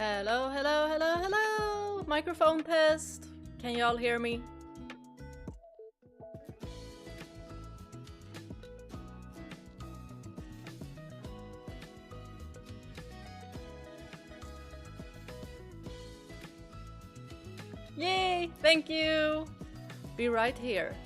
Hello, hello, hello, hello! Microphone test! Can y'all hear me? Yay! Thank you! Be right here.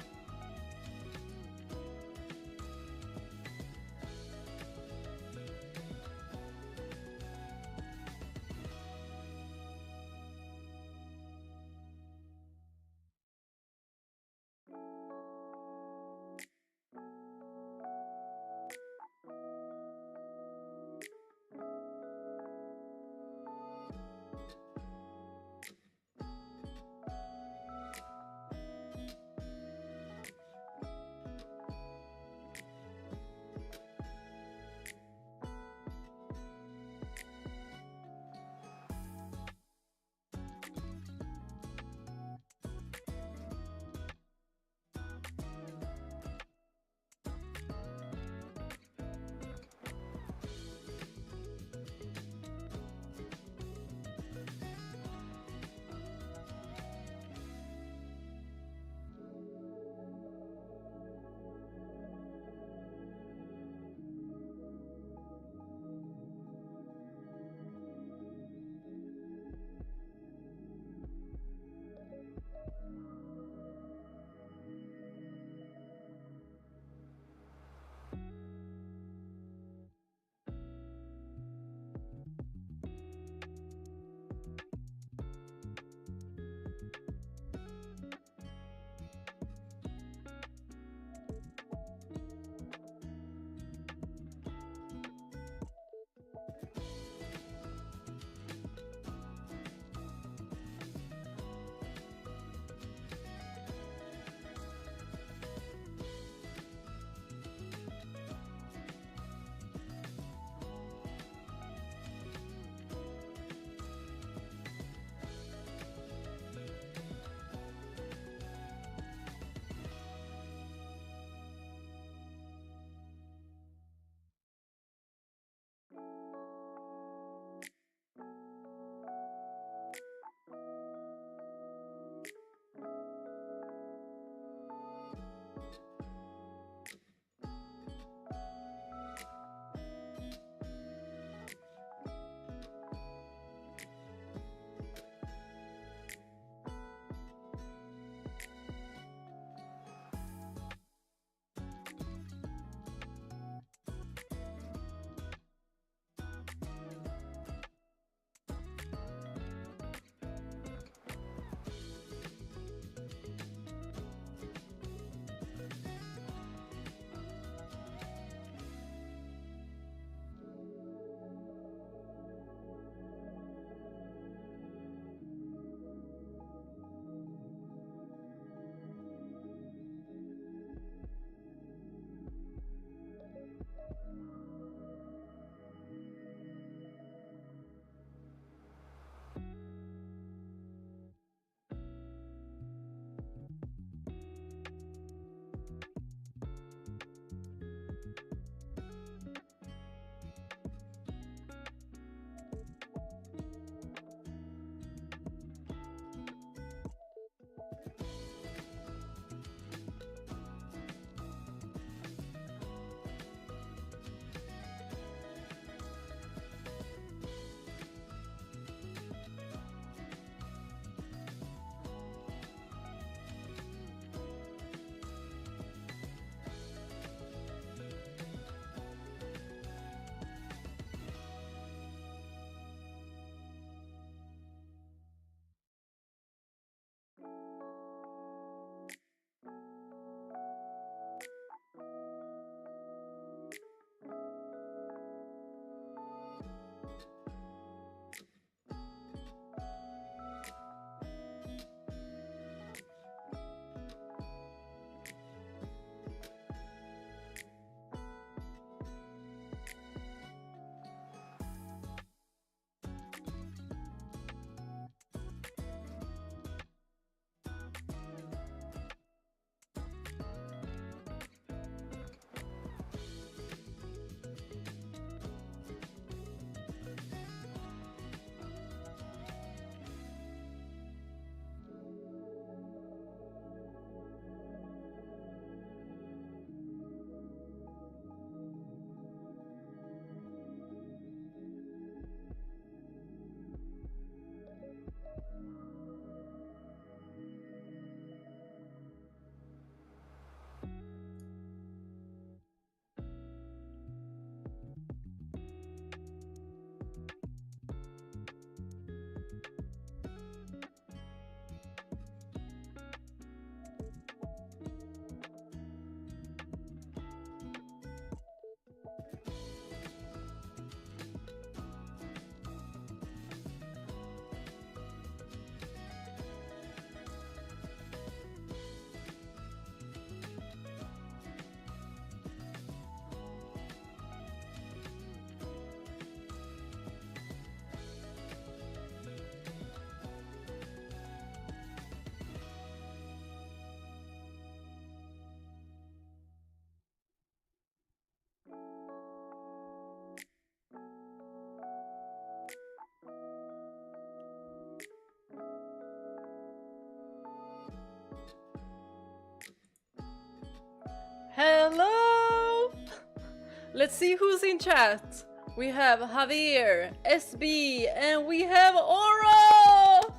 Let's see who's in chat. We have Javier, SB, and we have Aura!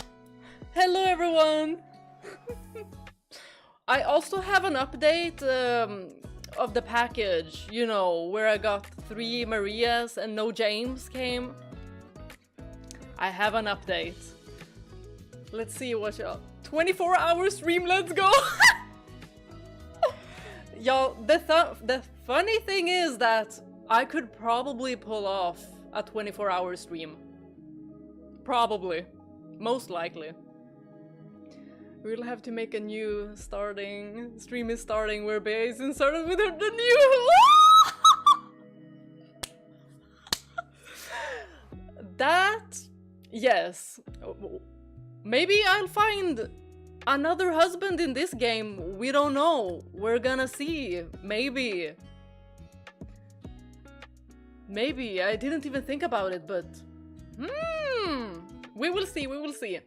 Hello everyone! I also have an update of the package, you know, where I got 3 Marias and no James came. I have an update. Let's see what y'all... 24-hour stream, let's go! Y'all, the funny thing is that I could probably pull off a 24-hour stream. Probably. Most likely. We'll have to make a new stream is starting where Bea is inserted with the new... That... Yes. Maybe I'll find another husband in this game. We don't know. We're gonna see. Maybe. Maybe. I didn't even think about it, but... We will see, we will see.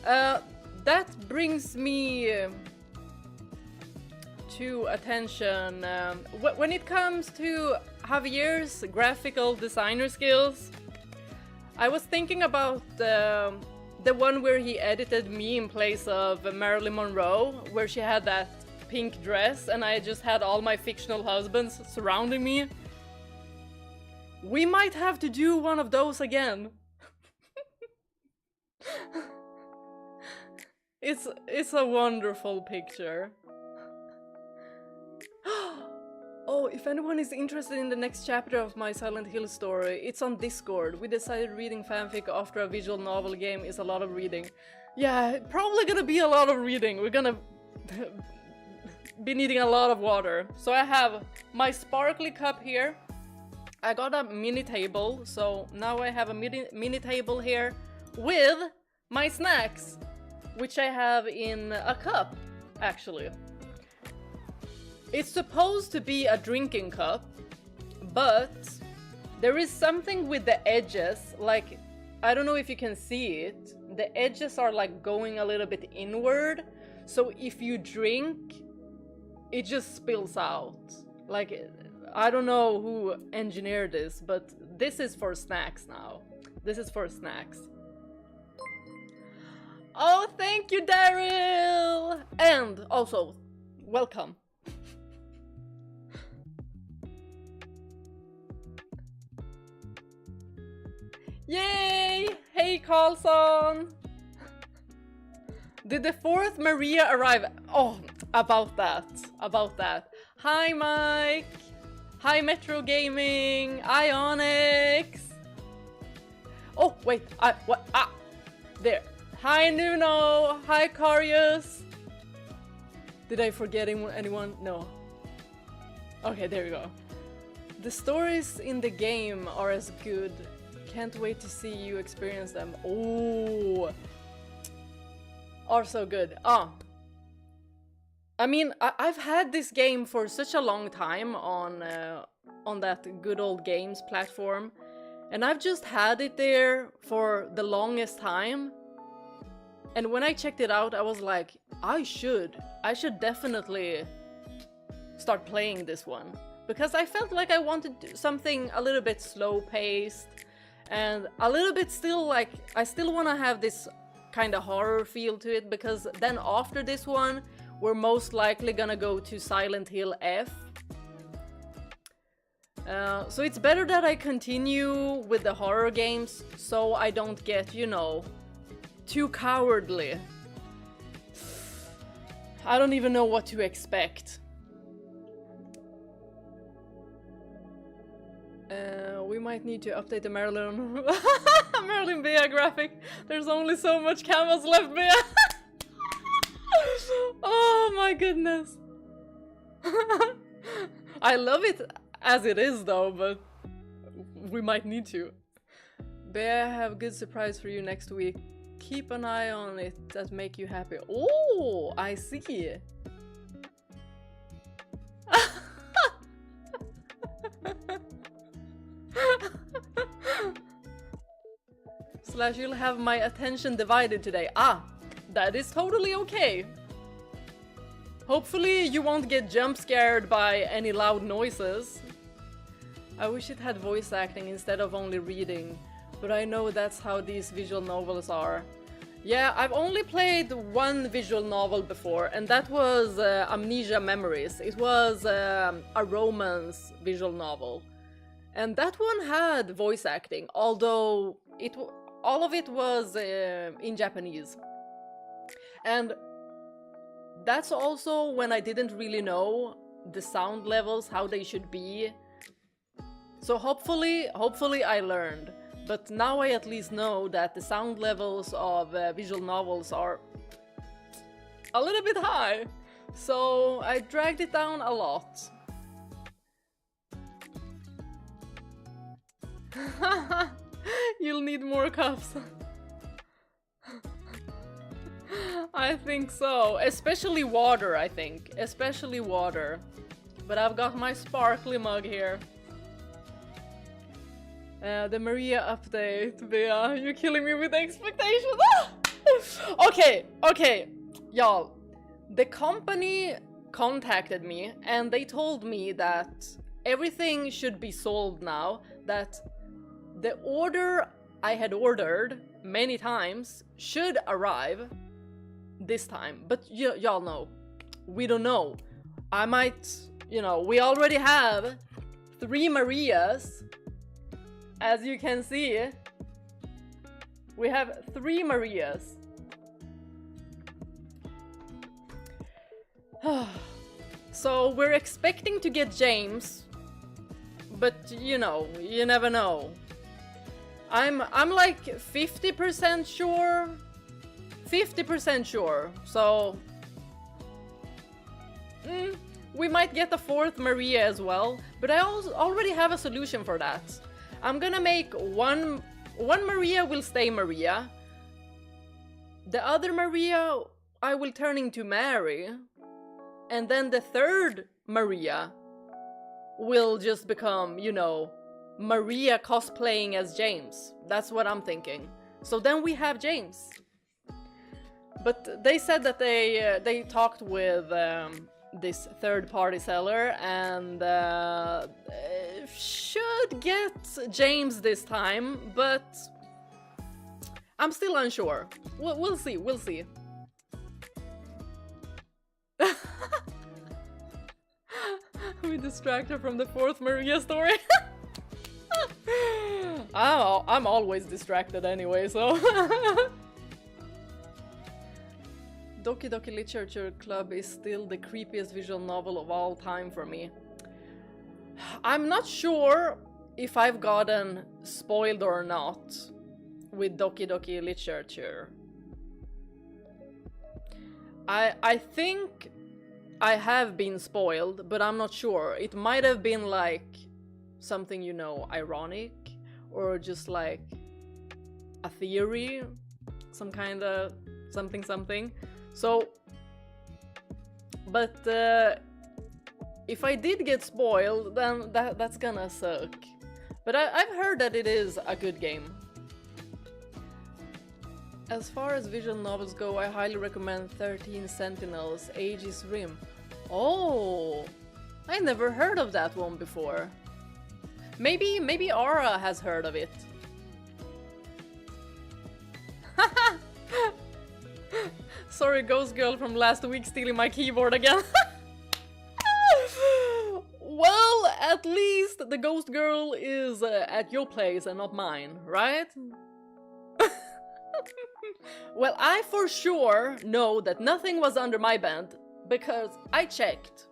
That brings me to attention. When it comes to Javier's graphical designer skills, I was thinking about the one where he edited me in place of Marilyn Monroe, where she had that pink dress and I just had all my fictional husbands surrounding me. We might have to do one of those again. It's a wonderful picture. Oh, if anyone is interested in the next chapter of my Silent Hill story, it's on Discord. We decided reading fanfic after a visual novel game is a lot of reading. Yeah, probably gonna be a lot of reading. We're gonna be needing a lot of water. So I have my sparkly cup here. I got a mini table, so now I have a mini table here with my snacks, which I have in a cup, actually. It's supposed to be a drinking cup, but there is something with the edges, like, I don't know if you can see it, the edges are like going a little bit inward, so if you drink, it just spills out. Like, I don't know who engineered this, but this is for snacks now. This is for snacks. Oh, thank you, Daryl! And also, welcome. Yay! Hey, Carlson! Did the 4th Maria arrive? Oh, about that. Hi, Mike! Hi, Metro Gaming! Ionix! Oh, wait, what? Ah! There. Hi, Nuno! Hi, Carius! Did I forget anyone? No. Okay, there we go. The stories in the game are as good. Can't wait to see you experience them. Oh, are so good. I mean, I've had this game for such a long time on that Good Old Games platform, and I've just had it there for the longest time. And when I checked it out, I was like, I should definitely start playing this one, because I felt like I wanted something a little bit slow-paced. And a little bit still, like, I still want to have this kind of horror feel to it, because then after this one, we're most likely gonna go to Silent Hill F. So it's better that I continue with the horror games, so I don't get, you know, too cowardly. I don't even know what to expect. We might need to update the Marilyn Bea graphic. There's only so much canvas left, Bea. Oh my goodness. I love it as it is though, but we might need to. Bea, I have a good surprise for you next week. Keep an eye on it that make you happy. Oh, I see. Slash, you'll have my attention divided today. Ah, that is totally okay. Hopefully you won't get jump scared by any loud noises. I wish it had voice acting instead of only reading, but I know that's how these visual novels are. Yeah, I've only played one visual novel before, and that was Amnesia Memories. It was a romance visual novel. And that one had voice acting, although all of it was in Japanese. And that's also when I didn't really know the sound levels, how they should be. So hopefully I learned. But now I at least know that the sound levels of visual novels are a little bit high. So I dragged it down a lot. You'll need more cups. I think so. Especially water, I think. Especially water. But I've got my sparkly mug here. The Maria update, Bea. You're killing me with expectations. Okay, y'all. The company contacted me and they told me that everything should be sold now, that the order I had ordered many times should arrive this time. But y'all know, we don't know. I might, you know, we already have 3 Marias. As you can see, we have 3 Marias. So we're expecting to get James, but you know, you never know. I'm like 50% sure, 50% sure. So we might get a 4th Maria as well, but I already have a solution for that. I'm gonna make one Maria will stay Maria. The other Maria I will turn into Mary. And then the 3rd Maria will just become, you know, Maria cosplaying as James. That's what I'm thinking. So then we have James. But they said that they talked with this 3rd-party seller and should get James this time, but I'm still unsure. We'll see, we'll see. We distract her from the 4th Maria story. I'm always distracted anyway, so. Doki Doki Literature Club is still the creepiest visual novel of all time for me. I'm not sure if I've gotten spoiled or not with Doki Doki Literature. I think I have been spoiled, but I'm not sure. It might have been like something, you know, ironic, or just like a theory, some kind of something. So, but if I did get spoiled, then that's gonna suck. But I've heard that it is a good game. As far as visual novels go, I highly recommend 13 Sentinels, Aegis Rim. Oh, I never heard of that one before. Maybe Aura has heard of it. Sorry, Ghost Girl from last week stealing my keyboard again. Well, at least the Ghost Girl is at your place and not mine, right? Well, I for sure know that nothing was under my bed, because I checked,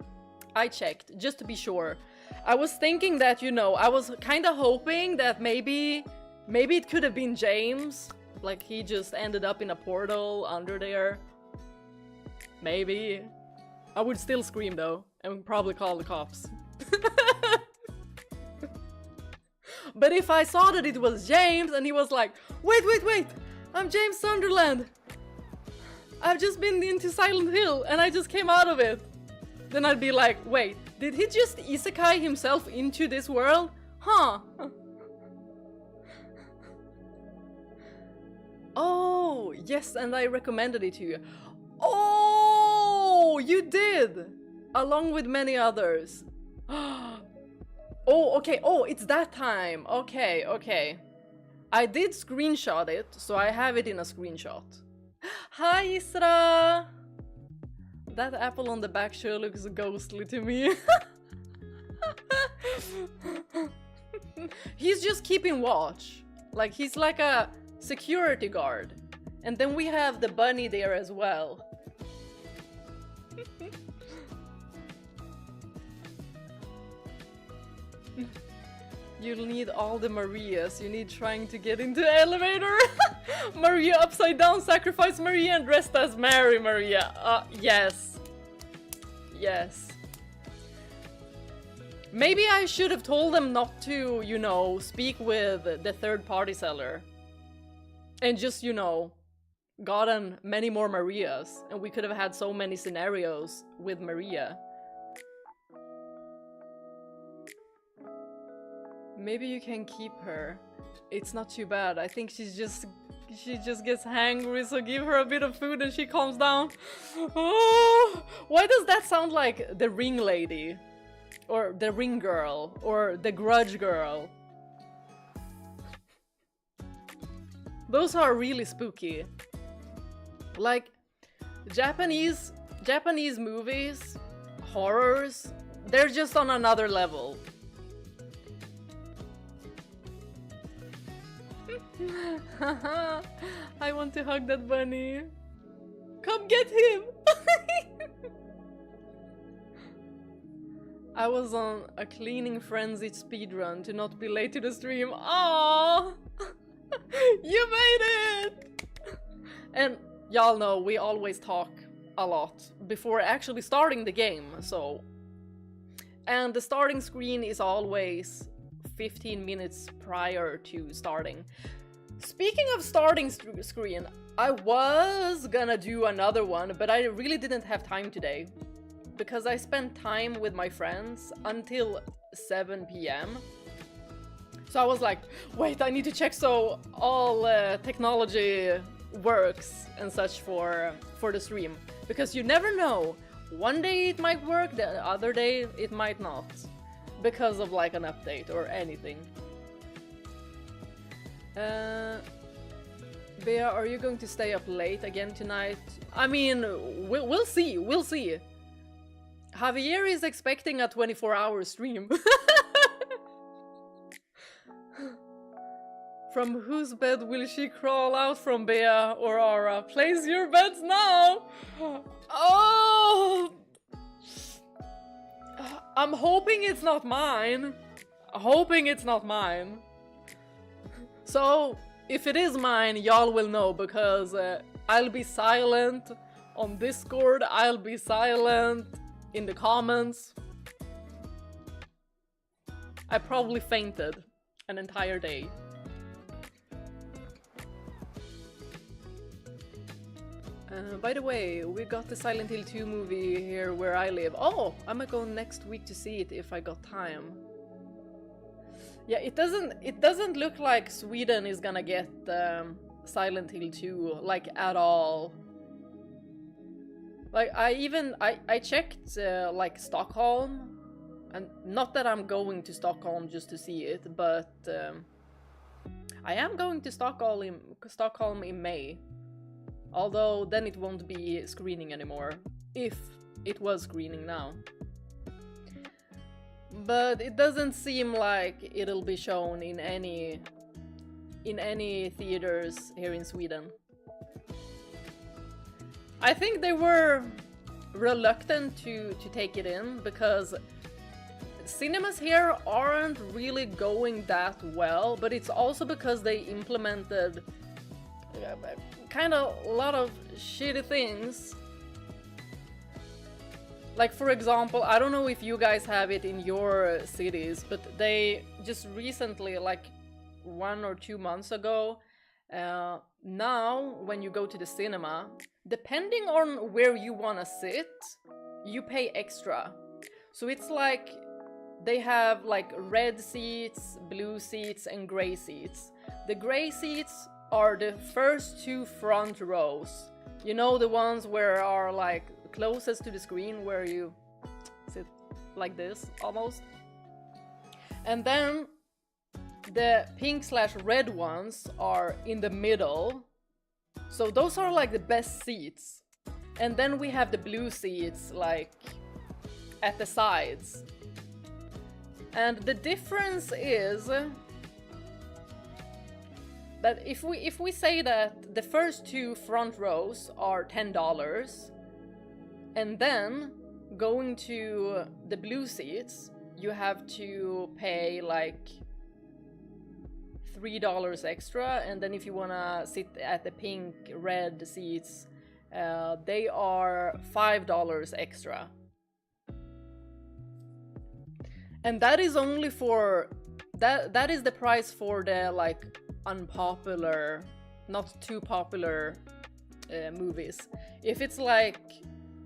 just to be sure. I was thinking that, you know, I was kind of hoping that maybe it could have been James, like he just ended up in a portal under there. Maybe. I would still scream though, and probably call the cops. But if I saw that it was James and he was like, wait, I'm James Sunderland. I've just been into Silent Hill and I just came out of it. Then I'd be like, wait, did he just isekai himself into this world? Huh. Oh, yes, and I recommended it to you. Oh, you did! Along with many others. Oh, okay. Oh, it's that time. Okay, okay. I did screenshot it, so I have it in a screenshot. Hi, Isra! That apple on the back sure looks ghostly to me. He's just keeping watch. Like, he's like a security guard. And then we have the bunny there as well. You'll need all the Marias. You need trying to get into the elevator. Maria upside down, sacrifice Maria and dressed as Mary Maria. Yes. Yes. Maybe I should have told them not to, you know, speak with the third-party seller. And just, you know, gotten many more Marias. And we could have had so many scenarios with Maria. Maybe you can keep her. It's not too bad. I think she just gets hangry, so give her a bit of food and she calms down. Oh, why does that sound like the ring lady? Or the ring girl? Or the grudge girl? Those are really spooky. Like, Japanese movies, horrors, they're just on another level. I want to hug that bunny. Come get him! I was on a cleaning frenzied speedrun to not be late to the stream. Aww! You made it! And y'all know we always talk a lot before actually starting the game, so... And the starting screen is always 15 minutes prior to starting. Speaking of starting screen, I was gonna do another one, but I really didn't have time today. Because I spent time with my friends until 7 PM. So I was like, wait, I need to check so all technology works and such for the stream. Because you never know. One day it might work, the other day it might not. Because of like an update or anything. Bea, are you going to stay up late again tonight? I mean, we'll see, we'll see. Javier is expecting a 24-hour stream. From whose bed will she crawl out from, Bea or Ara? Place your bets now! Oh! I'm hoping it's not mine. Hoping it's not mine. So, if it is mine, y'all will know, because I'll be silent on Discord, I'll be silent in the comments. I probably fainted an entire day. By the way, we got the Silent Hill 2 movie here where I live. Oh, I'm gonna go next week to see it if I got time. Yeah, it doesn't look like Sweden is gonna get Silent Hill 2 like at all. Like I checked like Stockholm, and not that I'm going to Stockholm just to see it, but I am going to Stockholm in May. Although then it won't be screening anymore, if it was screening now. But it doesn't seem like it'll be shown in any theaters here in Sweden. I think they were reluctant to take it in because cinemas here aren't really going that well, but it's also because they implemented kind of a lot of shitty things. Like, for example, I don't know if you guys have it in your cities, but they just recently, like 1 or 2 months ago, now when you go to the cinema, depending on where you want to sit, you pay extra. So it's like they have like red seats, blue seats, and gray seats. The gray seats are the first 2 front rows. You know, the ones where are like closest to the screen, where you sit like this almost. And then the pink/red ones are in the middle. So those are like the best seats. And then we have the blue seats like at the sides. And the difference is that if we say that the first two front rows are $10, and then going to the blue seats, you have to pay like $3 extra, and then if you wanna sit at the pink/red seats, they are $5 extra. And that is only for that is the price for the like unpopular, not too popular movies. If it's like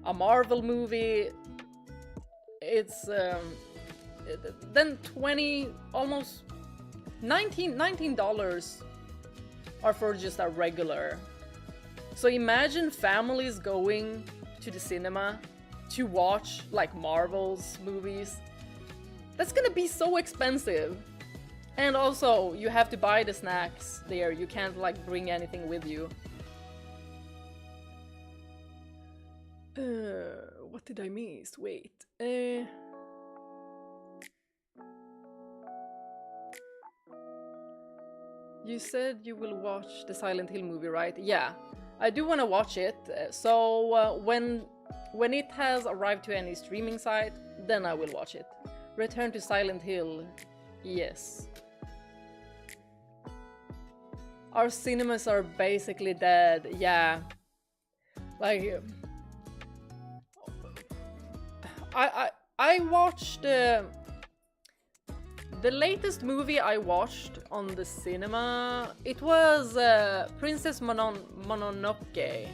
a Marvel movie, it's then almost $19 are for just a regular. So imagine families going to the cinema to watch like Marvel's movies. That's gonna be so expensive. And also, you have to buy the snacks there. You can't like bring anything with you. What did I miss? Wait. You said you will watch the Silent Hill movie, right? Yeah, I do want to watch it. So when it has arrived to any streaming site, then I will watch it. Return to Silent Hill, yes. Our cinemas are basically dead, yeah. Like, I watched the latest movie I watched on the cinema. It was Princess Mononoke.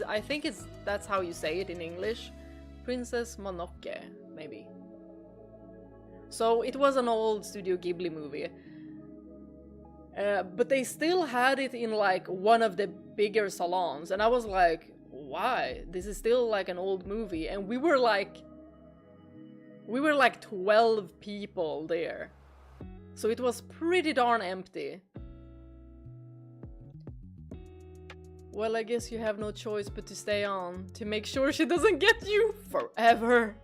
I think that's how you say it in English. Princess Mononoke, maybe. So it was an old Studio Ghibli movie. But they still had it in like one of the bigger salons, and I was like, why? This is still like an old movie, and we were like 12 people there. So it was pretty darn empty. Well, I guess you have no choice but to stay on to make sure she doesn't get you forever.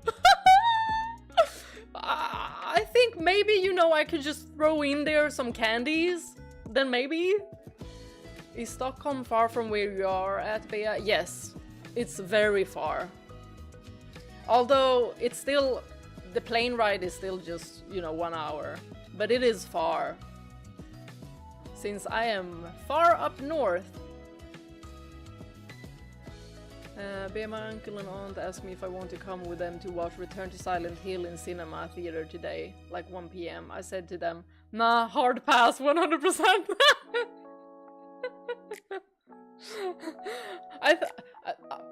I think maybe, you know, I could just throw in there some candies. Then maybe. Is Stockholm far from where you are at, Bea? Yes, it's very far. Although it's still, the plane ride is still just, you know, 1 hour. But it is far. Since I am far up north. Bea, my uncle and aunt asked me if I want to come with them to watch Return to Silent Hill in cinema theater today, like 1 p.m. I said to them, nah, hard pass, 100%.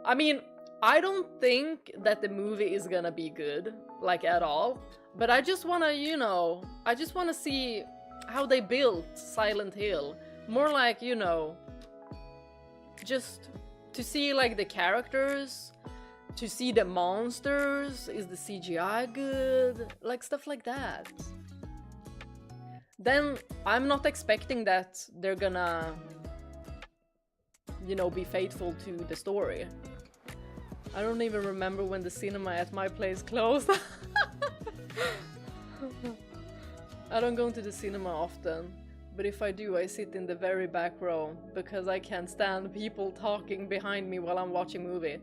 I mean, I don't think that the movie is gonna be good, like at all, but I just wanna, you know, I just wanna see how they built Silent Hill. More like, you know, just to see like the characters, to see the monsters, is the CGI good, like stuff like that. Then I'm not expecting that they're gonna, you know, be faithful to the story. I don't even remember when the cinema at my place closed. I don't go to the cinema often, but if I do, I sit in the very back row because I can't stand people talking behind me while I'm watching a movie.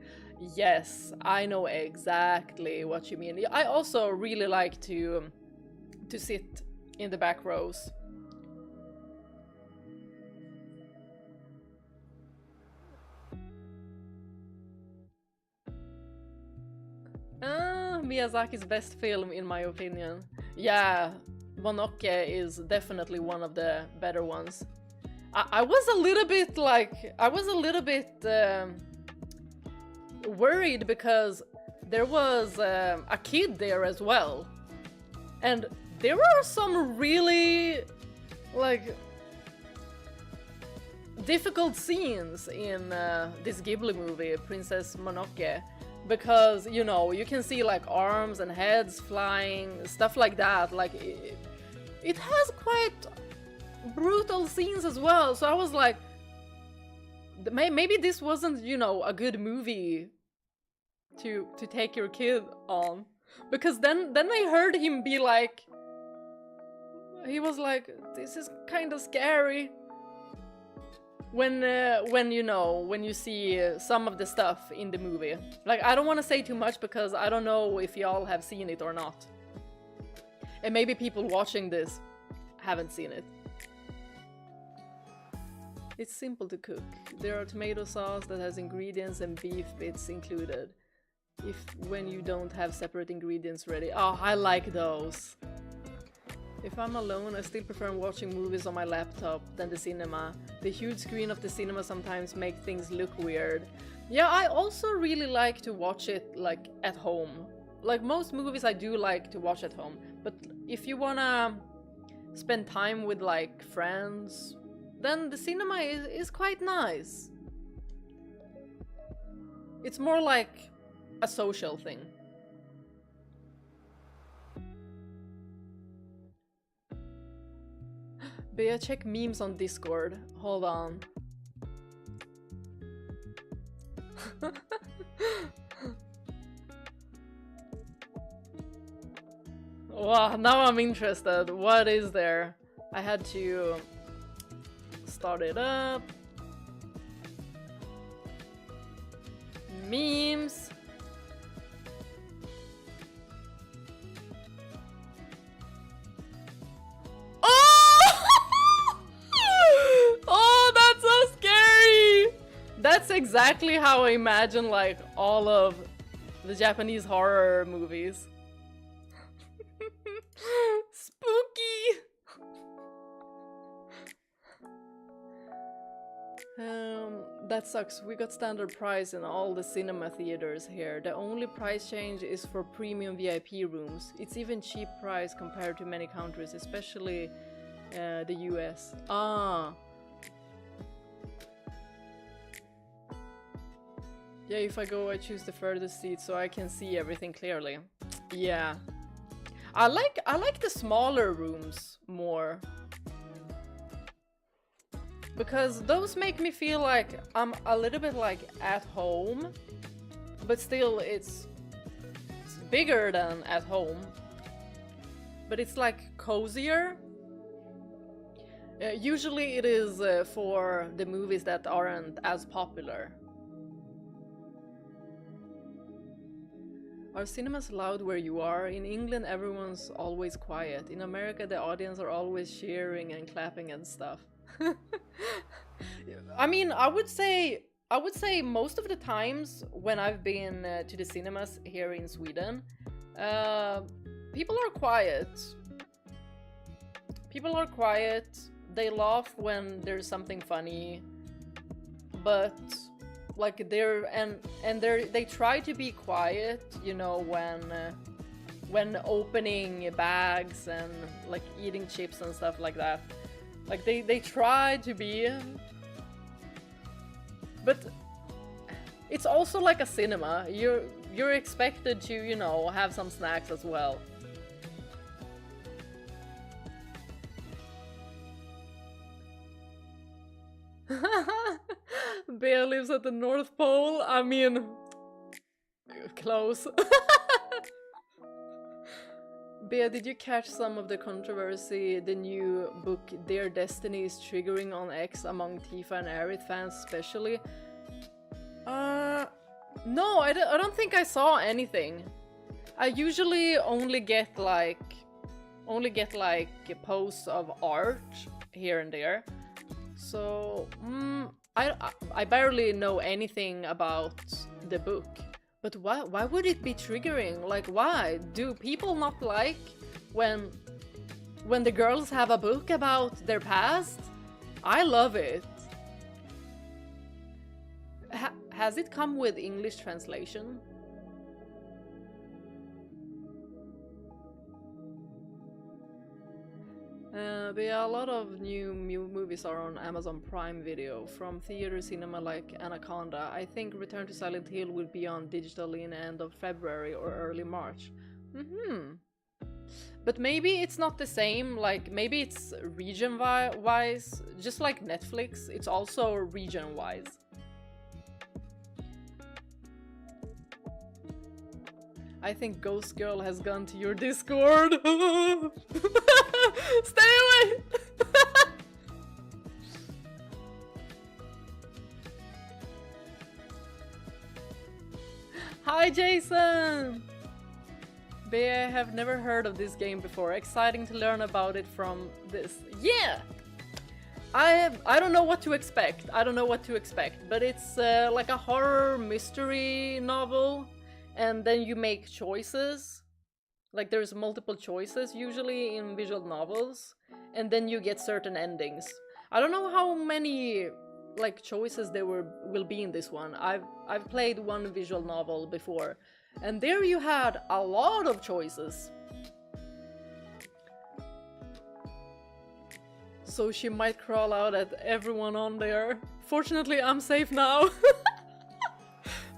Yes, I know exactly what you mean. I also really like to sit in the back rows. Miyazaki's best film, in my opinion. Yeah, Mononoke is definitely one of the better ones. I was a little bit worried because there was a kid there as well. And there were some really, like, difficult scenes in this Ghibli movie, Princess Mononoke. Because, you know, you can see like arms and heads flying, stuff like that. Like, it has quite brutal scenes as well, so I was like, maybe this wasn't, you know, a good movie to take your kid on. Because then I heard him be like, he was like, this is kind of scary. When you know, when you see some of the stuff in the movie. Like, I don't want to say too much because I don't know if y'all have seen it or not. And maybe people watching this haven't seen it. It's simple to cook. There are tomato sauce that has ingredients and beef bits included. When you don't have separate ingredients ready. Oh, I like those. If I'm alone, I still prefer watching movies on my laptop than the cinema. The huge screen of the cinema sometimes makes things look weird. Yeah, I also really like to watch it like at home. Like most movies I do like to watch at home. But if you wanna spend time with like friends, then the cinema is quite nice. It's more like a social thing. Bea, check memes on Discord. Hold on. Wow, now I'm interested. What is there? I had to start it up. Memes. That's exactly how I imagine like all of the Japanese horror movies. Spooky! That sucks. We got standard price in all the cinema theaters here. The only price change is for premium VIP rooms. It's even cheap price compared to many countries, especially the US. Ah. Yeah, if I go, I choose the furthest seat so I can see everything clearly. Yeah. I like the smaller rooms more. Because those make me feel like I'm a little bit like at home. But still it's bigger than at home. But it's like cozier. Usually it is for the movies that aren't as popular. Are cinemas loud where you are? In England, everyone's always quiet. In America, the audience are always cheering and clapping and stuff. I mean, I would say most of the times when I've been to the cinemas here in Sweden, people are quiet. People are quiet. They laugh when there's something funny, but like they try to be quiet, you know, when opening bags and like eating chips and stuff like that. Like they try to be, but it's also like a cinema. You're expected to, you know, have some snacks as well. Bear lives at the North Pole. I mean, close. Bear, did you catch some of the controversy the new book Their Destiny is triggering on X among Tifa and Aerith fans especially? No, I don't think I saw anything. I usually only get like posts of art here and there. So, I barely know anything about the book. But why would it be triggering? Like, why? Do people not like when the girls have a book about their past? I love it. Has it come with English translation? But yeah, a lot of new movies are on Amazon Prime Video, from theater cinema like Anaconda. I think Return to Silent Hill will be on digital in the end of February or early March. But maybe it's not the same, like maybe it's region-wise, just like Netflix, it's also region-wise. I think Ghost Girl has gone to your Discord. Stay away! Hi Jason! I have never heard of this game before. Exciting to learn about it from this. Yeah! I don't know what to expect. I don't know what to expect, but it's like a horror mystery novel, and then you make choices. Like there's multiple choices usually in visual novels, and then you get certain endings. I don't know how many like choices there will be in this one. I've played one visual novel before, and there you had a lot of choices. So she might crawl out at everyone on there. Fortunately, I'm safe now.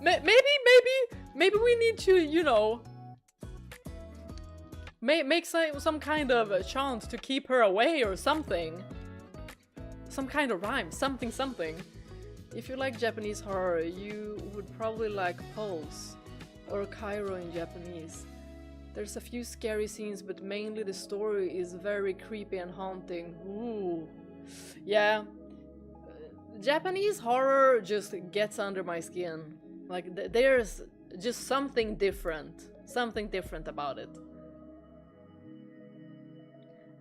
Maybe we need to, you know, make some kind of a chant to keep her away or something. Some kind of rhyme, something. If you like Japanese horror, you would probably like Pulse or Cairo in Japanese. There's a few scary scenes, but mainly the story is very creepy and haunting. Ooh. Yeah. Japanese horror just gets under my skin. Like, there's just something different about it.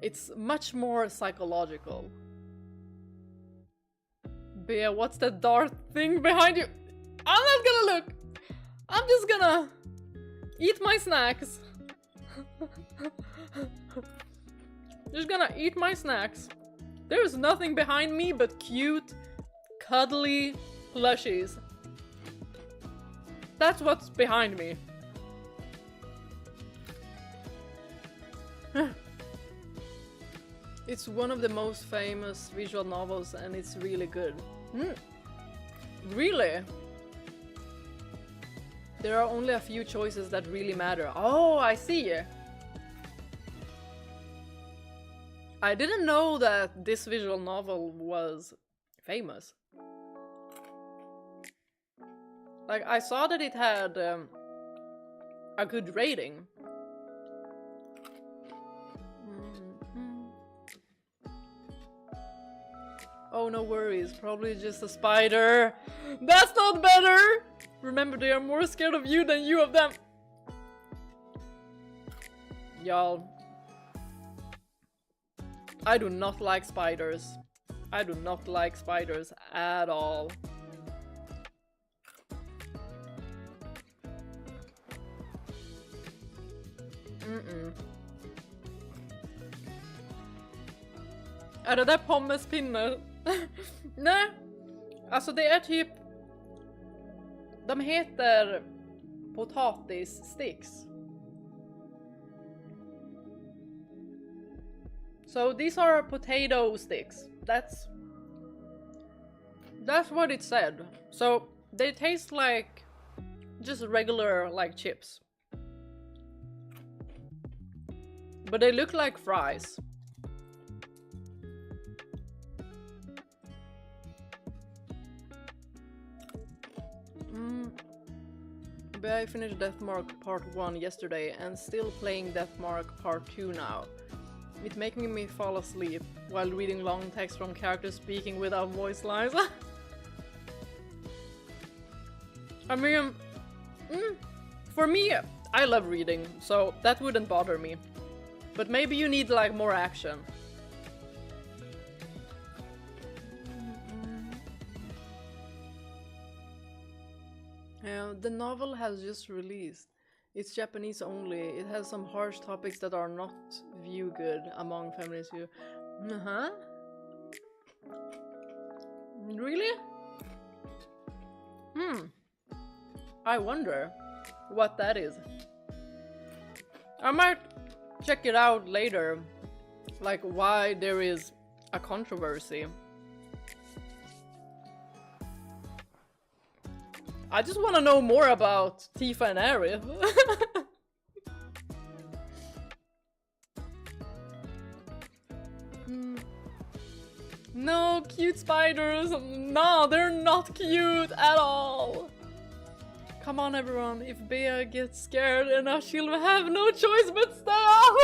It's much more psychological. Bea, what's that dark thing behind you? I'm not gonna look! I'm just gonna eat my snacks. Just gonna eat my snacks. There's nothing behind me but cute, cuddly plushies. That's what's behind me. It's one of the most famous visual novels and it's really good. Really? There are only a few choices that really matter. Oh, I see. I didn't know that this visual novel was famous. Like, I saw that it had a good rating. Oh, no worries. Probably just a spider. That's not better! Remember, they are more scared of you than you of them. Y'all. I do not like spiders. I do not like spiders at all. Är det där pommespinnar? Nej, alltså det är typ... De heter potatissticks. So these are potato sticks. That's what it said. So they taste like just regular like chips. But they look like fries. But I finished Deathmark Part 1 yesterday and still playing Deathmark Part 2 now. It making me fall asleep while reading long text from characters speaking without voice lines. I mean, for me, I love reading, so that wouldn't bother me. But maybe you need like more action. The novel has just released. It's Japanese only. It has some harsh topics that are not view good among feminists. Really? I wonder what that is. I might check it out later, like why there is a controversy. I just want to know more about Tifa and Aerith. cute spiders. No, they're not cute at all. Come on, everyone. If Bea gets scared enough, she'll have no choice but stay on.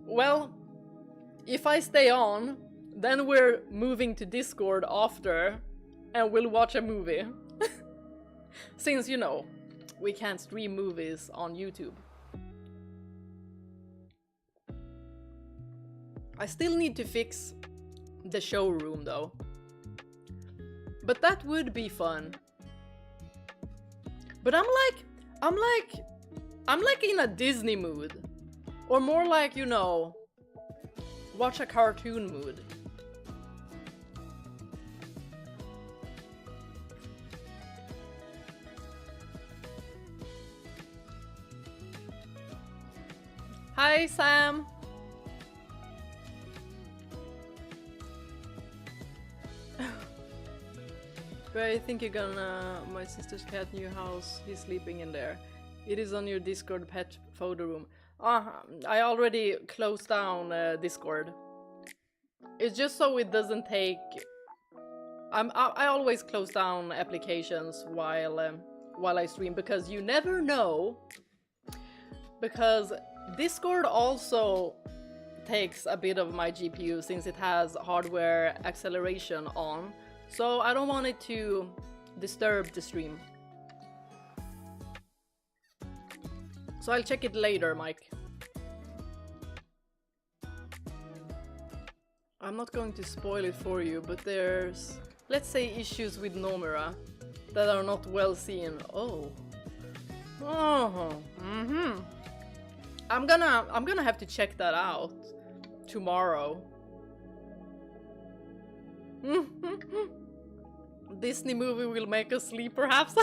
Well, if I stay on, then we're moving to Discord after, and we'll watch a movie. Since, you know, we can't stream movies on YouTube. I still need to fix the showroom though. But that would be fun. But I'm like in a Disney mood. Or more like, you know, watch a cartoon mood. Hi, Sam. Where I think you're gonna... My sister's cat new house, he's sleeping in there. It is on your Discord pet photo room. I already closed down Discord. It's just so it doesn't take... I always close down applications while I stream, because you never know. Because Discord also takes a bit of my GPU since it has hardware acceleration on. So I don't want it to disturb the stream. So I'll check it later, Mike. I'm not going to spoil it for you, but there's, let's say, issues with Nomura that are not well seen. Oh. Oh. Mm-hmm. I'm gonna have to check that out tomorrow. Disney movie will make us sleep, perhaps.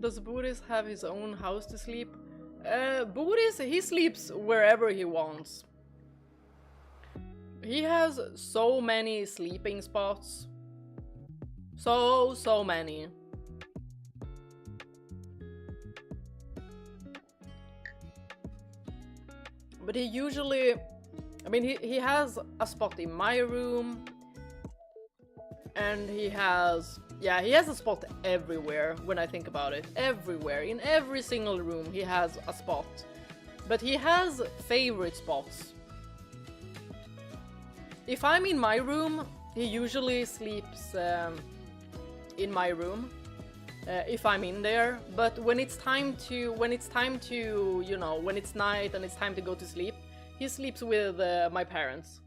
Does Boris have his own house to sleep? Boris, he sleeps wherever he wants. He has so many sleeping spots. So many. But he usually... I mean, he has a spot in my room. And he has... Yeah, he has a spot everywhere when I think about it. Everywhere. In every single room he has a spot. But he has favorite spots. If I'm in my room, he usually sleeps in my room. If I'm in there. But when it's time to, you know, when it's night and it's time to go to sleep, he sleeps with my parents.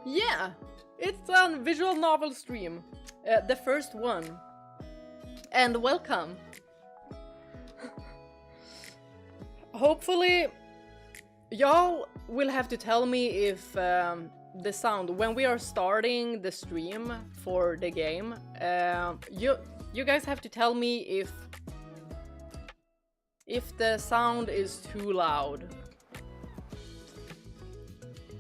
Yeah, it's a visual novel stream. The first one. And welcome. Hopefully, y'all will have to tell me if the sound, when we are starting the stream for the game, you guys have to tell me if the sound is too loud.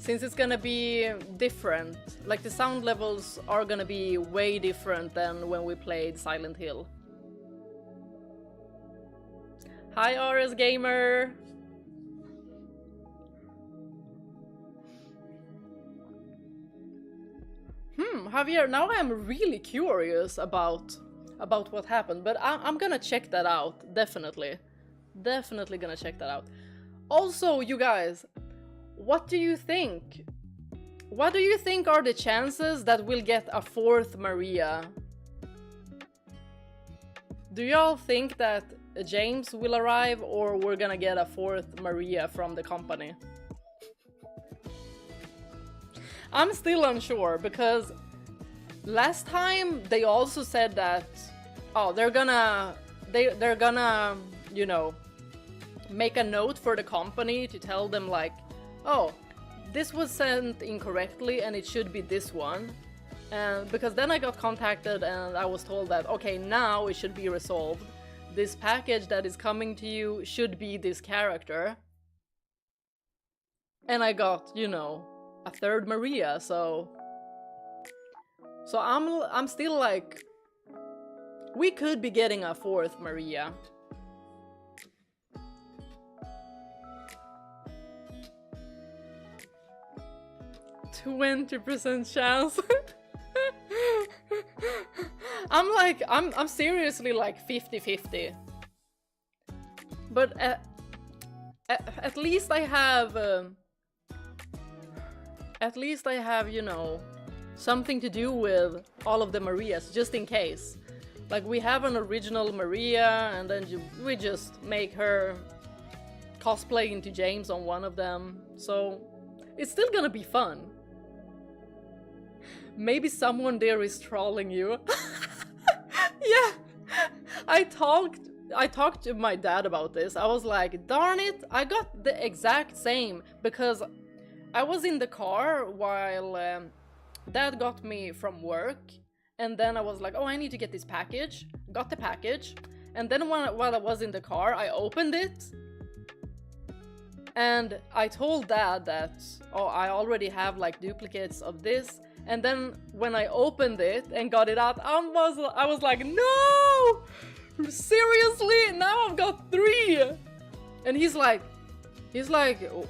Since it's gonna be different, like the sound levels are gonna be way different than when we played Silent Hill. Hi RS Gamer! Javier, now I'm really curious about what happened, but I'm gonna check that out, definitely. Definitely gonna check that out. Also, you guys, what do you think? What do you think are the chances that we'll get a fourth Maria? Do y'all think that James will arrive, or we're gonna get a fourth Maria from the company? I'm still unsure, because last time they also said that, oh, they're gonna, you know, make a note for the company to tell them like, oh, this was sent incorrectly and it should be this one. And because then I got contacted and I was told that, okay, now it should be resolved. This package that is coming to you should be this character. And I got, you know, a third Maria, so So I'm still like, we could be getting a 4th Maria. 20% chance. I'm seriously like 50-50. But at least I have you know, something to do with all of the Marias, just in case. Like, we have an original Maria, and then we just make her cosplay into James on one of them. So it's still gonna be fun. Maybe someone there is trolling you. Yeah, I talked to my dad about this. I was like, darn it, I got the exact same, because I was in the car while Dad got me from work, and then I was like, oh, I need to get this package. Got the package, and then while I was in the car, I opened it, and I told Dad that, oh, I already have like duplicates of this. And then when I opened it and got it out, I was like, no! Seriously? Now I've got 3! And he's like, oh,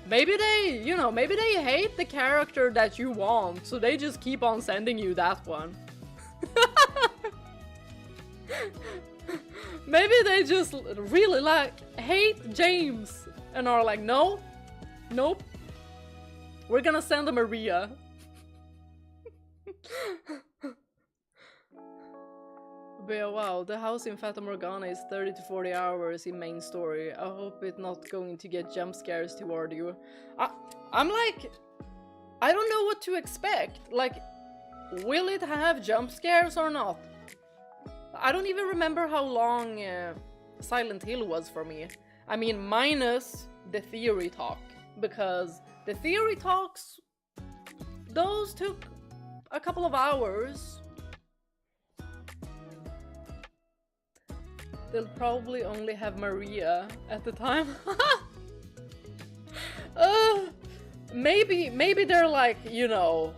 maybe they, you know, maybe they hate the character that you want, so they just keep on sending you that one. Maybe they just really like, hate James, and are like, no, nope, we're gonna send a Maria. But yeah, wow, the house in Fata Morgana is 30 to 40 hours in main story. I hope it's not going to get jump scares toward you. I'm like, I don't know what to expect. Like, will it have jump scares or not? I don't even remember how long Silent Hill was for me. I mean, minus the theory talk, because the theory talks, those took a couple of hours. They'll probably only have Maria at the time. Maybe they're like, you know,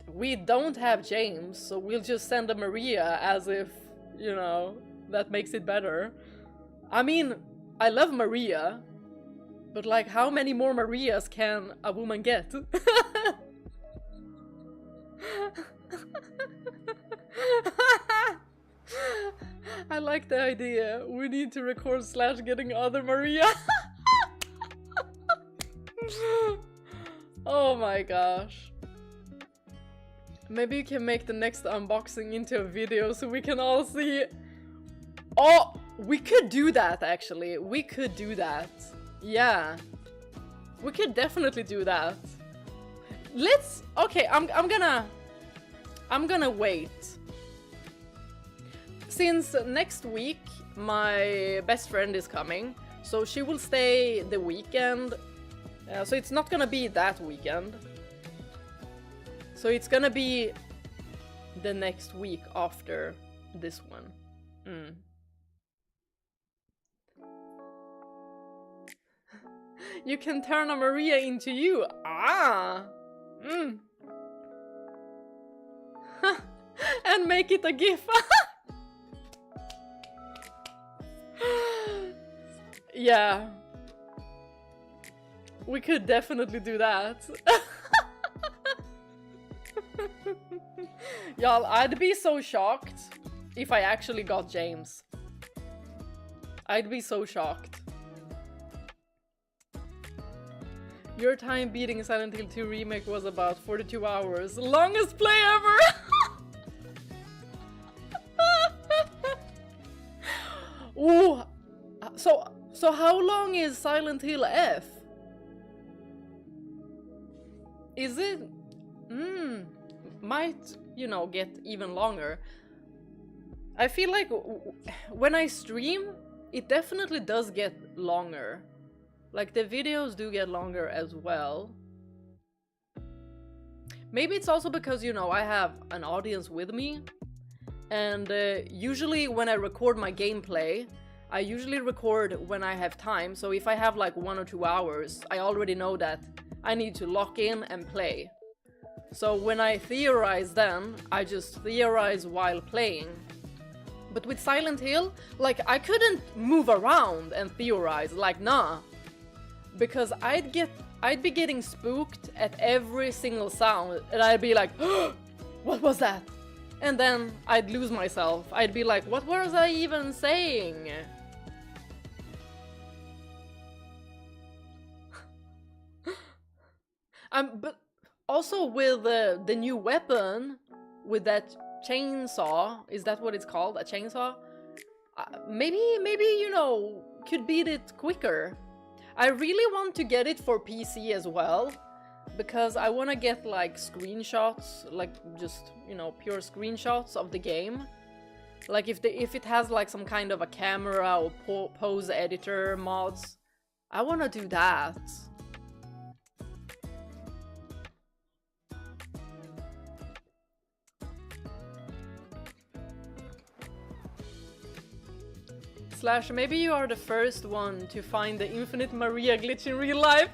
we don't have James, so we'll just send a Maria as if, you know, that makes it better. I mean, I love Maria, but like, how many more Marias can a woman get? I like the idea. We need to record Slash getting other Maria. Oh my gosh. Maybe you can make the next unboxing into a video so we can all see. Oh, we could do that actually. We could do that. Yeah. We could definitely do that. Let's, okay, I'm gonna wait. Since next week my best friend is coming, so she will stay the weekend. So it's not gonna be that weekend. So it's gonna be the next week after this one. You can turn a Maria into you. Ah. And make it a GIF. Yeah. We could definitely do that. Y'all, I'd be so shocked if I actually got James. I'd be so shocked. Your time beating Silent Hill 2 Remake was about 42 hours. Longest play ever! Ooh! So how long is Silent Hill F? Is it? Might, you know, get even longer. I feel like when I stream, it definitely does get longer. Like, the videos do get longer as well. Maybe it's also because, you know, I have an audience with me. And usually when I record my gameplay, I usually record when I have time. So if I have like 1 or 2 hours, I already know that I need to lock in and play. So when I theorize then, I just theorize while playing. But with Silent Hill, like, I couldn't move around and theorize, like, nah. Because I'd be getting spooked at every single sound, and I'd be like, what was that? And then I'd lose myself. I'd be like, what was I even saying? But also with the new weapon, with that chainsaw, is that what it's called? A chainsaw? Maybe, you know, could beat it quicker. I really want to get it for PC as well, because I want to get like screenshots, like just, you know, pure screenshots of the game. Like if it has like some kind of a camera or pose editor mods, I want to do that. Slash, maybe you are the first one to find the infinite Maria glitch in real life.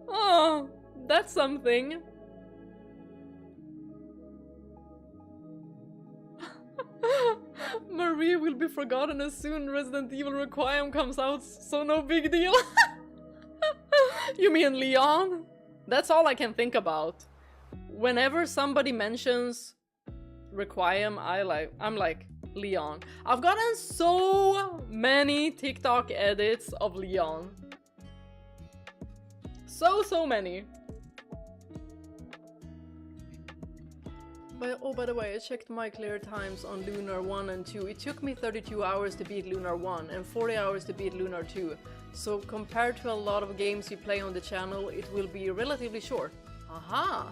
Oh, that's something. Maria will be forgotten as soon Resident Evil Requiem comes out, so no big deal. You mean Leon? That's all I can think about. Whenever somebody mentions Requiem, I'm like, Leon. I've gotten so many TikTok edits of Leon. So many. But, oh, by the way, I checked my clear times on Lunar 1 and 2. It took me 32 hours to beat Lunar 1 and 40 hours to beat Lunar 2. So compared to a lot of games you play on the channel, it will be relatively short. Aha!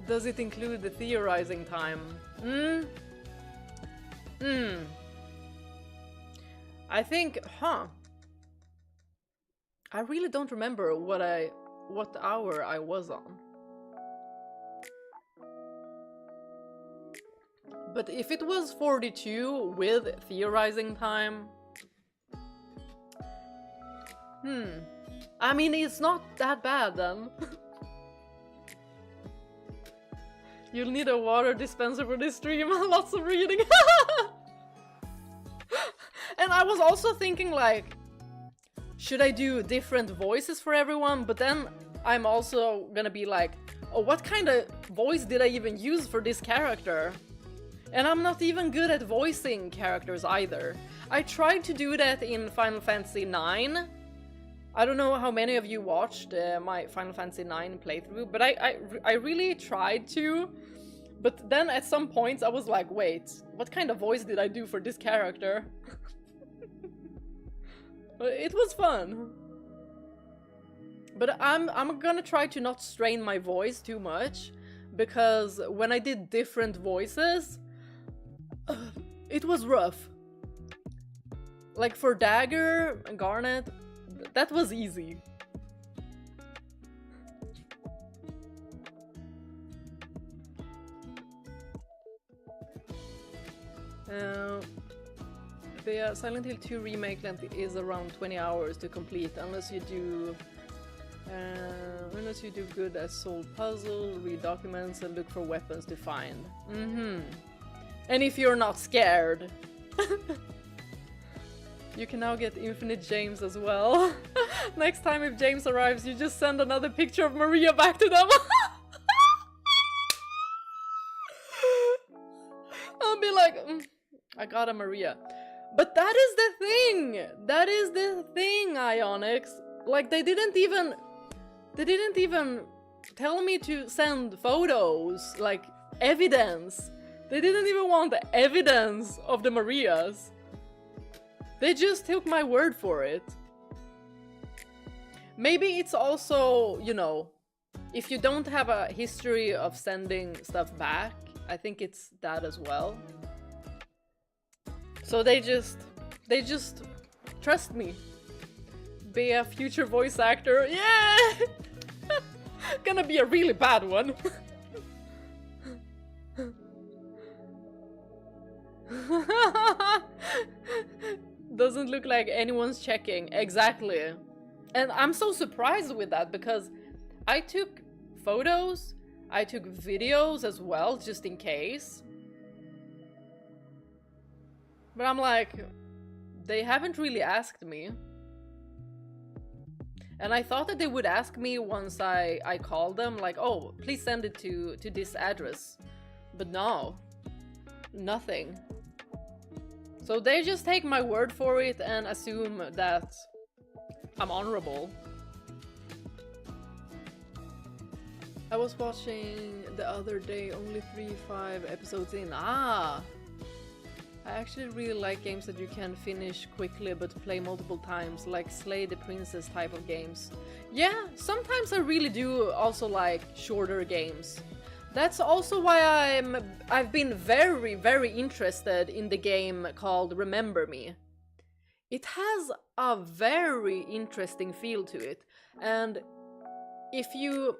Does it include the theorizing time? I think, I really don't remember what hour I was on. But if it was 42 with theorizing time, I mean, it's not that bad then. You'll need a water dispenser for this stream. Lots of reading. And I was also thinking, like, should I do different voices for everyone? But then I'm also gonna be like, oh, what kind of voice did I even use for this character? And I'm not even good at voicing characters either. I tried to do that in Final Fantasy IX. I don't know how many of you watched my Final Fantasy IX playthrough, but I really tried to. But then at some points I was like, wait, what kind of voice did I do for this character? But it was fun. But I'm gonna try to not strain my voice too much, because when I did different voices, it was rough. Like for Dagger and Garnet, that was easy. The Silent Hill 2 remake length is around 20 hours to complete, unless you do good at solve puzzle, read documents, and look for weapons to find. And if you're not scared. You can now get Infinite James as well. Next time if James arrives, you just send another picture of Maria back to them. I'll be like, I got a Maria. But that is the thing! That is the thing, Ionix. Like, they didn't even tell me to send photos, like, evidence. They didn't even want the evidence of the Marias. They just took my word for it. Maybe it's also, you know, if you don't have a history of sending stuff back, I think it's that as well. So they just trust me. Be a future voice actor. Yeah! Gonna be a really bad one. Doesn't look like anyone's checking. Exactly. And I'm so surprised with that because I took photos, I took videos as well, just in case. But I'm like, they haven't really asked me. And I thought that they would ask me once I called them, like, oh, please send it to this address. But no, nothing. So they just take my word for it and assume that I'm honorable. I was watching the other day, only 5 episodes in. Ah! I actually really like games that you can finish quickly but play multiple times, like Slay the Princess type of games. Yeah, sometimes I really do also like shorter games. That's also why I've been very, very interested in the game called Remember Me. It has a very interesting feel to it, and if you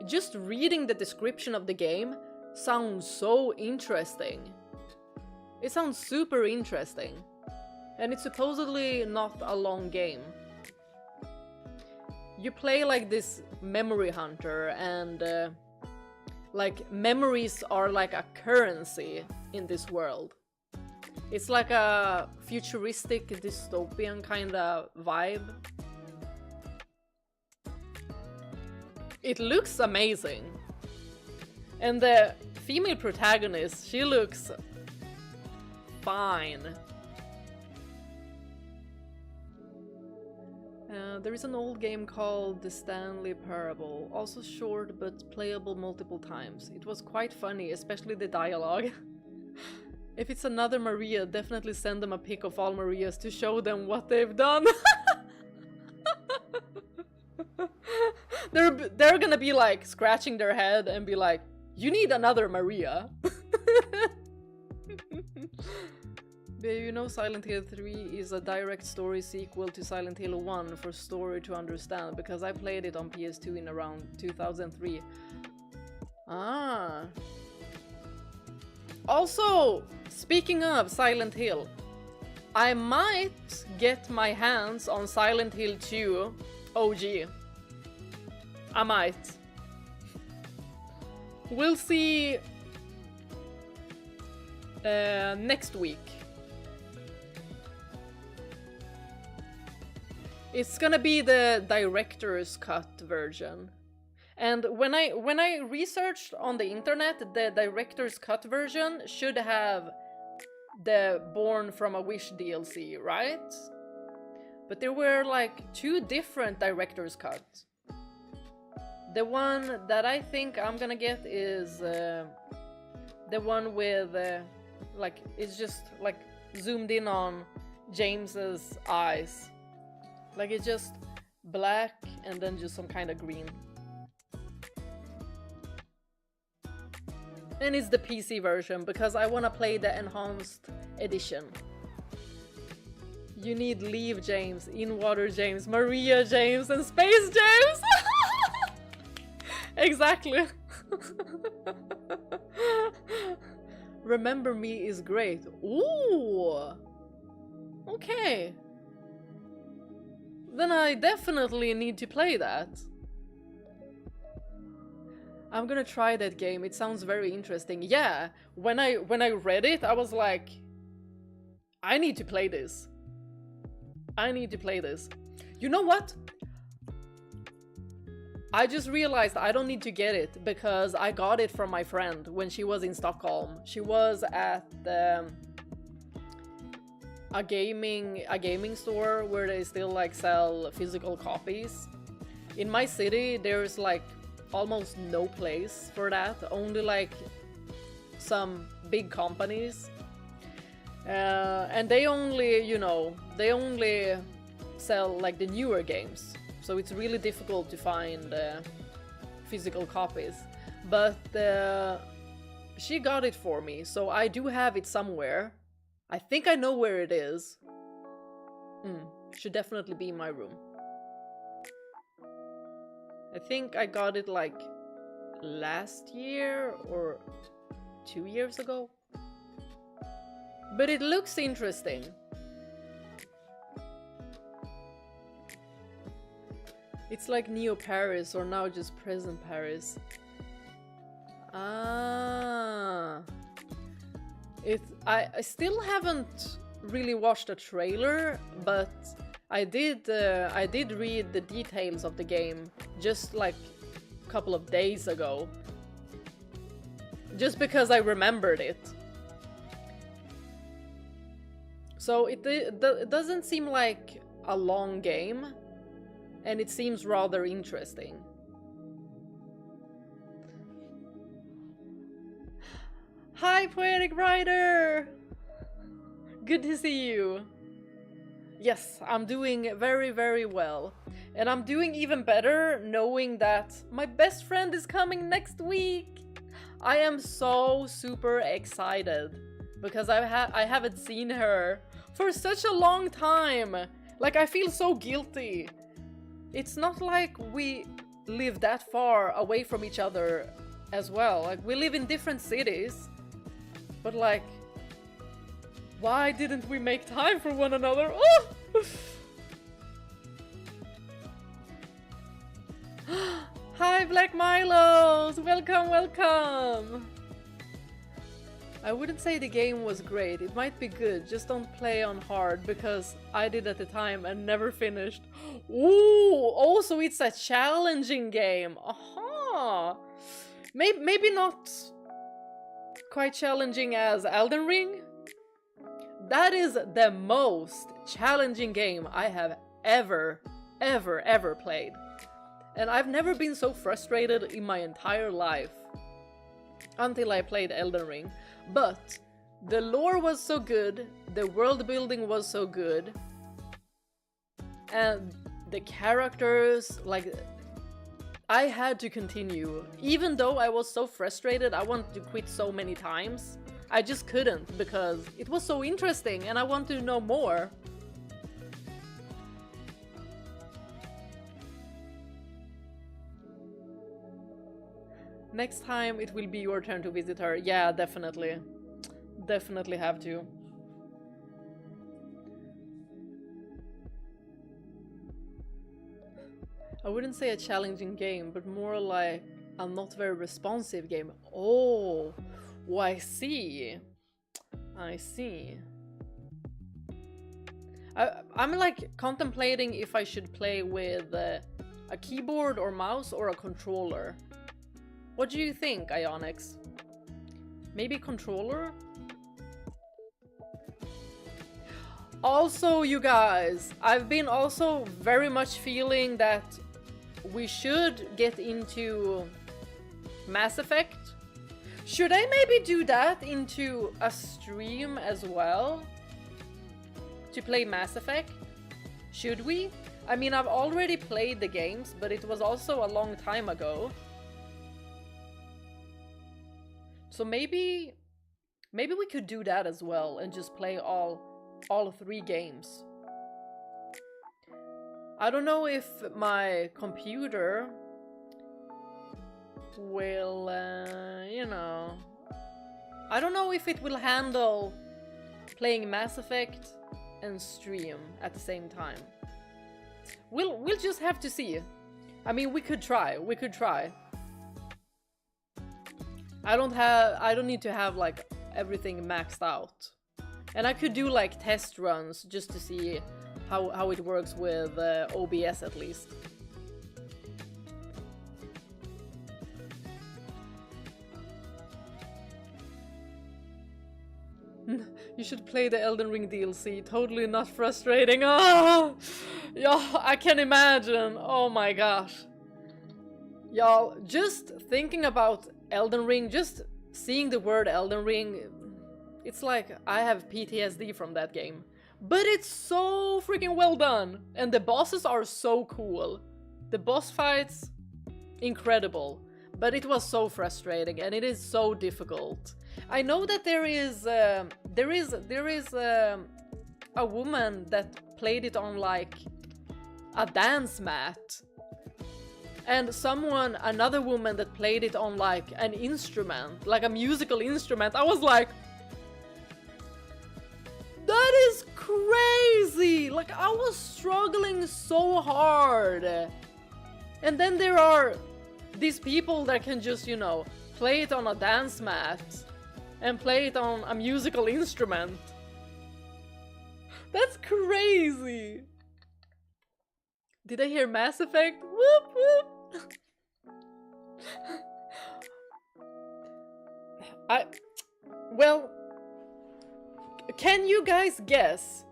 just reading the description of the game sounds so interesting. It sounds super interesting. And it's supposedly not a long game. You play like this memory hunter and like memories are like a currency in this world. It's like a futuristic dystopian kind of vibe. It looks amazing. And the female protagonist, she looks fine. There is an old game called The Stanley Parable, also short but playable multiple times. It was quite funny, especially the dialogue. If it's another Maria, definitely send them a pic of all Marias to show them what they've done. They're gonna be like scratching their head and be like, you need another Maria. You know, Silent Hill 3 is a direct story sequel to Silent Hill 1 for story to understand, because I played it on PS2 in around 2003. Ah. Also, speaking of Silent Hill, I might get my hands on Silent Hill 2 OG. I might. We'll see next week. It's gonna be the director's cut version. And when I researched on the internet, the director's cut version should have the Born from a Wish DLC, right? But there were like 2 different director's cuts. The one that I think I'm gonna get is the one with like, it's just like zoomed in on James's eyes. Like it's just black and then just some kind of green. And it's the PC version because I want to play the enhanced edition. You need Leave James, In Water James, Maria James, and Space James! Exactly. Remember Me is great. Ooh! Okay. Then I definitely need to play that. I'm gonna try that game. It sounds very interesting. Yeah, when I read it, I was like, I need to play this. I need to play this. You know what? I just realized I don't need to get it because I got it from my friend when she was in Stockholm. She was at a gaming store where they still like sell physical copies. In my city, there's like almost no place for that. Only like some big companies, and they only, you know, they only sell like the newer games. So it's really difficult to find physical copies. But she got it for me, so I do have it somewhere. I think I know where it is. Should definitely be in my room. I think I got it like last year or 2 years ago. But it looks interesting. It's like Neo Paris, or now just present Paris. Ah. I still haven't really watched a trailer, but I did read the details of the game just like a couple of days ago. Just because I remembered it. So it doesn't seem like a long game, and it seems rather interesting. Hi, Poetic Rider! Good to see you. Yes, I'm doing very, very well. And I'm doing even better knowing that my best friend is coming next week. I am so super excited because I haven't seen her for such a long time. Like, I feel so guilty. It's not like we live that far away from each other as well. Like, we live in different cities. But like, why didn't we make time for one another? Oh! Hi, Black Milos! Welcome, welcome! I wouldn't say the game was great. It might be good, just don't play on hard, because I did at the time and never finished. Ooh! Also, it's a challenging game. Aha! Maybe not quite challenging as Elden Ring. That is the most challenging game I have ever played. And I've never been so frustrated in my entire life until I played Elden Ring. But the lore was so good, the world building was so good, and the characters, like, I had to continue. Even though I was so frustrated, I wanted to quit so many times. I just couldn't because it was so interesting and I wanted to know more. Next time it will be your turn to visit her. Yeah, definitely. Definitely have to. I wouldn't say a challenging game, but more like a not very responsive game. Oh, I see. I see. I'm like contemplating if I should play with a keyboard or mouse or a controller. What do you think, Ionix? Maybe controller? Also, you guys, I've been also very much feeling that we should get into Mass Effect. Should I maybe do that into a stream as well? To play Mass Effect? Should we? I mean, I've already played the games, but it was also a long time ago. So maybe we could do that as well and just play all 3 games. I don't know if my computer will, you know... I don't know if it will handle playing Mass Effect and stream at the same time. We'll just have to see. I mean, we could try. I don't need to have like everything maxed out. And I could do like test runs just to see how it works with OBS at least. You should play the Elden Ring DLC. Totally not frustrating. Oh, yeah, I can imagine. Oh my gosh. Y'all, just thinking about Elden Ring, just seeing the word Elden Ring, it's like I have PTSD from that game. But it's so freaking well done. And the bosses are so cool. The boss fights, incredible. But it was so frustrating and it is so difficult. I know that there is a woman that played it on like a dance mat. And another woman that played it on like an instrument, like a musical instrument. I was like, crazy! Like, I was struggling so hard. And then there are these people that can just, you know, play it on a dance mat and play it on a musical instrument. That's crazy! Did I hear Mass Effect? Whoop whoop! Well, can you guys guess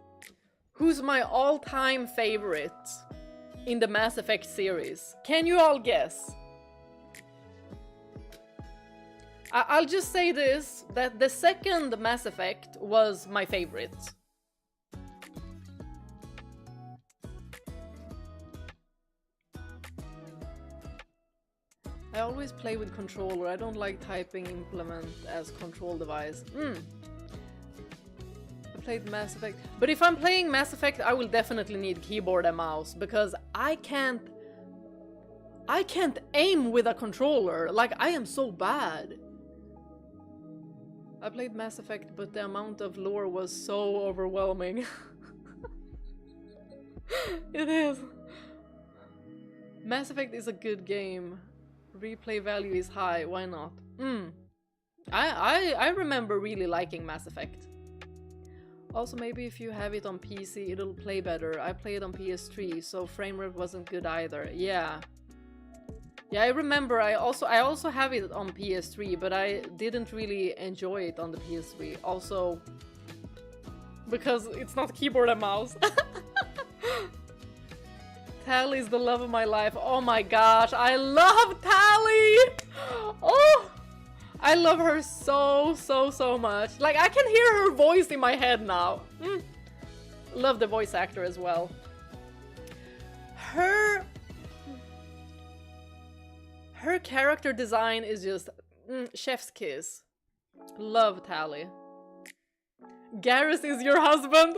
who's my all-time favorite in the Mass Effect series? Can you all guess? I'll just say this, that the second Mass Effect was my favorite. I always play with controller. I don't like typing implement as control device. I played Mass Effect. But if I'm playing Mass Effect, I will definitely need keyboard and mouse because I can't aim with a controller. Like, I am so bad. I played Mass Effect, but the amount of lore was so overwhelming. It is. Mass Effect is a good game. Replay value is high, why not? I remember really liking Mass Effect. Also, maybe if you have it on PC, it'll play better. I played on PS3, so framerate wasn't good either. Yeah. Yeah, I remember. I also have it on PS3, but I didn't really enjoy it on the PS3. Also, because it's not keyboard and mouse. Tally is the love of my life. Oh my gosh, I love Tally! Oh, I love her so much. Like, I can hear her voice in my head now. Love the voice actor as well. Her character design is just chef's kiss. Love Tally. Garrus is your husband?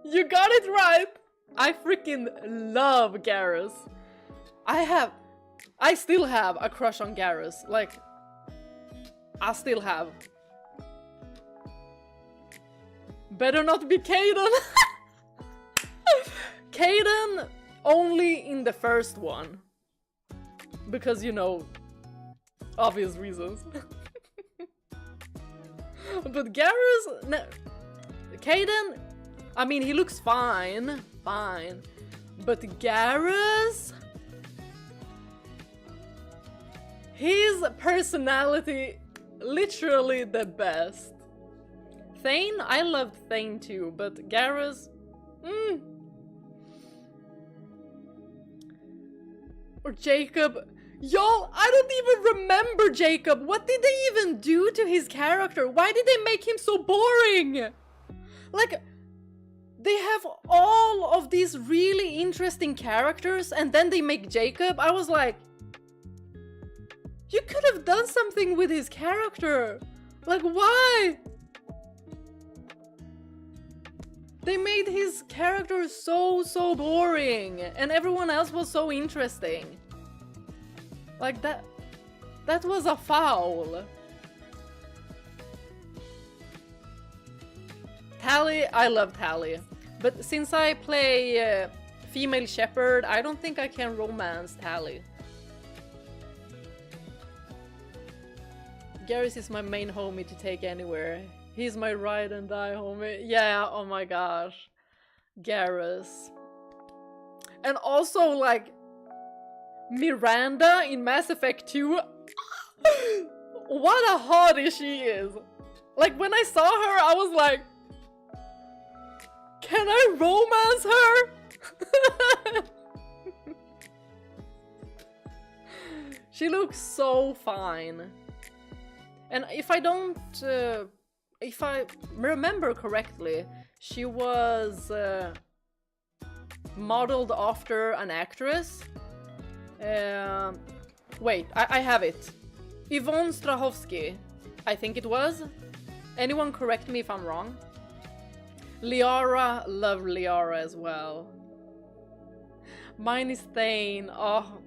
You got it right! I freaking love Garrus. I still have a crush on Garrus. Like, I still have. Better not be Kaidan. Kaidan only in the first one. Because, you know, obvious reasons. But Garrus, no, Kaidan, I mean, he looks fine, but Garrus, his personality, literally the best. Thane, I loved Thane too, but Garrus, Or Jacob. Y'all, I don't even remember Jacob. What did they even do to his character? Why did they make him so boring? Like, they have all of these really interesting characters and then they make Jacob. I was like, you could have done something with his character. Like, why? They made his character so boring and everyone else was so interesting. Like, that was a foul. Tally, I love Tally. But since I play female shepherd, I don't think I can romance Tally. Garrus is my main homie to take anywhere. He's my ride and die homie. Yeah, oh my gosh. Garrus. And also, like, Miranda in Mass Effect 2. What a hottie she is. Like, when I saw her, I was like, can I romance her? She looks so fine. And if I don't... if I remember correctly, she was modeled after an actress. Wait, I have it. Yvonne Strahovski, I think it was. Anyone correct me if I'm wrong. Liara, love Liara as well. Mine is Thane. Oh,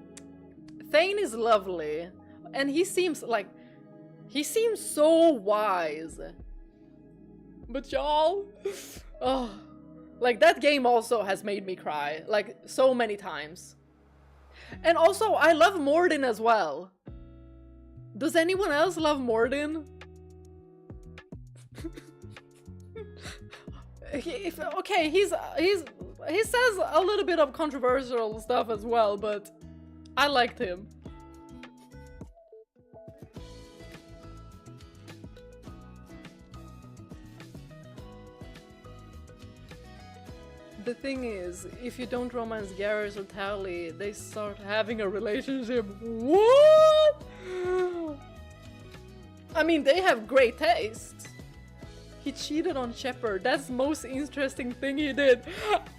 Thane is lovely. And he seems like... he seems so wise. But y'all... oh, Like, that game also has made me cry, like, so many times. And also, I love Mordin as well. Does anyone else love Mordin? Okay, he says a little bit of controversial stuff as well, but I liked him. The thing is, if you don't romance Garrus or Tally, they start having a relationship. What? I mean, they have great taste. He cheated on Shepard. That's the most interesting thing he did.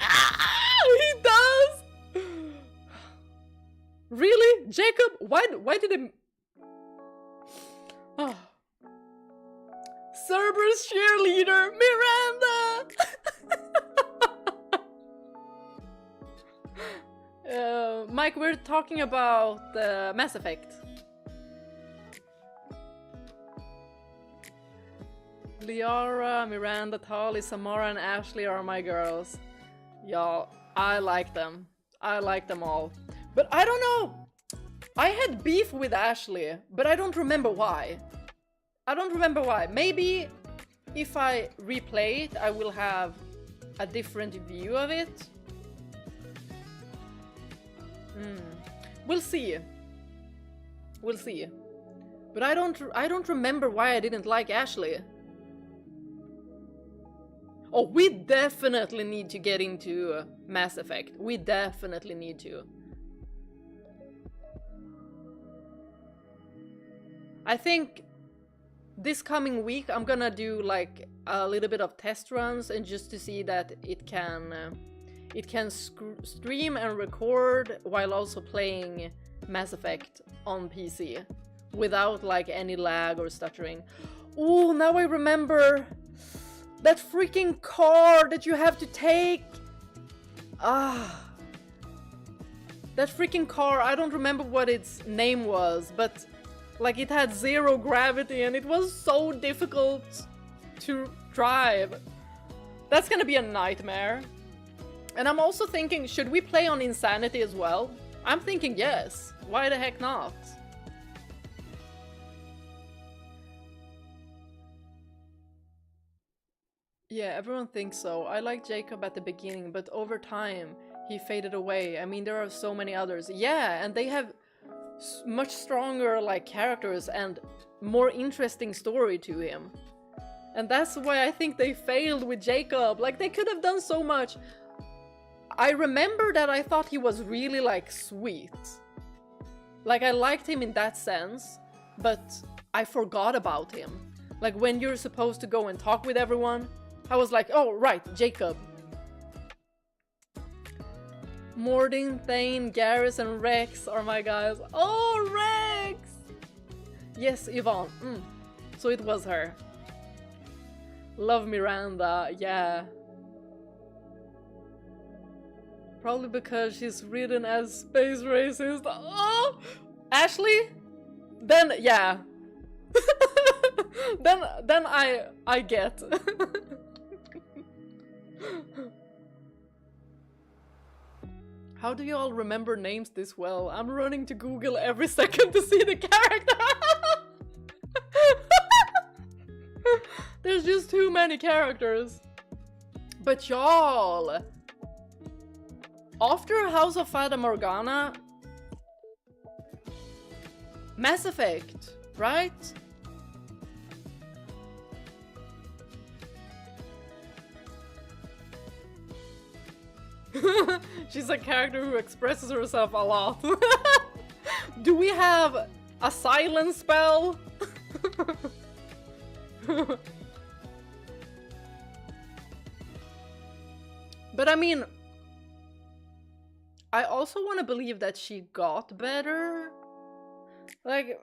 Ah, he does! Really? Jacob? Why did he... Oh. Cerberus cheerleader, Miranda! Mike, we're talking about Mass Effect. Liara, Miranda, Tali, Samara, and Ashley are my girls. Y'all, I like them. I like them all. But I don't know. I had beef with Ashley, but I don't remember why. I don't remember why. Maybe if I replay it, I will have a different view of it. We'll see. We'll see. But I don't remember why I didn't like Ashley. Oh, we definitely need to get into Mass Effect. We definitely need to. I think this coming week I'm gonna do like a little bit of test runs and just to see that it can stream and record while also playing Mass Effect on PC without like any lag or stuttering. Oh, now I remember that freaking car that you have to take. Ah, that freaking car. I don't remember what its name was, but like it had 0 gravity and it was so difficult to drive. That's gonna be a nightmare. And I'm also thinking, should we play on Insanity as well? I'm thinking yes. Why the heck not? Yeah, everyone thinks so. I like Jacob at the beginning, but over time, he faded away. I mean, there are so many others. Yeah, and they have much stronger, like, characters and more interesting story to him. And that's why I think they failed with Jacob. Like, they could have done so much. I remember that I thought he was really, like, sweet. Like, I liked him in that sense, but I forgot about him. Like, when you're supposed to go and talk with everyone, I was like, oh, right, Jacob. Mordin, Thane, Garrus, and Rex are my guys. Oh, Rex! Yes, Yvonne. So it was her. Love Miranda, yeah. Probably because she's written as space racist. Oh! Ashley? Then, yeah. then I get. How do you all remember names this well? I'm running to Google every second to see the character. There's just too many characters. But y'all, after House of Fata Morgana, Mass Effect, right? She's a character who expresses herself a lot. Do we have a silence spell? But I mean, I also want to believe that she got better. Like,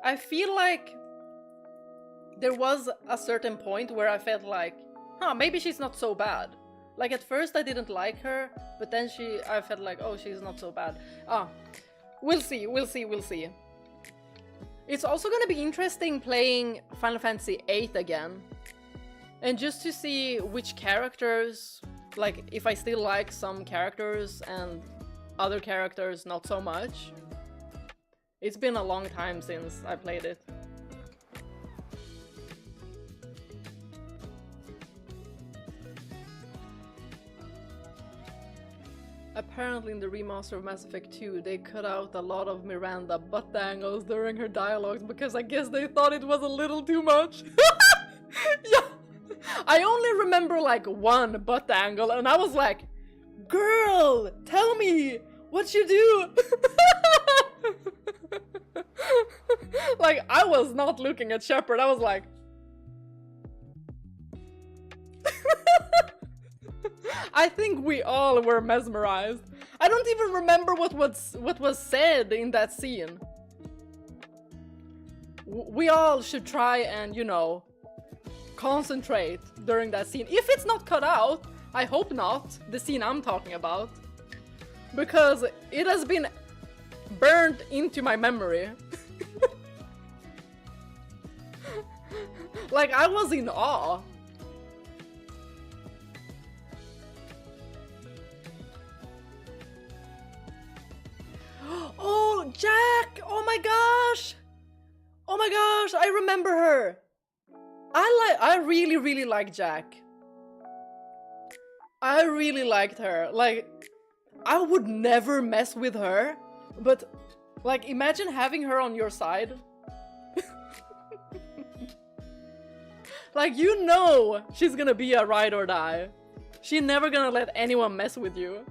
I feel like there was a certain point where I felt like, maybe she's not so bad. Like, at first I didn't like her, but then I felt like, oh, she's not so bad. We'll see. It's also gonna be interesting playing Final Fantasy VIII again. And just to see which characters, like if I still like some characters and other characters not so much. It's been a long time since I played it. Apparently in the remaster of Mass Effect 2, they cut out a lot of Miranda butt angles during her dialogues because I guess they thought it was a little too much. Yeah! I only remember like one butt angle and I was like, girl, tell me what you do! Like, I was not looking at Shepard, I was like... I think we all were mesmerized. I don't even remember what was said in that scene. We all should try and, you know, concentrate during that scene. If it's not cut out, I hope not, the scene I'm talking about. Because it has been burned into my memory. Like, I was in awe. Oh, Jack! Oh my gosh! Oh my gosh, I remember her! I really like Jack. I really liked her. Like, I would never mess with her, but like, imagine having her on your side. Like, you know she's gonna be a ride or die. She's never gonna let anyone mess with you.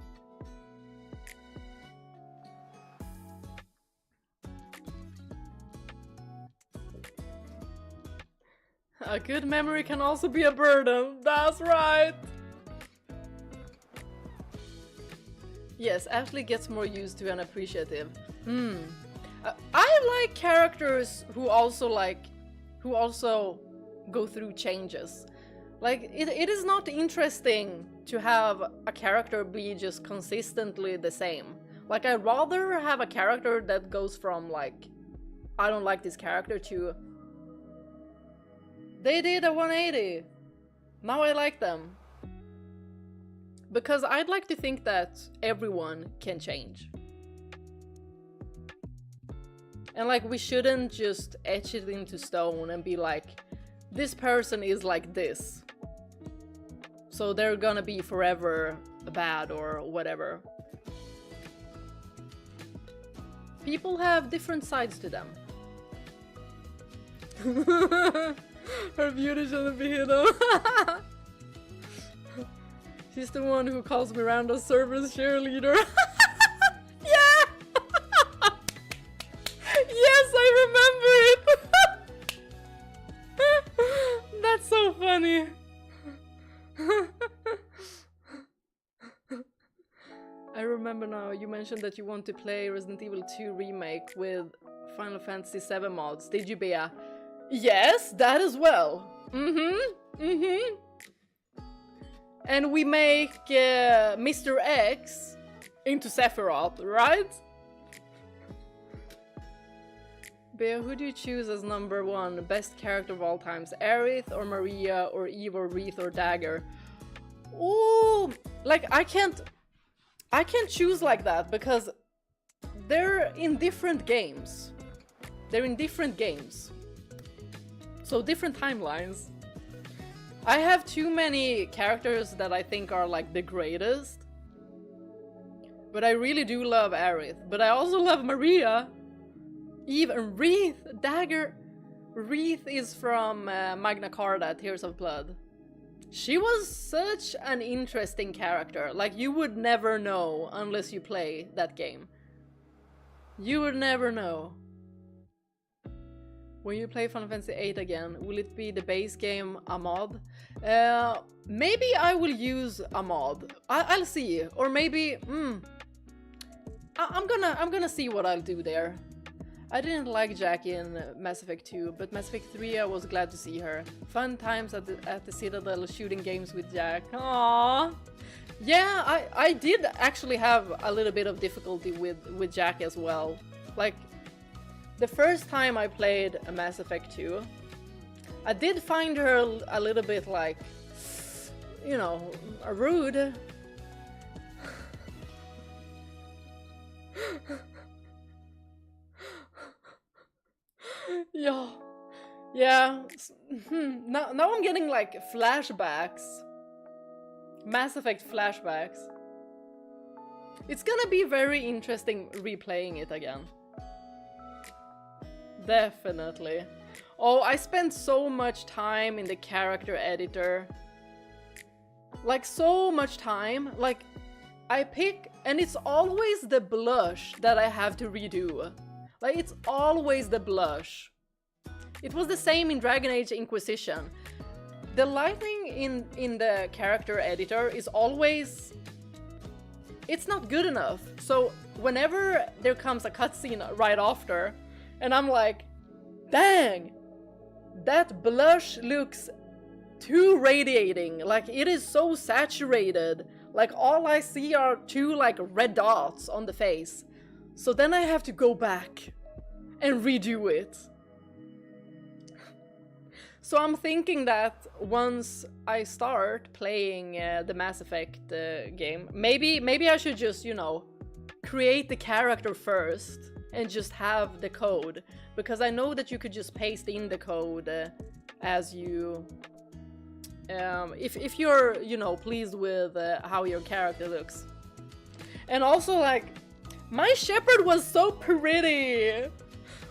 A good memory can also be a burden. That's right. Yes, Ashley gets more used to and appreciative. I like characters who also go through changes. Like, it is not interesting to have a character be just consistently the same. Like, I'd rather have a character that goes from like, I don't like this character to they did a 180. Now I like them. Because I'd like to think that everyone can change. And like, we shouldn't just etch it into stone and be like, this person is like this, so they're gonna be forever bad or whatever. People have different sides to them. Her beauty shouldn't be hidden. She's the one who calls Miranda service cheerleader. Yeah! Yes, I remember it! That's so funny. I remember now, you mentioned that you want to play Resident Evil 2 Remake with Final Fantasy VII mods. Did you, Bea? Yes, that as well. And we make Mr. X into Sephiroth, right? Bea, who do you choose as number one? Best character of all times? Aerith or Maria or Eve or Wreath or Dagger? Ooh, like I can't choose like that because they're in different games. They're in different games. So different timelines. I have too many characters that I think are like the greatest. But I really do love Aerith. But I also love Maria. Eve and Wreath. Dagger. Wreath is from Magna Carta, Tears of Blood. She was such an interesting character. Like, you would never know unless you play that game. You would never know. When you play Final Fantasy VIII again, will it be the base game a mod? Maybe I will use a mod. I'll see. Or maybe, I'm gonna see what I'll do there. I didn't like Jack in Mass Effect 2, but Mass Effect 3 I was glad to see her. Fun times at the Citadel shooting games with Jack. Aww. Yeah, I did actually have a little bit of difficulty with Jack as well. Like, the first time I played Mass Effect 2, I did find her a little bit like, you know, rude. Yeah. Yeah. Now I'm getting like flashbacks. Mass Effect flashbacks. It's gonna be very interesting replaying it again. Definitely. Oh, I spent so much time in the character editor. Like, so much time. Like, I pick, and it's always the blush that I have to redo. Like, it's always the blush. It was the same in Dragon Age Inquisition. The lighting in the character editor is always... It's not good enough. So, whenever there comes a cutscene right after, and I'm like, dang! That blush looks too radiating. Like, it is so saturated. Like, all I see are two, like, red dots on the face. So then I have to go back and redo it. So I'm thinking that once I start playing the Mass Effect game, maybe I should just, you know, create the character first and just have the code. Because I know that you could just paste in the code as you... if you're, you know, pleased with how your character looks. And also, like, my Shepherd was so pretty!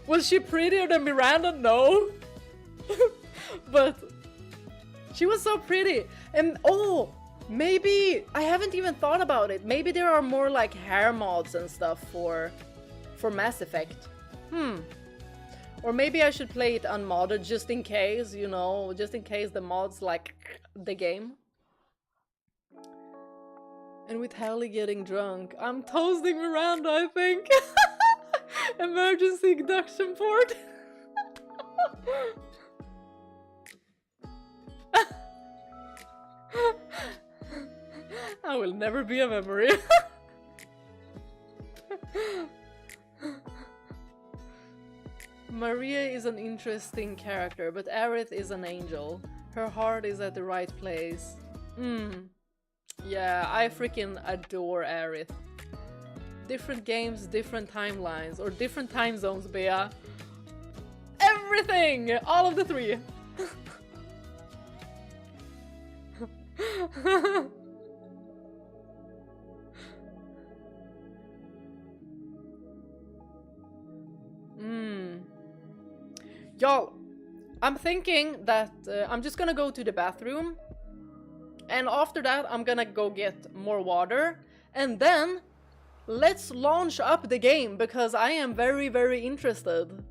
Was she prettier than Miranda? No! But she was so pretty. And oh, maybe I haven't even thought about it. Maybe there are more like hair mods and stuff for Mass Effect. Or maybe I should play it unmodded just in case, you know, just in case the mods like the game. And with Hallie getting drunk, I'm toasting Miranda, I think. Emergency induction port. I will never be a memory. Maria is an interesting character, but Aerith is an angel. Her heart is at the right place. Yeah, I freaking adore Aerith. Different games, different timelines, or different time zones, Bea. Everything! All of the three! Y'all, I'm thinking that I'm just gonna go to the bathroom, and after that I'm gonna go get more water, and then let's launch up the game, because I am very, very interested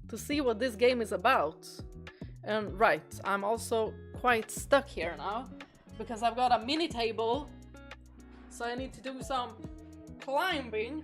to see what this game is about. And right, I'm also quite stuck here now, because I've got a mini table, so I need to do some climbing.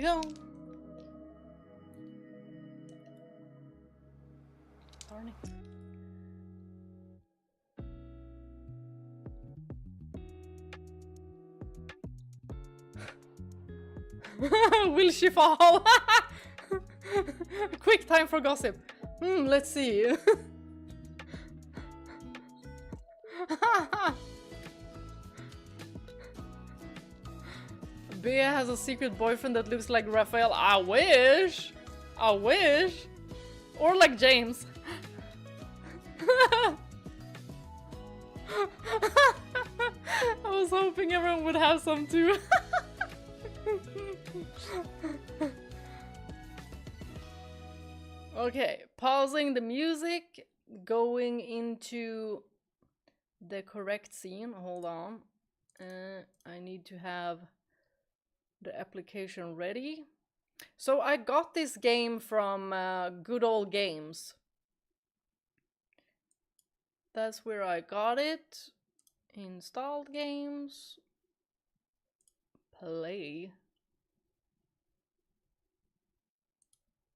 go. Darn it. Will she fall? Quick time for gossip. Let's see. Bea has a secret boyfriend that looks like Raphael. I wish. I wish. Or like James. I was hoping everyone would have some too. Okay, pausing the music, going into the correct scene. Hold on. I need to have the application ready. So I got this game from Good Old Games. That's where I got it. Installed games. Play.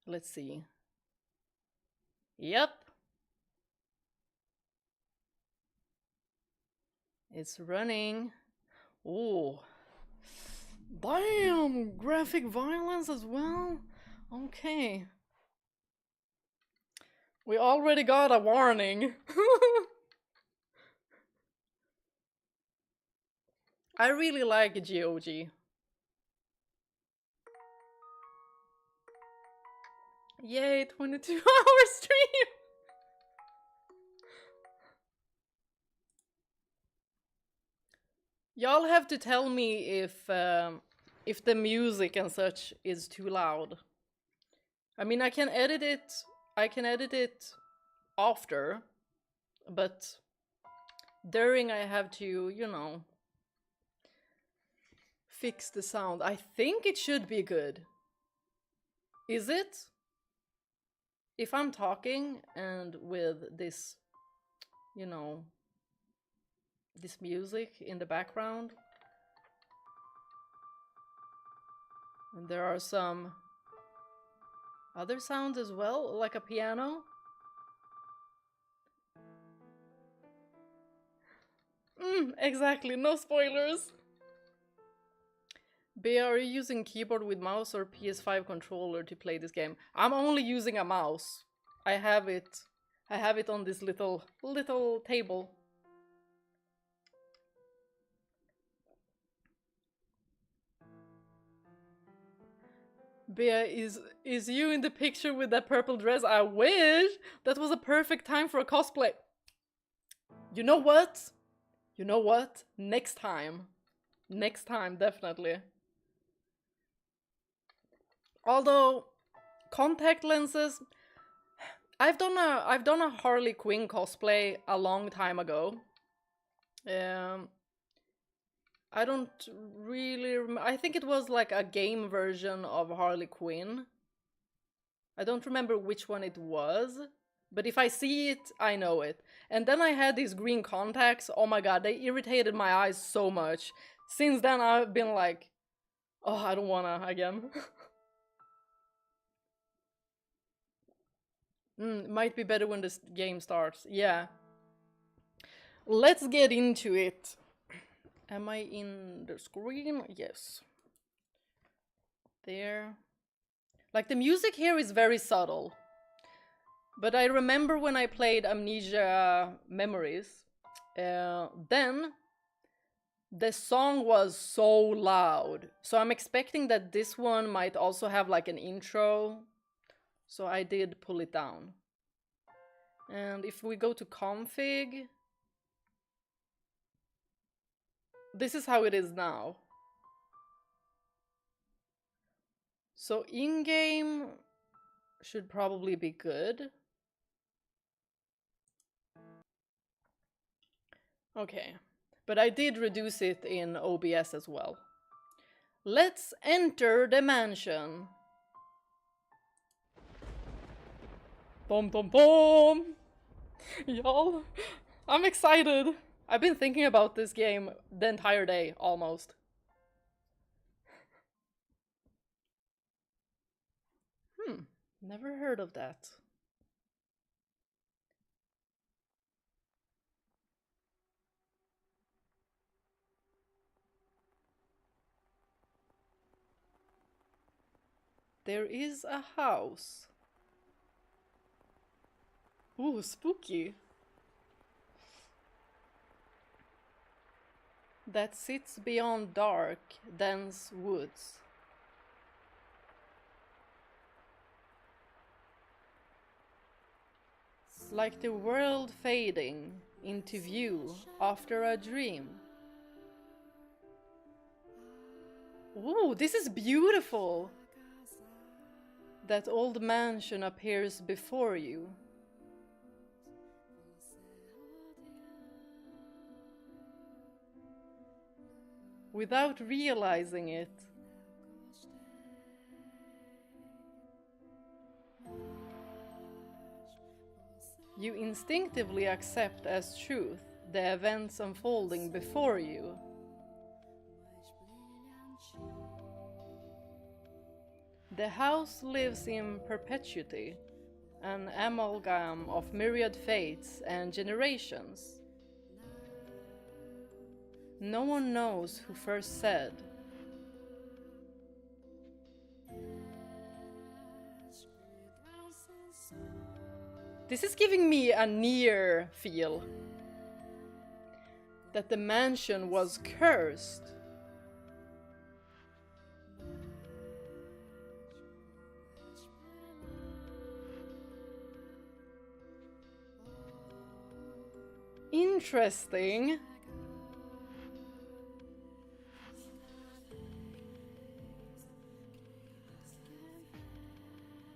Let's see. Yep. It's running. Oh. Damn! Graphic violence as well? Okay. We already got a warning. I really like GOG. Yay, 22-hour stream! Y'all have to tell me if the music and such is too loud. I mean, I can edit it after, but during I have to, you know, fix the sound. I think it should be good. Is it? If I'm talking and with this, you know, this music in the background, and there are some other sounds as well, like a piano. Exactly, no spoilers. Bea, are you using keyboard with mouse or PS5 controller to play this game? I'm only using a mouse. I have it on this little table. Bea, is you in the picture with that purple dress? I wish! That was a perfect time for a cosplay. You know what? You know what? Next time. Next time, definitely. Although, contact lenses... I've done a Harley Quinn cosplay a long time ago. I don't really I think it was like a game version of Harley Quinn. I don't remember which one it was, but if I see it, I know it. And then I had these green contacts. Oh my god, they irritated my eyes so much. Since then I've been like, oh, I don't wanna again. Might be better when this game starts. Yeah. Let's get into it. Am I in the screen? Yes. There. Like, the music here is very subtle. But I remember when I played Amnesia Memories, then the song was so loud. So I'm expecting that this one might also have like an intro. So I did pull it down. And if we go to config, this is how it is now. So in-game should probably be good. Okay, but I did reduce it in OBS as well. Let's enter the mansion. Bom bom bom! Y'all, I'm excited. I've been thinking about this game the entire day, almost. Never heard of that. There is a house. Ooh, spooky. That sits beyond dark, dense woods. Like the world fading into view after a dream. Ooh, this is beautiful! That old mansion appears before you. Without realizing it. You instinctively accept as truth the events unfolding before you. The house lives in perpetuity, an amalgam of myriad fates and generations. No one knows who first said. This is giving me a near feel. That the mansion was cursed. Interesting.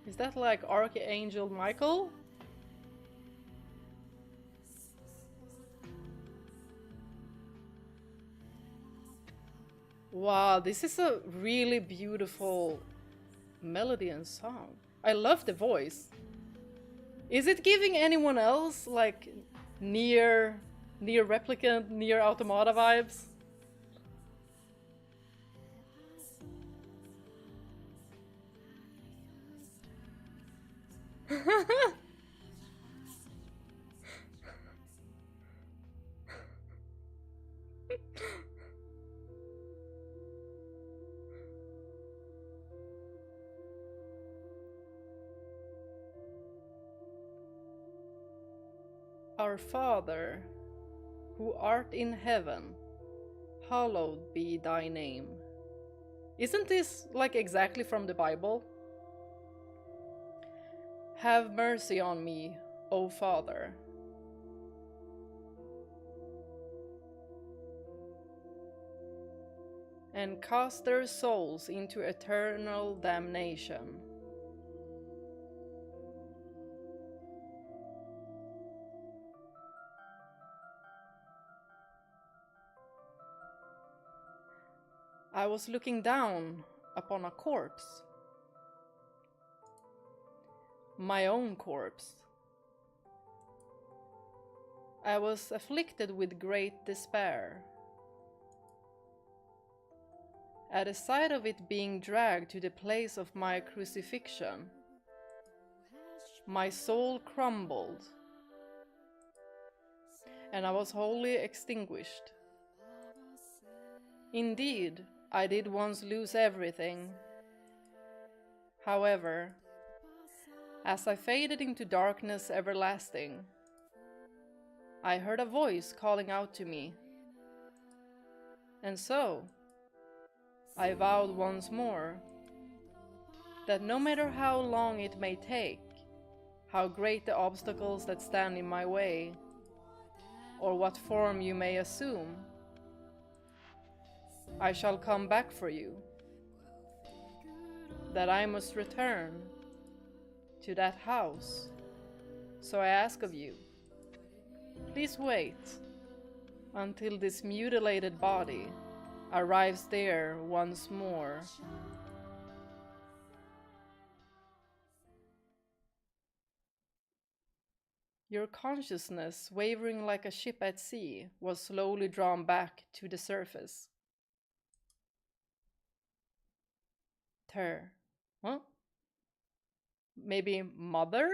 Is that like Archangel Michael? Wow, this is a really beautiful melody and song. I love the voice. Is it giving anyone else like near replicant, near automata vibes? Our Father, who art in heaven, hallowed be thy name. Isn't this like exactly from the Bible? Have mercy on me, O Father. And cast their souls into eternal damnation. I was looking down upon a corpse. My own corpse. I was afflicted with great despair. At the sight of it being dragged to the place of my crucifixion, my soul crumbled, and I was wholly extinguished. Indeed, I did once lose everything. However, as I faded into darkness everlasting, I heard a voice calling out to me. And so, I vowed once more that no matter how long it may take, how great the obstacles that stand in my way, or what form you may assume, I shall come back for you, that I must return to that house. So I ask of you, please wait until this mutilated body arrives there once more. Your consciousness, wavering like a ship at sea, was slowly drawn back to the surface. Ter. Huh? Maybe mother?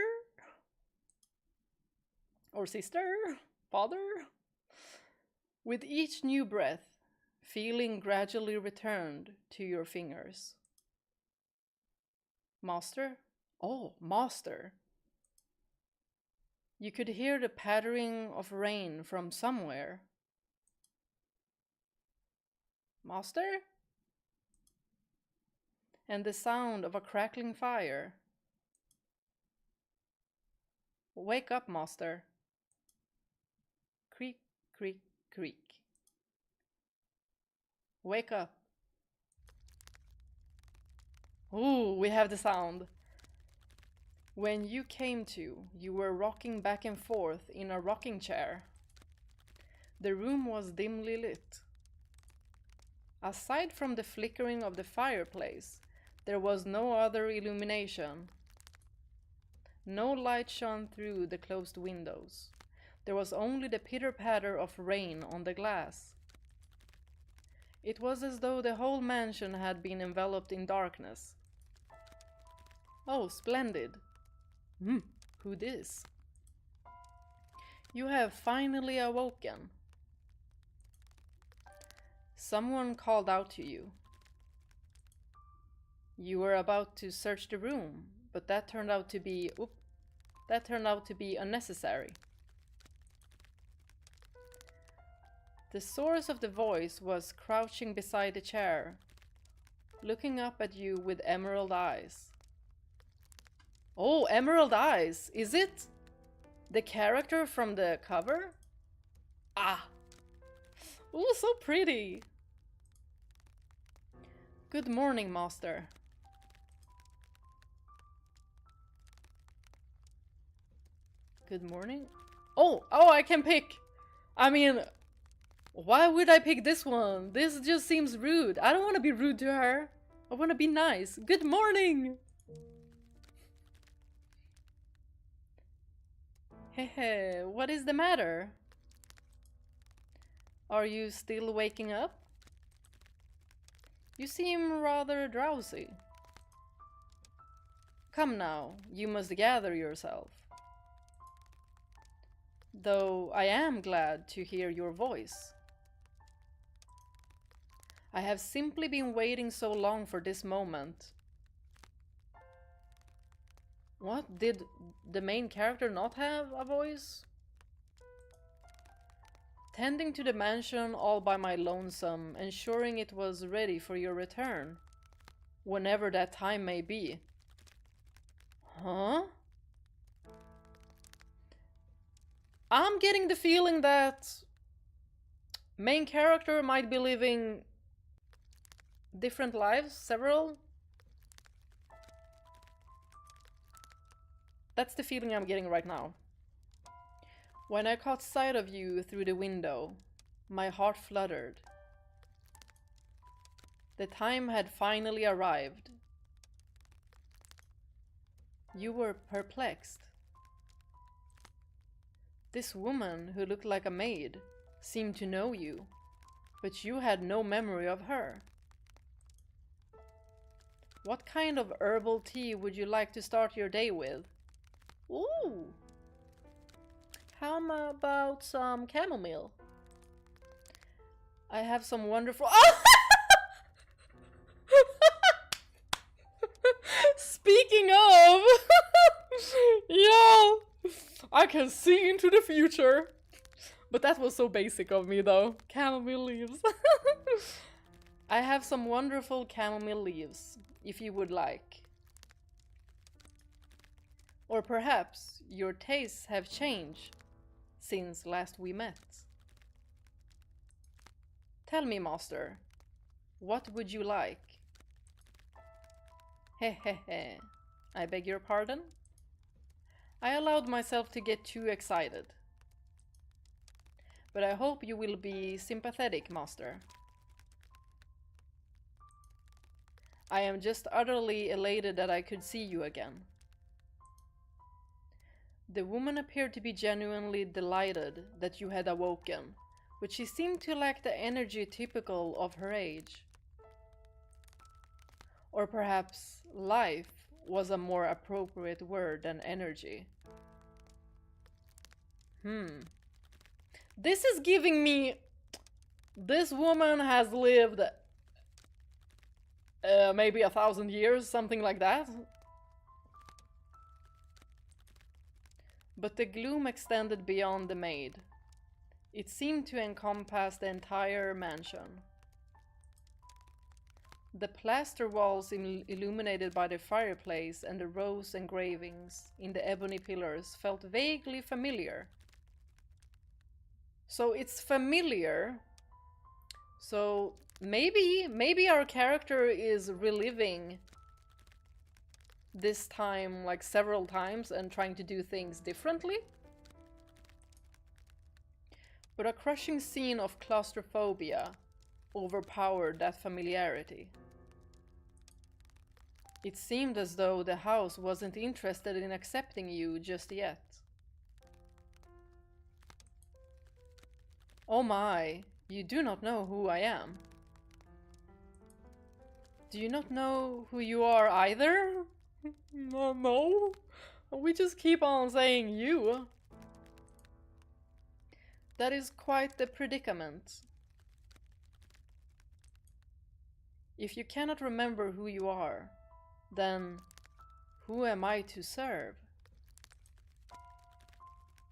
Or sister? Father? With each new breath, feeling gradually returned to your fingers. Master? Oh, master. You could hear the pattering of rain from somewhere. Master? And the sound of a crackling fire. Wake up, master. Creak, creak, creak. Wake up. Ooh, we have the sound. When you came to, you were rocking back and forth in a rocking chair. The room was dimly lit. Aside from the flickering of the fireplace, there was no other illumination. No light shone through the closed windows. There was only the pitter-patter of rain on the glass. It was as though the whole mansion had been enveloped in darkness. Oh, splendid. Who this? You have finally awoken. Someone called out to you. You were about to search the room, but that turned out to be unnecessary. The source of the voice was crouching beside the chair, looking up at you with emerald eyes. Oh, emerald eyes! Is it the character from the cover? Ah! Oh, so pretty! Good morning, master. Good morning? Oh, I can pick! I mean, why would I pick this one? This just seems rude. I don't want to be rude to her. I want to be nice. Good morning! Hehe, what is the matter? Are you still waking up? You seem rather drowsy. Come now, you must gather yourself. Though I am glad to hear your voice. I have simply been waiting so long for this moment. What? Did the main character not have a voice? Tending to the mansion all by my lonesome, ensuring it was ready for your return, whenever that time may be. Huh? I'm getting the feeling that main character might be living different lives, several. That's the feeling I'm getting right now. When I caught sight of you through the window, my heart fluttered. The time had finally arrived. You were perplexed. This woman, who looked like a maid, seemed to know you, but you had no memory of her. What kind of herbal tea would you like to start your day with? Ooh! How about some chamomile? I have some wonderful... Speaking of... Yo! I can see into the future. But that was so basic of me though. Chamomile leaves. I have some wonderful chamomile leaves, if you would like. Or perhaps your tastes have changed since last we met. Tell me, master, what would you like? Hehehe, I beg your pardon? I allowed myself to get too excited. But I hope you will be sympathetic, master. I am just utterly elated that I could see you again. The woman appeared to be genuinely delighted that you had awoken, but she seemed to lack the energy typical of her age. Or perhaps life was a more appropriate word than energy. This is giving me... This woman has lived maybe 1,000 years, something like that. But the gloom extended beyond the maid. It seemed to encompass the entire mansion. The plaster walls illuminated by the fireplace and the rose engravings in the ebony pillars felt vaguely familiar. So it's familiar. So maybe our character is reliving this time like several times and trying to do things differently. But a crushing scene of claustrophobia overpowered that familiarity. It seemed as though the house wasn't interested in accepting you just yet. Oh my, you do not know who I am. Do you not know who you are either? No. We just keep on saying you. That is quite the predicament. If you cannot remember who you are, then who am I to serve?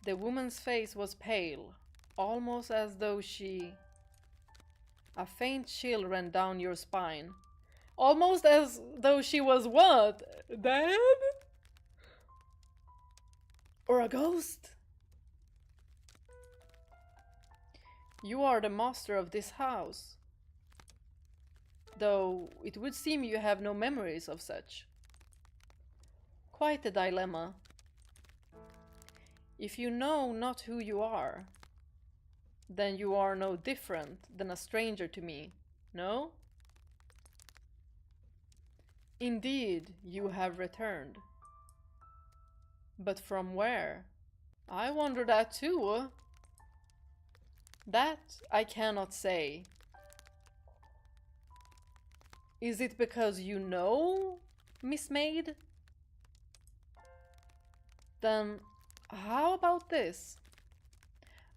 The woman's face was pale, almost as though she... A faint chill ran down your spine. Almost as though she was what? Dead? Or a ghost? You are the master of this house. Though it would seem you have no memories of such. Quite a dilemma. If you know not who you are, then you are no different than a stranger to me, no? Indeed, you have returned. But from where? I wonder that too. That I cannot say. Is it because you know, Miss Maid? Then how about this?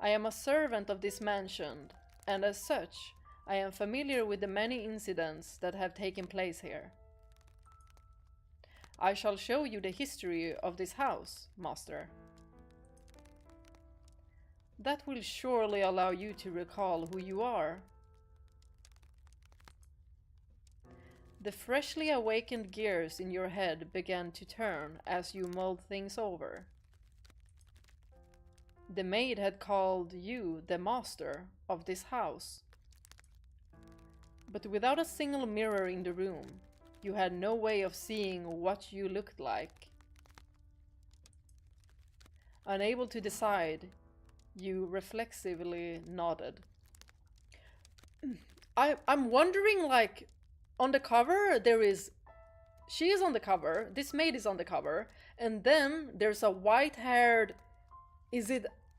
I am a servant of this mansion, and as such, I am familiar with the many incidents that have taken place here. I shall show you the history of this house, master. That will surely allow you to recall who you are. The freshly awakened gears in your head began to turn as you mulled things over. The maid had called you the master of this house. But without a single mirror in the room, you had no way of seeing what you looked like. Unable to decide, you reflexively nodded. I'm wondering, like, on the cover there is... She is on the cover, this maid is on the cover, and then there's a white-haired...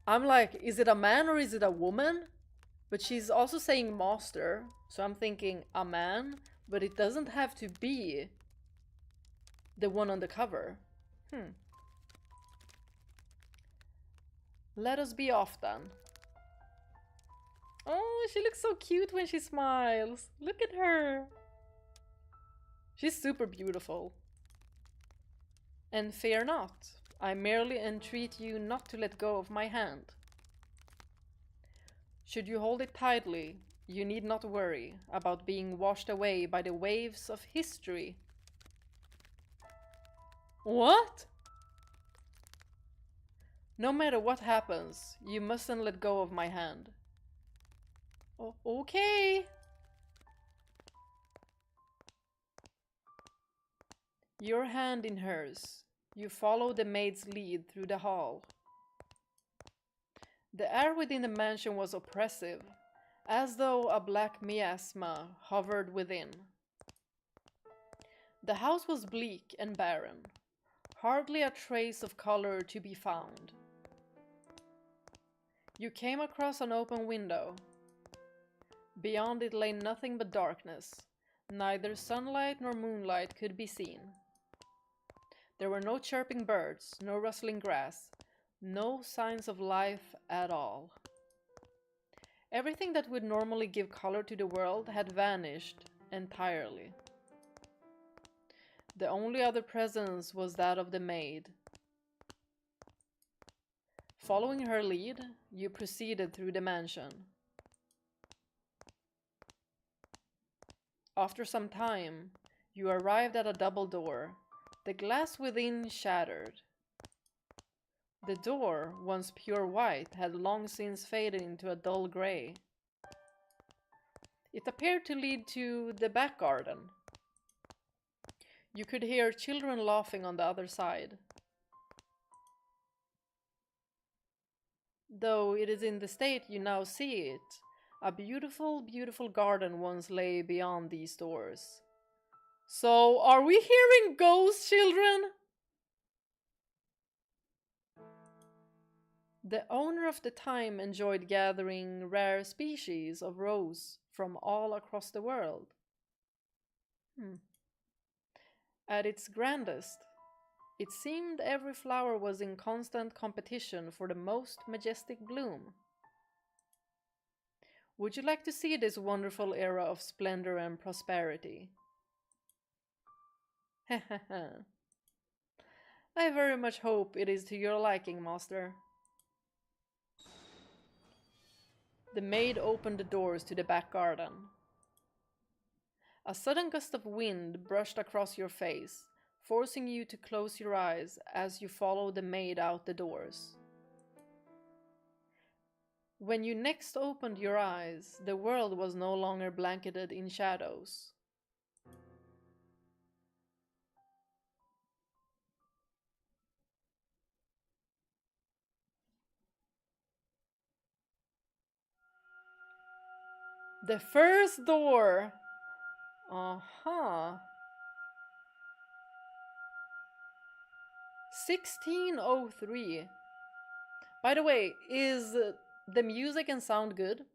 I'm like, is it a man or is it a woman? But she's also saying master, so I'm thinking a man, but it doesn't have to be the one on the cover. Let us be off then. Oh, she looks so cute when she smiles. Look at her. She's super beautiful. And fear not. I merely entreat you not to let go of my hand. Should you hold it tightly, you need not worry about being washed away by the waves of history. What? No matter what happens, you mustn't let go of my hand. Oh, okay. Your hand in hers. You follow the maid's lead through the hall. The air within the mansion was oppressive, as though a black miasma hovered within. The house was bleak and barren, hardly a trace of color to be found. You came across an open window. Beyond it lay nothing but darkness. Neither sunlight nor moonlight could be seen. There were no chirping birds, no rustling grass, no signs of life at all. Everything that would normally give color to the world had vanished entirely. The only other presence was that of the maid. Following her lead, you proceeded through the mansion. After some time, you arrived at a double door, the glass within shattered. The door, once pure white, had long since faded into a dull grey. It appeared to lead to the back garden. You could hear children laughing on the other side. Though it is in the state you now see it, a beautiful, beautiful garden once lay beyond these doors. So, are we hearing ghosts, children? The owner of the time enjoyed gathering rare species of rose from all across the world. At its grandest, it seemed every flower was in constant competition for the most majestic bloom. Would you like to see this wonderful era of splendor and prosperity? I very much hope it is to your liking, master. The maid opened the doors to the back garden. A sudden gust of wind brushed across your face, forcing you to close your eyes as you followed the maid out the doors. When you next opened your eyes, the world was no longer blanketed in shadows. The first door! 1603. By the way, is the music and sound good?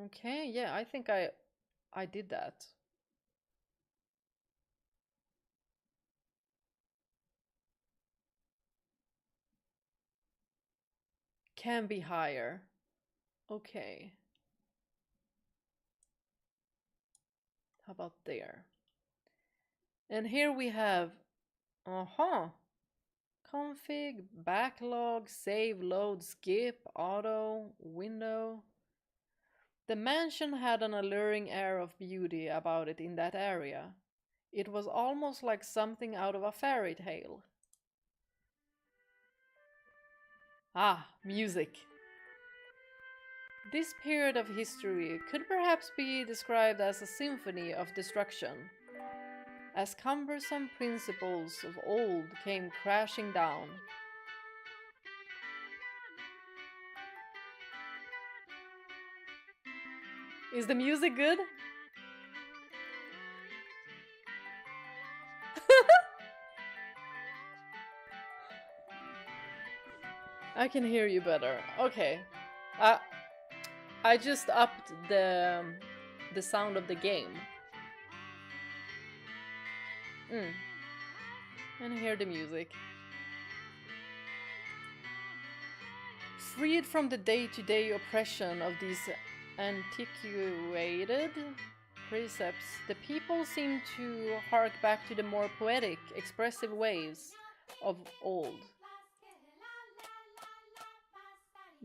Okay, yeah, I think I did that. Can be higher. Okay. How about there? And here we have config, backlog, save, load, skip, auto, window. The mansion had an alluring air of beauty about it in that area. It was almost like something out of a fairy tale. Ah, music. This period of history could perhaps be described as a symphony of destruction, as cumbersome principles of old came crashing down. Is the music good? I can hear you better. Okay. I just upped the sound of the game. And hear the music. Freed from the day-to-day oppression of these antiquated precepts, the people seem to hark back to the more poetic, expressive ways of old.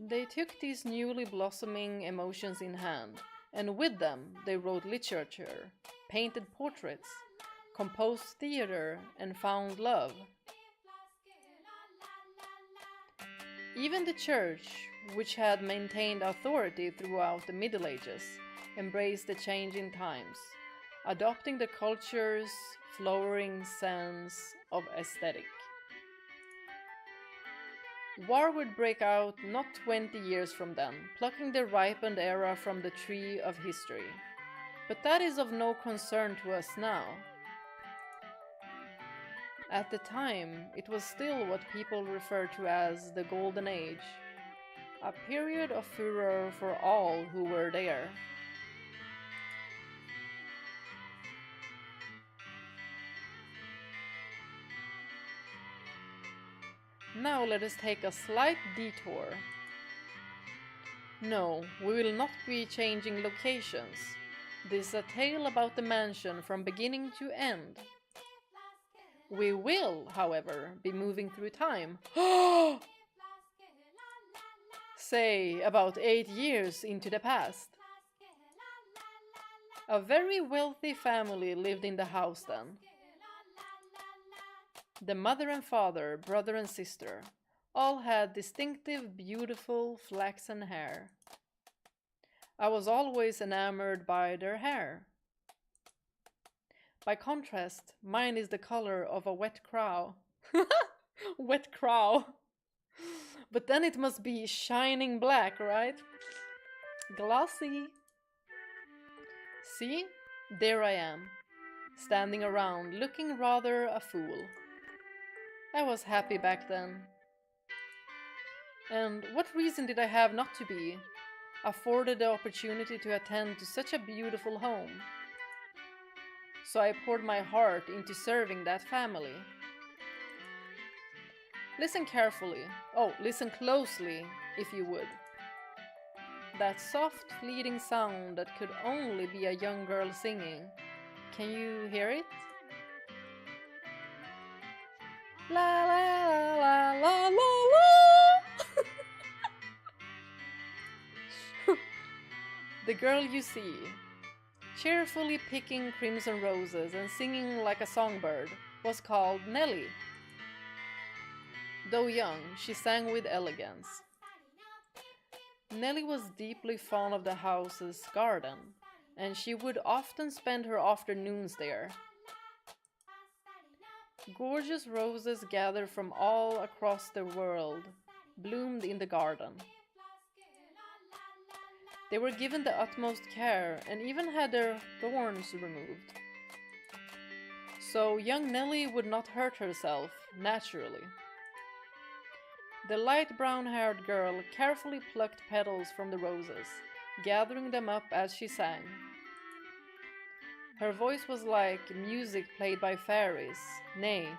They took these newly blossoming emotions in hand, and with them they wrote literature, painted portraits, composed theater, and found love. Even the church, which had maintained authority throughout the Middle Ages, embraced the changing times, adopting the culture's flowering sense of aesthetic. War would break out not 20 years from then, plucking the ripened era from the tree of history. But that is of no concern to us now. At the time, it was still what people refer to as the Golden Age, a period of furor for all who were there. Now let us take a slight detour. No, we will not be changing locations. This is a tale about the mansion from beginning to end. We will, however, be moving through time. Say, about 8 years into the past. A very wealthy family lived in the house then. The mother and father, brother and sister, all had distinctive, beautiful, flaxen hair. I was always enamored by their hair. By contrast, mine is the color of a wet crow. Wet crow. But then it must be shining black, right? Glossy. See? There I am, standing around, looking rather a fool. I was happy back then. And what reason did I have not to be, afforded the opportunity to attend to such a beautiful home? So I poured my heart into serving that family. Listen carefully. Oh, listen closely, if you would. That soft, fleeting sound that could only be a young girl singing. Can you hear it? La la la la la la. The girl you see, cheerfully picking crimson roses and singing like a songbird, was called Nellie. Though young, she sang with elegance. Nellie was deeply fond of the house's garden, and she would often spend her afternoons there. Gorgeous roses gathered from all across the world bloomed in the garden. They were given the utmost care and even had their thorns removed. So young Nellie would not hurt herself, naturally. The light brown-haired girl carefully plucked petals from the roses, gathering them up as she sang. Her voice was like music played by fairies. Nay,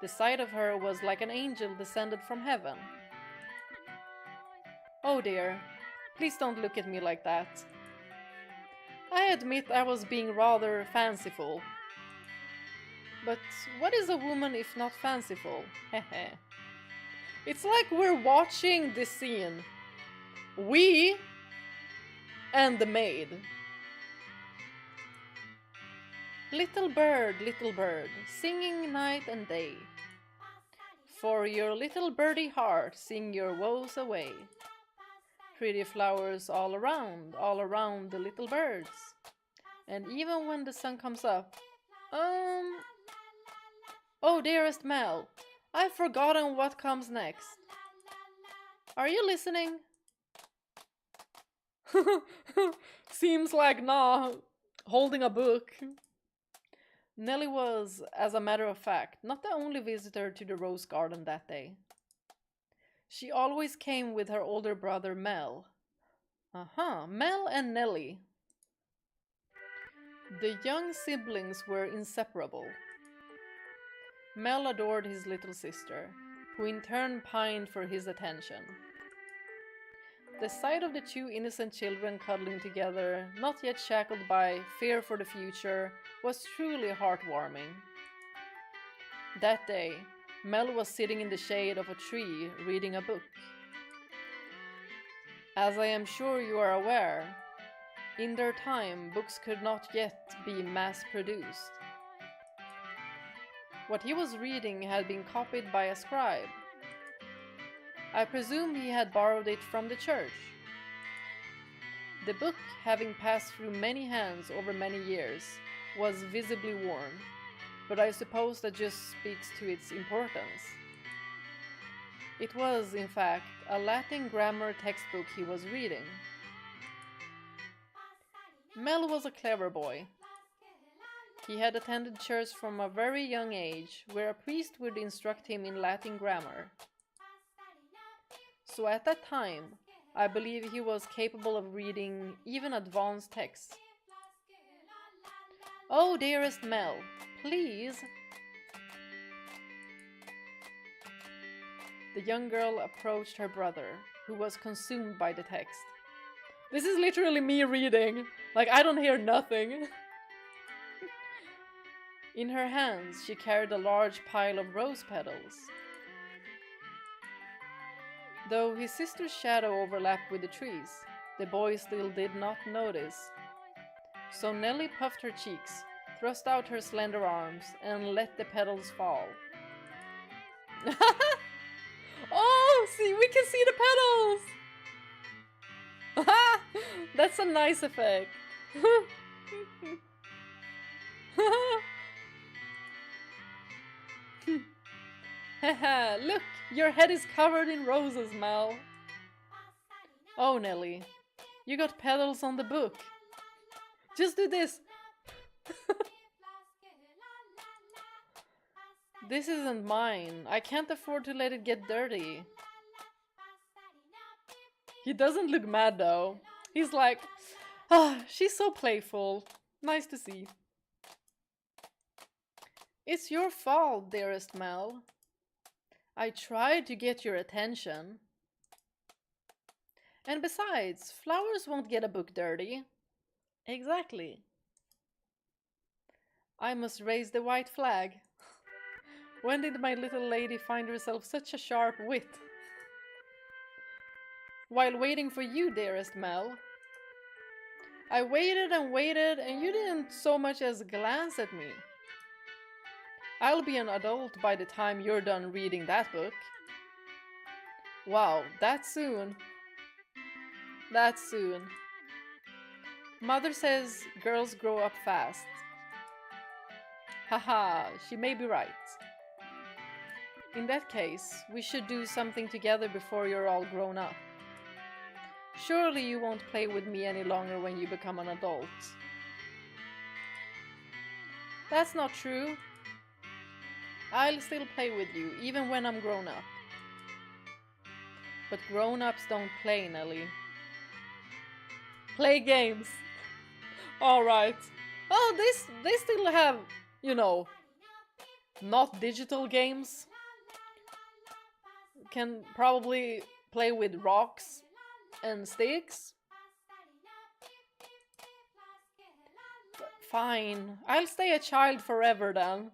the sight of her was like an angel descended from heaven. Oh dear, please don't look at me like that. I admit I was being rather fanciful. But what is a woman if not fanciful? Hehe. It's like we're watching this scene. We and the maid. Little bird, singing night and day. For your little birdie heart, sing your woes away. Pretty flowers all around the little birds. And even when the sun comes up, oh dearest Mel, I've forgotten what comes next. Are you listening? Seems like nah, holding a book. Nellie was, as a matter of fact, not the only visitor to the rose garden that day. She always came with her older brother Mel. Mel and Nellie. The young siblings were inseparable. Mel adored his little sister, who in turn pined for his attention. The sight of the two innocent children cuddling together, not yet shackled by fear for the future, was truly heartwarming. That day, Mel was sitting in the shade of a tree reading a book. As I am sure you are aware, in their time books could not yet be mass-produced. What he was reading had been copied by a scribe. I presume he had borrowed it from the church. The book, having passed through many hands over many years, was visibly worn, but I suppose that just speaks to its importance. It was, in fact, a Latin grammar textbook he was reading. Mel was a clever boy. He had attended church from a very young age, where a priest would instruct him in Latin grammar. So at that time, I believe he was capable of reading even advanced texts. Oh, dearest Mel, please. The young girl approached her brother, who was consumed by the text. This is literally me reading. Like, I don't hear nothing. In her hands, she carried a large pile of rose petals. Though his sister's shadow overlapped with the trees, the boy still did not notice. So Nellie puffed her cheeks, thrust out her slender arms, and let the petals fall. Oh, see, we can see the petals! That's a nice effect. Haha, look, your head is covered in roses, Mel. Oh, Nellie, you got petals on the book. Just do this. This isn't mine. I can't afford to let it get dirty. He doesn't look mad though. He's like, ah, she's so playful. Nice to see. It's your fault, dearest Mel. I tried to get your attention. And besides, flowers won't get a book dirty. Exactly. I must raise the white flag. When did my little lady find herself such a sharp wit? While waiting for you, dearest Mel. I waited and waited, and you didn't so much as glance at me. I'll be an adult by the time you're done reading that book. Wow, that soon? That soon. Mother says girls grow up fast. Haha, she may be right. In that case, we should do something together before you're all grown up. Surely you won't play with me any longer when you become an adult. That's not true. I'll still play with you, even when I'm grown up. But grown-ups don't play, Nellie. Play games. Alright. Oh, they still have, you know, not digital games. Can probably play with rocks and sticks. Fine, I'll stay a child forever then.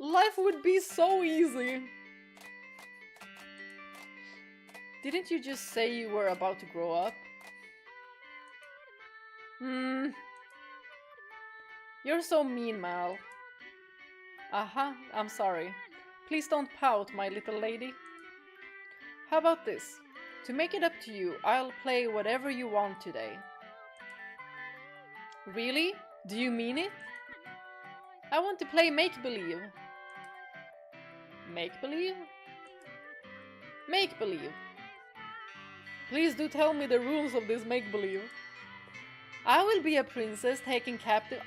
Life would be so easy. Didn't you just say you were about to grow up? You're so mean, Mal. Aha, I'm sorry. Please don't pout, my little lady. How about this? To make it up to you, I'll play whatever you want today. Really? Do you mean it? I want to play make-believe. Make-believe? Make-believe. Please do tell me the rules of this make-believe. I will be a princess taken captive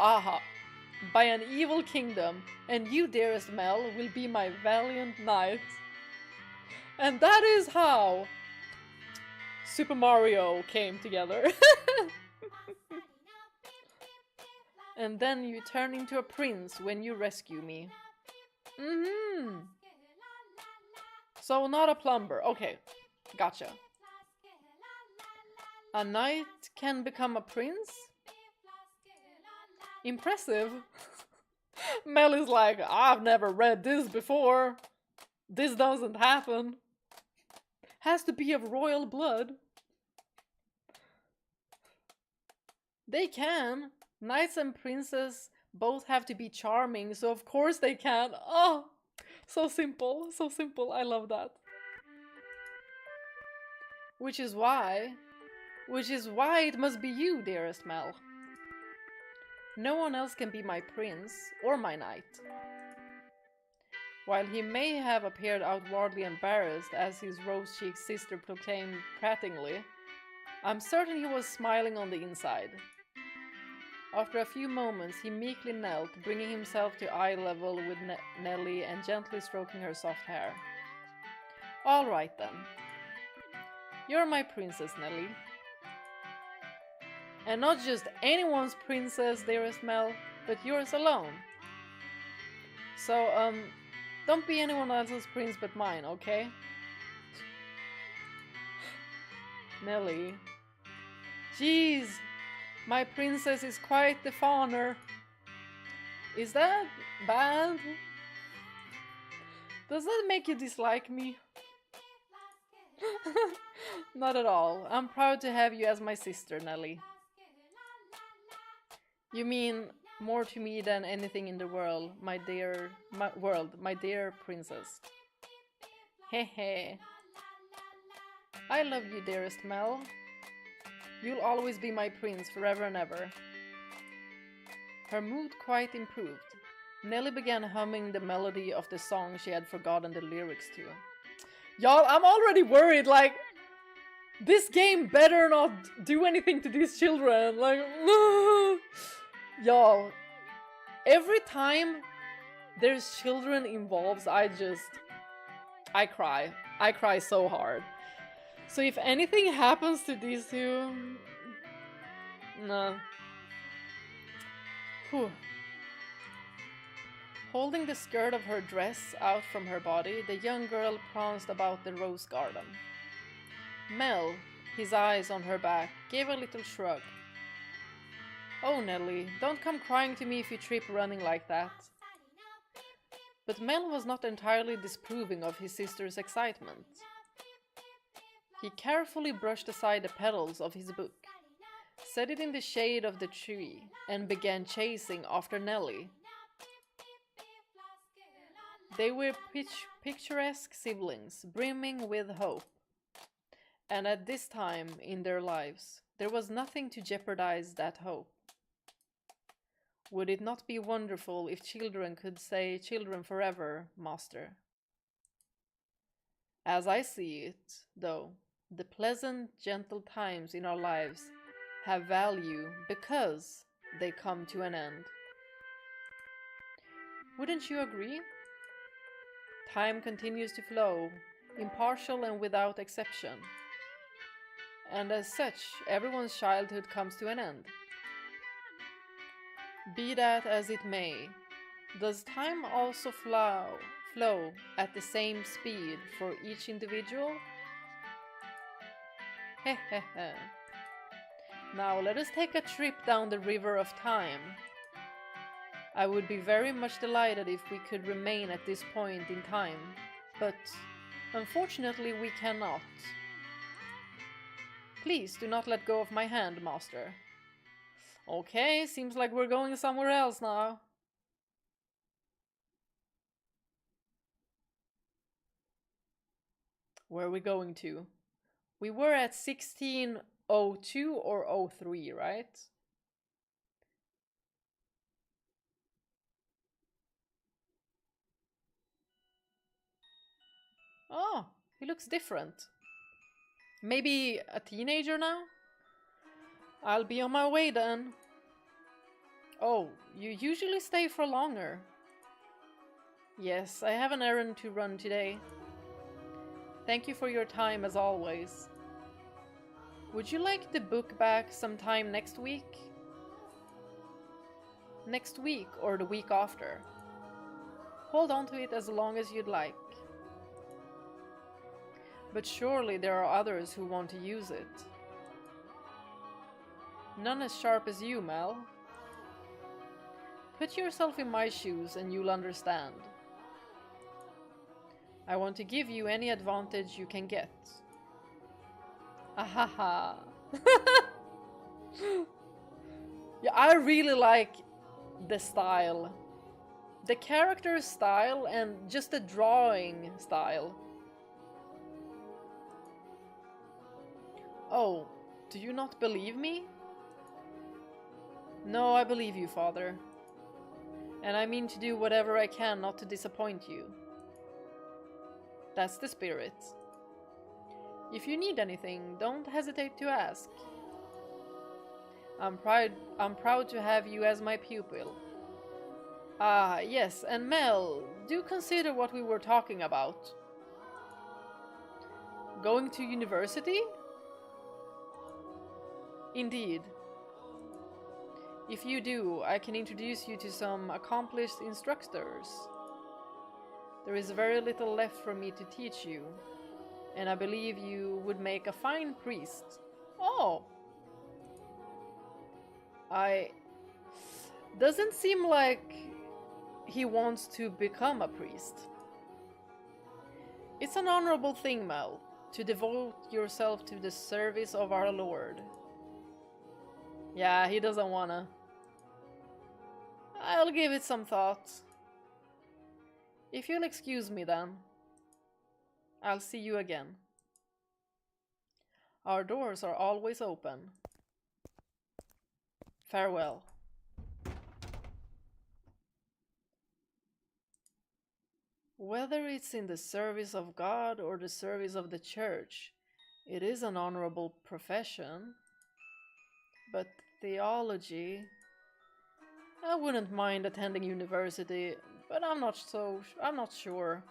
by an evil kingdom, and you, dearest Mel, will be my valiant knight. And that is how Super Mario came together. And then you turn into a prince when you rescue me. So not a plumber. Okay, gotcha. A knight can become a prince? Impressive. Mel is like, I've never read this before. This doesn't happen. Has to be of royal blood. They can. Knights and princes both have to be charming, so of course they can. Oh, so simple, so simple. I love that. Which is why it must be you, dearest Mel. No one else can be my prince or my knight. While he may have appeared outwardly embarrassed as his rose-cheeked sister proclaimed pratingly, I'm certain he was smiling on the inside. After a few moments, he meekly knelt, bringing himself to eye level with Nellie and gently stroking her soft hair. All right then. You're my princess, Nellie. And not just anyone's princess, dearest Mel, but yours alone. So, Don't be anyone else's prince but mine, okay? Nelly. Jeez, my princess is quite the fawner. Is that bad? Does that make you dislike me? Not at all. I'm proud to have you as my sister, Nelly. You mean more to me than anything in the world, my dear princess. Hehe. I love you, dearest Mel. You'll always be my prince forever and ever. Her mood quite improved. Nelly began humming the melody of the song she had forgotten the lyrics to. Y'all, I'm already worried, like, this game better not do anything to these children, like, y'all, every time there's children involved, I cry. I cry so hard. So if anything happens to these two, nah. Whew. Holding the skirt of her dress out from her body, the young girl pranced about the rose garden. Mel, his eyes on her back, gave a little shrug. Oh, Nelly, don't come crying to me if you trip running like that. But Mel was not entirely disapproving of his sister's excitement. He carefully brushed aside the petals of his book, set it in the shade of the tree, and began chasing after Nelly. They were picturesque siblings, brimming with hope. And at this time in their lives, there was nothing to jeopardize that hope. Would it not be wonderful if children could say children forever, master? As I see it, though, the pleasant, gentle times in our lives have value because they come to an end. Wouldn't you agree? Time continues to flow, impartial and without exception. And as such, everyone's childhood comes to an end. Be that as it may, does time also flow at the same speed for each individual? Hehehe. Now let us take a trip down the river of time. I would be very much delighted if we could remain at this point in time, but unfortunately we cannot. Please do not let go of my hand, master. Okay, seems like we're going somewhere else now. Where are we going to? We were at 1602 or 03, right? Oh, he looks different. Maybe a teenager now? I'll be on my way then. Oh, you usually stay for longer. Yes, I have an errand to run today. Thank you for your time as always. Would you like the book back sometime next week? Next week or the week after? Hold on to it as long as you'd like. But surely there are others who want to use it. None as sharp as you, Mel. Put yourself in my shoes and you'll understand. I want to give you any advantage you can get. Ahaha. Yeah, I really like the style. The character style and just the drawing style. Oh, do you not believe me? No, I believe you, father. And I mean to do whatever I can not to disappoint you. That's the spirit. If you need anything, don't hesitate to ask. I'm proud to have you as my pupil. Ah, yes, and Mel, do consider what we were talking about. Going to university? Indeed. If you do, I can introduce you to some accomplished instructors. There is very little left for me to teach you, and I believe you would make a fine priest. Oh! Doesn't seem like he wants to become a priest. It's an honorable thing, Mel, to devote yourself to the service of our Lord. Yeah, he doesn't wanna. I'll give it some thought. If you'll excuse me then, I'll see you again. Our doors are always open. Farewell. Whether it's in the service of God or the service of the church, it is an honorable profession. But theology... I wouldn't mind attending university, but I'm not sure.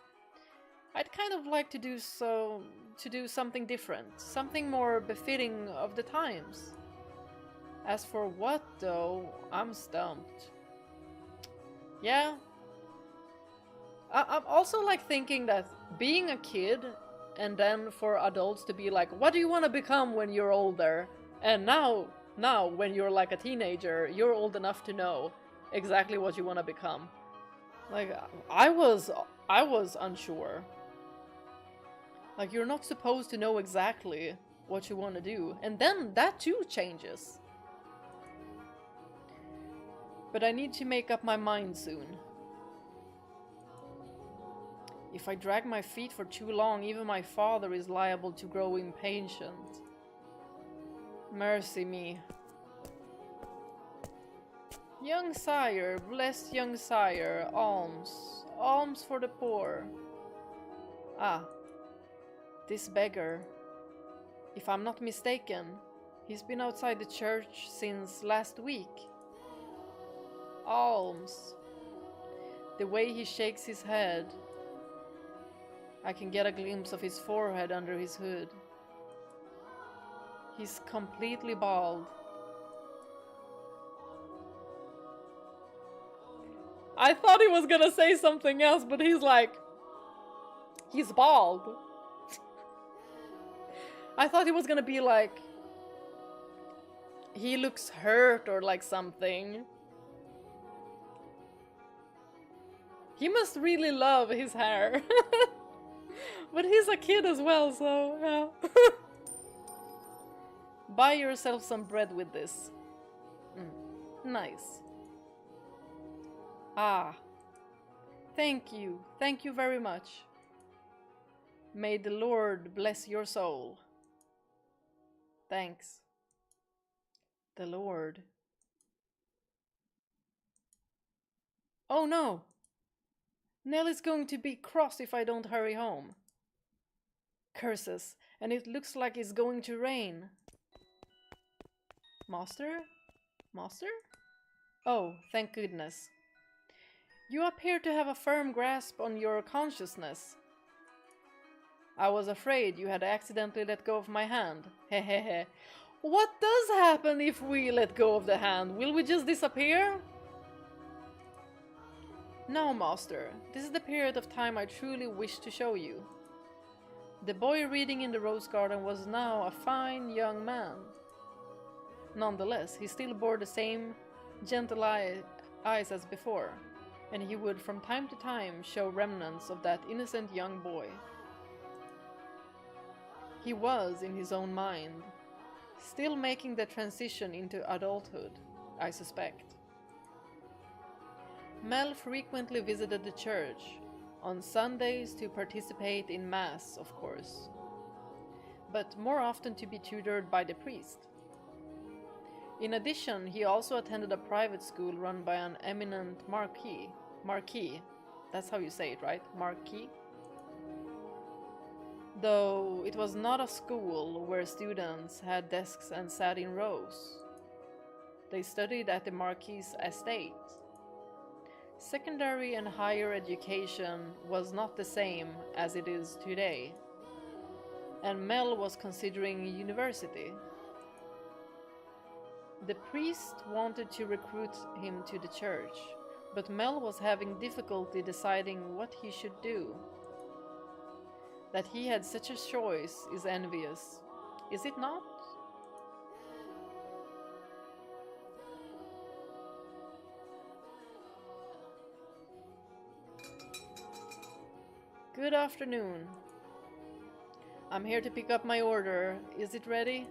I'd kind of like to do something different, something more befitting of the times. As for what, though, I'm stumped. Yeah. I'm also like thinking that being a kid and then for adults to be like, what do you want to become when you're older? And now when you're like a teenager, you're old enough to know exactly what you want to become. Like, I was unsure. Like, you're not supposed to know exactly what you want to do. And then that too changes. But I need to make up my mind soon. If I drag my feet for too long, even my father is liable to grow impatient. Mercy me. Young sire, blessed young sire, alms. Alms for the poor. Ah. This beggar. If I'm not mistaken, he's been outside the church since last week. Alms. The way he shakes his head. I can get a glimpse of his forehead under his hood. He's completely bald. I thought he was gonna say something else, but he's like... He's bald. I thought he was gonna be like... He looks hurt or like something. He must really love his hair. But he's a kid as well, so yeah. Buy yourself some bread with this. Nice. Ah. Thank you. Thank you very much. May the Lord bless your soul. Thanks. The Lord. Oh no! Nell is going to be cross if I don't hurry home. Curses, and it looks like it's going to rain. Master? Master? Oh, thank goodness. You appear to have a firm grasp on your consciousness. I was afraid you had accidentally let go of my hand. Hehehe. What does happen if we let go of the hand? Will we just disappear? No, Master. This is the period of time I truly wish to show you. The boy reading in the rose garden was now a fine young man. Nonetheless, he still bore the same gentle eyes as before, and he would from time to time show remnants of that innocent young boy. He was, in his own mind, still making the transition into adulthood, I suspect. Mel frequently visited the church, on Sundays to participate in Mass, of course, but more often to be tutored by the priest. In addition, he also attended a private school run by an eminent Marquis, that's how you say it, right? Marquis? Though it was not a school where students had desks and sat in rows. They studied at the Marquis' estate. Secondary and higher education was not the same as it is today, and Mel was considering university. The priest wanted to recruit him to the church, But Mel was having difficulty deciding what he should do. That he had such a choice is envious, is it not? Good afternoon. I'm here to pick up my order. Is it ready?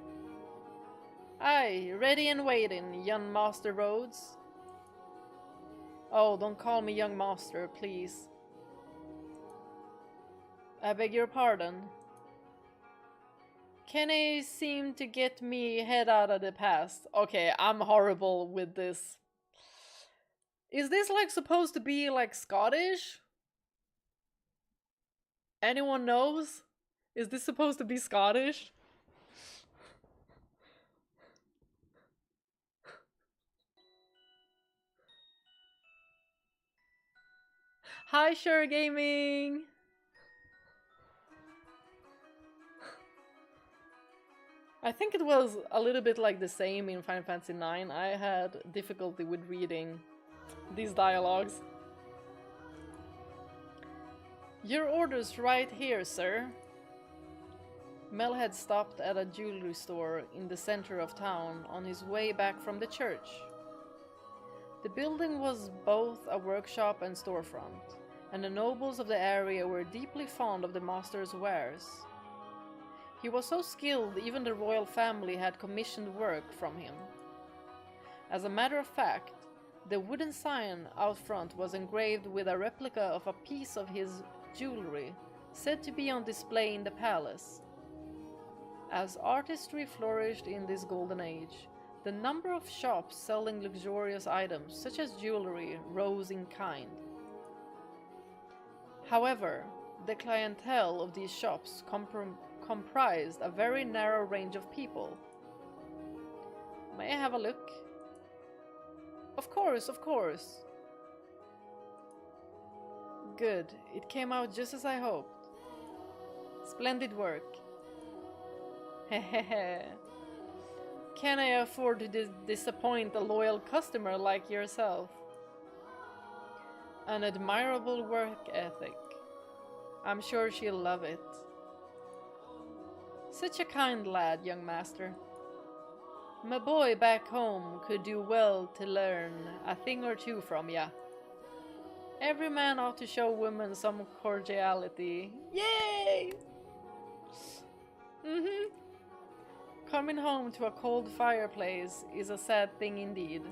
Aye, ready and waiting, young Master Rhodes. Oh, don't call me young master, please. I beg your pardon. Kenny seemed to get me head out of the past. Okay, I'm horrible with this. Is this like supposed to be like Scottish? Anyone knows? Is this supposed to be Scottish? Hi, Sure Gaming! I think it was a little bit like the same in Final Fantasy IX. I had difficulty with reading these dialogues. Your order's right here, sir. Mel had stopped at a jewelry store in the center of town on his way back from the church. The building was both a workshop and storefront, and the nobles of the area were deeply fond of the master's wares. He was so skilled even the royal family had commissioned work from him. As a matter of fact, the wooden sign out front was engraved with a replica of a piece of his jewelry, said to be on display in the palace. As artistry flourished in this golden age, the number of shops selling luxurious items such as jewelry rose in kind. However, the clientele of these shops comprised a very narrow range of people. May I have a look? Of course, of course. Good, it came out just as I hoped. Splendid work. Hehehe. Can I afford to disappoint a loyal customer like yourself? An admirable work ethic. I'm sure she'll love it. Such a kind lad, young master. My boy back home could do well to learn a thing or two from ya. Every man ought to show women some cordiality. Yay! Coming home to a cold fireplace is a sad thing indeed.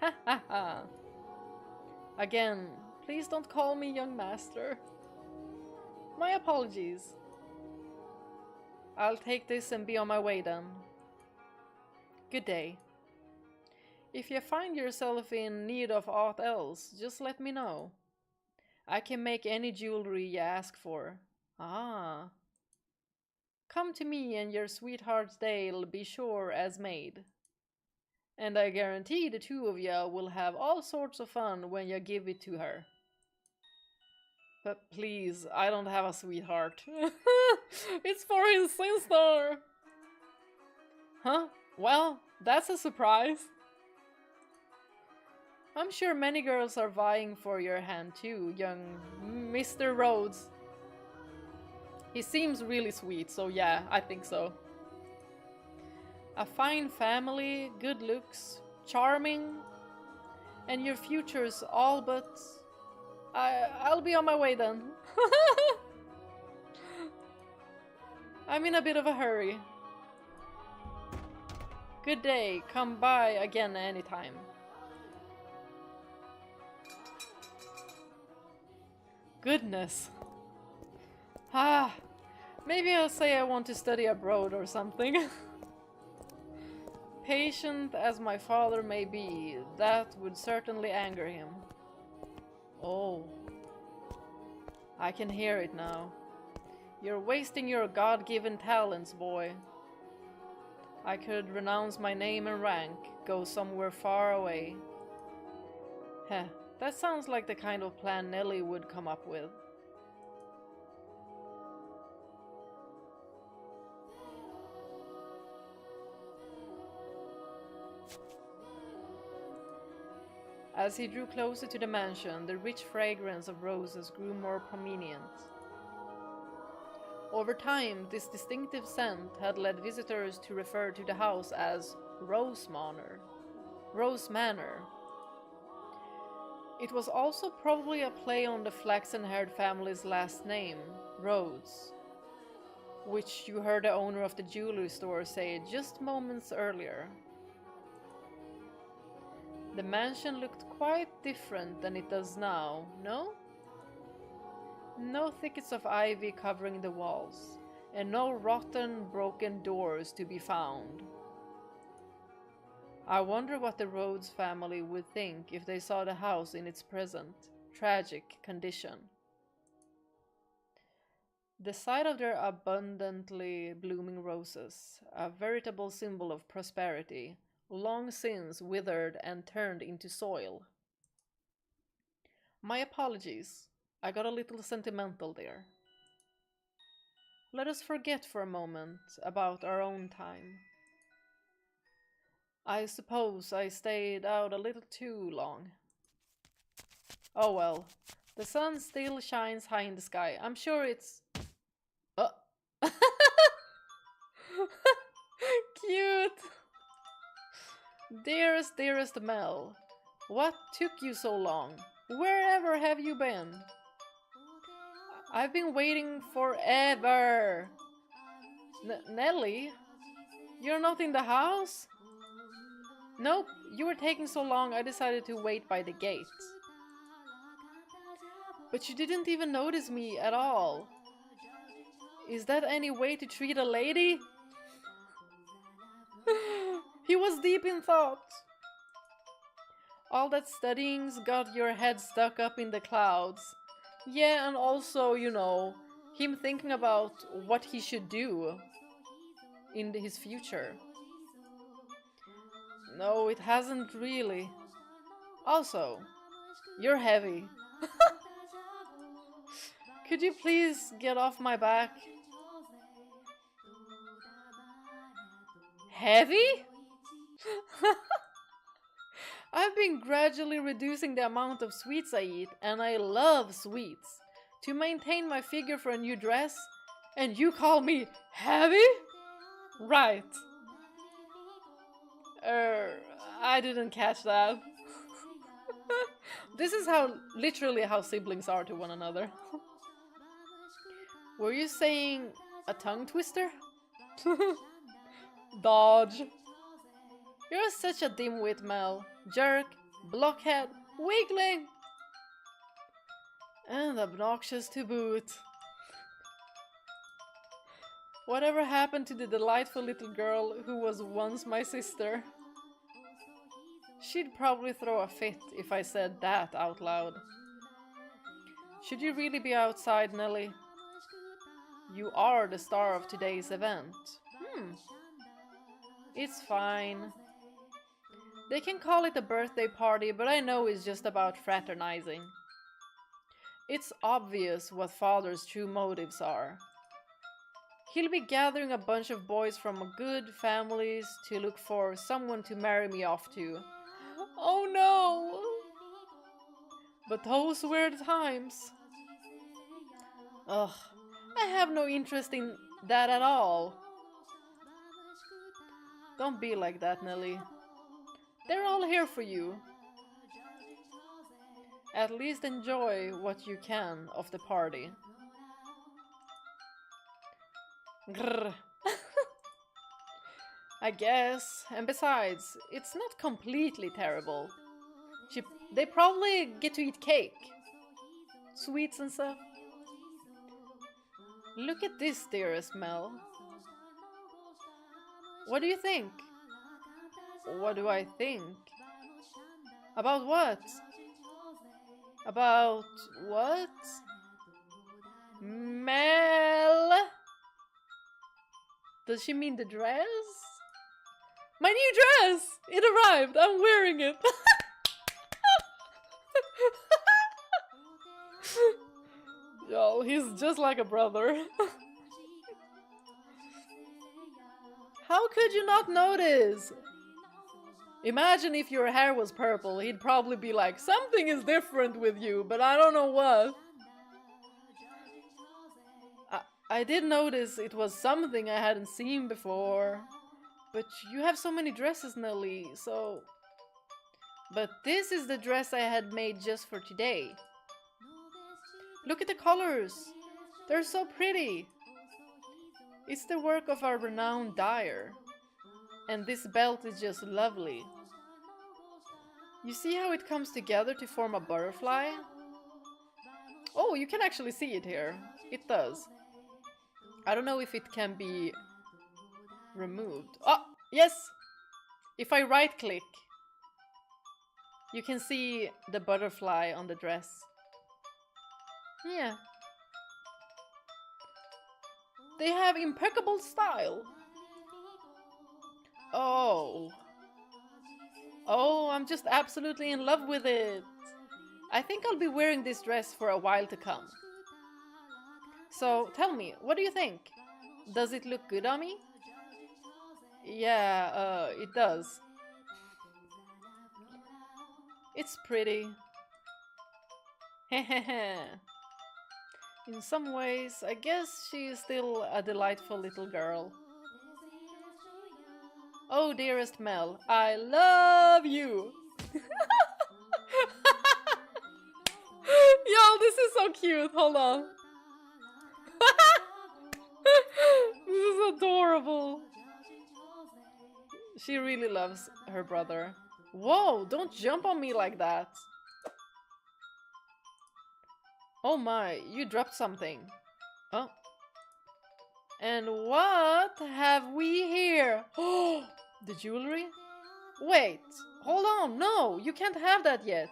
Ha ha ha. Again, please don't call me young master. My apologies. I'll take this and be on my way then. Good day. If you find yourself in need of aught else, just let me know. I can make any jewelry you ask for. Ah. Come to me and your sweetheart's day'll be sure as made. And I guarantee the two of you will have all sorts of fun when you give it to her. But please, I don't have a sweetheart. It's for his sister! Huh? Well, that's a surprise. I'm sure many girls are vying for your hand too, young Mr. Rhodes. He seems really sweet, so yeah, I think so. A fine family, good looks, charming, and your future's all but... I'll be on my way then. I'm in a bit of a hurry. Good day, come by again anytime. Goodness. Ah, maybe I'll say I want to study abroad or something. Patient as my father may be, that would certainly anger him. Oh, I can hear it now. You're wasting your God-given talents, boy. I could renounce my name and rank, go somewhere far away. Heh, that sounds like the kind of plan Nelly would come up with. As he drew closer to the mansion, the rich fragrance of roses grew more prominent. Over time, this distinctive scent had led visitors to refer to the house as Rose Manor. Rose Manor. It was also probably a play on the flaxen-haired family's last name, Rhodes, which you heard the owner of the jewelry store say just moments earlier. The mansion looked quite different than it does now, no? No thickets of ivy covering the walls, and no rotten, broken doors to be found. I wonder what the Rhodes family would think if they saw the house in its present, tragic condition. The sight of their abundantly blooming roses, a veritable symbol of prosperity, long since withered and turned into soil. My apologies, I got a little sentimental there. Let us forget for a moment about our own time. I suppose I stayed out a little too long. Oh well, the sun still shines high in the sky. I'm sure it's... Cute! Dearest, dearest Mel, what took you so long? Wherever have you been? I've been waiting forever. Nelly? You're not in the house? Nope, you were taking so long I decided to wait by the gate. But you didn't even notice me at all. Is that any way to treat a lady? He was deep in thought. All that studying's got your head stuck up in the clouds. Yeah, and also, you know, him thinking about what he should do in his future. No, it hasn't really. Also, you're heavy. Could you please get off my back? Heavy? I've been gradually reducing the amount of sweets I eat, and I love sweets. To maintain my figure for a new dress, and you call me heavy? Right. I didn't catch that. This is literally how siblings are to one another. Were you saying a tongue twister? Dodge. You're such a dimwit, Mel. Jerk, blockhead, weakling, and obnoxious to boot. Whatever happened to the delightful little girl who was once my sister? She'd probably throw a fit if I said that out loud. Should you really be outside, Nelly? You are the star of today's event. It's fine. They can call it a birthday party, but I know it's just about fraternizing. It's obvious what Father's true motives are. He'll be gathering a bunch of boys from good families to look for someone to marry me off to. Oh no! But those were the times. Ugh, I have no interest in that at all. Don't be like that, Nelly. They're all here for you. At least enjoy what you can of the party. Grrr. I guess. And besides, it's not completely terrible. They probably get to eat cake. Sweets and stuff. Look at this, dearest Mel. What do you think? What do I think? About what? About what? Mel? Does she mean the dress? My new dress! It arrived! I'm wearing it! Yo, he's just like a brother. How could you not notice? Imagine if your hair was purple, he'd probably be like, something is different with you, but I don't know what. I did notice it was something I hadn't seen before. But you have so many dresses, Nelly, so... But this is the dress I had made just for today. Look at the colors! They're so pretty! It's the work of our renowned dyer. And this belt is just lovely. You see how it comes together to form a butterfly? Oh, you can actually see it here. It does. I don't know if it can be removed. Oh, yes! If I right click, you can see the butterfly on the dress. Yeah. They have impeccable style. Oh. Oh, I'm just absolutely in love with it. I think I'll be wearing this dress for a while to come. So, tell me, what do you think? Does it look good on me? Yeah, it does. It's pretty. Hehehe. In some ways, I guess she is still a delightful little girl. Oh, dearest Mel, I love you! Yo, this is so cute, hold on. This is adorable. She really loves her brother. Whoa, don't jump on me like that. Oh my, you dropped something. Oh. And what have we here? Oh, the jewelry? Wait, hold on, no, you can't have that yet.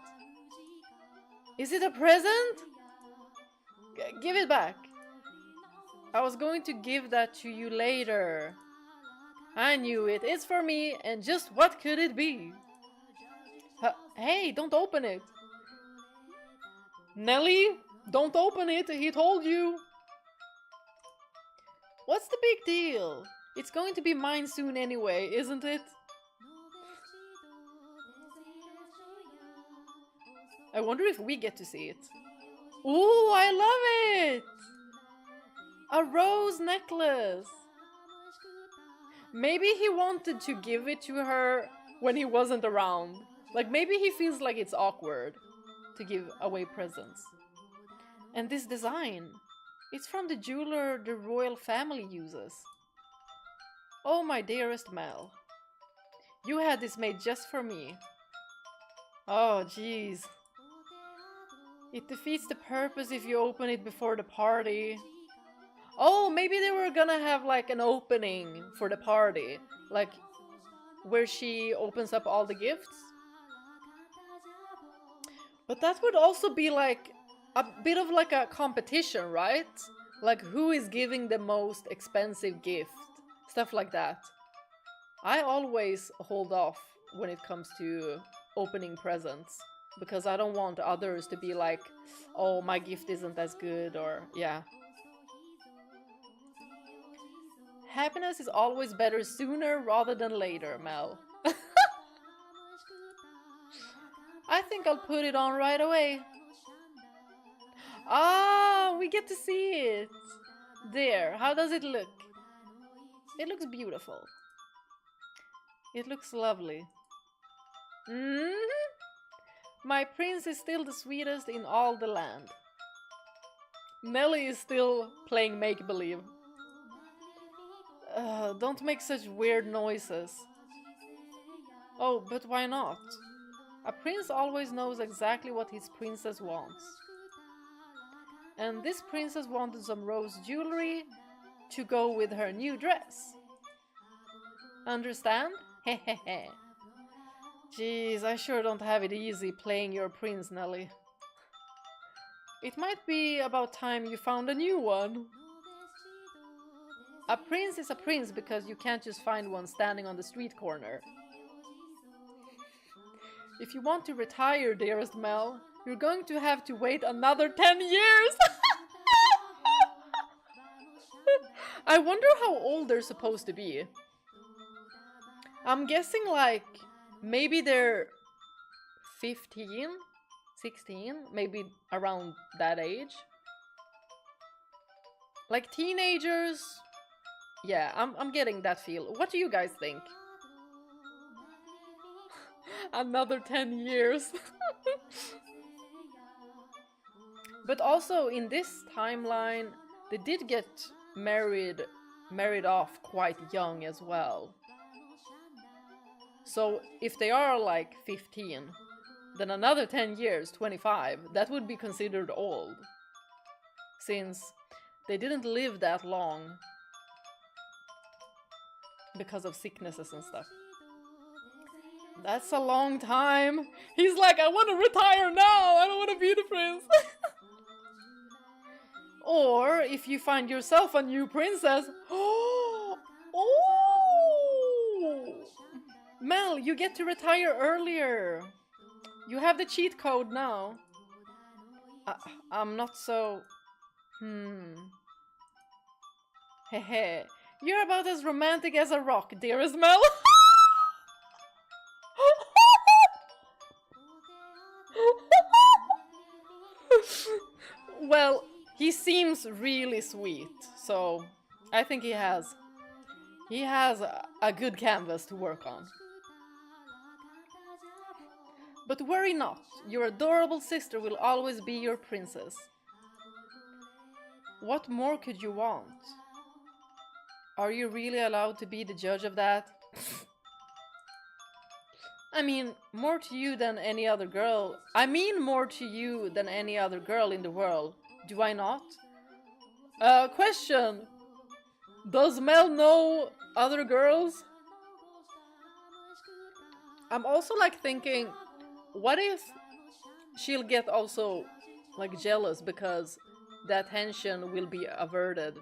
Is it a present? Give it back. I was going to give that to you later. I knew it. It's for me, and just what could it be? Hey, don't open it. Nelly, don't open it. He told you. What's the big deal? It's going to be mine soon anyway, isn't it? I wonder if we get to see it. Ooh, I love it! A rose necklace! Maybe he wanted to give it to her when he wasn't around. Like, maybe he feels like it's awkward to give away presents. And this design, it's from the jeweler the royal family uses. Oh, my dearest Mel. You had this made just for me. Oh, jeez. It defeats the purpose if you open it before the party. Oh, maybe they were gonna have like an opening for the party. Like, where she opens up all the gifts. But that would also be like a bit of like a competition, right? Like, who is giving the most expensive gift? Stuff like that. I always hold off when it comes to opening presents. Because I don't want others to be like, oh, my gift isn't as good, or yeah. Happiness is always better sooner rather than later, Mel. I think I'll put it on right away. Ah, we get to see it. There, how does it look? It looks beautiful. It looks lovely. My prince is still the sweetest in all the land. Nelly is still playing make-believe. Don't make such weird noises. Oh, but why not? A prince always knows exactly what his princess wants. And this princess wanted some rose jewelry to go with her new dress. Understand? Hehehe. Jeez, I sure don't have it easy playing your prince, Nelly. It might be about time you found a new one. A prince is a prince because you can't just find one standing on the street corner. If you want to retire, dearest Mel, you're going to have to wait another 10 years! I wonder how old they're supposed to be. I'm guessing like maybe they're 15, 16, maybe around that age. Like teenagers. Yeah, I'm getting that feel. What do you guys think? Another 10 years. But also in this timeline, they did get married off quite young as well. So if they are like 15, then another 10 years, 25, that would be considered old. Since they didn't live that long because of sicknesses and stuff. That's a long time. He's like, I want to retire now. I don't want to be the prince. Or if you find yourself a new princess. Oh! Mel, you get to retire earlier. You have the cheat code now. I'm not so... Hehe. You're about as romantic as a rock, dearest Mel. Well, he seems really sweet, so I think he has a good canvas to work on. But worry not, your adorable sister will always be your princess. What more could you want? Are you really allowed to be the judge of that? I mean, more to you than any other girl. I mean more to you than any other girl in the world. Do I not? Question. Does Mel know other girls? I'm also like thinking, what if she'll get also like jealous because the attention will be averted?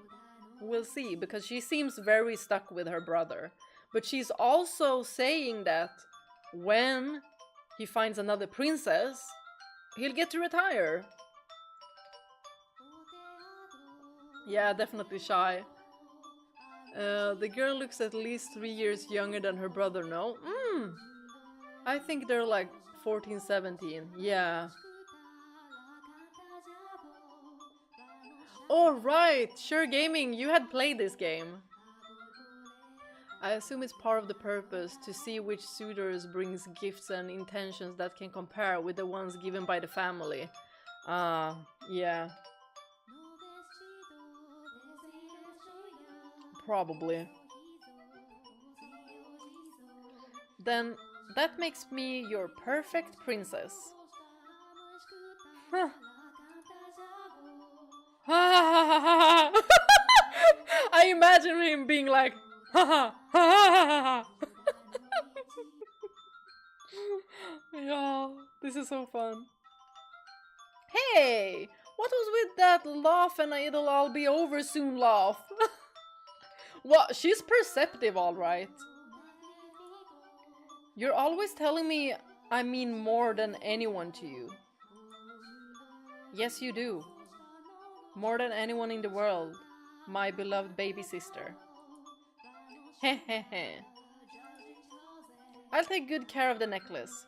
We'll see, because she seems very stuck with her brother. But she's also saying that when he finds another princess, he'll get to retire. Yeah, definitely shy. The girl looks at least 3 years younger than her brother, no? I think they're like 14, 17, yeah. Oh right, Sure Gaming, you had played this game. I assume it's part of the purpose to see which suitors brings gifts and intentions that can compare with the ones given by the family. Yeah. Probably. Then that makes me your perfect princess. Huh. I imagine him being like, yeah, this is so fun. Hey, what was with that laugh and it'll all be over soon laugh? Well, she's perceptive, alright. You're always telling me I mean more than anyone to you. Yes, you do. More than anyone in the world, my beloved baby sister. Hehehe. I'll take good care of the necklace.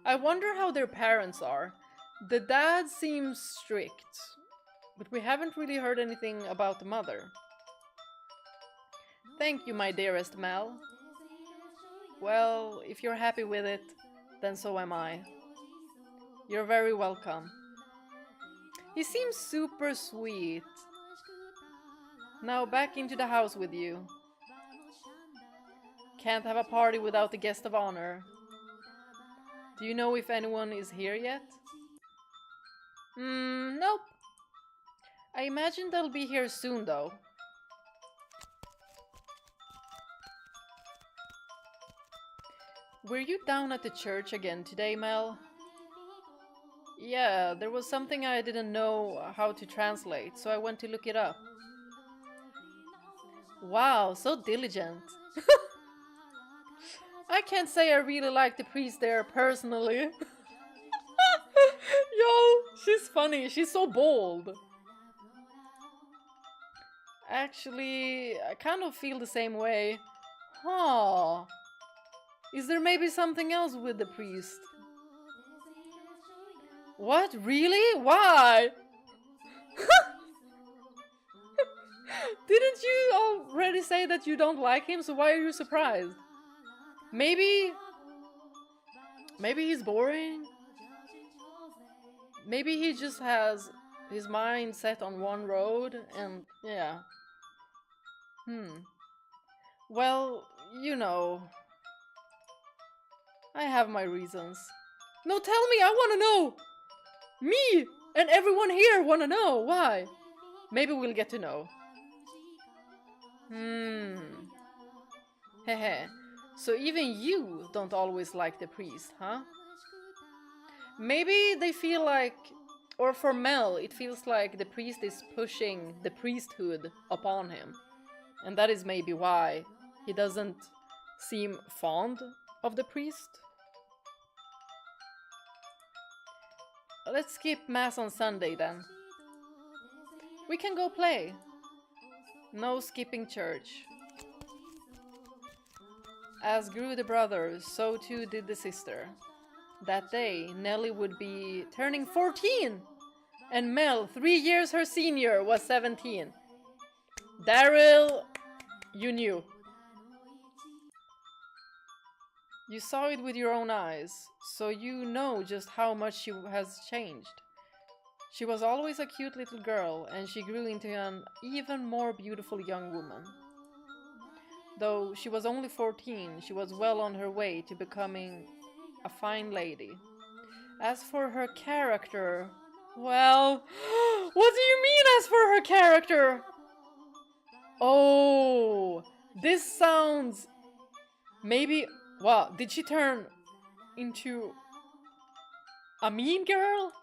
I wonder how their parents are. The dad seems strict, but we haven't really heard anything about the mother. Thank you, my dearest Mel. Well, if you're happy with it, then so am I. You're very welcome. He seems super sweet. Now back into the house with you. Can't have a party without the guest of honor. Do you know if anyone is here yet? Nope. I imagine they'll be here soon though. Were you down at the church again today, Mel? Yeah, there was something I didn't know how to translate, so I went to look it up. Wow, so diligent. I can't say I really like the priest there personally. Yo, she's funny, she's so bold. Actually, I kind of feel the same way. Huh. Is there maybe something else with the priest? What? Really? Why? Didn't you already say that you don't like him, so why are you surprised? Maybe he's boring? Maybe he just has his mind set on one road and yeah. Well, you know, I have my reasons. No, tell me, I wanna know! Me and everyone here wanna know, why? Maybe we'll get to know. Hehe. So even you don't always like the priest, huh? Maybe they feel like, or for Mel, it feels like the priest is pushing the priesthood upon him. And that is maybe why he doesn't seem fond of the priest. Let's skip Mass on Sunday then. We can go play. No skipping church. As grew the brother, so too did the sister. That day, Nellie would be turning 14! And Mel, 3 years her senior, was 17. Daryl, you knew. You saw it with your own eyes, so you know just how much she has changed. She was always a cute little girl, and she grew into an even more beautiful young woman. Though she was only 14, she was well on her way to becoming a fine lady. As for her character, well, what do you mean as for her character? Oh, this sounds... Maybe... Wow, did she turn into a mean girl?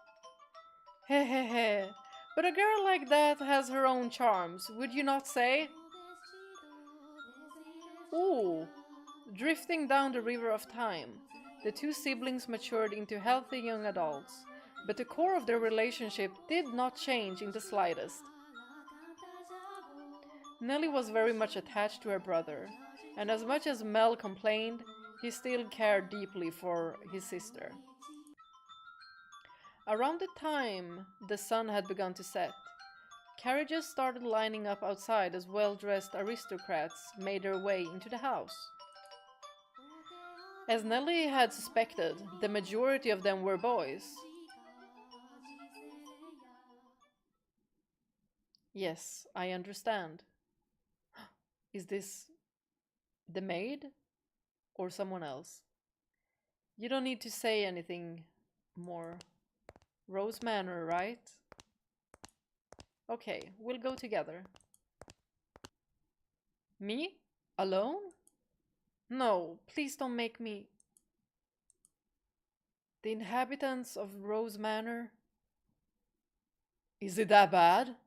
Hehehe. But a girl like that has her own charms, would you not say? Ooh. Drifting down the river of time, the two siblings matured into healthy young adults, but the core of their relationship did not change in the slightest. Nellie was very much attached to her brother, and as much as Mel complained, he still cared deeply for his sister. Around the time the sun had begun to set, carriages started lining up outside as well-dressed aristocrats made their way into the house. As Nellie had suspected, the majority of them were boys. Yes, I understand. Is this the maid? Or someone else? You don't need to say anything more. Rose Manor, right? Okay, we'll go together. Me? Alone? No, please don't make me... The inhabitants of Rose Manor? Is it that bad?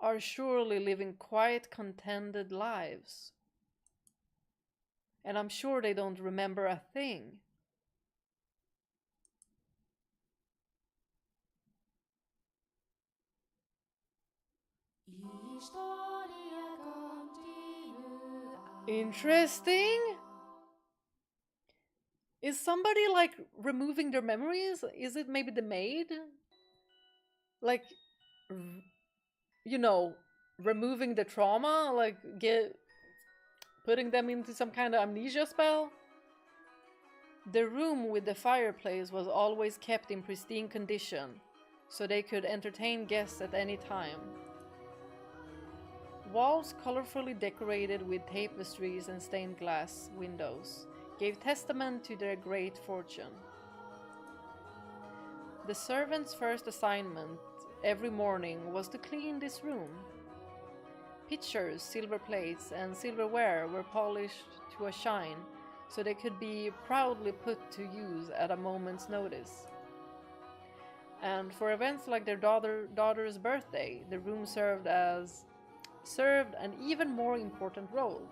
Are surely living quiet, contented lives. And I'm sure they don't remember a thing. Interesting. Is somebody like removing their memories? Is it maybe the maid? Like, you know, removing the trauma? Like, putting them into some kind of amnesia spell? The room with the fireplace was always kept in pristine condition, so they could entertain guests at any time. Walls colorfully decorated with tapestries and stained glass windows gave testament to their great fortune. The servant's first assignment every morning was to clean this room. Pitchers, silver plates, and silverware were polished to a shine, so they could be proudly put to use at a moment's notice. And for events like their daughter's birthday, the room served an even more important role.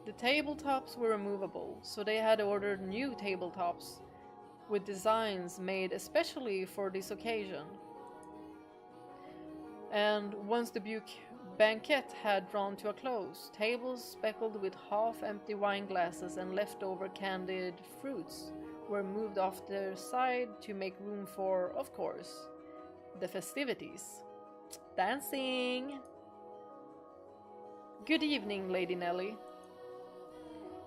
The tabletops were removable, so they had ordered new tabletops with designs made especially for this occasion. And once the banquet had drawn to a close. Tables speckled with half-empty wine glasses and leftover candied fruits were moved off their side to make room for, of course, the festivities. Dancing! Good evening, Lady Nelly.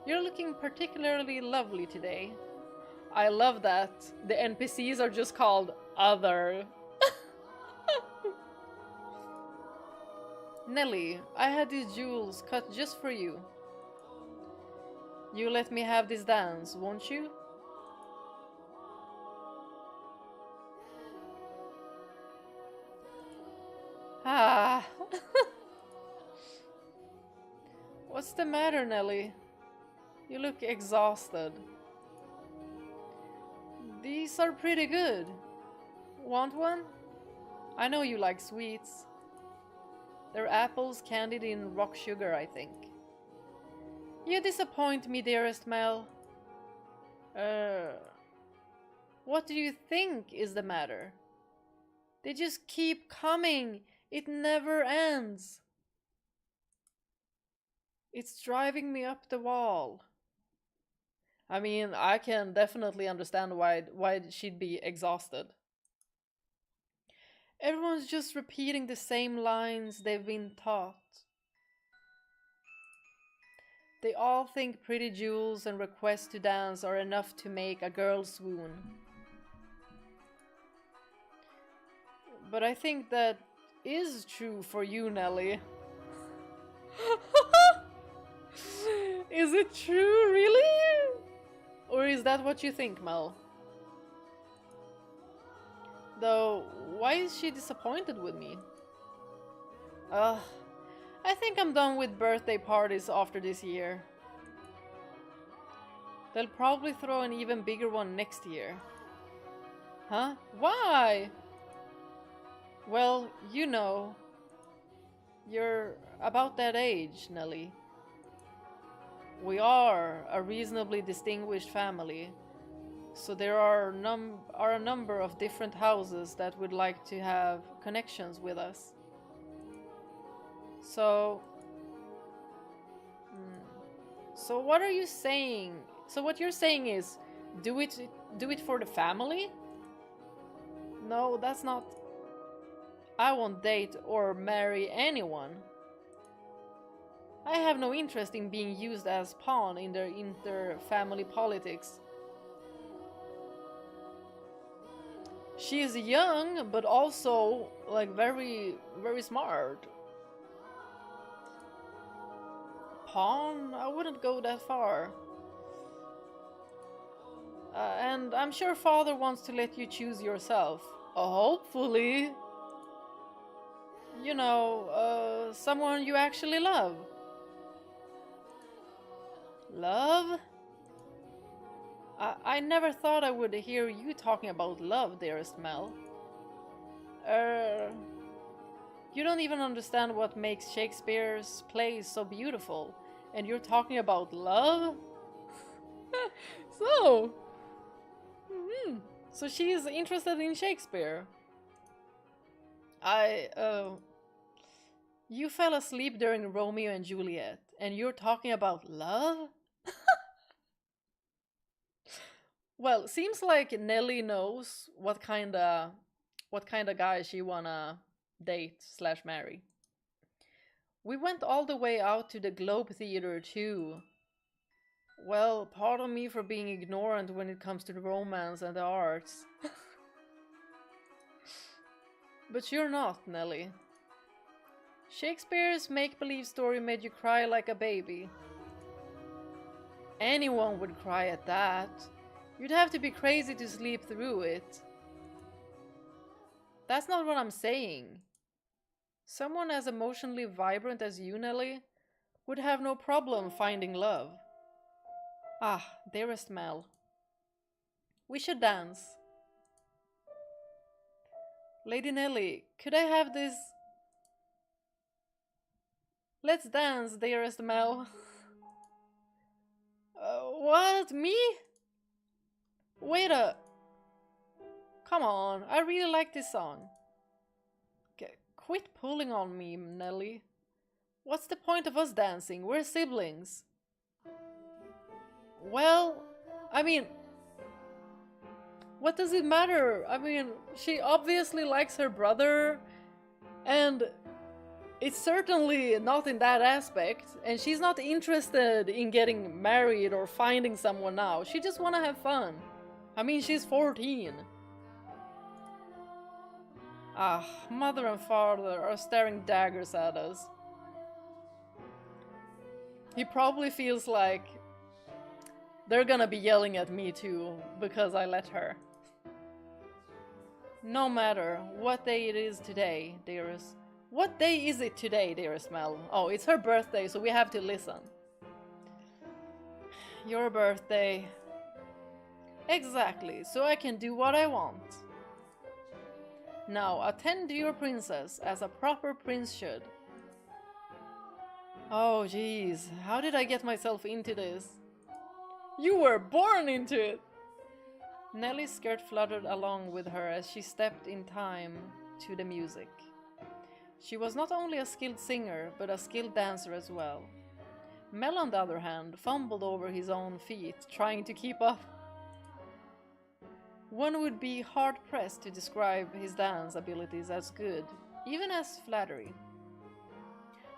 You're looking particularly lovely today. I love that the NPCs are just called Other. Nelly, I had these jewels cut just for you. You let me have this dance, won't you? Ah. What's the matter, Nelly? You look exhausted. These are pretty good. Want one? I know you like sweets. They're apples candied in rock sugar, I think. You disappoint me, dearest Mel. What do you think is the matter? They just keep coming. It never ends. It's driving me up the wall. I mean, I can definitely understand why she'd be exhausted. Everyone's just repeating the same lines they've been taught. They all think pretty jewels and requests to dance are enough to make a girl swoon. But I think that is true for you, Nelly. Is it true, really? Or is that what you think, Mel? Though, why is she disappointed with me? Ugh, I think I'm done with birthday parties after this year. They'll probably throw an even bigger one next year. Huh? Why? Well, you know. You're about that age, Nelly. We are a reasonably distinguished family, so there are a number of different houses that would like to have connections with us. So what are you saying? So what you're saying is, do it for the family? No, that's not. I won't date or marry anyone. I have no interest in being used as pawn in their inter-family politics. She is young, but also, like, very, very smart. Pawn? I wouldn't go that far. And I'm sure father wants to let you choose yourself. Hopefully. You know, someone you actually love. Love? I never thought I would hear you talking about love, dearest Mel. You don't even understand what makes Shakespeare's plays so beautiful, and you're talking about love? So, so she is interested in Shakespeare. You fell asleep during Romeo and Juliet, and you're talking about love? Well, seems like Nelly knows what kind of guy she wanna date / marry. We went all the way out to the Globe Theater too. Well, pardon me for being ignorant when it comes to the romance and the arts. But you're not, Nelly. Shakespeare's make-believe story made you cry like a baby. Anyone would cry at that. You'd have to be crazy to sleep through it. That's not what I'm saying. Someone as emotionally vibrant as you, Nelly, would have no problem finding love. Ah, dearest Mel. We should dance. Lady Nelly, could I have this? Let's dance, dearest Mel. What? Me? Wait a... Come on, I really like this song. Quit pulling on me, Nelly. What's the point of us dancing? We're siblings. Well, I mean, what does it matter? I mean, she obviously likes her brother, and it's certainly not in that aspect, and she's not interested in getting married or finding someone now. She just wanna have fun. I mean, she's 14. Ah, mother and father are staring daggers at us. He probably feels like they're gonna be yelling at me too, because I let her. No matter what day it is today, dearest. What day is it today, dearest Mel? Oh, it's her birthday, so we have to listen. Your birthday. Exactly, so I can do what I want. Now, attend to your princess as a proper prince should. Oh, jeez, how did I get myself into this? You were born into it! Nellie's skirt fluttered along with her as she stepped in time to the music. She was not only a skilled singer, but a skilled dancer as well. Mel, on the other hand, fumbled over his own feet, trying to keep up. One would be hard-pressed to describe his dance abilities as good, even as flattery.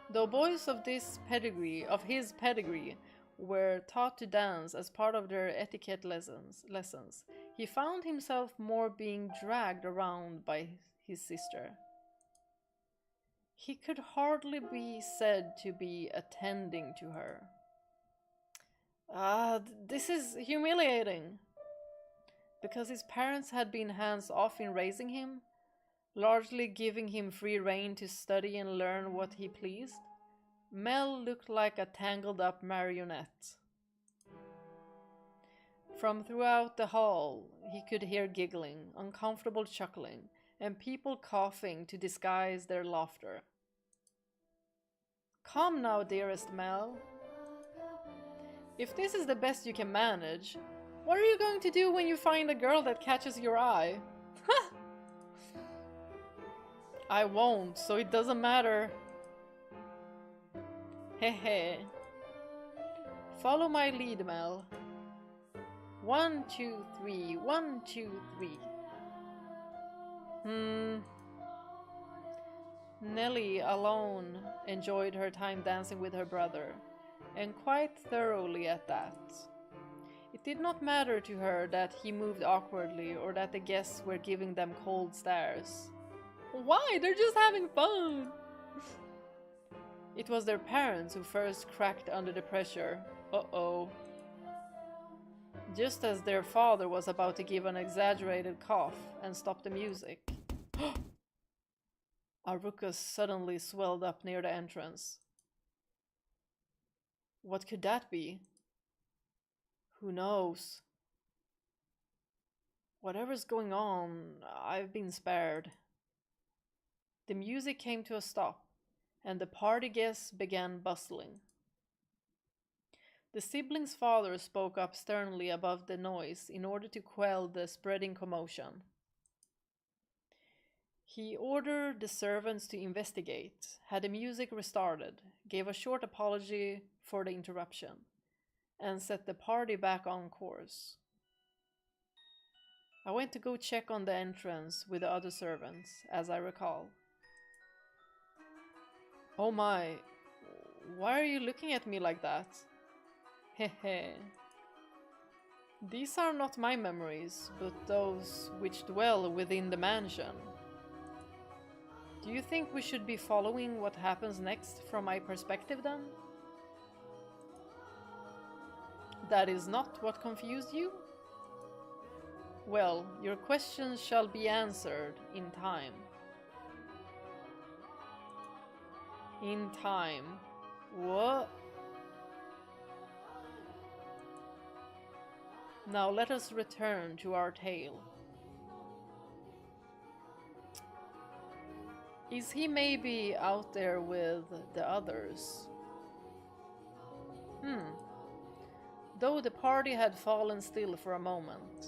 Though boys of his pedigree, were taught to dance as part of their etiquette lessons, he found himself more being dragged around by his sister. He could hardly be said to be attending to her. This is humiliating. Because his parents had been hands-off in raising him, largely giving him free rein to study and learn what he pleased, Mel looked like a tangled-up marionette. From throughout the hall, he could hear giggling, uncomfortable chuckling, and people coughing to disguise their laughter. Come now, dearest Mel. If this is the best you can manage, what are you going to do when you find a girl that catches your eye? I won't, so it doesn't matter. Hehe. Follow my lead, Mel. 1, 2, 3, 1, 2, 3. Nellie alone enjoyed her time dancing with her brother, and quite thoroughly at that. It did not matter to her that he moved awkwardly or that the guests were giving them cold stares. Why? They're just having fun! It was their parents who first cracked under the pressure. Uh-oh. Just as their father was about to give an exaggerated cough and stop the music. A ruckus suddenly swelled up near the entrance. What could that be? Who knows? Whatever's going on, I've been spared. The music came to a stop, and the party guests began bustling. The siblings' father spoke up sternly above the noise in order to quell the spreading commotion. He ordered the servants to investigate, had the music restarted, gave a short apology for the interruption, and set the party back on course. I went to go check on the entrance with the other servants, as I recall. Oh my, why are you looking at me like that? Hehe. These are not my memories, but those which dwell within the mansion. Do you think we should be following what happens next from my perspective then? That is not what confused you? Well, your questions shall be answered in time. In time. What? Now let us return to our tale. Is he maybe out there with the others? Though the party had fallen still for a moment,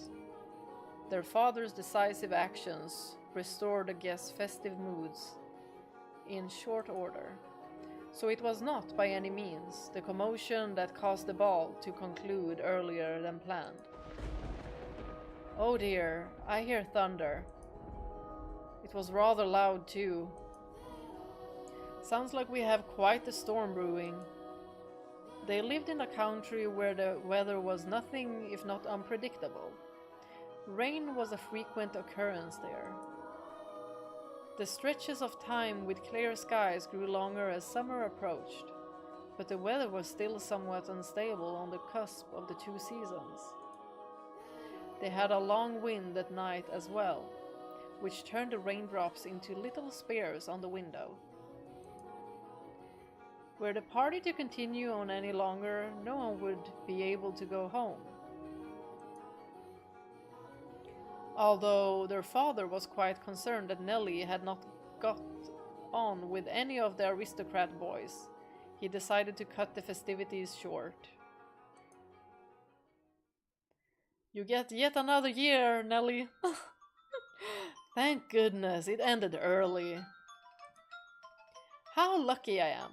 their father's decisive actions restored the guests' festive moods in short order. So it was not, by any means, the commotion that caused the ball to conclude earlier than planned. Oh dear, I hear thunder. It was rather loud too. Sounds like we have quite a storm brewing. They lived in a country where the weather was nothing if not unpredictable. Rain was a frequent occurrence there. The stretches of time with clear skies grew longer as summer approached, but the weather was still somewhat unstable on the cusp of the two seasons. They had a long wind at night as well, which turned the raindrops into little spears on the window. Were the party to continue on any longer, no one would be able to go home. Although their father was quite concerned that Nellie had not got on with any of the aristocrat boys, he decided to cut the festivities short. You get yet another year, Nellie. Thank goodness, it ended early. How lucky I am.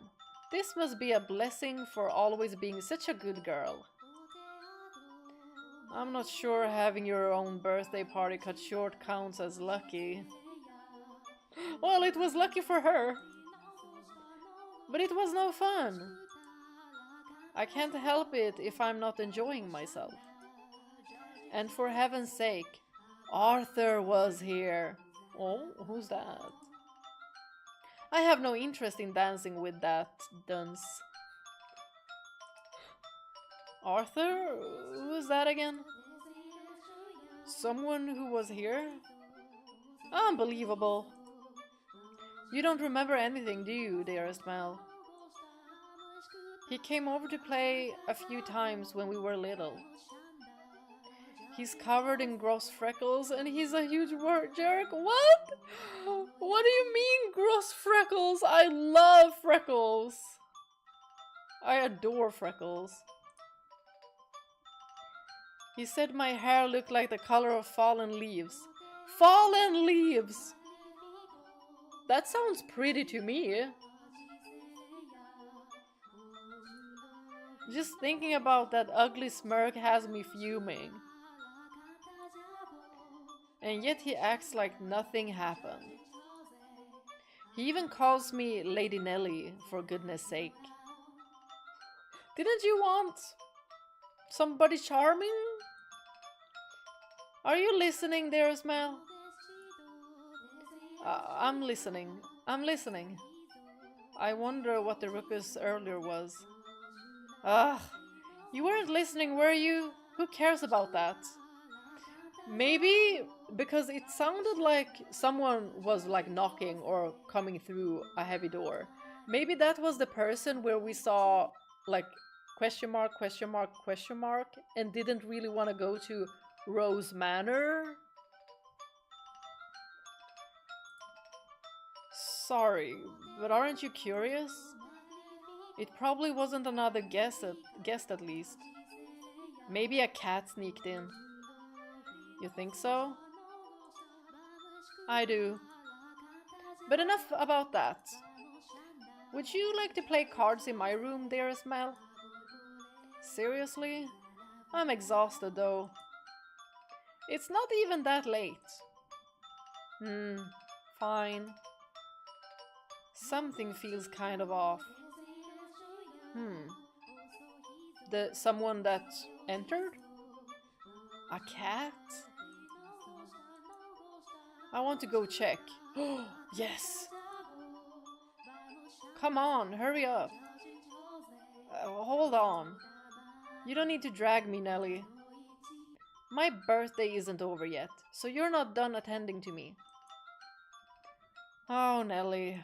This must be a blessing for always being such a good girl. I'm not sure having your own birthday party cut short counts as lucky. Well, it was lucky for her. But it was no fun. I can't help it if I'm not enjoying myself. And for heaven's sake, Arthur was here. Oh, who's that? I have no interest in dancing with that dunce. Arthur? Who's that again? Someone who was here? Unbelievable. You don't remember anything, do you, dearest Mel? He came over to play a few times when we were little. He's covered in gross freckles and he's a huge jerk. What? What do you mean gross freckles? I love freckles. I adore freckles. He said my hair looked like the color of fallen leaves. Fallen leaves! That sounds pretty to me. Just thinking about that ugly smirk has me fuming. And yet he acts like nothing happened. He even calls me Lady Nellie, for goodness sake. Didn't you want somebody charming? Are you listening, dearest Mel? I'm listening. I'm listening. I wonder what the ruckus earlier was. Ugh, you weren't listening, were you? Who cares about that? Maybe because it sounded like someone was like knocking or coming through a heavy door. Maybe that was the person where we saw like question mark, question mark, question mark and didn't really want to go to Rose Manor. Sorry, but aren't you curious? It probably wasn't another guest at least. Maybe a cat sneaked in. You think so? I do. But enough about that. Would you like to play cards in my room, dearest Mel? Seriously? I'm exhausted though. It's not even that late. Fine. Something feels kind of off. Someone that entered? A cat? I want to go check. Yes! Come on, hurry up. Hold on. You don't need to drag me, Nellie. My birthday isn't over yet, so you're not done attending to me. Oh, Nellie.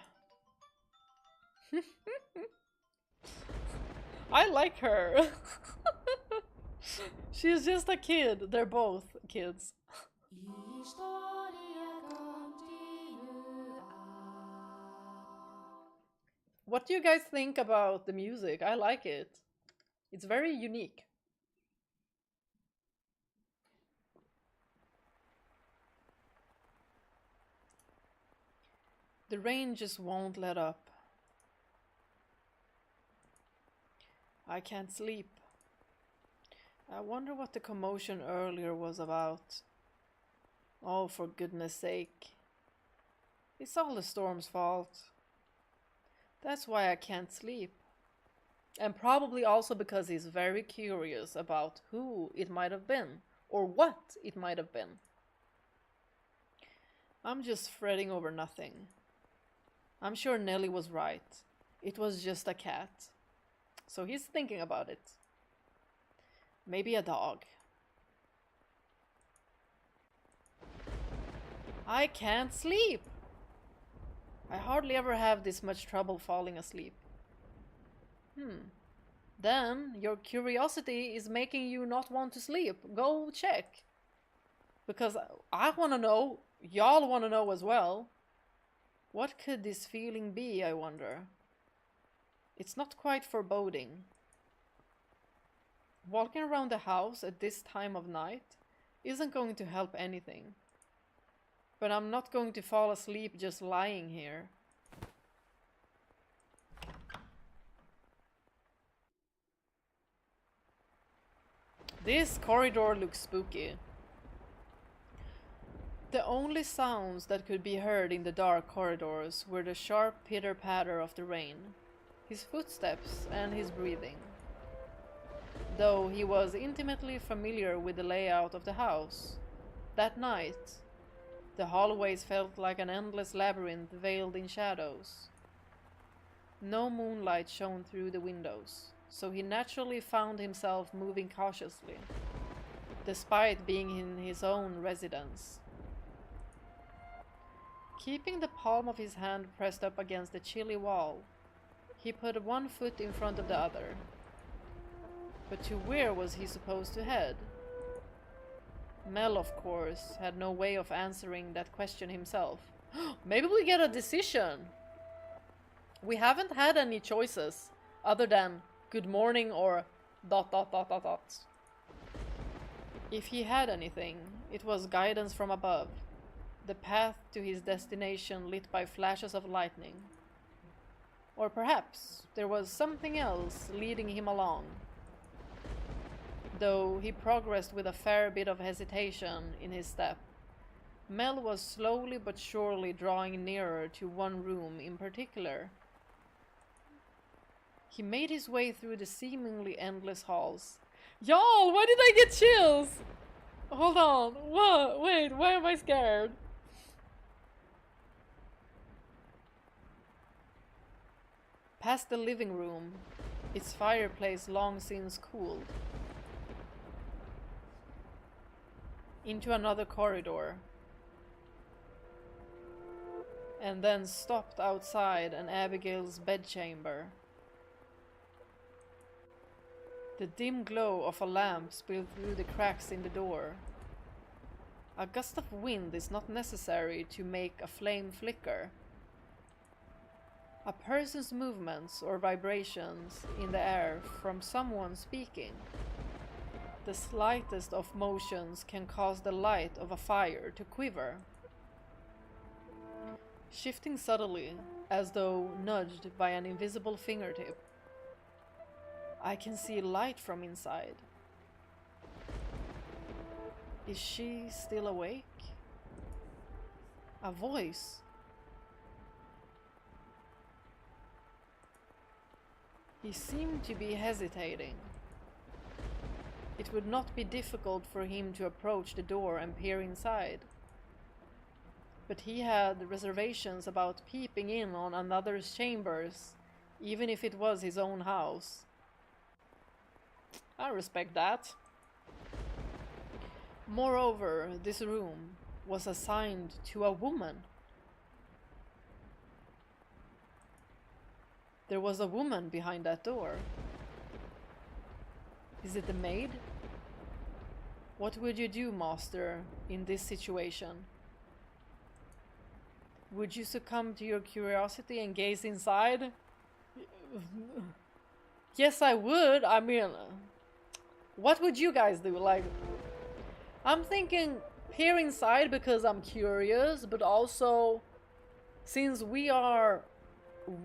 I like her. She's just a kid. They're both kids. What do you guys think about the music? I like it. It's very unique. The rain just won't let up. I can't sleep. I wonder what the commotion earlier was about. Oh, for goodness sake. It's all the storm's fault. That's why I can't sleep. And probably also because he's very curious about who it might have been, or what it might have been. I'm just fretting over nothing. I'm sure Nelly was right. It was just a cat. So he's thinking about it. Maybe a dog. I can't sleep! I hardly ever have this much trouble falling asleep. Then your curiosity is making you not want to sleep. Go check. Because I want to know, y'all want to know as well. What could this feeling be, I wonder? It's not quite foreboding. Walking around the house at this time of night isn't going to help anything. But I'm not going to fall asleep just lying here. This corridor looks spooky. The only sounds that could be heard in the dark corridors were the sharp pitter-patter of the rain, his footsteps and his breathing. Though he was intimately familiar with the layout of the house, that night the hallways felt like an endless labyrinth veiled in shadows. No moonlight shone through the windows, so he naturally found himself moving cautiously, despite being in his own residence. Keeping the palm of his hand pressed up against the chilly wall, he put one foot in front of the other. But to where was he supposed to head? Mel, of course, had no way of answering that question himself. Maybe we get a decision! We haven't had any choices other than good morning or ... If he had anything, it was guidance from above, the path to his destination lit by flashes of lightning. Or perhaps there was something else leading him along. Though he progressed with a fair bit of hesitation in his step, Mel was slowly but surely drawing nearer to one room in particular. He made his way through the seemingly endless halls. Y'all, why did I get chills? Hold on, what? Wait, why am I scared? Past the living room, its fireplace long since cooled. Into another corridor. And then stopped outside an Abigail's bedchamber. The dim glow of a lamp spilled through the cracks in the door. A gust of wind is not necessary to make a flame flicker. A person's movements or vibrations in the air from someone speaking. The slightest of motions can cause the light of a fire to quiver. Shifting subtly, as though nudged by an invisible fingertip. I can see light from inside. Is she still awake? A voice. He seemed to be hesitating. It would not be difficult for him to approach the door and peer inside. But he had reservations about peeping in on another's chambers, even if it was his own house. I respect that. Moreover, this room was assigned to a woman. There was a woman behind that door. Is it the maid? What would you do, master, in this situation? Would you succumb to your curiosity and gaze inside? Yes, I would. I mean, what would you guys do? Like, I'm thinking peer inside because I'm curious, but also since we are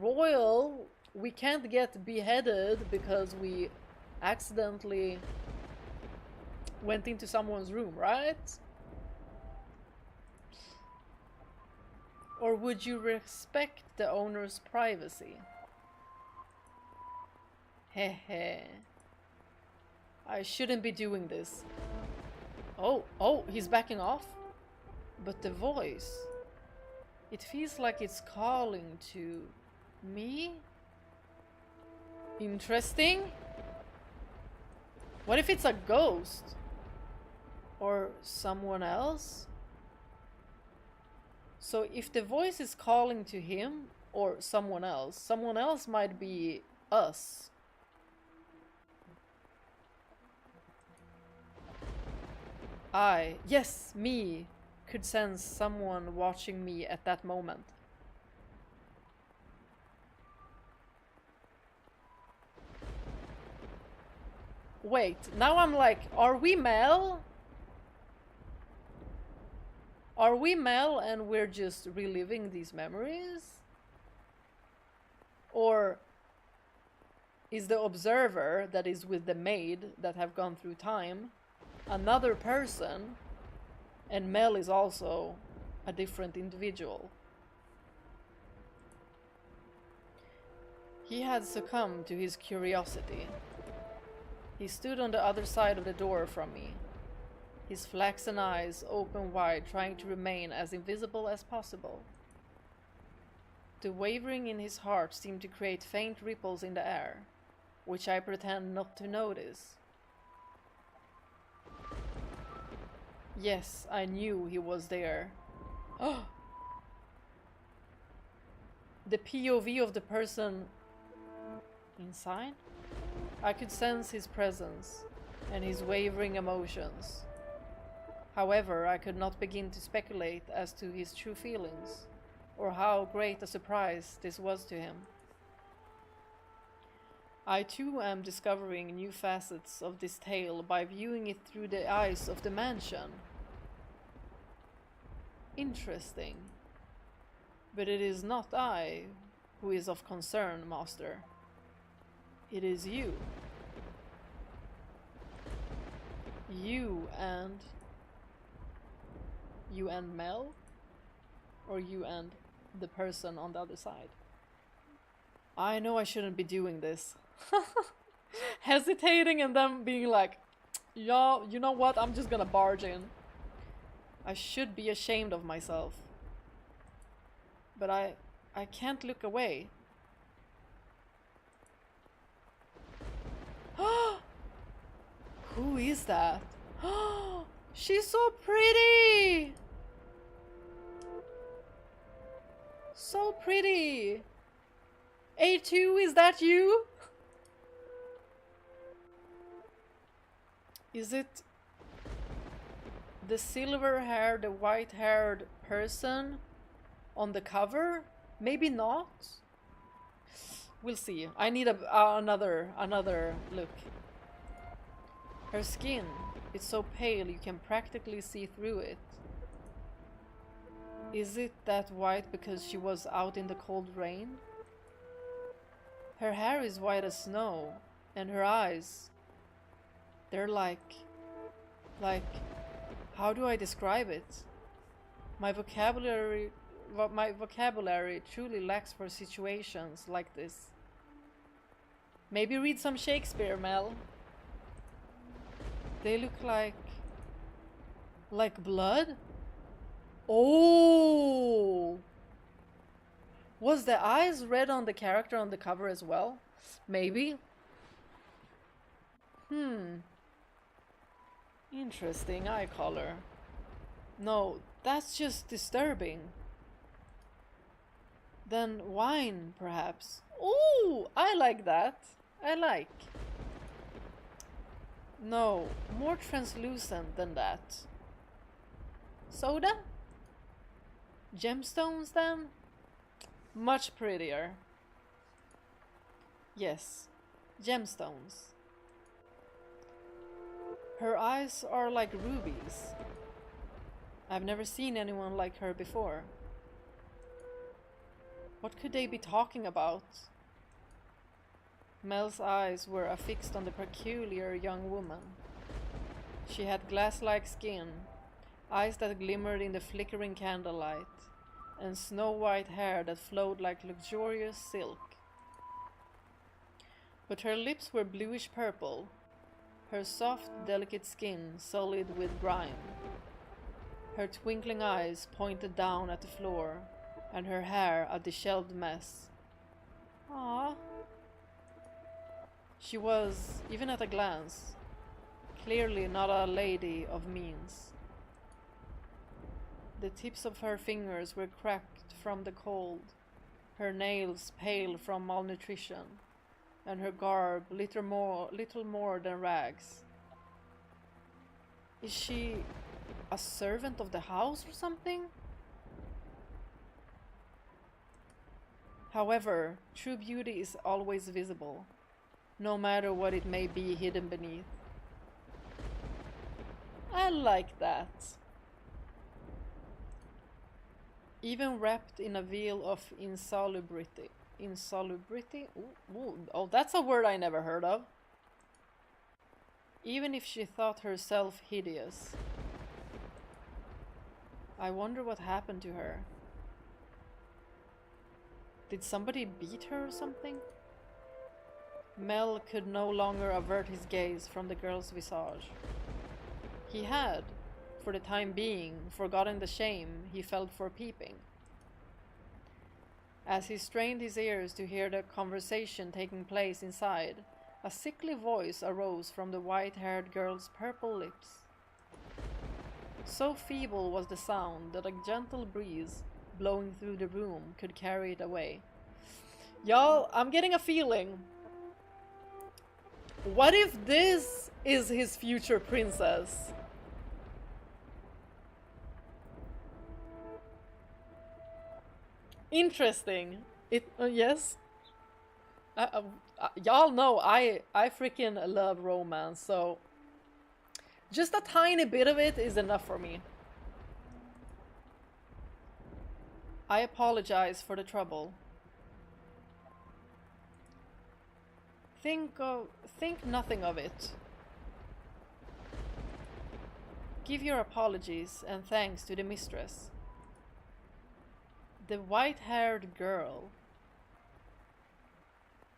royal, We can't get beheaded because we accidentally went into someone's room, right? Or would you respect the owner's privacy? Hehe. I shouldn't be doing this. Oh, he's backing off? But the voice... It feels like it's calling to... me? Interesting. What if it's a ghost? Or someone else? So if the voice is calling to him or someone else might be us. Yes, me, could sense someone watching me at that moment. Wait, now I'm like, are we Mel? Are we Mel and we're just reliving these memories? Or is the observer that is with the maid that have gone through time another person, and Mel is also a different individual? He had succumbed to his curiosity. He stood on the other side of the door from me, his flaxen eyes open wide, trying to remain as invisible as possible. The wavering in his heart seemed to create faint ripples in the air, which I pretend not to notice. Yes, I knew he was there. Oh! The POV of the person inside? I could sense his presence and his wavering emotions. However, I could not begin to speculate as to his true feelings, or how great a surprise this was to him. I too am discovering new facets of this tale by viewing it through the eyes of the mansion. Interesting. But it is not I who is of concern, Master. It is you. You and Mel? Or you and the person on the other side? I know I shouldn't be doing this. Hesitating and then being like, yeah, you know what, I'm just gonna barge in. I should be ashamed of myself. But I can't look away. Who is that? She's so pretty! So pretty! A2, is that you? Is it the silver-haired, the white-haired person on the cover? Maybe not? We'll see. I need another look. Her skin, it's so pale you can practically see through it. Is it that white because she was out in the cold rain? Her hair is white as snow, and her eyes, they're like, how do I describe it? My vocabulary truly lacks for situations like this. Maybe read some Shakespeare, Mel. They look like blood? Oh! Was the eyes red on the character on the cover as well? Maybe? Interesting eye color. No, that's just disturbing. Then wine, perhaps. Ooh, I like that. I like. No, more translucent than that. Soda? Gemstones then? Much prettier. Yes, gemstones. Her eyes are like rubies. I've never seen anyone like her before. What could they be talking about? Mel's eyes were affixed on the peculiar young woman. She had glass-like skin, eyes that glimmered in the flickering candlelight, and snow-white hair that flowed like luxurious silk. But her lips were bluish-purple, her soft, delicate skin solid with grime. Her twinkling eyes pointed down at the floor, and her hair a disheveled mess. Ah. She was, even at a glance, clearly not a lady of means. The tips of her fingers were cracked from the cold, her nails pale from malnutrition, and her garb little more than rags. Is she a servant of the house or something? However, true beauty is always visible, no matter what it may be hidden beneath. I like that. Even wrapped in a veil of insalubrity. Insalubrity? Oh, that's a word I never heard of. Even if she thought herself hideous. I wonder what happened to her. Did somebody beat her or something? Mel could no longer avert his gaze from the girl's visage. He had, for the time being, forgotten the shame he felt for peeping. As he strained his ears to hear the conversation taking place inside, a sickly voice arose from the white-haired girl's purple lips. So feeble was the sound that a gentle breeze blowing through the room could carry it away. Y'all, I'm getting a feeling. What if this is his future princess? Interesting. Yes. Y'all know I freaking love romance, so just a tiny bit of it is enough for me. I apologize for the trouble. Think nothing of it. Give your apologies and thanks to the mistress. The white-haired girl.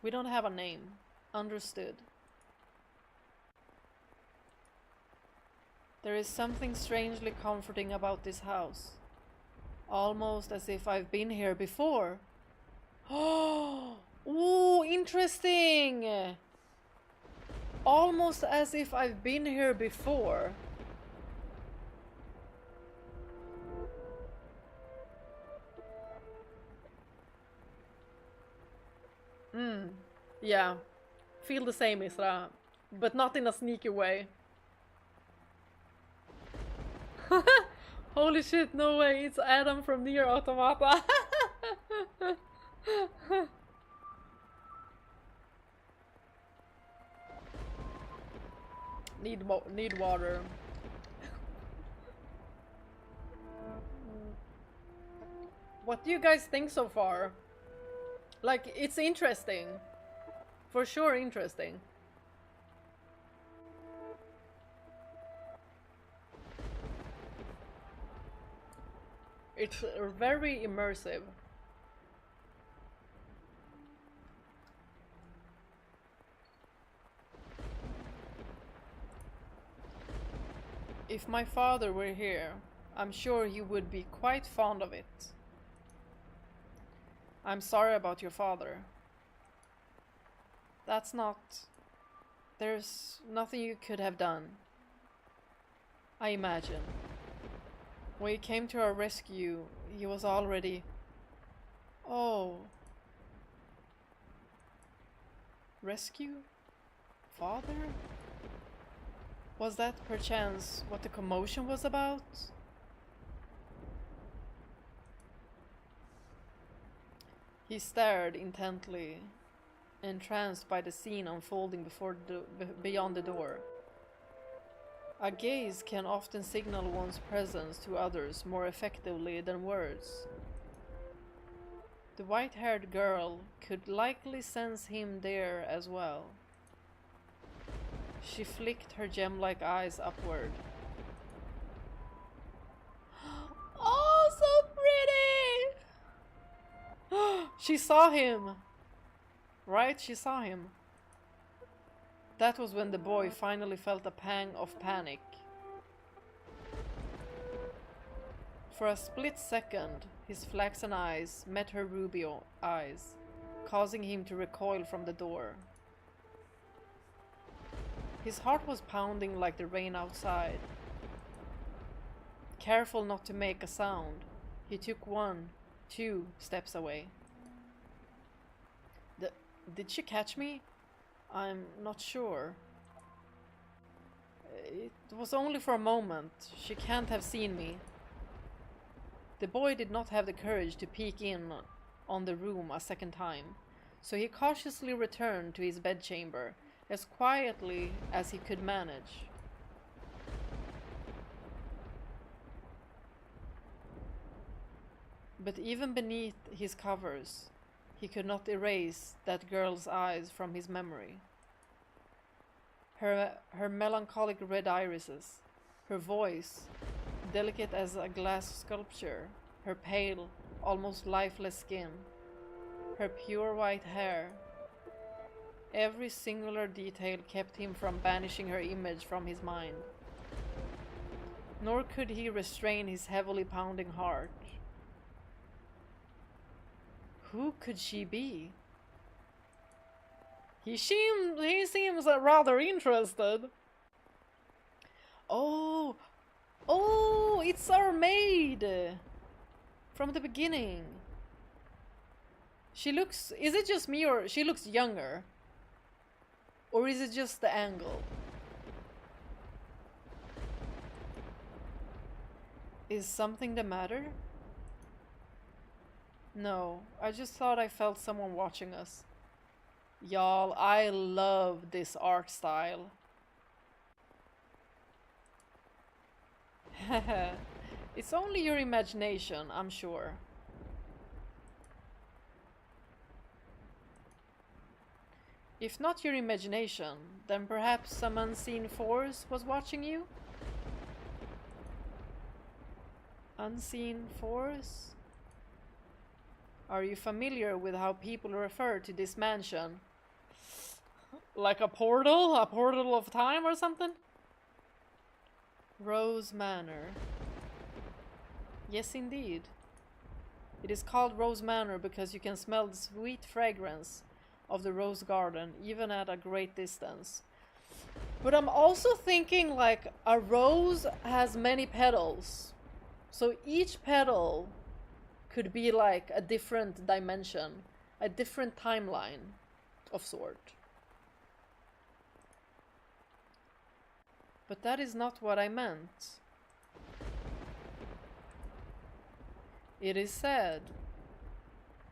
We don't have a name. Understood. There is something strangely comforting about this house. Almost as if I've been here before. Oh, ooh, interesting! Almost as if I've been here before. Yeah. Feel the same, Isra. But not in a sneaky way. Holy shit, no way, it's Adam from Nier Automata. Need water. What do you guys think so far? Like, it's interesting. For sure interesting. It's very immersive. If my father were here, I'm sure he would be quite fond of it. I'm sorry about your father. That's not... There's nothing you could have done. I imagine. When he came to our rescue, he was already... Oh. Rescue? Father? Was that perchance what the commotion was about? He stared intently, entranced by the scene unfolding beyond the door. A gaze can often signal one's presence to others more effectively than words. The white-haired girl could likely sense him there as well. She flicked her gem-like eyes upward. Oh, so pretty! She saw him! Right, she saw him. That was when the boy finally felt a pang of panic. For a split second, his flaxen eyes met her ruby eyes, causing him to recoil from the door. His heart was pounding like the rain outside. Careful not to make a sound, he took 1, 2 steps away. Did she catch me? I'm not sure. It was only for a moment. She can't have seen me. The boy did not have the courage to peek in on the room a second time, so he cautiously returned to his bedchamber as quietly as he could manage. But even beneath his covers, he could not erase that girl's eyes from his memory. Her melancholic red irises, her voice, delicate as a glass sculpture, her pale, almost lifeless skin, her pure white hair. Every singular detail kept him from banishing her image from his mind. Nor could he restrain his heavily pounding heart. Who could she be? He seems rather interested. Oh, it's our maid! From the beginning. She looks... Is it just me or... She looks younger. Or is it just the angle? Is something the matter? No, I just thought I felt someone watching us. Y'all, I love this art style. It's only your imagination, I'm sure. If not your imagination, then perhaps some unseen force was watching you? Unseen force? Are you familiar with how people refer to this mansion? Like a portal? A portal of time or something? Rose Manor. Yes, indeed. It is called Rose Manor because you can smell the sweet fragrance of the rose garden even at a great distance. But I'm also thinking like a rose has many petals. So each petal could be like a different dimension, a different timeline of sort. But that is not what I meant. It is said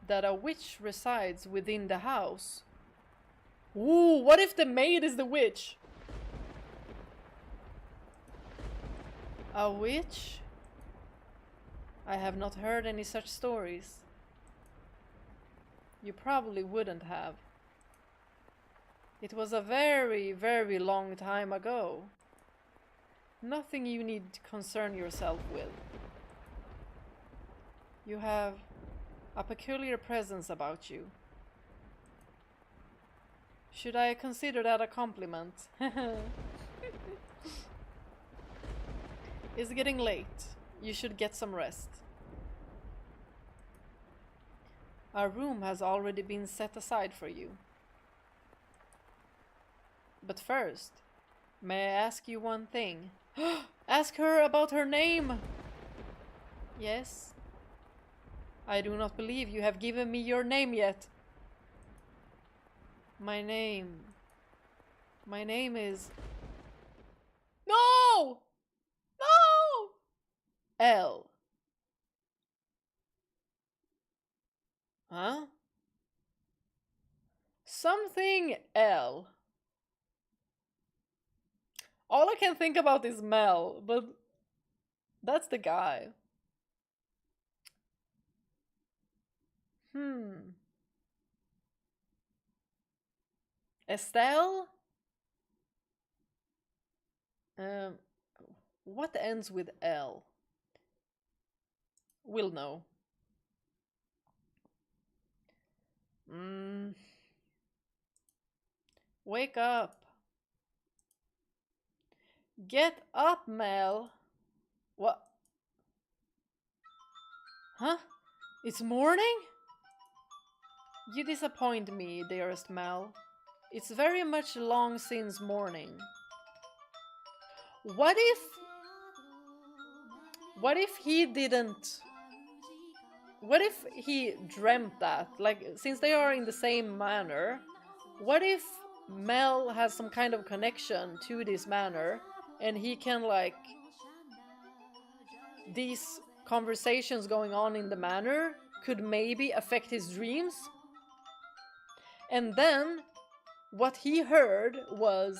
that a witch resides within the house. Ooh, what if the maid is the witch? A witch? I have not heard any such stories. You probably wouldn't have. It was a very, very long time ago. Nothing you need to concern yourself with. You have a peculiar presence about you. Should I consider that a compliment? It's getting late. You should get some rest. Our room has already been set aside for you. But first, may I ask you one thing? Ask her about her name! Yes? I do not believe you have given me your name yet. My name is... No! No! L. Huh? Something L. All I can think about is Mel, but that's the guy. Estelle? What ends with L? We'll know. Wake up. Get up, Mel. What? Huh? It's morning? You disappoint me, dearest Mel. It's very much long since morning. What if he didn't... What if he dreamt that? Like, since they are in the same manor, what if Mel has some kind of connection to this manor and he can, like, these conversations going on in the manor could maybe affect his dreams? And then what he heard was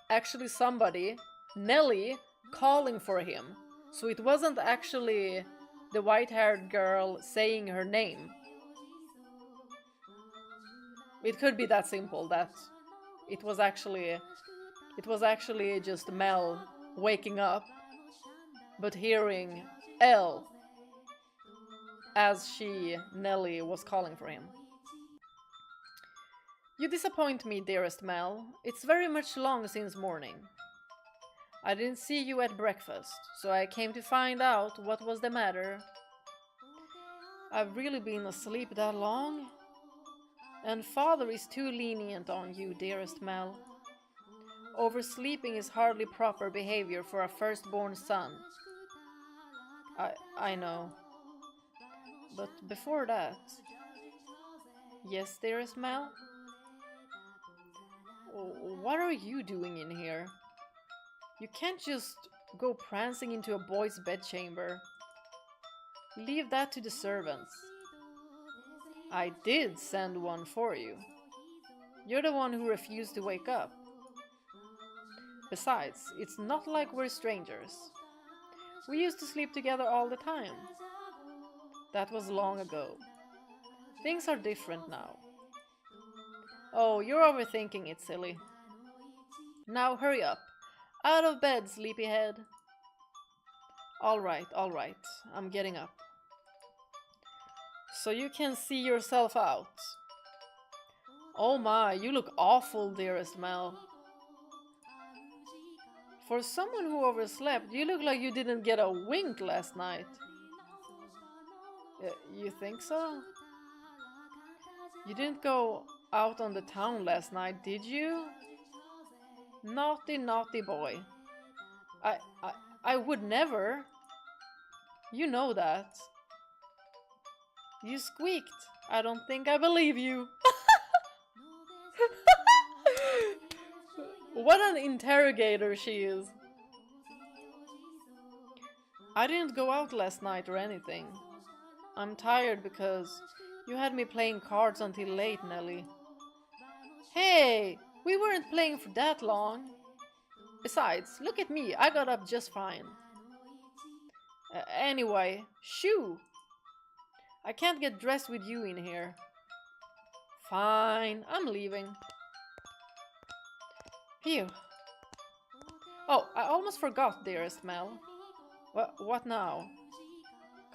actually somebody, Nellie, calling for him. So it wasn't actually the white-haired girl saying her name. It could be that simple, that it was actually just Mel waking up but hearing L as Nellie, was calling for him. You disappoint me, dearest Mel. It's very much long since morning. I didn't see you at breakfast, so I came to find out what was the matter. I've really been asleep that long? And father is too lenient on you, dearest Mel. Oversleeping is hardly proper behavior for a firstborn son. I know. But before that... Yes, dearest Mel? What are you doing in here? You can't just go prancing into a boy's bedchamber. Leave that to the servants. I did send one for you. You're the one who refused to wake up. Besides, it's not like we're strangers. We used to sleep together all the time. That was long ago. Things are different now. Oh, you're overthinking it, silly. Now hurry up. Out of bed, sleepyhead. Alright, I'm getting up. So you can see yourself out. Oh my, you look awful, dearest Mel. For someone who overslept, you look like you didn't get a wink last night. You think so? You didn't go out on the town last night, did you? Naughty, naughty boy. I would never. You know that. You squeaked. I don't think I believe you. What an interrogator she is. I didn't go out last night or anything. I'm tired because you had me playing cards until late, Nellie. Hey, we weren't playing for that long. Besides, look at me, I got up just fine. Anyway, shoo! I can't get dressed with you in here. Fine, I'm leaving. Phew. Oh, I almost forgot, dearest Mel. What now?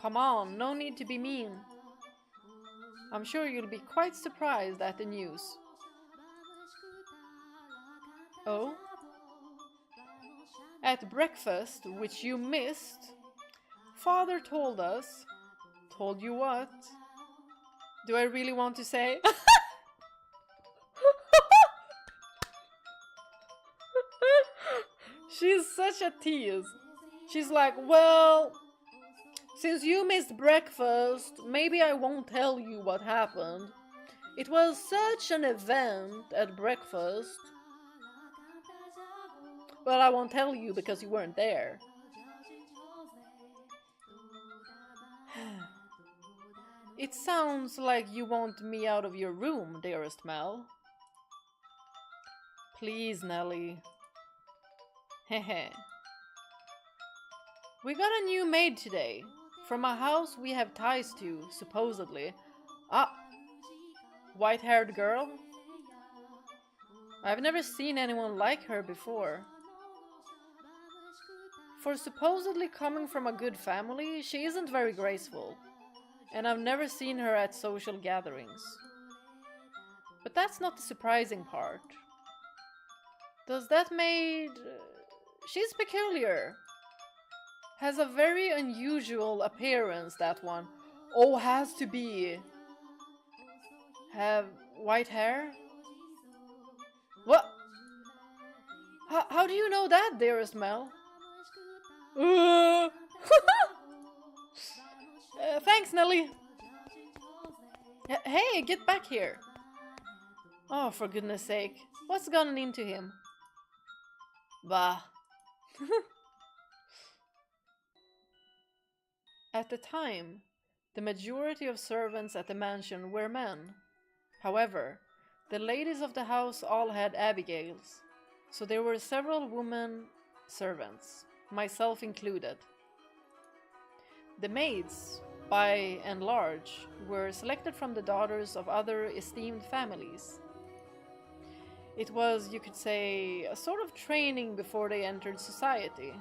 Come on, no need to be mean. I'm sure you'll be quite surprised at the news. Oh? At breakfast, which you missed, Father told us... Told you what? Do I really want to say? She's such a tease. She's like, well, since you missed breakfast, maybe I won't tell you what happened. It was such an event at breakfast. Well, I won't tell you because you weren't there. It sounds like you want me out of your room, dearest Mel. Please, Nellie. Hehe. We got a new maid today. From a house we have ties to, supposedly. Ah, white-haired girl? I've never seen anyone like her before. For supposedly coming from a good family, she isn't very graceful, and I've never seen her at social gatherings. But that's not the surprising part. Does that maid... she's peculiar. Has a very unusual appearance, that one. Oh, has to be. Have white hair? What? How do you know that, dearest Mel? Thanks, Nelly. Hey, get back here. Oh, for goodness sake. What's gotten into him? Bah. At the time, the majority of servants at the mansion were men. However, the ladies of the house all had Abigails, so there were several women servants, myself included. The maids, by and large, were selected from the daughters of other esteemed families. It was, you could say, a sort of training before they entered society.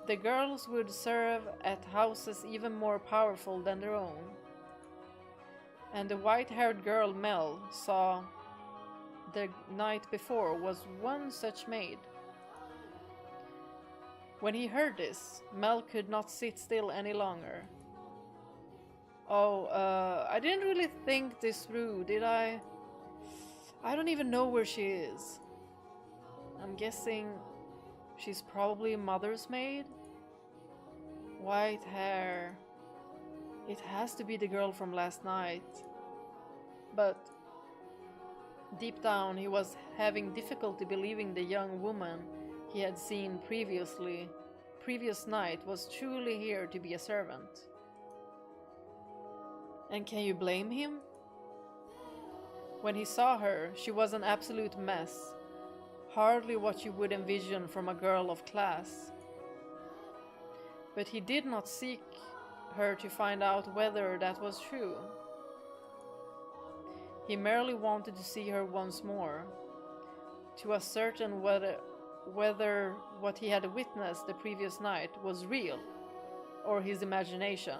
The girls would serve at houses even more powerful than their own. And the white-haired girl Mel saw the night before was one such maid. When he heard this, Mel could not sit still any longer. Oh, I didn't really think this through, did I? I don't even know where she is. I'm guessing she's probably Mother's maid? White hair. It has to be the girl from last night. But deep down he was having difficulty believing the young woman he had seen previous night was truly here to be a servant. And can you blame him? When he saw her, she was an absolute mess. Hardly what you would envision from a girl of class. But he did not seek her to find out whether that was true. He merely wanted to see her once more, to ascertain whether what he had witnessed the previous night was real, or his imagination.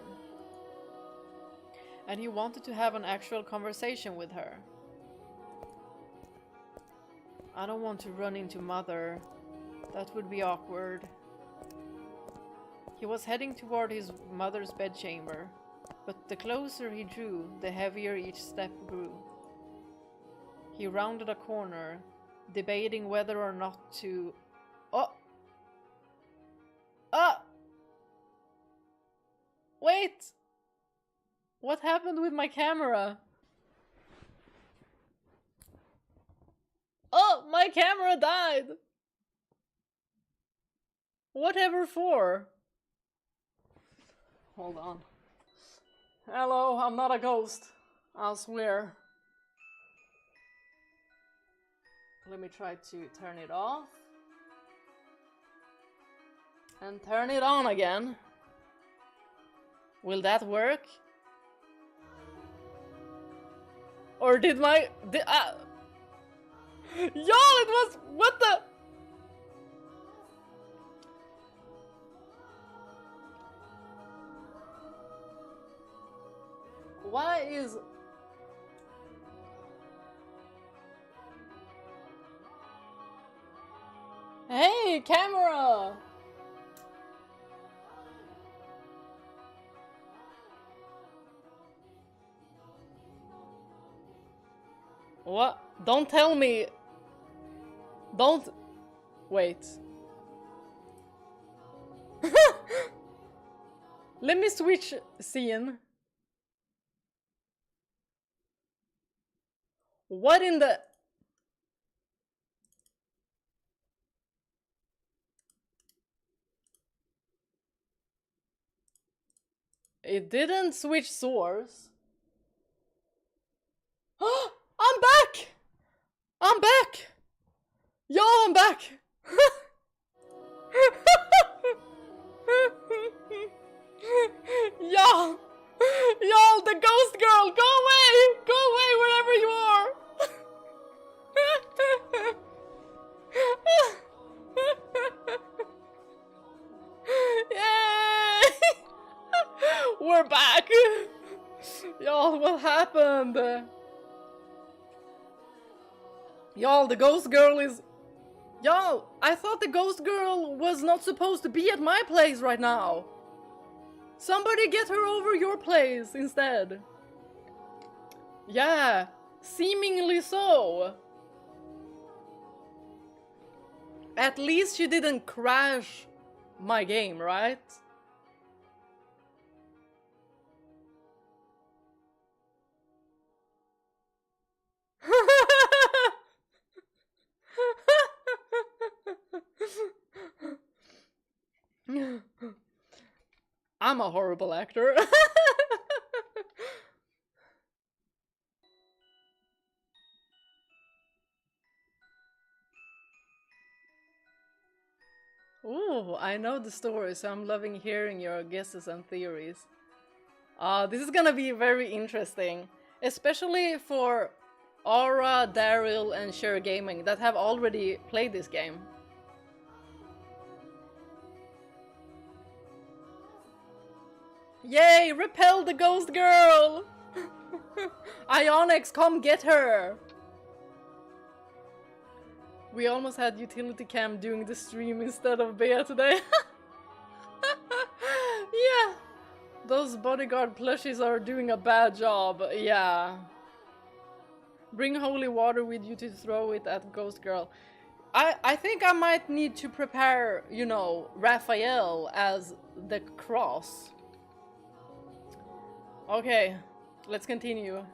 And he wanted to have an actual conversation with her. I don't want to run into Mother. That would be awkward. He was heading toward his mother's bedchamber, but the closer he drew, the heavier each step grew. He rounded a corner, debating whether or not to... Oh! Ah! Wait! What happened with my camera? Oh, my camera died! Whatever for? Hold on. Hello, I'm not a ghost. I'll swear. Let me try to turn it off. And turn it on again. Will that work? Or did my... Y'all, it was... What the... Why is... Hey, camera! What? Don't tell me... Don't... Wait. Let me switch scene. What in the... It didn't switch source. I'm back! I'm back! Yo, I'm back! Y'all! Y'all, the ghost girl, go away! Go away wherever you are! Yay! We're back! Y'all, what happened? Y'all, the ghost girl is... Y'all, I thought the ghost girl was not supposed to be at my place right now. Somebody get her over your place instead. Yeah, seemingly so. At least she didn't crash my game, right? I'm a horrible actor. Ooh, I know the story, so I'm loving hearing your guesses and theories. This is gonna be very interesting, especially for Aura, Daryl, and Share Gaming that have already played this game. Yay! Repel the ghost girl! Ionix, come get her! We almost had Utility Cam doing the stream instead of Bea today. Yeah! Those bodyguard plushies are doing a bad job, yeah. Bring holy water with you to throw it at Ghost Girl. I think I might need to prepare, you know, Raphael as the cross. Okay, let's continue.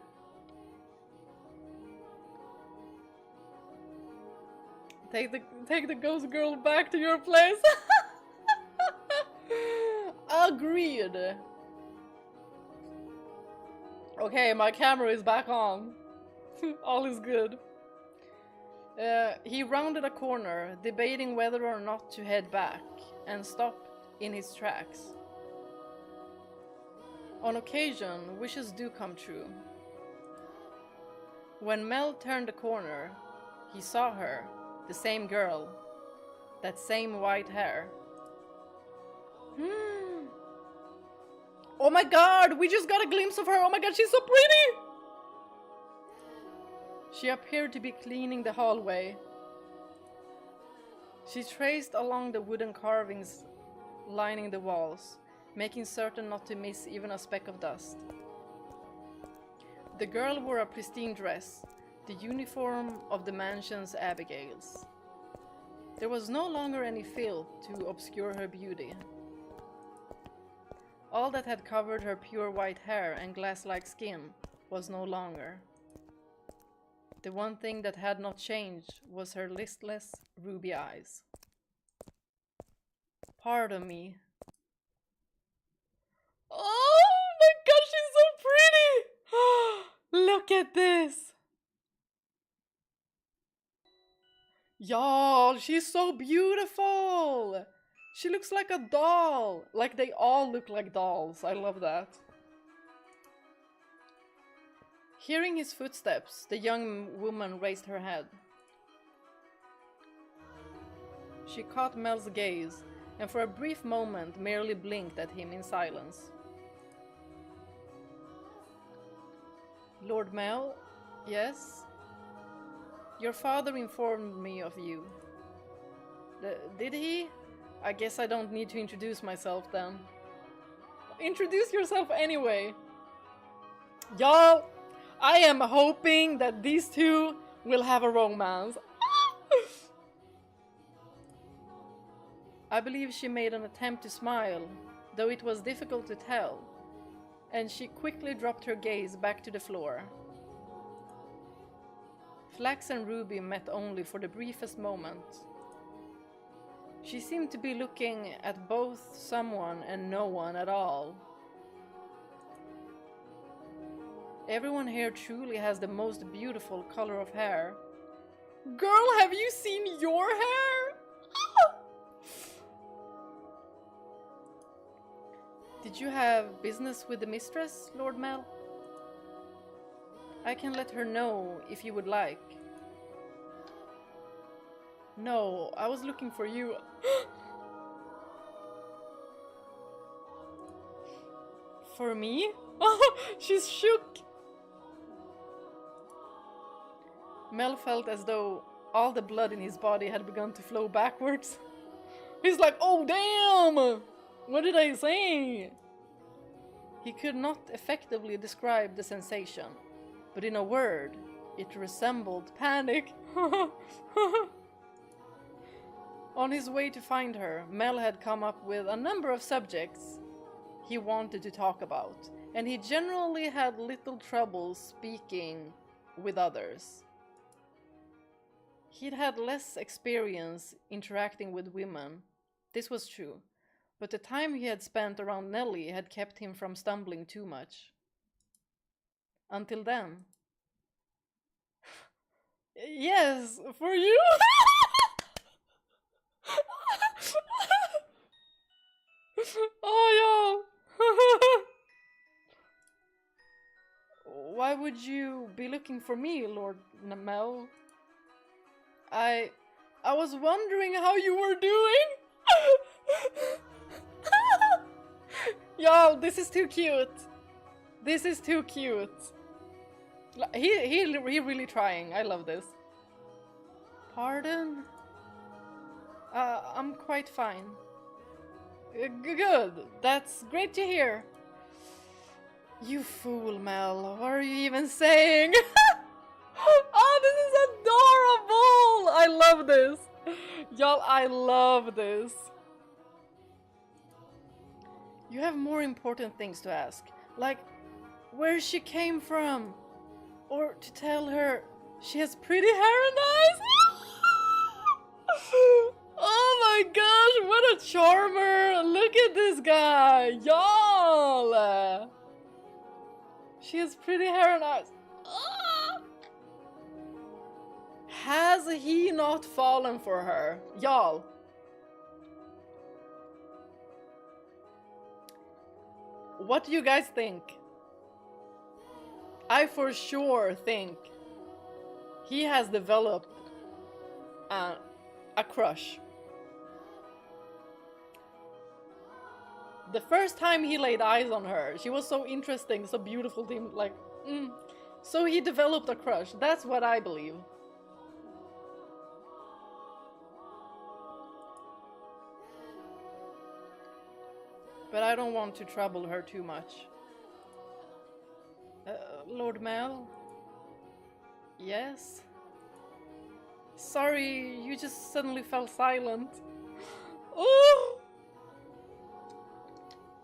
Take the ghost girl back to your place. Agreed. Okay, my camera is back on. All is good. He rounded a corner, debating whether or not to head back, and stopped in his tracks. On occasion, wishes do come true. When Mel turned the corner, he saw her, the same girl, that same white hair. Oh my god, we just got a glimpse of her! Oh my god, she's so pretty! She appeared to be cleaning the hallway. She traced along the wooden carvings lining the walls, making certain not to miss even a speck of dust. The girl wore a pristine dress, the uniform of the mansion's Abigails. There was no longer any filth to obscure her beauty. All that had covered her pure white hair and glass-like skin was no longer. The one thing that had not changed was her listless, ruby eyes. Pardon me. Oh my god, she's so pretty! Look at this! Y'all, she's so beautiful! She looks like a doll! Like they all look like dolls. I love that. Hearing his footsteps, the young woman raised her head. She caught Mel's gaze, and for a brief moment merely blinked at him in silence. Lord Mel, yes? Your father informed me of you. Did he? I guess I don't need to introduce myself then. Introduce yourself anyway. Y'all, I am hoping that these two will have a romance. I believe she made an attempt to smile, though it was difficult to tell, and she quickly dropped her gaze back to the floor. Flax and Ruby met only for the briefest moment. She seemed to be looking at both someone and no one at all. Everyone here truly has the most beautiful color of hair. Girl, have you seen your hair? Did you have business with the mistress, Lord Mel? I can let her know if you would like. No, I was looking for you. For me? Oh, she's shook! Mel felt as though all the blood in his body had begun to flow backwards. He's like, oh damn! What did I say? He could not effectively describe the sensation, but in a word, it resembled panic. On his way to find her, Mel had come up with a number of subjects he wanted to talk about, and he generally had little trouble speaking with others. He'd had less experience interacting with women, this was true, but the time he had spent around Nellie had kept him from stumbling too much. Until then. Yes, for you! Oh, y'all! Why would you be looking for me, Lord Mel? I was wondering how you were doing. Y'all, this is too cute. This is too cute. He really trying. I love this. Pardon? I'm quite fine. Good. That's great to hear. You fool, Mel. What are you even saying? Oh, this is adorable! I love this. Y'all, I love this. You have more important things to ask. Like, where she came from. Or to tell her she has pretty hair and eyes. Oh my gosh, what a charmer! Look at this guy! Y'all! She has pretty hair and eyes. Has he not fallen for her? Y'all. What do you guys think? I for sure think he has developed a crush. The first time he laid eyes on her, she was so interesting, so beautiful to him, like, So he developed a crush. That's what I believe. But I don't want to trouble her too much. Lord Mel? Yes? Sorry, you just suddenly fell silent. Oh!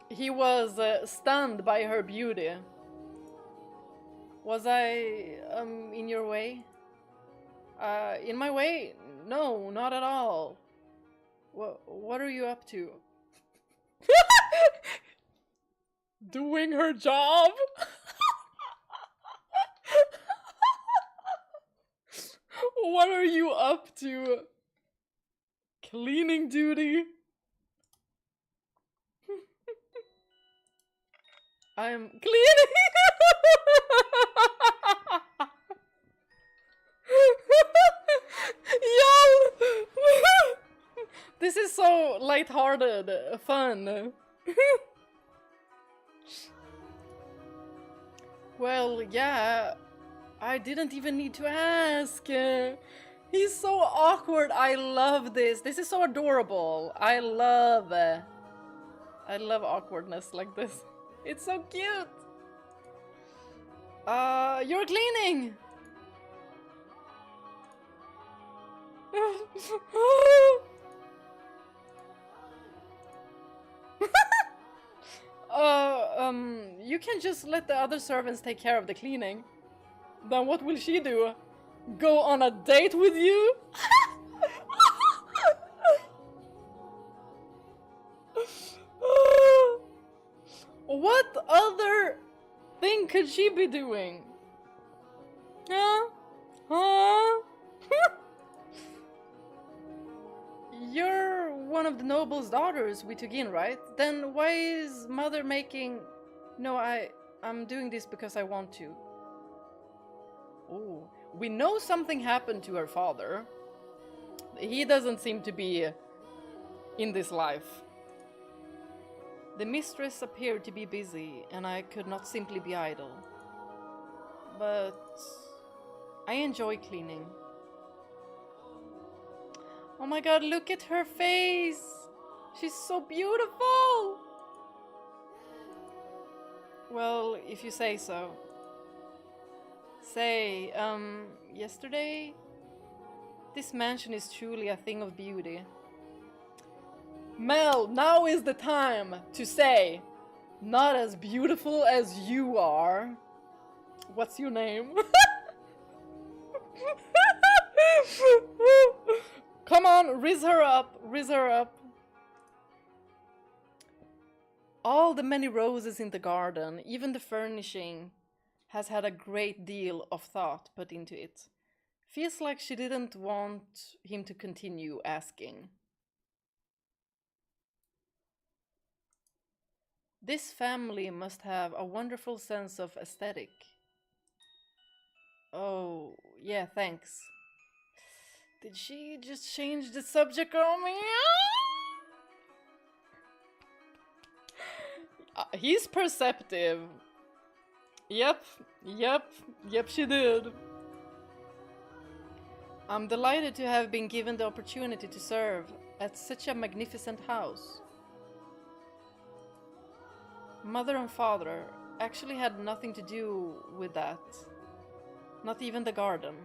He was stunned by her beauty. Was I in your way? In my way? No, not at all. What are you up to? Doing her job? What are you up to? Cleaning duty? I'm cleaning. Y'all! This is so lighthearted, fun. Well, yeah, I didn't even need to ask. He's so awkward. I love this. This is so adorable. I love awkwardness like this. It's so cute. You're cleaning. You can just let the other servants take care of the cleaning. Then what will she do? Go on a date with you? What other thing could she be doing? Huh? Huh? You're one of the noble's daughters we took in, right? Then why is mother making... No, I'm doing this because I want to. Oh, we know something happened to her father. He doesn't seem to be in this life. The mistress appeared to be busy, and I could not simply be idle. But I enjoy cleaning. Oh my god, look at her face! She's so beautiful! Well, if you say so. Say, yesterday? This mansion is truly a thing of beauty. Mel, now is the time to say, not as beautiful as you are. What's your name? Come on, riz her up, riz her up. All the many roses in the garden, even the furnishing, has had a great deal of thought put into it. Feels like she didn't want him to continue asking. This family must have a wonderful sense of aesthetic. Oh, yeah, thanks. Did she just change the subject on me? He's perceptive. Yep, she did. I'm delighted to have been given the opportunity to serve at such a magnificent house. Mother and father actually had nothing to do with that. Not even the garden.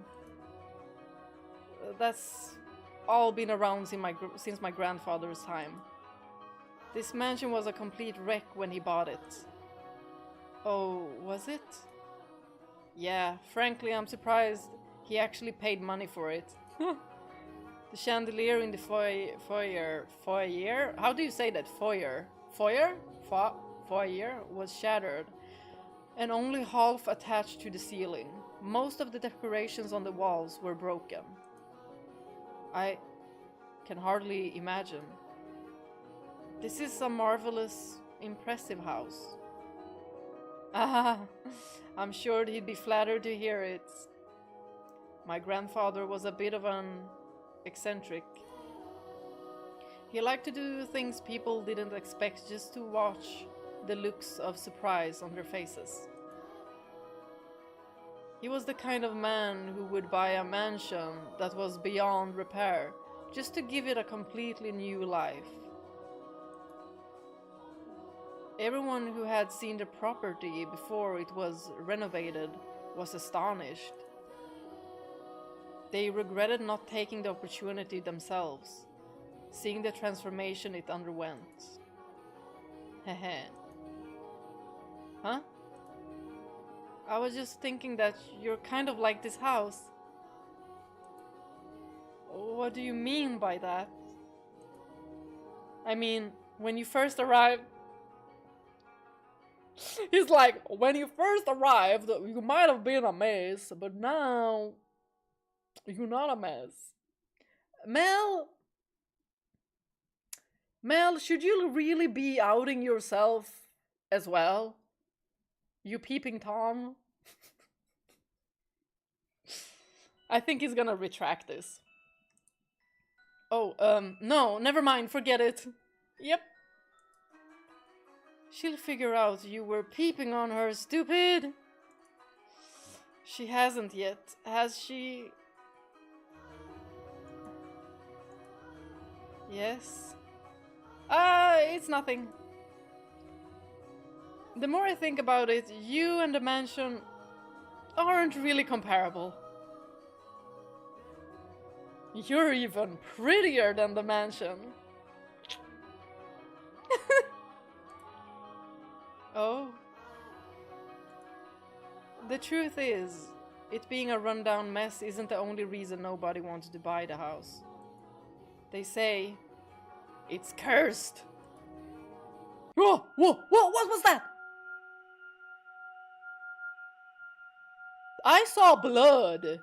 That's all been around since my grandfather's time. This mansion was a complete wreck when he bought it. Oh, was it? Yeah, frankly, I'm surprised he actually paid money for it. The chandelier in the foyer? How do you say that? Foyer? Foyer was shattered and only half attached to the ceiling. Most of the decorations on the walls were broken. I can hardly imagine. This is a marvelous, impressive house. Ah, I'm sure he'd be flattered to hear it. My grandfather was a bit of an eccentric. He liked to do things people didn't expect just to watch the looks of surprise on their faces. He was the kind of man who would buy a mansion that was beyond repair just to give it a completely new life. Everyone who had seen the property before it was renovated was astonished. They regretted not taking the opportunity themselves, seeing the transformation it underwent. Heh. Huh? I was just thinking that you're kind of like this house. What do you mean by that? I mean, when you first arrived... He's like, when you first arrived, you might have been a mess, but now... you're not a mess. Mel, should you really be outing yourself as well? You peeping Tom? I think he's gonna retract this. Oh, no, never mind, forget it. Yep. She'll figure out you were peeping on her, stupid. She hasn't yet, has she? Yes. It's nothing. The more I think about it, you and the mansion aren't really comparable. You're even prettier than the mansion. Oh. The truth is, it being a rundown mess isn't the only reason nobody wanted to buy the house. They say it's cursed. Whoa, what was that? I saw blood.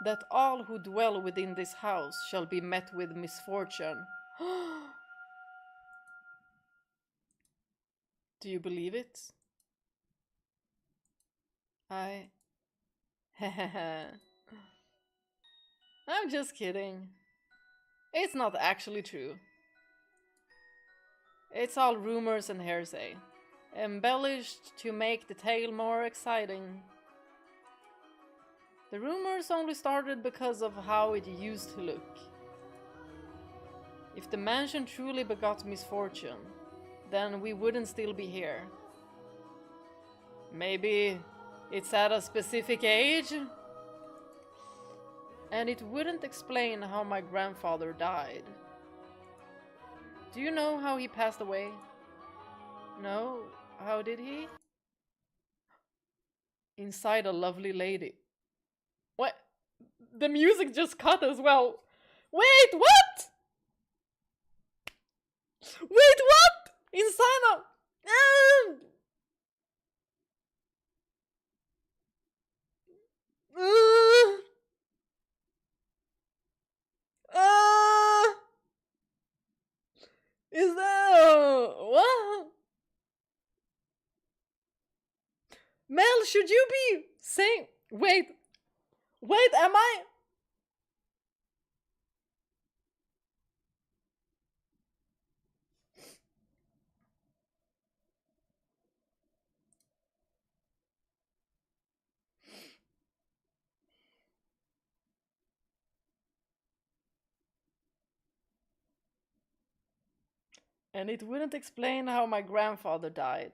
That all who dwell within this house shall be met with misfortune. Do you believe it? I. I'm just kidding. It's not actually true. It's all rumors and hearsay, embellished to make the tale more exciting. The rumors only started because of how it used to look. If the mansion truly begot misfortune, then we wouldn't still be here. Maybe it's at a specific age? And it wouldn't explain how my grandfather died. Do you know how he passed away? No? How did he? Inside a lovely lady. What? The music just cut as well. Wait, what? Wait, what? Inside a... Is that... What? Mel, should you be saying... Wait, am I... And it wouldn't explain how my grandfather died.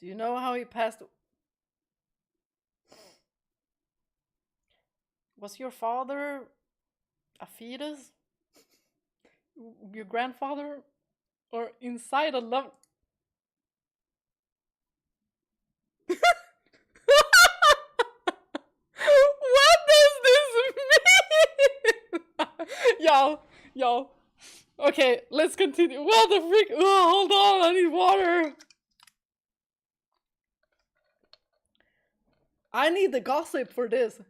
Do you know how he passed? Was your father a fetus? Your grandfather? Or inside a love? What does this mean? Y'all. Okay, let's continue. What the freak? Oh, hold on, I need water. I need the gossip for this.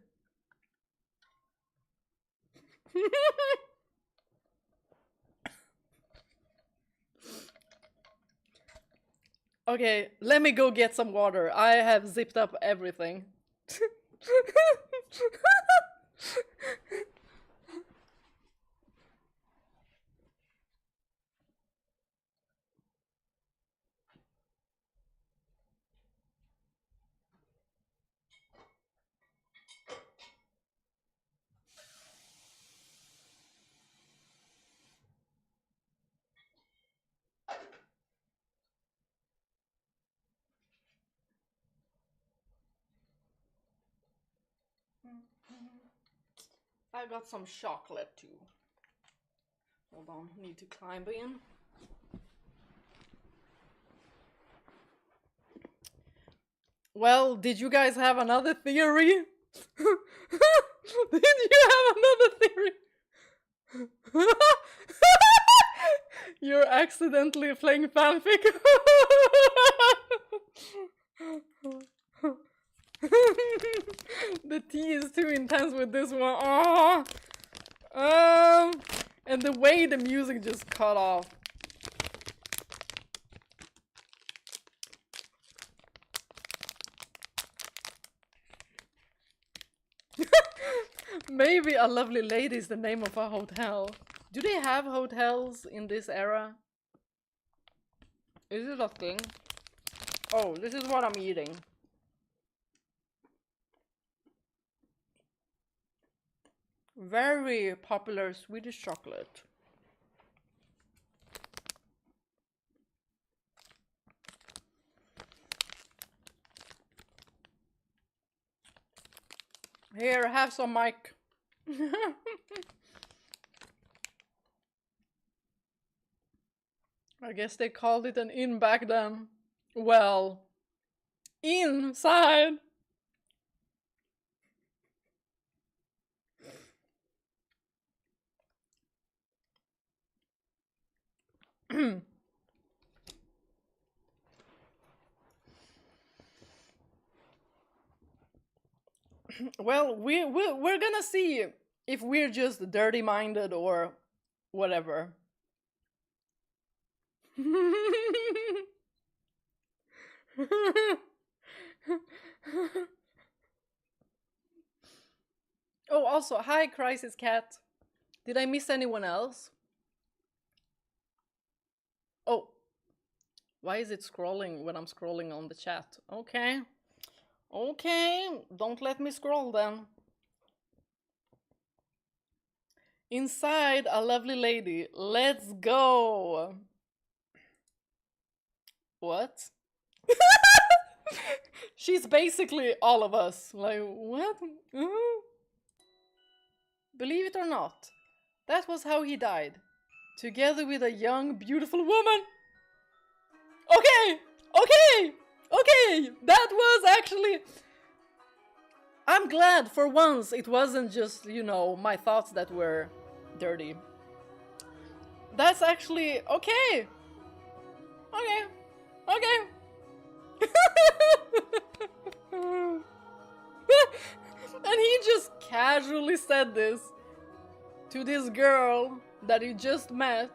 Okay, let me go get some water. I have zipped up everything. I got some chocolate too. Hold on, need to climb in. Well, did you guys have another theory? Did you have another theory? You're accidentally playing fanfic. The tea is too intense with this one. And the way the music just cut off. Maybe a lovely lady is the name of a hotel. Do they have hotels in this era? Is it a thing? Oh, this is what I'm eating. Very popular Swedish chocolate. Here, have some, Mike. I guess they called it an inn back then. Well, inside. Well, we're gonna see if we're just dirty-minded or whatever. Oh, also, hi, Crisis Cat. Did I miss anyone else? Oh, why is it scrolling when I'm scrolling on the chat? Okay. Okay, don't let me scroll then. Inside a lovely lady. Let's go. What? She's basically all of us. Like, what? Believe it or not, that was how he died. Together with a young, beautiful woman. Okay! Okay! Okay! That was actually... I'm glad for once it wasn't just, you know, my thoughts that were dirty. That's actually... Okay! Okay. Okay. And he just casually said this to this girl that he just met.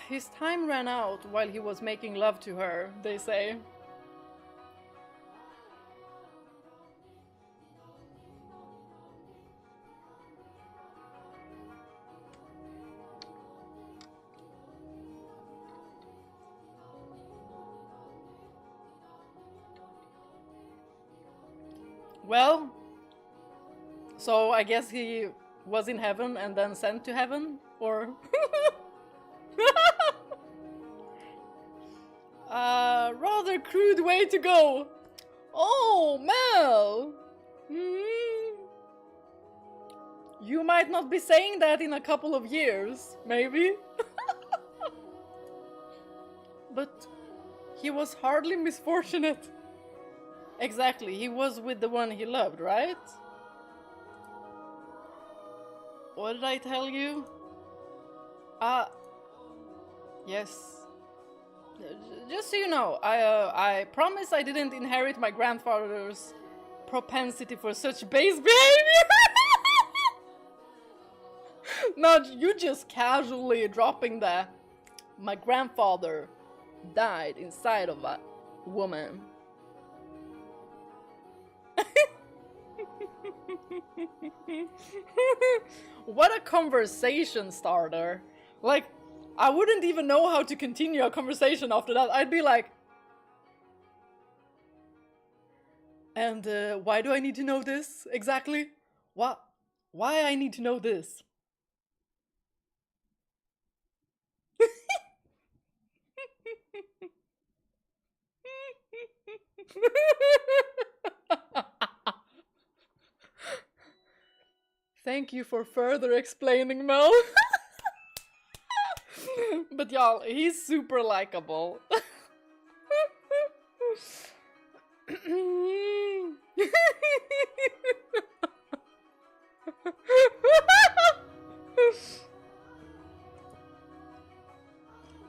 His time ran out while he was making love to her, they say. Well, so I guess he was in heaven and then sent to heaven, or... Rather crude way to go. Oh, Mel! You might not be saying that in a couple of years, maybe. But he was hardly misfortunate. Exactly, he was with the one he loved, right? What did I tell you? Yes. Just so you know, I promise I didn't inherit my grandfather's propensity for such base behavior. Not you just casually dropping that. My grandfather died inside of a woman. What a conversation starter. Like, I wouldn't even know how to continue a conversation after that. I'd be like... And why do I need to know this exactly? What? Why I need to know this? Thank you for further explaining, Mel. But y'all, he's super likable.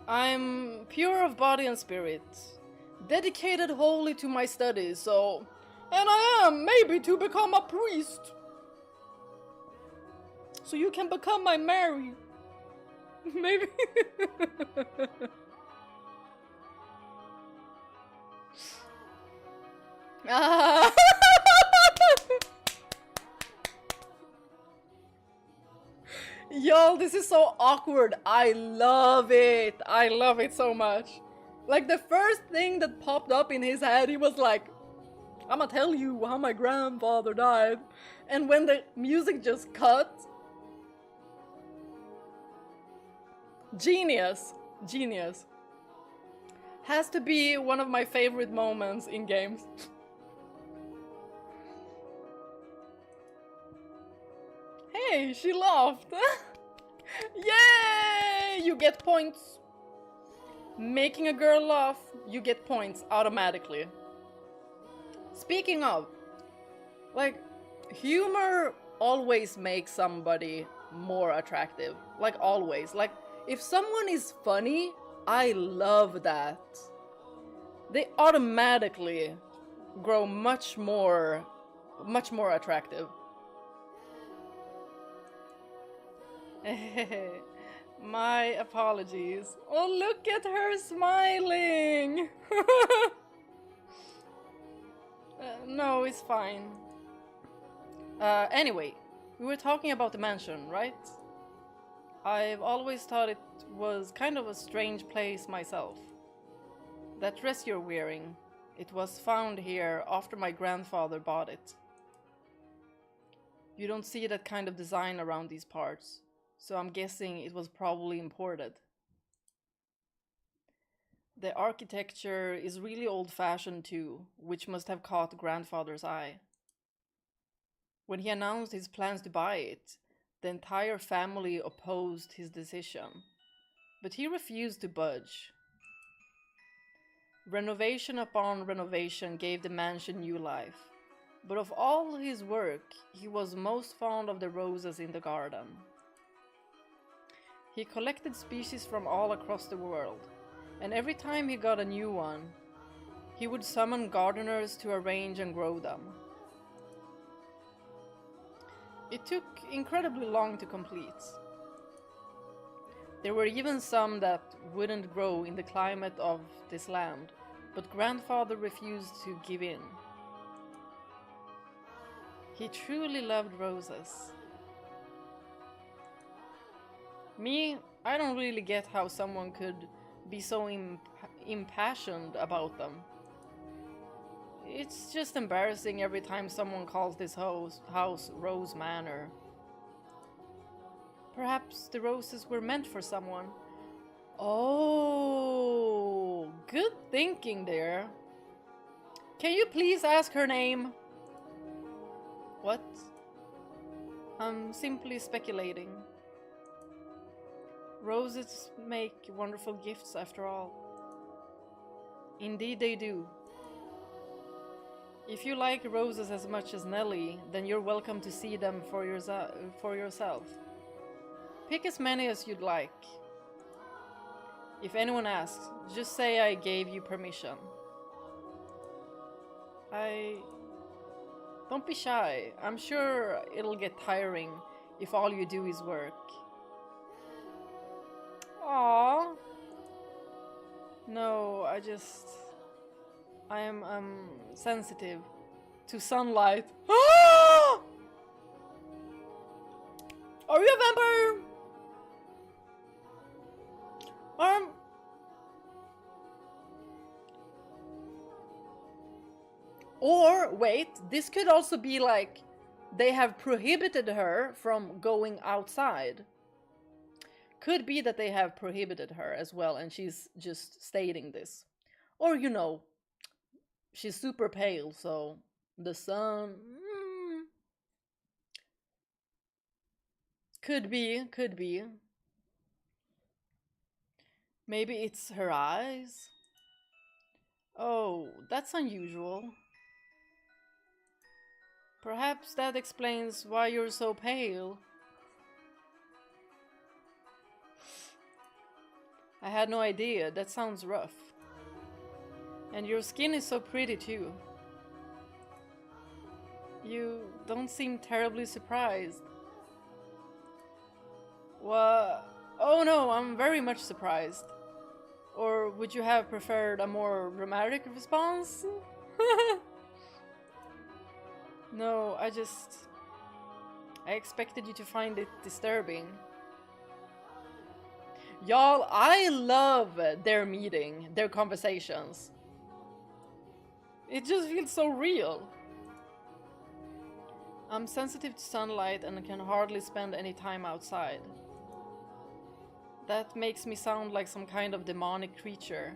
I'm pure of body and spirit, dedicated wholly to my studies, so... And I am, maybe, to become a priest. So you can become my Mary. Maybe. Y'all, this is so awkward. I love it. I love it so much. Like, the first thing that popped up in his head, he was like, I'ma tell you how my grandfather died. And when the music just cut... Genius. Genius. Has to be one of my favorite moments in games. Hey, she laughed. Yay! You get points. Making a girl laugh, you get points automatically. Speaking of, like, humor always makes somebody more attractive. Like, always. Like, if someone is funny, I love that. They automatically grow much more attractive. My apologies. Oh, look at her smiling! No, it's fine. Anyway, we were talking about the mansion, right? I've always thought it was kind of a strange place myself. That dress you're wearing, it was found here after my grandfather bought it. You don't see that kind of design around these parts, so I'm guessing it was probably imported. The architecture is really old-fashioned too, which must have caught grandfather's eye. When he announced his plans to buy it, the entire family opposed his decision, but he refused to budge. Renovation upon renovation gave the mansion new life, but of all his work, he was most fond of the roses in the garden. He collected species from all across the world, and every time he got a new one, he would summon gardeners to arrange and grow them. It took incredibly long to complete. There were even some that wouldn't grow in the climate of this land, but grandfather refused to give in. He truly loved roses. Me, I don't really get how someone could be so impassioned about them. It's just embarrassing every time someone calls this house Rose Manor. Perhaps the roses were meant for someone. Oh, good thinking there. Can you please ask her name? What? I'm simply speculating. Roses make wonderful gifts after all. Indeed they do. If you like roses as much as Nelly, then you're welcome to see them for yourself. Pick as many as you'd like. If anyone asks, just say I gave you permission. Don't be shy. I'm sure it'll get tiring if all you do is work. Aww. No, I'm sensitive to sunlight. Are you a vampire? Or wait, this could also be like they have prohibited her from going outside. Could be that they have prohibited her as well and she's just stating this. Or, you know, she's super pale, so the sun... Could be. Maybe it's her eyes? Oh, that's unusual. Perhaps that explains why you're so pale. I had no idea. That sounds rough. And your skin is so pretty too. You don't seem terribly surprised. Well, oh no, I'm very much surprised. Or would you have preferred a more dramatic response? No, I expected you to find it disturbing. Y'all, I love their meeting, their conversations. It just feels so real. I'm sensitive to sunlight and can hardly spend any time outside. That makes me sound like some kind of demonic creature.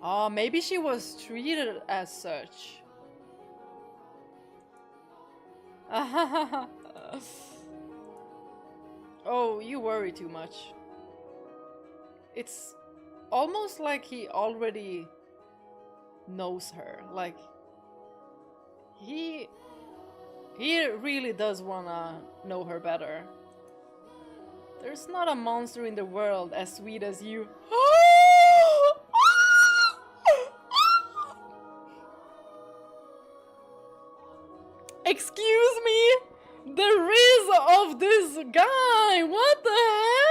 Ah, maybe she was treated as such. Oh, you worry too much. It's almost like he already knows her. Like, he really does wanna know her better. There's not a monster in the world as sweet as you. Excuse me? The riz of this guy! die! What the hell?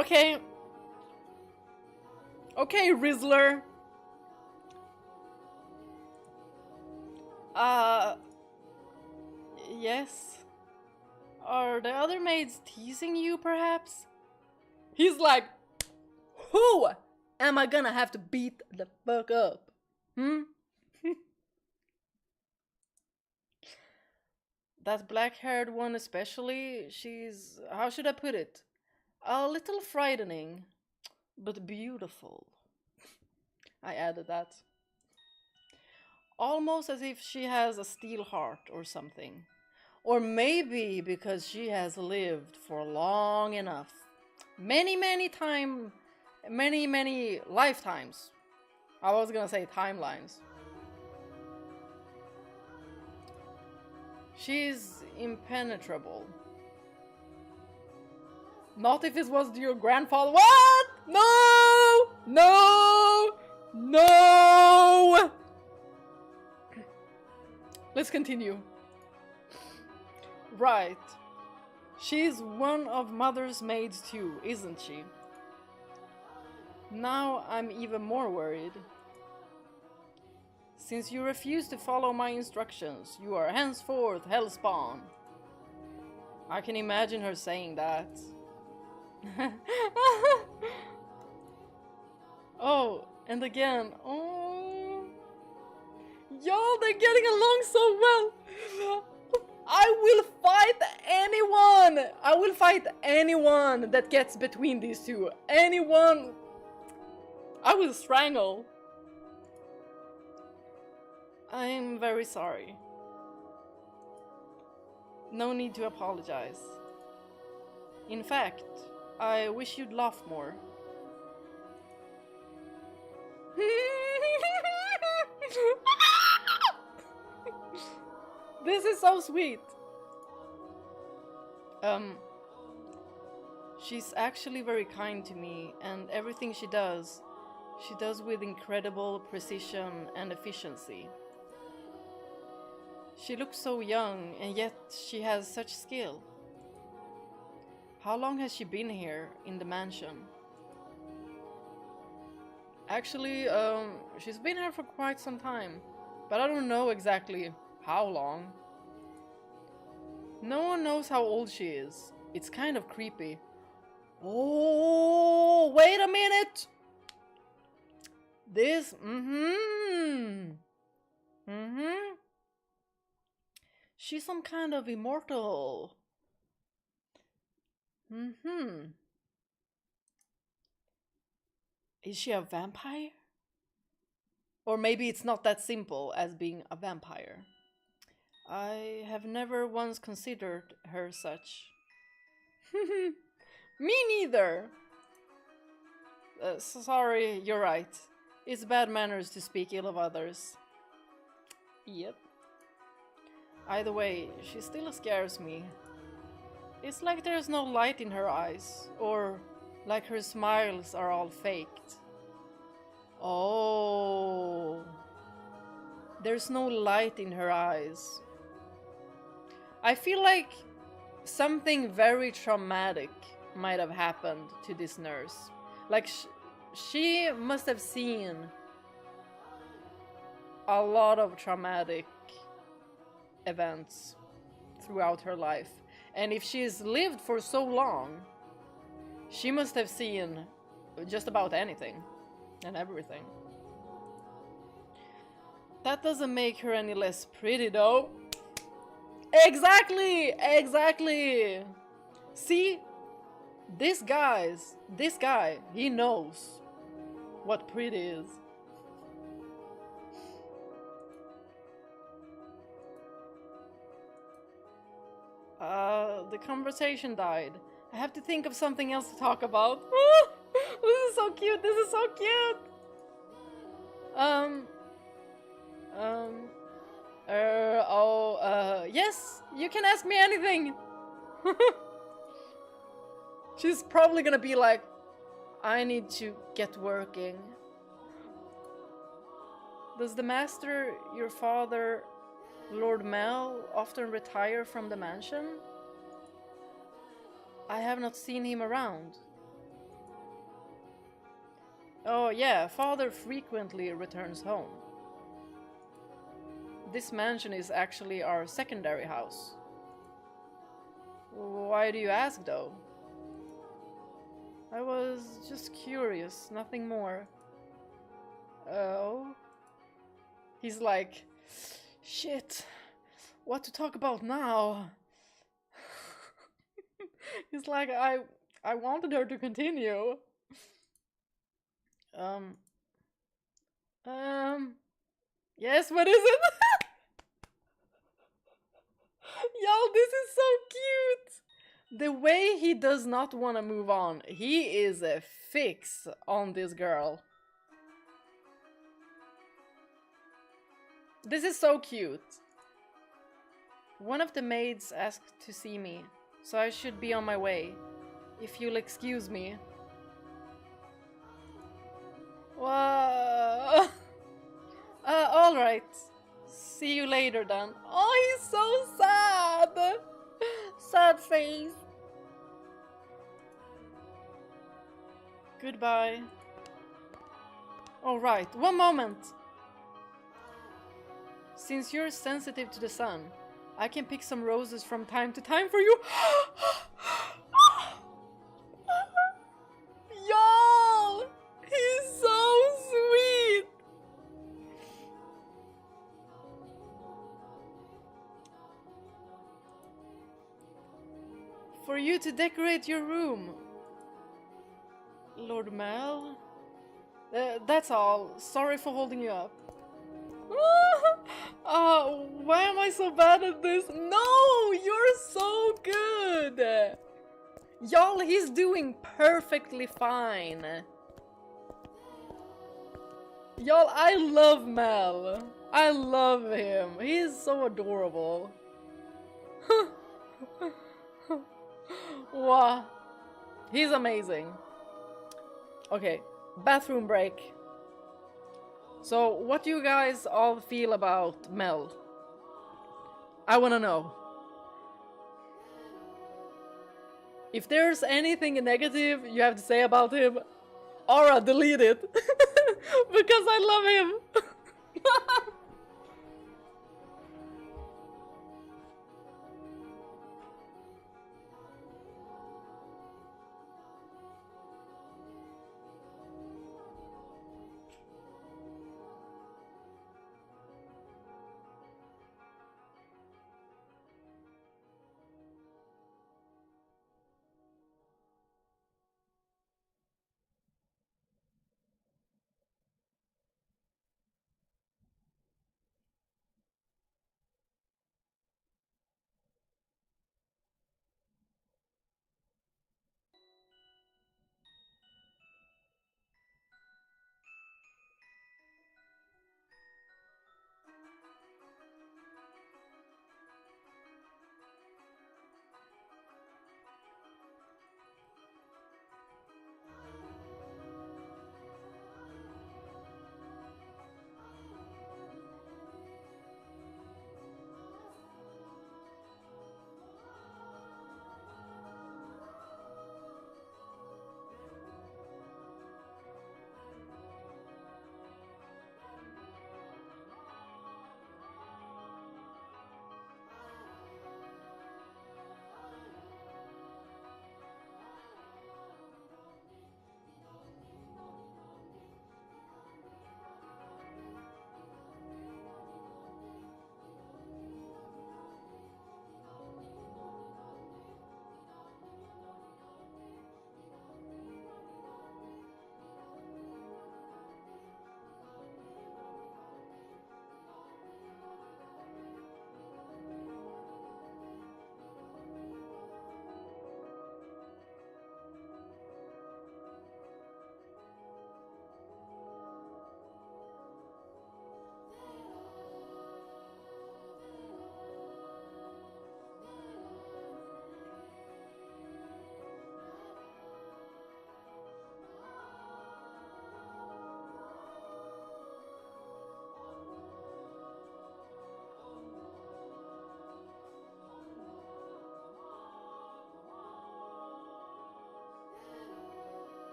Okay. Okay, Rizzler. Yes. Are the other maids teasing you, perhaps? He's like, who am I gonna have to beat the fuck up? That black-haired one especially, she's, how should I put it? A little frightening, but beautiful. I added that. Almost as if she has a steel heart or something. Or maybe because she has lived for long enough. Many lifetimes. I was gonna say timelines. She's impenetrable. Not if it was your grandfather. What? No! No! No! Let's continue. Right. She's one of Mother's maids too, isn't she? Now I'm even more worried. Since you refuse to follow my instructions, you are henceforth Hellspawn. I can imagine her saying that. Oh, and again, oh. Y'all, they're getting along so well. I will fight anyone! I will fight anyone that gets between these two. Anyone! I will strangle. I'm very sorry. No need to apologize. In fact, I wish you'd laugh more. This is so sweet. She's actually very kind to me, and everything she does with incredible precision and efficiency. She looks so young, and yet she has such skill. How long has she been here in the mansion? Actually, she's been here for quite some time, but I don't know exactly how long. No one knows how old she is. It's kind of creepy. Oh, wait a minute! This, she's some kind of immortal. Is she a vampire? Or maybe it's not that simple as being a vampire. I have never once considered her such. Me neither! Sorry, you're right. It's bad manners to speak ill of others. Yep. Either way, she still scares me. It's like there's no light in her eyes, or like her smiles are all faked. Oh. There's no light in her eyes. I feel like something very traumatic might have happened to this nurse. Like, she must have seen a lot of traumatic events throughout her life. And if she's lived for so long, she must have seen just about anything and everything. That doesn't make her any less pretty, though. Exactly! Exactly! See? This guy, he knows what pretty is. The conversation died. I have to think of something else to talk about. This is so cute, this is so cute! Yes, you can ask me anything! She's probably gonna be like, I need to get working. Does the master, your father, Lord Mel, often retire from the mansion? I have not seen him around. Oh yeah, father frequently returns home. This mansion is actually our secondary house. Why do you ask though? I was just curious, nothing more. Oh? He's like, shit, what to talk about now? He's like, I wanted her to continue. Um, yes, what is it? Y'all, this is so cute! The way he does not want to move on, he is a fix on this girl. This is so cute. One of the maids asked to see me, so I should be on my way. If you'll excuse me. Alright. See you later then. Oh, he's so sad! Sad face. Goodbye. Alright, one moment. Since you're sensitive to the sun, I can pick some roses from time to time for you. Y'all! He's so sweet! For you to decorate your room. Lord Mel? That's all. Sorry for holding you up. Why am I so bad at this? No! You're so good! Y'all, he's doing perfectly fine. Y'all, I love Mel. I love him. He's so adorable. Wow. He's amazing. Okay, bathroom break. So, what do you guys all feel about Mel? I wanna know. If there's anything negative you have to say about him, Aura, delete it. Because I love him.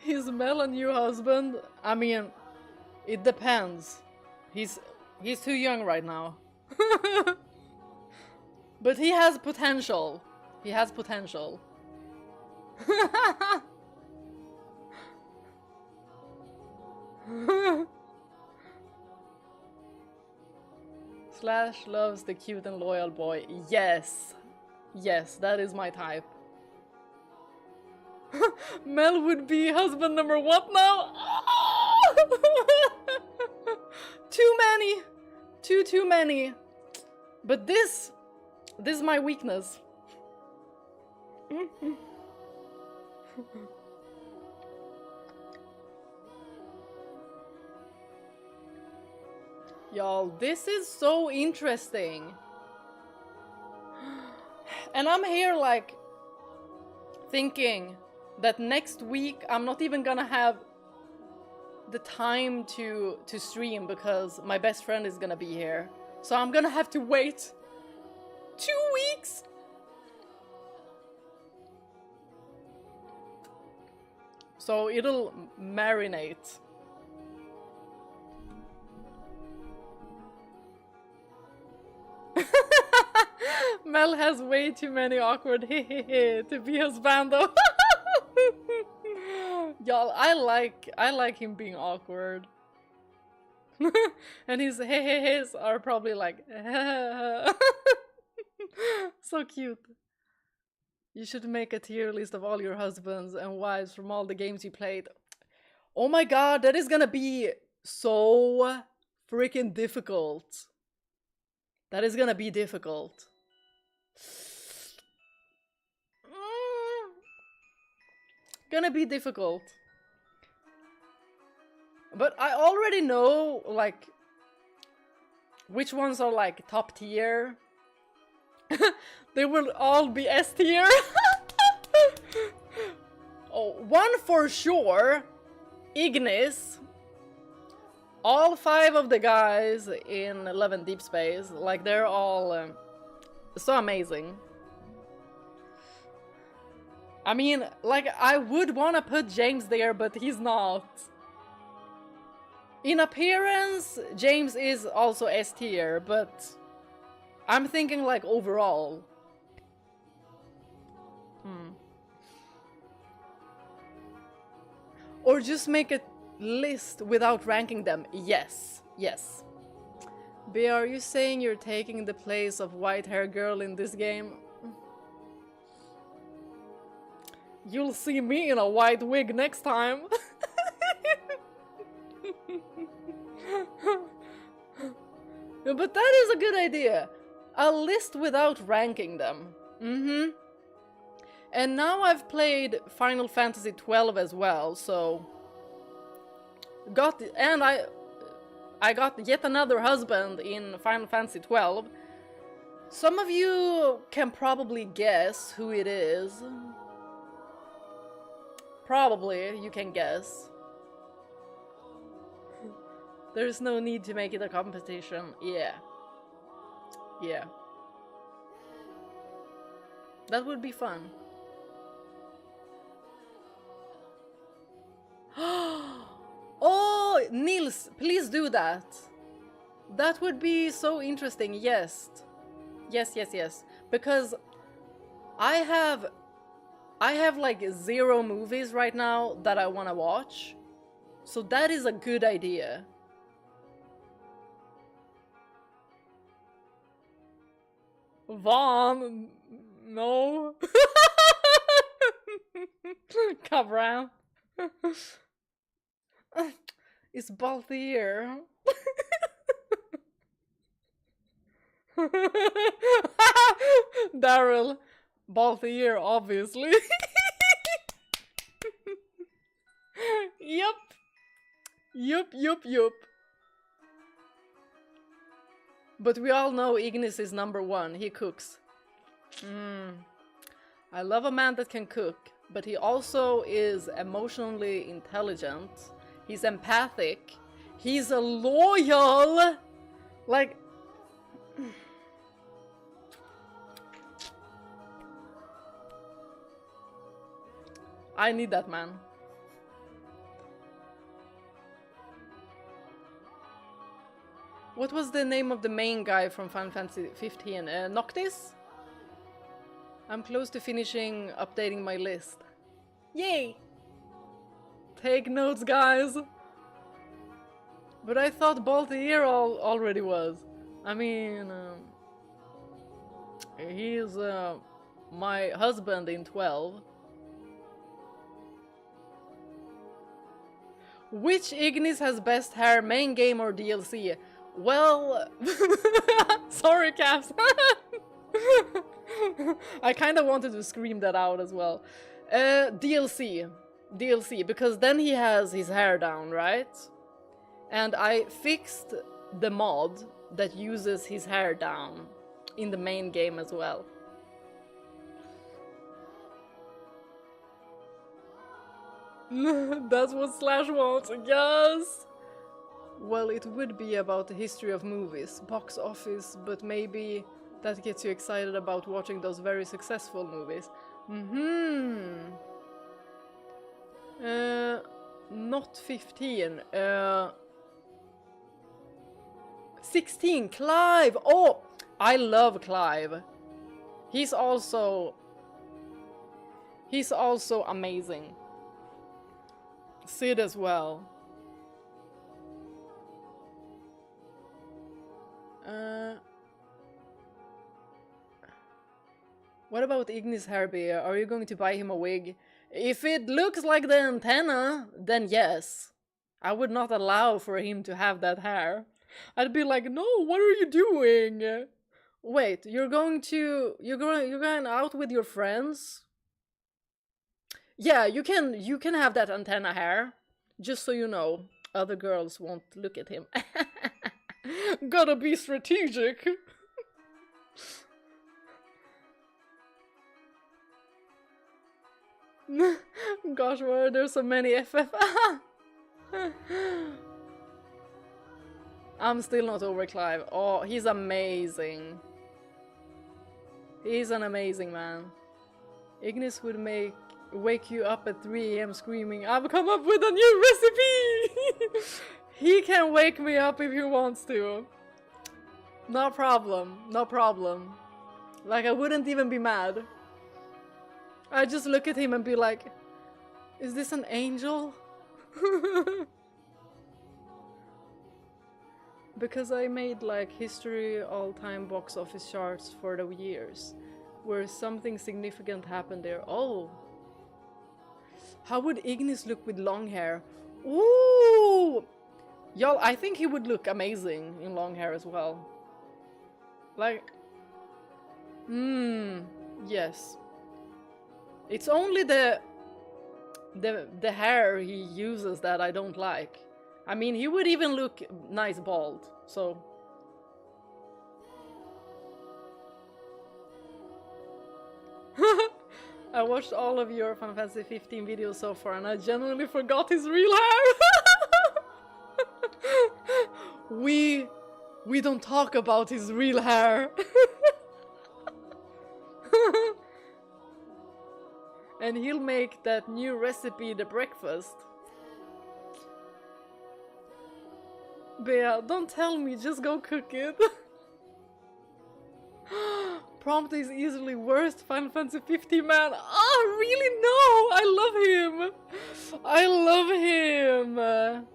Is Mel a new husband? I mean, it depends. He's too young right now. But he has potential. He has potential. Slash loves the cute and loyal boy. Yes. Yes, that is my type. Mel would be husband number what now? Too many. Too many. But this is my weakness. Y'all, this is so interesting. And I'm here like thinking that next week I'm not even gonna have the time to stream because my best friend is gonna be here. So I'm gonna have to wait 2 weeks. So it'll marinate. Mel has way too many awkward to be husbando. Y'all, I like him being awkward. And his he's are probably like so cute. You should make a tier list of all your husbands and wives from all the games you played. Oh my god, that is gonna be so freaking difficult. That is gonna be difficult. Gonna be difficult. But I already know, like, which ones are, like, top tier. They will all be S tier. Oh, one for sure. Ignis. All 5 of the guys in 11 Deep Space, like, they're all so amazing. I mean, like, I would want to put James there, but he's not. In appearance, James is also S tier, but I'm thinking, like, overall. Or just make a list without ranking them. Yes, yes. B, are you saying you're taking the place of white hair girl in this game? You'll see me in a white wig next time. But that is a good idea. A list without ranking them. And now I've played Final Fantasy XII as well, so I got yet another husband in Final Fantasy XII. Some of you can probably guess who it is. Probably, you can guess. There's no need to make it a competition. Yeah. Yeah. That would be fun. Oh, Nils, please do that. That would be so interesting. Yes. Yes, yes, yes. Because I have like 0 movies right now that I want to watch. So that is a good idea. Vaughn, no. Cabran. It's Balthier. Daryl. Balthier, obviously. Yup. Yup. But we all know Ignis is #1. He cooks. I love a man that can cook, but he also is emotionally intelligent. He's empathic. He's a loyal. Like... I need that man. What was the name of the main guy from Final Fantasy 15? Noctis? I'm close to finishing updating my list. Yay! Take notes, guys! But I thought Baltier already was. I mean, he's my husband in 12. Which Ignis has best hair, main game or DLC? Well, sorry, Caps. I kind of wanted to scream that out as well. DLC, because then he has his hair down, right? And I fixed the mod that uses his hair down in the main game as well. That's what Slash wants, yes! Well, it would be about the history of movies, box office, but maybe that gets you excited about watching those very successful movies. Not 15. 16, Clive! Oh, I love Clive. He's also amazing. Sid as well. What about Ignis Hairbear? Are you going to buy him a wig? If it looks like the antenna, then yes. I would not allow for him to have that hair. I'd be like, no, what are you doing? Wait, you're going out with your friends? Yeah, you can have that antenna hair. Just so you know, other girls won't look at him. Gotta be strategic. Gosh, why are there so many FF? I'm still not over Clive. Oh, he's amazing. He's an amazing man. Ignis would wake you up at 3 AM screaming, I've come up with a new recipe! He can wake me up if he wants to. No problem, no problem. Like, I wouldn't even be mad. I just look at him and be like, is this an angel? Because I made like history all-time box office charts for the years, where something significant happened there. Oh! How would Ignis look with long hair? Ooh! Y'all, I think he would look amazing in long hair as well. Like... yes. It's only the hair he uses that I don't like. I mean, he would even look nice bald, so... I watched all of your Final Fantasy 15 videos so far and I genuinely forgot his real hair! We don't talk about his real hair! And he'll make that new recipe the breakfast. Bea, don't tell me, just go cook it. Prompt is easily worst Final Fantasy 15 man. Oh, really? No! I love him!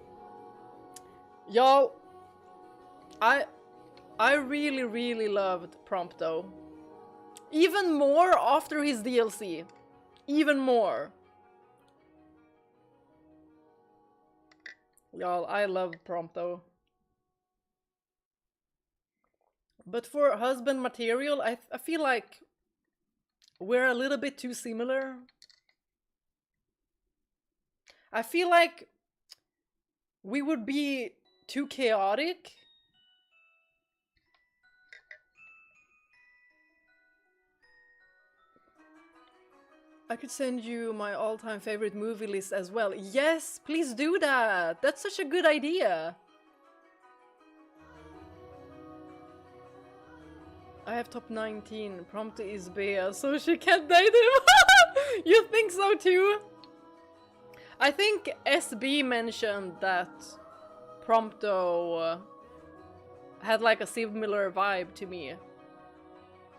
Y'all, I really loved Prompt though. Even more after his DLC. Even more. Y'all, I love Prompto. But for husband material, I feel like we're a little bit too similar. I feel like we would be too chaotic. I could send you my all-time favorite movie list as well. Yes, please do that. That's such a good idea. I have top 19. Prompto is Bea, so she can't date him. You think so too? I think SB mentioned that Prompto had like a similar vibe to me.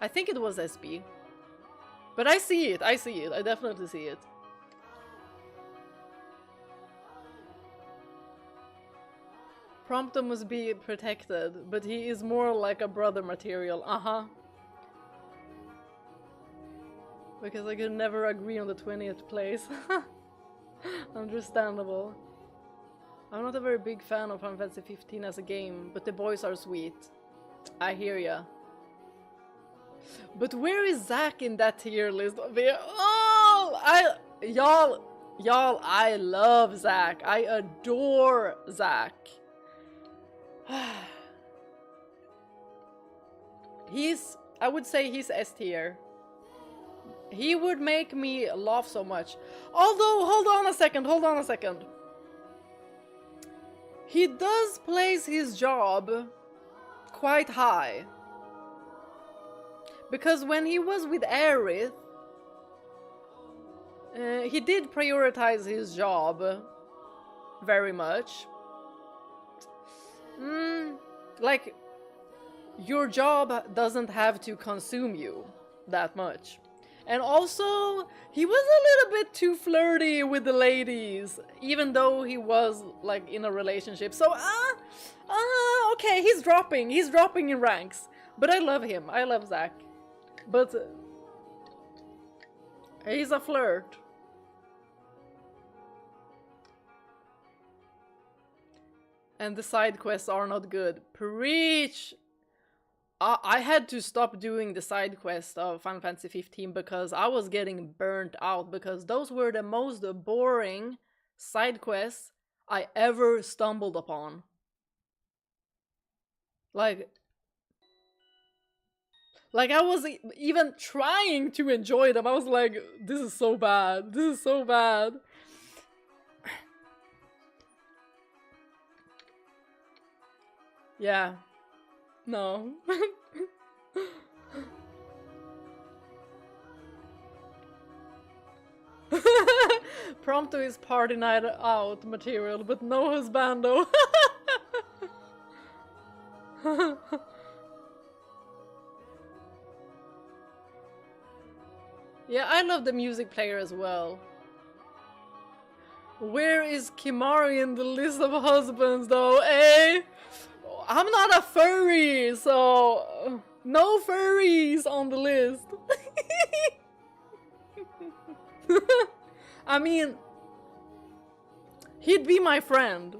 I think it was SB. But I see it, I definitely see it. Prompto must be protected, but he is more like a brother material, Because I could never agree on the 20th place. Understandable. I'm not a very big fan of Final Fantasy 15 as a game, but the boys are sweet. I hear ya. But where is Zack in that tier list? Oh! Y'all, I love Zack. I adore Zack. I would say he's S tier. He would make me laugh so much. Although, hold on a second. He does place his job quite high. Because when he was with Aerith, he did prioritize his job very much. Like, your job doesn't have to consume you that much. And also, he was a little bit too flirty with the ladies, even though he was, like, in a relationship. So, okay, he's dropping in ranks. But I love him, I love Zack. But, he's a flirt. And the side quests are not good. Preach! I had to stop doing the side quest of Final Fantasy 15 because I was getting burnt out, because those were the most boring side quests I ever stumbled upon. Like I was even trying to enjoy them. I was like, this is so bad. This is so bad. Yeah. No. Prompto is party night out material, but no husbando. Yeah, I love the music player as well. Where is Kimari in the list of husbands though, eh? I'm not a furry, so no furries on the list. I mean, he'd be my friend.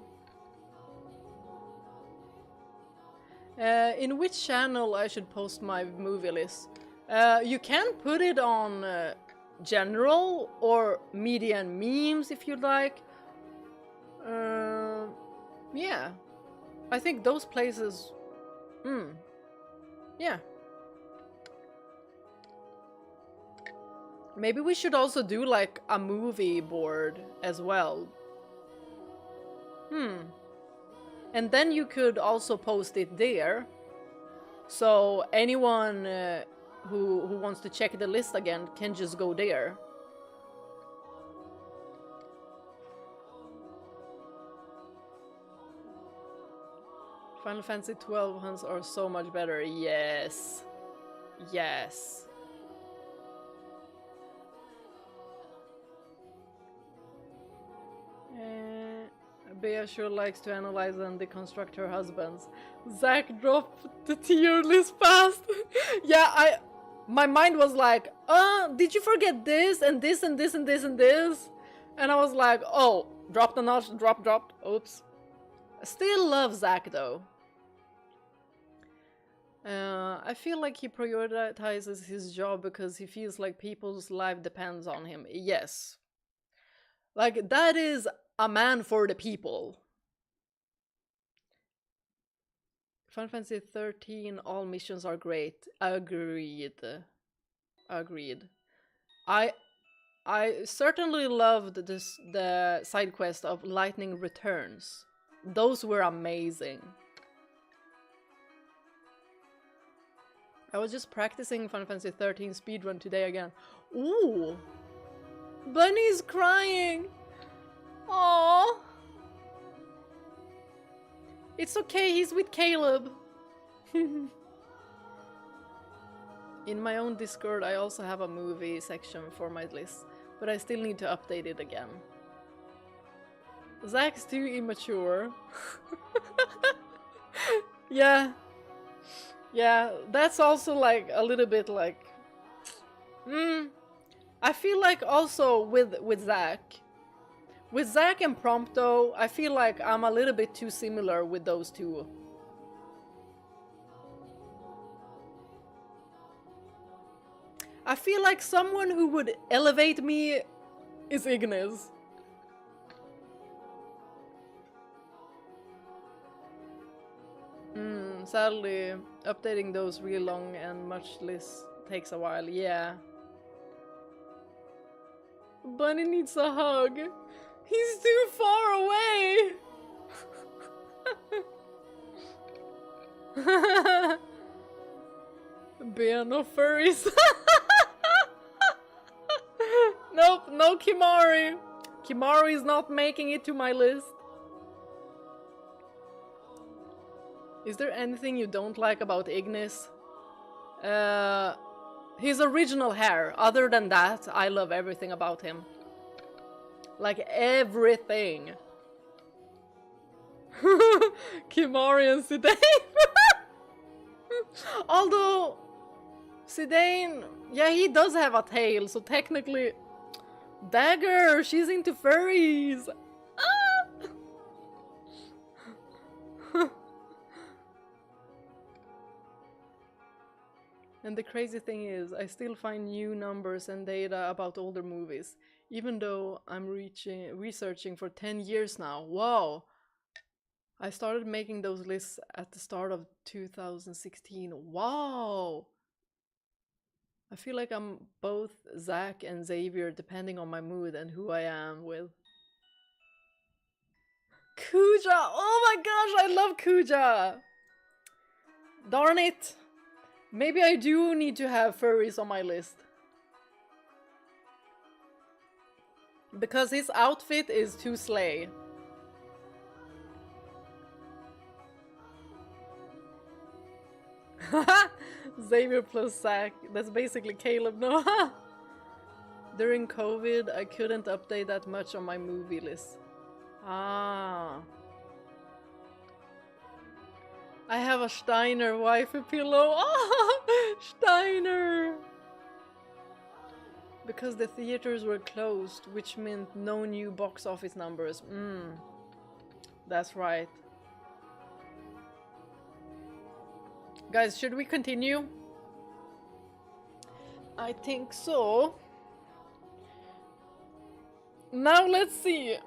In which channel I should post my movie list? You can put it on general or media and memes if you'd like. Yeah. I think those places... Yeah. Maybe we should also do like a movie board as well. And then you could also post it there. So anyone who wants to check the list again can just go there. Final Fantasy 12 hunts are so much better. Yes. Yes. Bea sure likes to analyze and deconstruct her husbands. Zack dropped the tier list fast. Yeah, my mind was like, did you forget this and this and this and this and this? And I was like, oh, dropped a notch, dropped. Oops. Still love Zack though. I feel like he prioritizes his job because he feels like people's life depends on him. Yes. Like, that is a man for the people. Final Fantasy 13, all missions are great. Agreed. I certainly loved the side quest of Lightning Returns. Those were amazing. I was just practicing Final Fantasy 13 speedrun today again. Ooh! Bunny's crying! Aww! It's okay, he's with Caleb. In my own Discord, I also have a movie section for my list, but I still need to update it again. Zach's too immature. Yeah. Yeah, that's also like a little bit like... I feel like also with Zach. With Zach and Prompto, I feel like I'm a little bit too similar with those two. I feel like someone who would elevate me is Ignis. Sadly, updating those real long and much lists takes a while, yeah. Bunny needs a hug. He's too far away! Bear no furries. Nope, no Kimari. Kimari is not making it to my list. Is there anything you don't like about Ignis? His original hair. Other than that, I love everything about him. Like everything. Kimari and Zidane. Although Zidane, yeah, he does have a tail, so technically... Dagger, she's into furries. And the crazy thing is, I still find new numbers and data about older movies, even though I'm researching for 10 years now. Wow! I started making those lists at the start of 2016. Wow! I feel like I'm both Zach and Xavier depending on my mood and who I am with. Kuja! Oh my gosh, I love Kuja! Darn it! Maybe I do need to have furries on my list. Because his outfit is too slay. Xavier plus Zach. That's basically Caleb, no? During COVID, I couldn't update that much on my movie list. Ah. I have a Steiner waifu pillow. Oh, Steiner! Because the theaters were closed, which meant no new box office numbers. That's right. Guys, should we continue? I think so. Now let's see.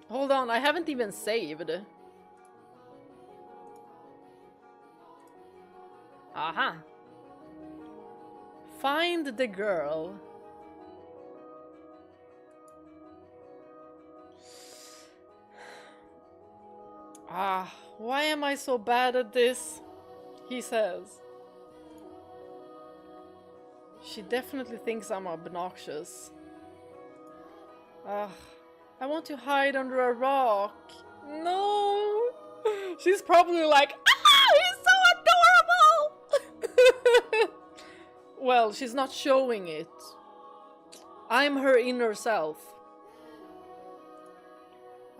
Hold on, I haven't even saved. Aha. Find the girl. Why am I so bad at this? He says. She definitely thinks I'm obnoxious. I want to hide under a rock. No! She's probably like, he's so adorable! Well, she's not showing it. I'm her inner self.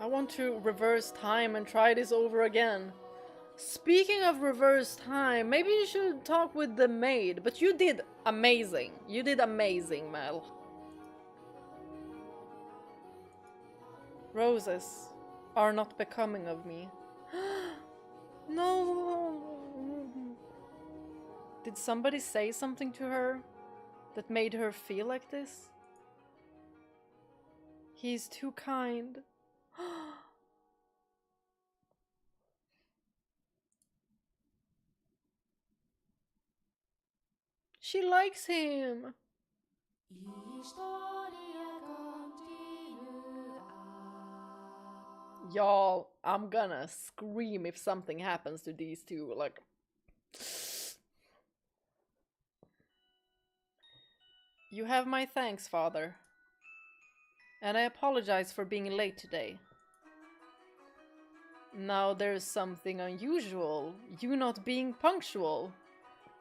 I want to reverse time and try this over again. Speaking of reverse time, maybe you should talk with the maid, but you did amazing. You did amazing, Mel. Roses are not becoming of me. No. Did somebody say something to her that made her feel like this? He's too kind. She likes him. Y'all, I'm gonna scream if something happens to these two, like... You have my thanks, father. And I apologize for being late today. Now there's something unusual. You not being punctual.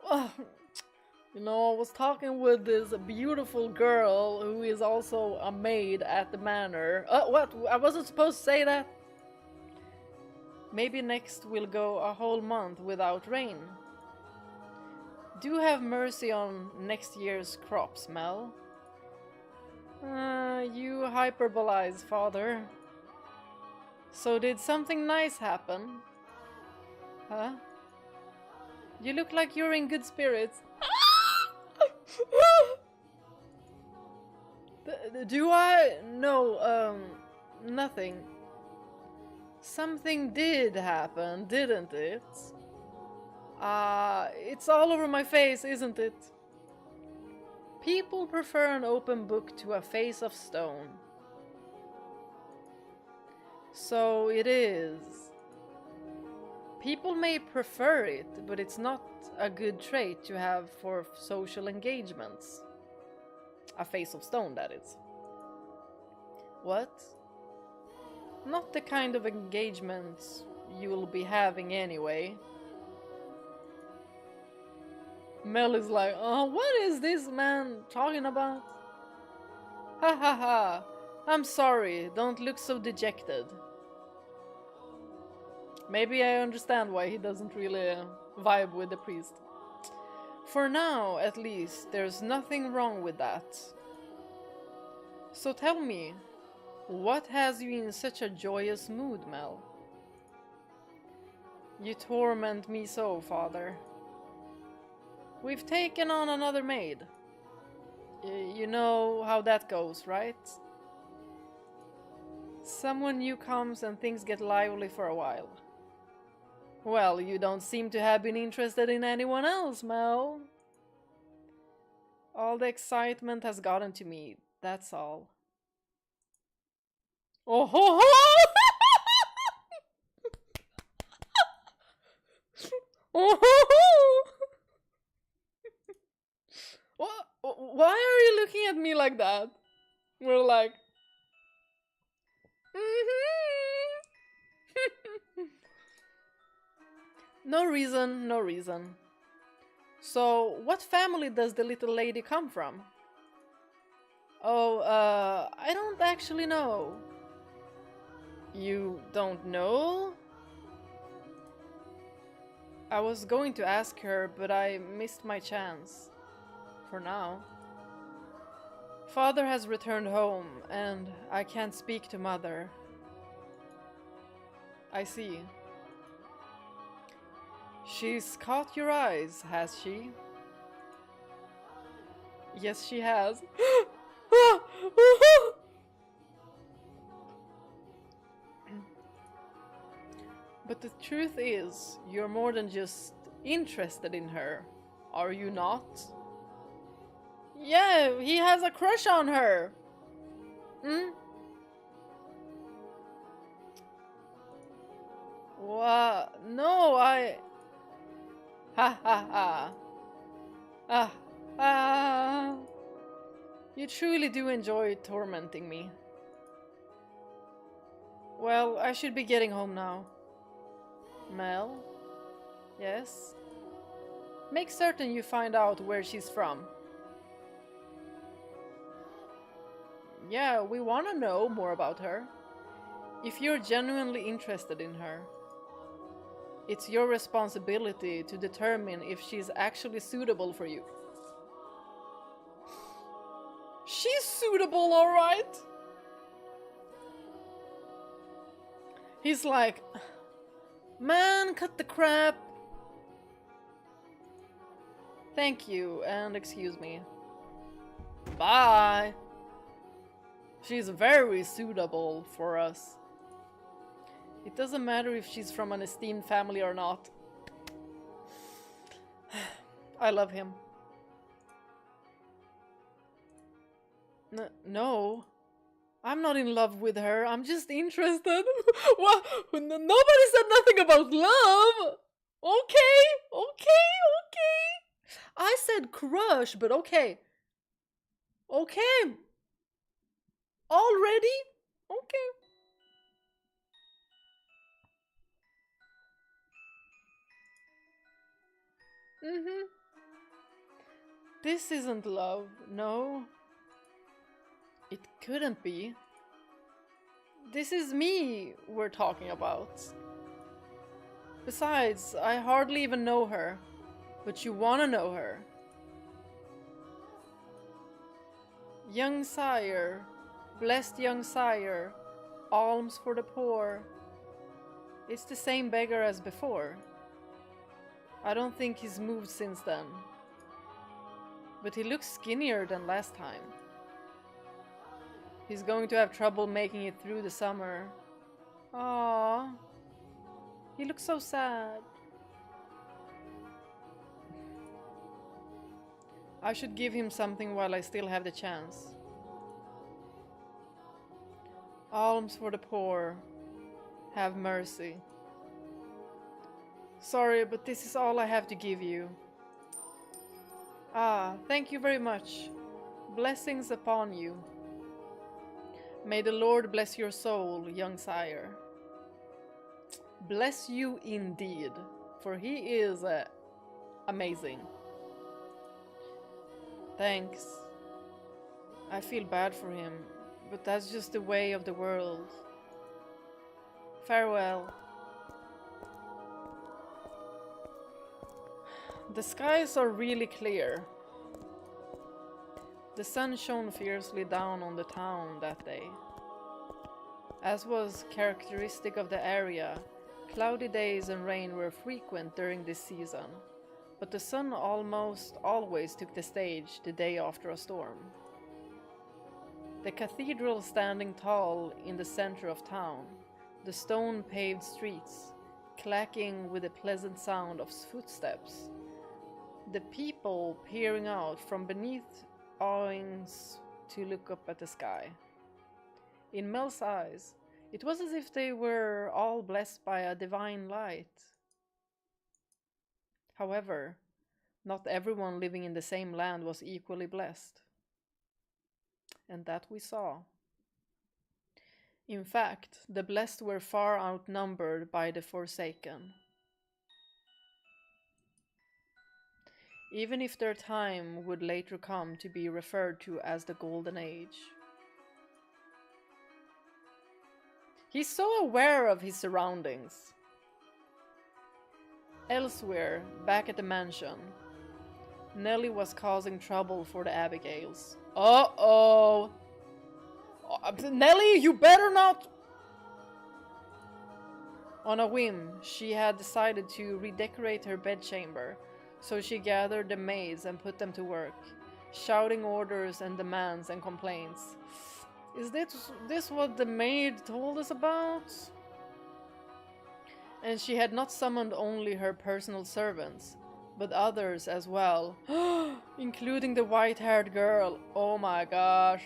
Well, you know, I was talking with this beautiful girl who is also a maid at the manor. What? I wasn't supposed to say that? Maybe next we'll go a whole month without rain. Do have mercy on next year's crops, Mel. You hyperbolize, father. So did something nice happen? Huh? You look like you're in good spirits. Do I? No, nothing. Something did happen, didn't it? It's all over my face, isn't it? People prefer an open book to a face of stone. So it is. People may prefer it, but it's not a good trait to have for social engagements. A face of stone, that is. What? Not the kind of engagements you'll be having anyway. Mel is like, oh, what is this man talking about? Ha ha ha. I'm sorry, don't look so dejected. Maybe I understand why he doesn't really vibe with the priest. For now, at least, there's nothing wrong with that. So tell me, what has you in such a joyous mood, Mel? You torment me so, father. We've taken on another maid. You know how that goes, right? Someone new comes and things get lively for a while. Well, you don't seem to have been interested in anyone else, Mel. All the excitement has gotten to me, that's all. Oh ho ho! Oh ho ho! What? Why are you looking at me like that? We're like... No reason, no reason. So, what family does the little lady come from? Oh, I don't actually know. You don't know? I was going to ask her, but I missed my chance. For now. Father has returned home, and I can't speak to Mother. I see. She's caught your eyes, has she? Yes, she has. But the truth is, you're more than just interested in her, are you not? Yeah, he has a crush on her. Hmm? What? No, I... Ha ha ha. Ah, ah. You truly do enjoy tormenting me. Well, I should be getting home now. Mel? Yes? Make certain you find out where she's from. Yeah, we want to know more about her. If you're genuinely interested in her, it's your responsibility to determine if she's actually suitable for you. She's suitable, alright! He's like, man, cut the crap. Thank you, and excuse me. Bye! She's very suitable for us. It doesn't matter if she's from an esteemed family or not. I love him. No. I'm not in love with her. I'm just interested. What? Nobody said nothing about love. Okay. I said crush, but okay. Okay. Already? Okay. Mm-hmm. This isn't love, no. It couldn't be. This is me we're talking about. Besides, I hardly even know her. But you wanna know her. Young sire, blessed young sire, alms for the poor. It's the same beggar as before. I don't think he's moved since then. But he looks skinnier than last time. He's going to have trouble making it through the summer. Aww. He looks so sad. I should give him something while I still have the chance. Alms for the poor. Have mercy. Sorry, but this is all I have to give you. Ah, thank you very much. Blessings upon you. May the Lord bless your soul, young sire. Bless you indeed, for he is amazing. Thanks. I feel bad for him, but that's just the way of the world. Farewell. The skies are really clear. The sun shone fiercely down on the town that day. As was characteristic of the area, cloudy days and rain were frequent during this season, but the sun almost always took the stage the day after a storm. The cathedral standing tall in the center of town, the stone-paved streets, clacking with the pleasant sound of footsteps, the people peering out from beneath awnings to look up at the sky. In Mel's eyes, it was as if they were all blessed by a divine light. However, not everyone living in the same land was equally blessed. And that we saw. In fact, the blessed were far outnumbered by the forsaken. Even if their time would later come to be referred to as the Golden Age. He's so aware of his surroundings. Elsewhere, back at the mansion, Nellie was causing trouble for the Abigails. Uh-oh! Nellie, you better not! On a whim, she had decided to redecorate her bedchamber, so she gathered the maids and put them to work, shouting orders and demands and complaints. Is this what the maid told us about? And she had not summoned only her personal servants, but others as well, including the white-haired girl. Oh my gosh.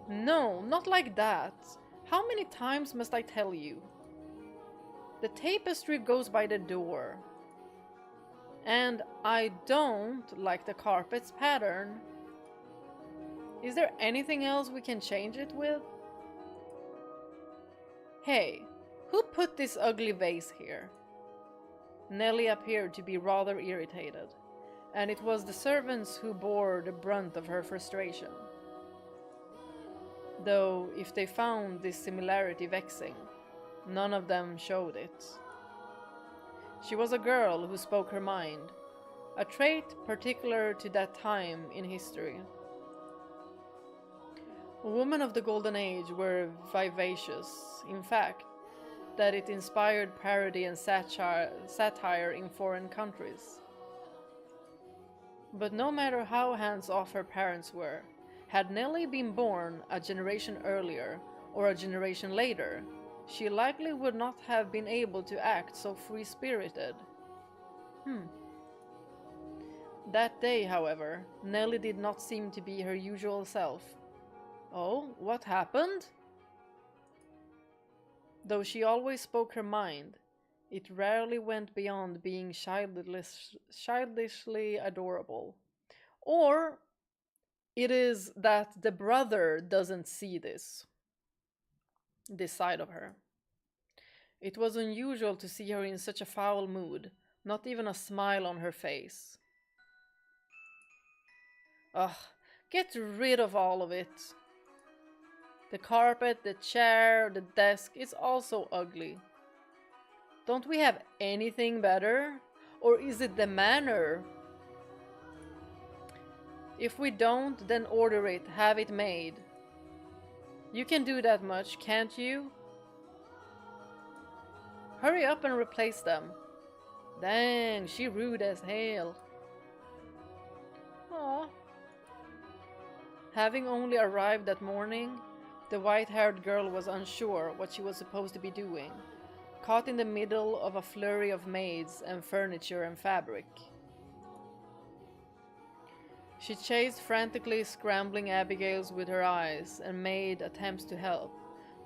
No, not like that. How many times must I tell you? The tapestry goes by the door. And I don't like the carpet's pattern. Is there anything else we can change it with? Hey, who put this ugly vase here? Nellie appeared to be rather irritated, and it was the servants who bore the brunt of her frustration. Though, if they found this similarity vexing, none of them showed it. She was a girl who spoke her mind, a trait particular to that time in history. Women of the Golden Age were vivacious, in fact, that it inspired parody and satire in foreign countries. But no matter how hands-off her parents were, had Nellie been born a generation earlier or a generation later, she likely would not have been able to act so free-spirited. That day, however, Nellie did not seem to be her usual self. Oh, what happened? Though she always spoke her mind, it rarely went beyond being childishly adorable. Or it is that the brother doesn't see this side of her. It was unusual to see her in such a foul mood, not even a smile on her face. Ugh, get rid of all of it. The carpet, the chair, the desk, it's all so ugly. Don't we have anything better? Or is it the manner? If we don't, then order it, have it made. You can do that much, can't you? Hurry up and replace them. Dang, she rude as hell. Aw. Having only arrived that morning, the white-haired girl was unsure what she was supposed to be doing, caught in the middle of a flurry of maids and furniture and fabric. She chased frantically scrambling Abigails with her eyes and made attempts to help,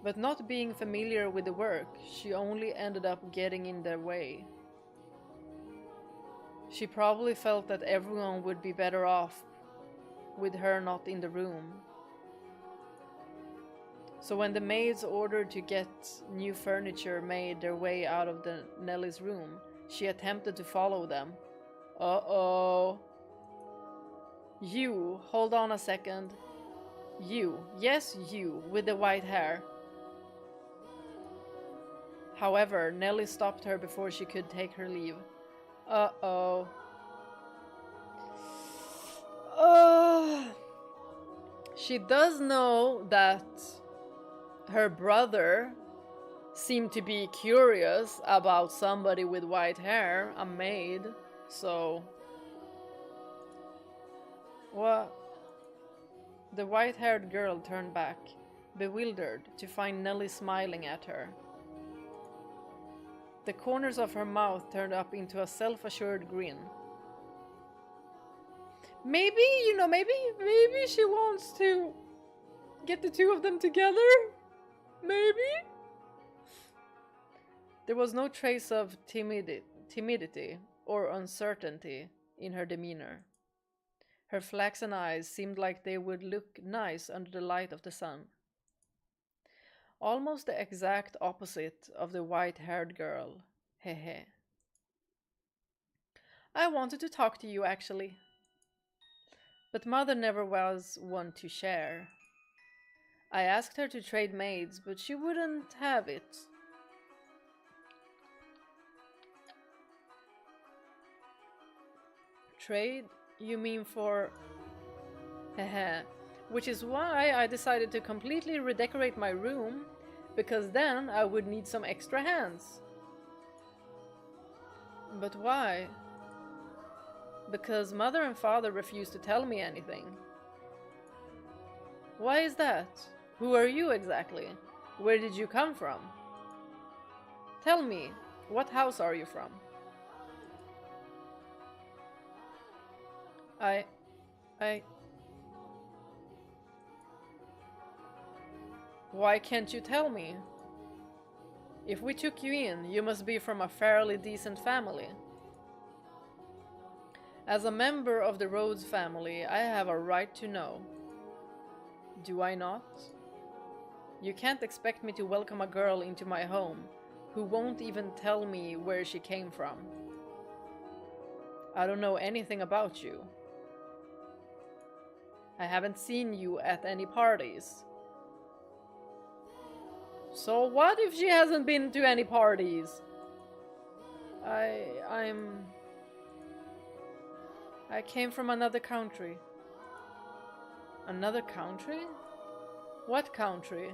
but not being familiar with the work, she only ended up getting in their way. She probably felt that everyone would be better off with her not in the room. So when the maids ordered to get new furniture made their way out of Nellie's room, she attempted to follow them. Uh-oh. You, hold on a second. You, yes you, with the white hair. However, Nellie stopped her before she could take her leave. Uh-oh. She does know that her brother seemed to be curious about somebody with white hair, a maid, so... What? The white-haired girl turned back, bewildered, to find Nellie smiling at her. The corners of her mouth turned up into a self-assured grin. Maybe she wants to get the two of them together? Maybe? There was no trace of timidity or uncertainty in her demeanor. Her flaxen eyes seemed like they would look nice under the light of the sun. Almost the exact opposite of the white-haired girl. Hehe. I wanted to talk to you, actually. But Mother never was one to share. I asked her to trade maids, but she wouldn't have it. Trade? You mean for... Heh. Which is why I decided to completely redecorate my room, because then I would need some extra hands. But why? Because Mother and Father refused to tell me anything. Why is that? Who are you exactly? Where did you come from? Tell me, what house are you from? Why can't you tell me? If we took you in, you must be from a fairly decent family. As a member of the Rhodes family, I have a right to know. Do I not? You can't expect me to welcome a girl into my home who won't even tell me where she came from. I don't know anything about you. I haven't seen you at any parties. So what if she hasn't been to any parties? I came from another country. Another country? What country?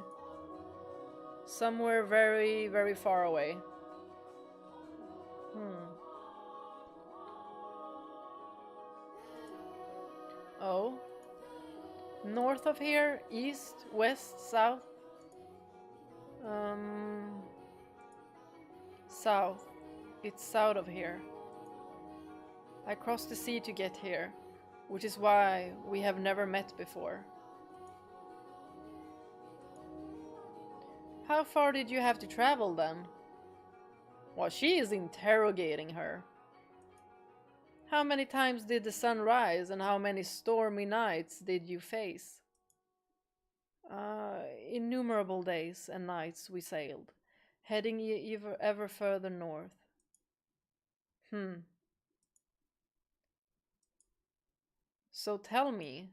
Somewhere very, very far away. Oh? North of here? East? West? South? South. It's south of here. I crossed the sea to get here, which is why we have never met before. How far did you have to travel then? Well, she is interrogating her. How many times did the sun rise and how many stormy nights did you face? Innumerable days and nights we sailed, heading ever further north. So tell me,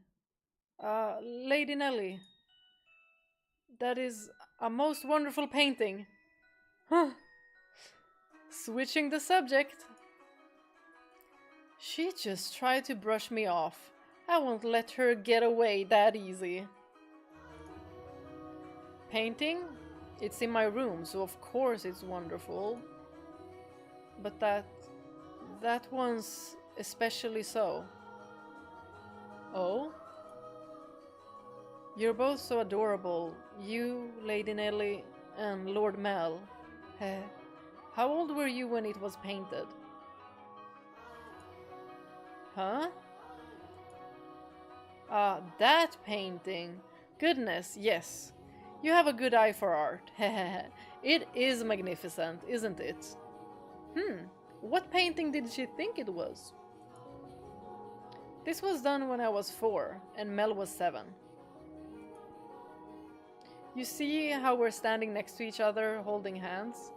Lady Nelly, that is a most wonderful painting. Huh. Switching the subject. She just tried to brush me off. I won't let her get away that easy. Painting? It's in my room, so of course it's wonderful. But that one's especially so. Oh? You're both so adorable, you, Lady Nelly, and Lord Mel. How old were you when it was painted? Huh? Ah, that painting. Goodness, yes. You have a good eye for art. It is magnificent, isn't it? What painting did she think it was? This was done when I was 4 and Mel was 7. You see how we're standing next to each other, holding hands?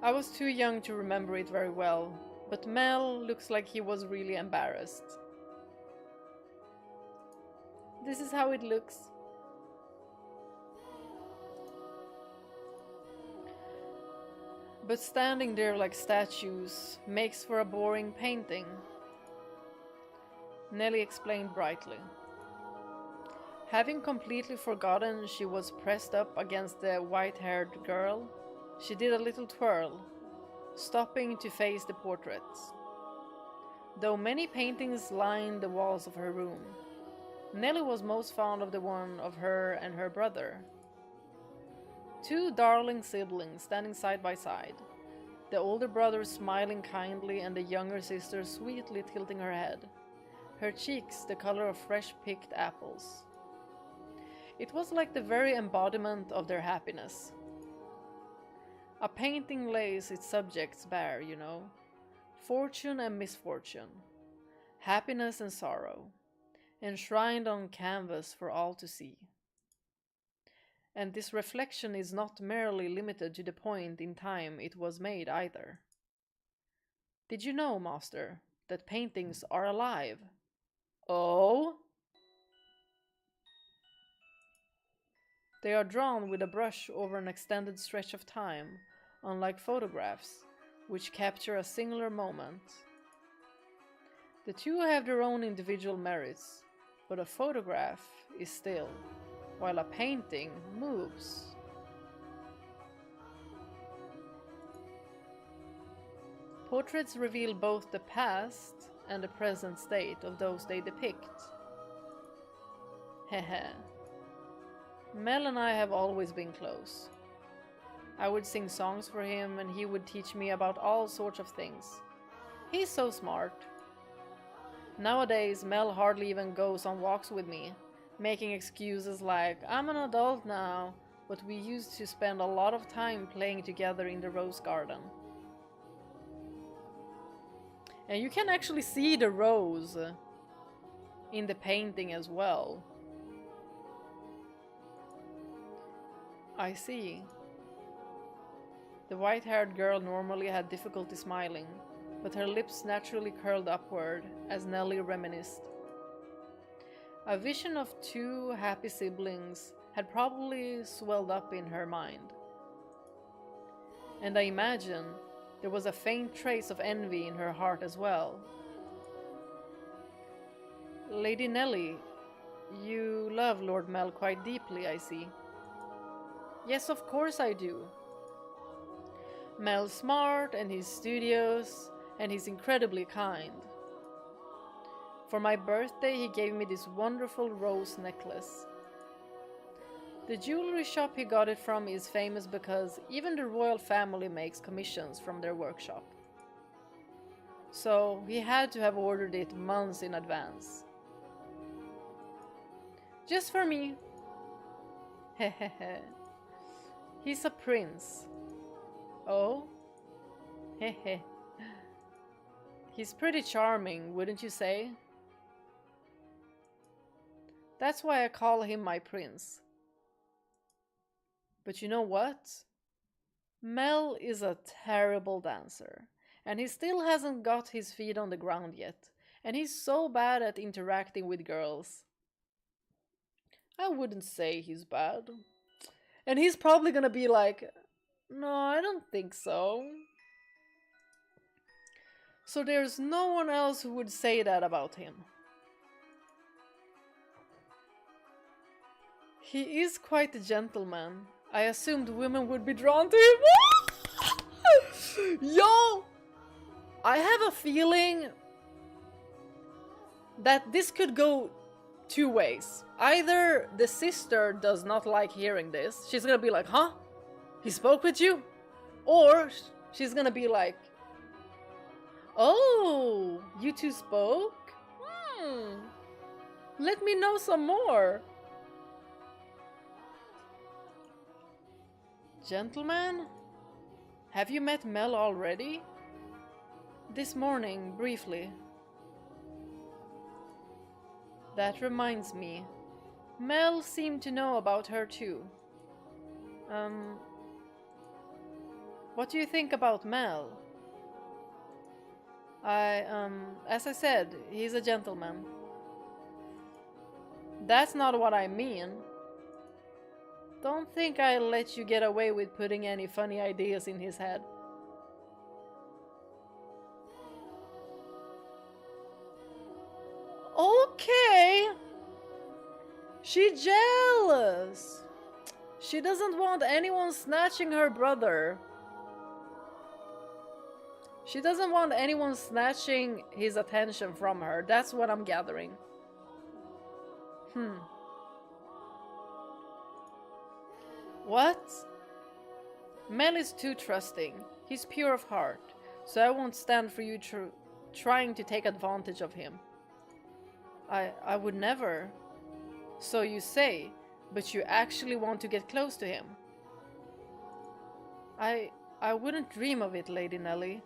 I was too young to remember it very well, but Mel looks like he was really embarrassed. This is how it looks. But standing there like statues makes for a boring painting, Nelly explained brightly. Having completely forgotten she was pressed up against the white-haired girl, she did a little twirl, stopping to face the portraits. Though many paintings lined the walls of her room, Nelly was most fond of the one of her and her brother. 2 darling siblings standing side by side, the older brother smiling kindly and the younger sister sweetly tilting her head, her cheeks the color of fresh-picked apples. It was like the very embodiment of their happiness. A painting lays its subjects bare, you know. Fortune and misfortune, happiness and sorrow, enshrined on canvas for all to see. And this reflection is not merely limited to the point in time it was made either. Did you know, Master, that paintings are alive? Oh? They are drawn with a brush over an extended stretch of time, unlike photographs, which capture a singular moment. The two have their own individual merits, but a photograph is still, while a painting moves. Portraits reveal both the past and the present state of those they depict. Hehe. Mel and I have always been close. I would sing songs for him and he would teach me about all sorts of things. He's so smart. Nowadays, Mel hardly even goes on walks with me, making excuses like, I'm an adult now, but we used to spend a lot of time playing together in the rose garden. And you can actually see the rose in the painting as well. I see. The white-haired girl normally had difficulty smiling, but her lips naturally curled upward as Nelly reminisced. A vision of 2 happy siblings had probably swelled up in her mind. And I imagine there was a faint trace of envy in her heart as well. Lady Nelly, you love Lord Mel quite deeply, I see. Yes, of course I do. Mel's smart, and he's studious, and he's incredibly kind. For my birthday, he gave me this wonderful rose necklace. The jewelry shop he got it from is famous because even the royal family makes commissions from their workshop. So he had to have ordered it months in advance. Just for me. Hehehe. He's a prince. Oh? Hehe. He's pretty charming, wouldn't you say? That's why I call him my prince. But you know what? Mel is a terrible dancer, and he still hasn't got his feet on the ground yet, and he's so bad at interacting with girls. I wouldn't say he's bad. And he's probably gonna be like, no, I don't think so. So there's no one else who would say that about him. He is quite a gentleman. I assumed women would be drawn to him. Yo! I have a feeling that this could go two ways. Either the sister does not like hearing this. She's gonna be like, huh? He spoke with you? Or she's gonna be like, oh, you two spoke? Let me know some more. Gentleman? Have you met Mel already? This morning, briefly. That reminds me. Mel seemed to know about her too. What do you think about Mel? As I said, he's a gentleman. That's not what I mean. Don't think I'll let you get away with putting any funny ideas in his head. Okay. She's jealous. She doesn't want anyone snatching her brother. She doesn't want anyone snatching his attention from her. That's what I'm gathering. What? Mel is too trusting. He's pure of heart. So I won't stand for you trying to take advantage of him. I would never. So you say, but you actually want to get close to him. I wouldn't dream of it, Lady Nelly.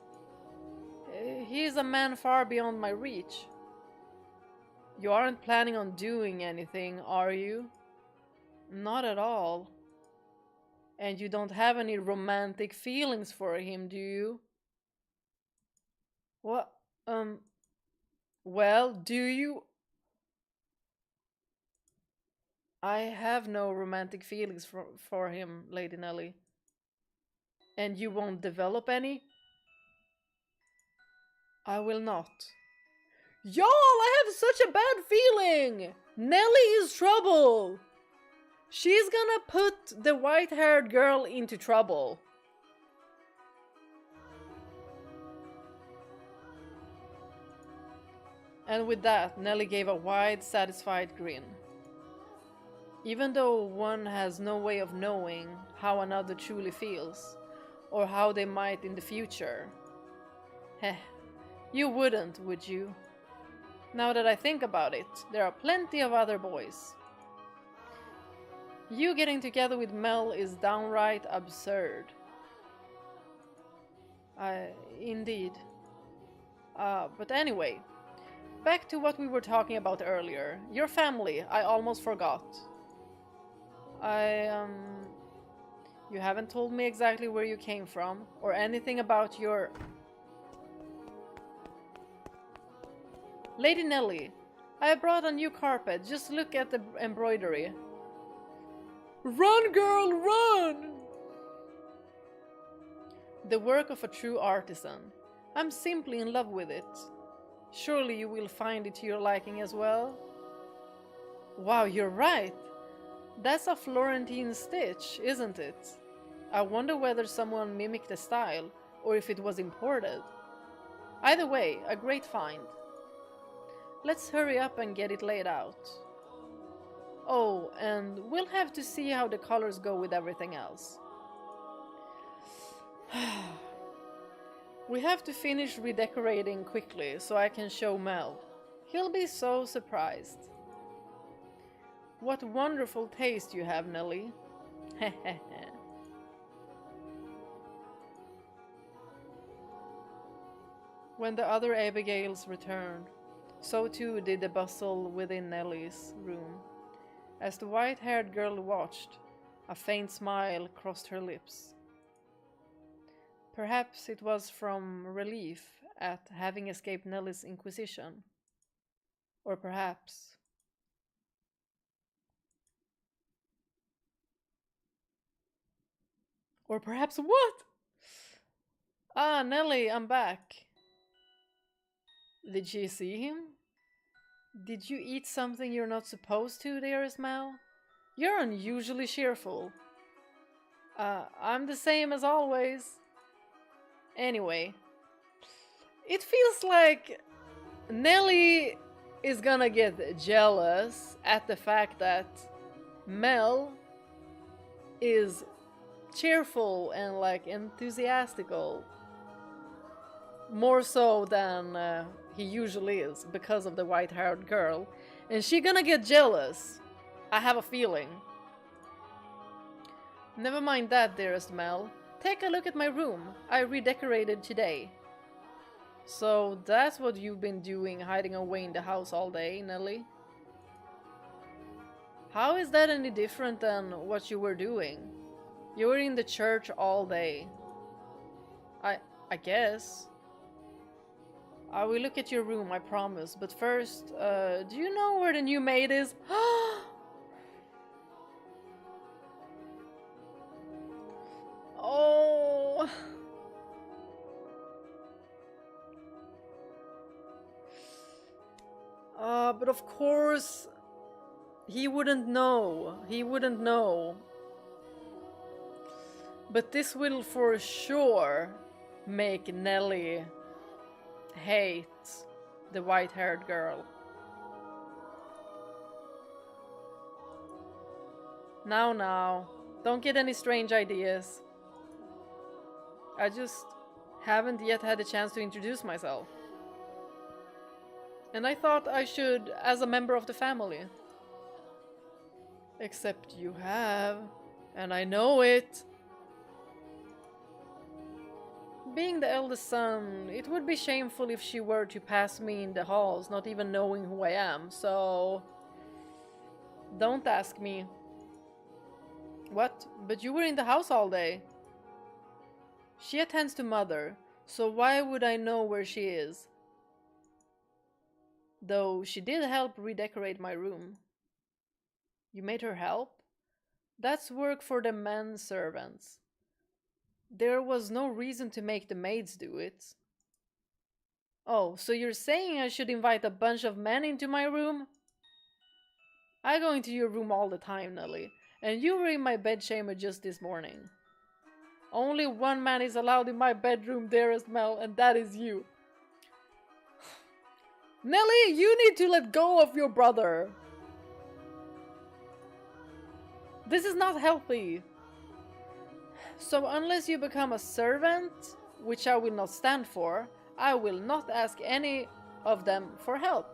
He is a man far beyond my reach. You aren't planning on doing anything, are you? Not at all. And you don't have any romantic feelings for him, do you? What? Well, do you? I have no romantic feelings for him, Lady Nelly. And you won't develop any? I will not. Y'all, I have such a bad feeling! Nelly is trouble! She's gonna put the white-haired girl into trouble. And with that, Nelly gave a wide, satisfied grin. Even though one has no way of knowing how another truly feels, or how they might in the future. Heh, you wouldn't, would you? Now that I think about it, there are plenty of other boys. You getting together with Mel is downright absurd. Indeed. But anyway, back to what we were talking about earlier. Your family, I almost forgot. You haven't told me exactly where you came from, or anything about your... Lady Nelly, I brought a new carpet. Just look at the embroidery. Run, girl, run! The work of a true artisan. I'm simply in love with it. Surely you will find it to your liking as well? Wow, you're right. That's a Florentine stitch, isn't it? I wonder whether someone mimicked the style, or if it was imported. Either way, a great find. Let's hurry up and get it laid out. Oh, and we'll have to see how the colors go with everything else. We have to finish redecorating quickly so I can show Mel. He'll be so surprised. What wonderful taste you have, Nelly. When the other Abigails returned, so too did the bustle within Nelly's room. As the white-haired girl watched, A faint smile crossed her lips. Perhaps it was from relief at having escaped Nellie's inquisition. Or perhaps... Or perhaps what? Ah, Nellie, I'm back. Did she see him? Did you eat something you're not supposed to, dearest Mel? You're unusually cheerful. I'm the same as always. Anyway, it feels like Nellie is gonna get jealous at the fact that Mel is cheerful and like enthusiastical. More so than he usually is because of the white-haired girl. And she gonna get jealous. I have a feeling. Never mind that, dearest Mel. Take a look at my room. I redecorated today. So that's what you've been doing, hiding away in the house all day, Nellie? How is that any different than what you were doing? You were in the church all day. I guess. I will look at your room, I promise. But first, do you know where the new maid is? Oh. But of course, he wouldn't know. He wouldn't know. But this will for sure make Nellie hate the white-haired girl. Now, don't get any strange ideas. I just haven't yet had a chance to introduce myself. And I thought I should as a member of the family. Except you have, and I know it. Being the eldest son, it would be shameful if she were to pass me in the halls, not even knowing who I am, so... Don't ask me. What? But you were in the house all day. She attends to Mother, so why would I know where she is? Though she did help redecorate my room. You made her help? That's work for the men servants. There was no reason to make the maids do it. Oh, so you're saying I should invite a bunch of men into my room? I go into your room all the time, Nellie, and you were in my bedchamber just this morning. Only one man is allowed in my bedroom, dearest Mel, and that is you. Nellie, you need to let go of your brother. This is not healthy. So unless you become a servant, which I will not stand for, I will not ask any of them for help.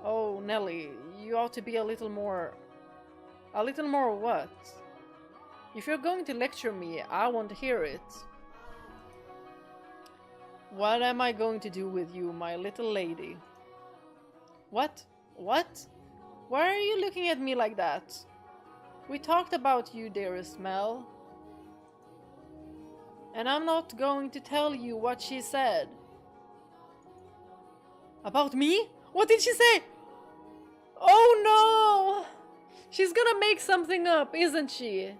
Oh, Nellie, you ought to be a little more... A little more what? If you're going to lecture me, I won't hear it. What am I going to do with you, my little lady? What? What? Why are you looking at me like that? We talked about you, dearest Mel. And I'm not going to tell you what she said. About me? What did she say? Oh no! She's gonna make something up, isn't she?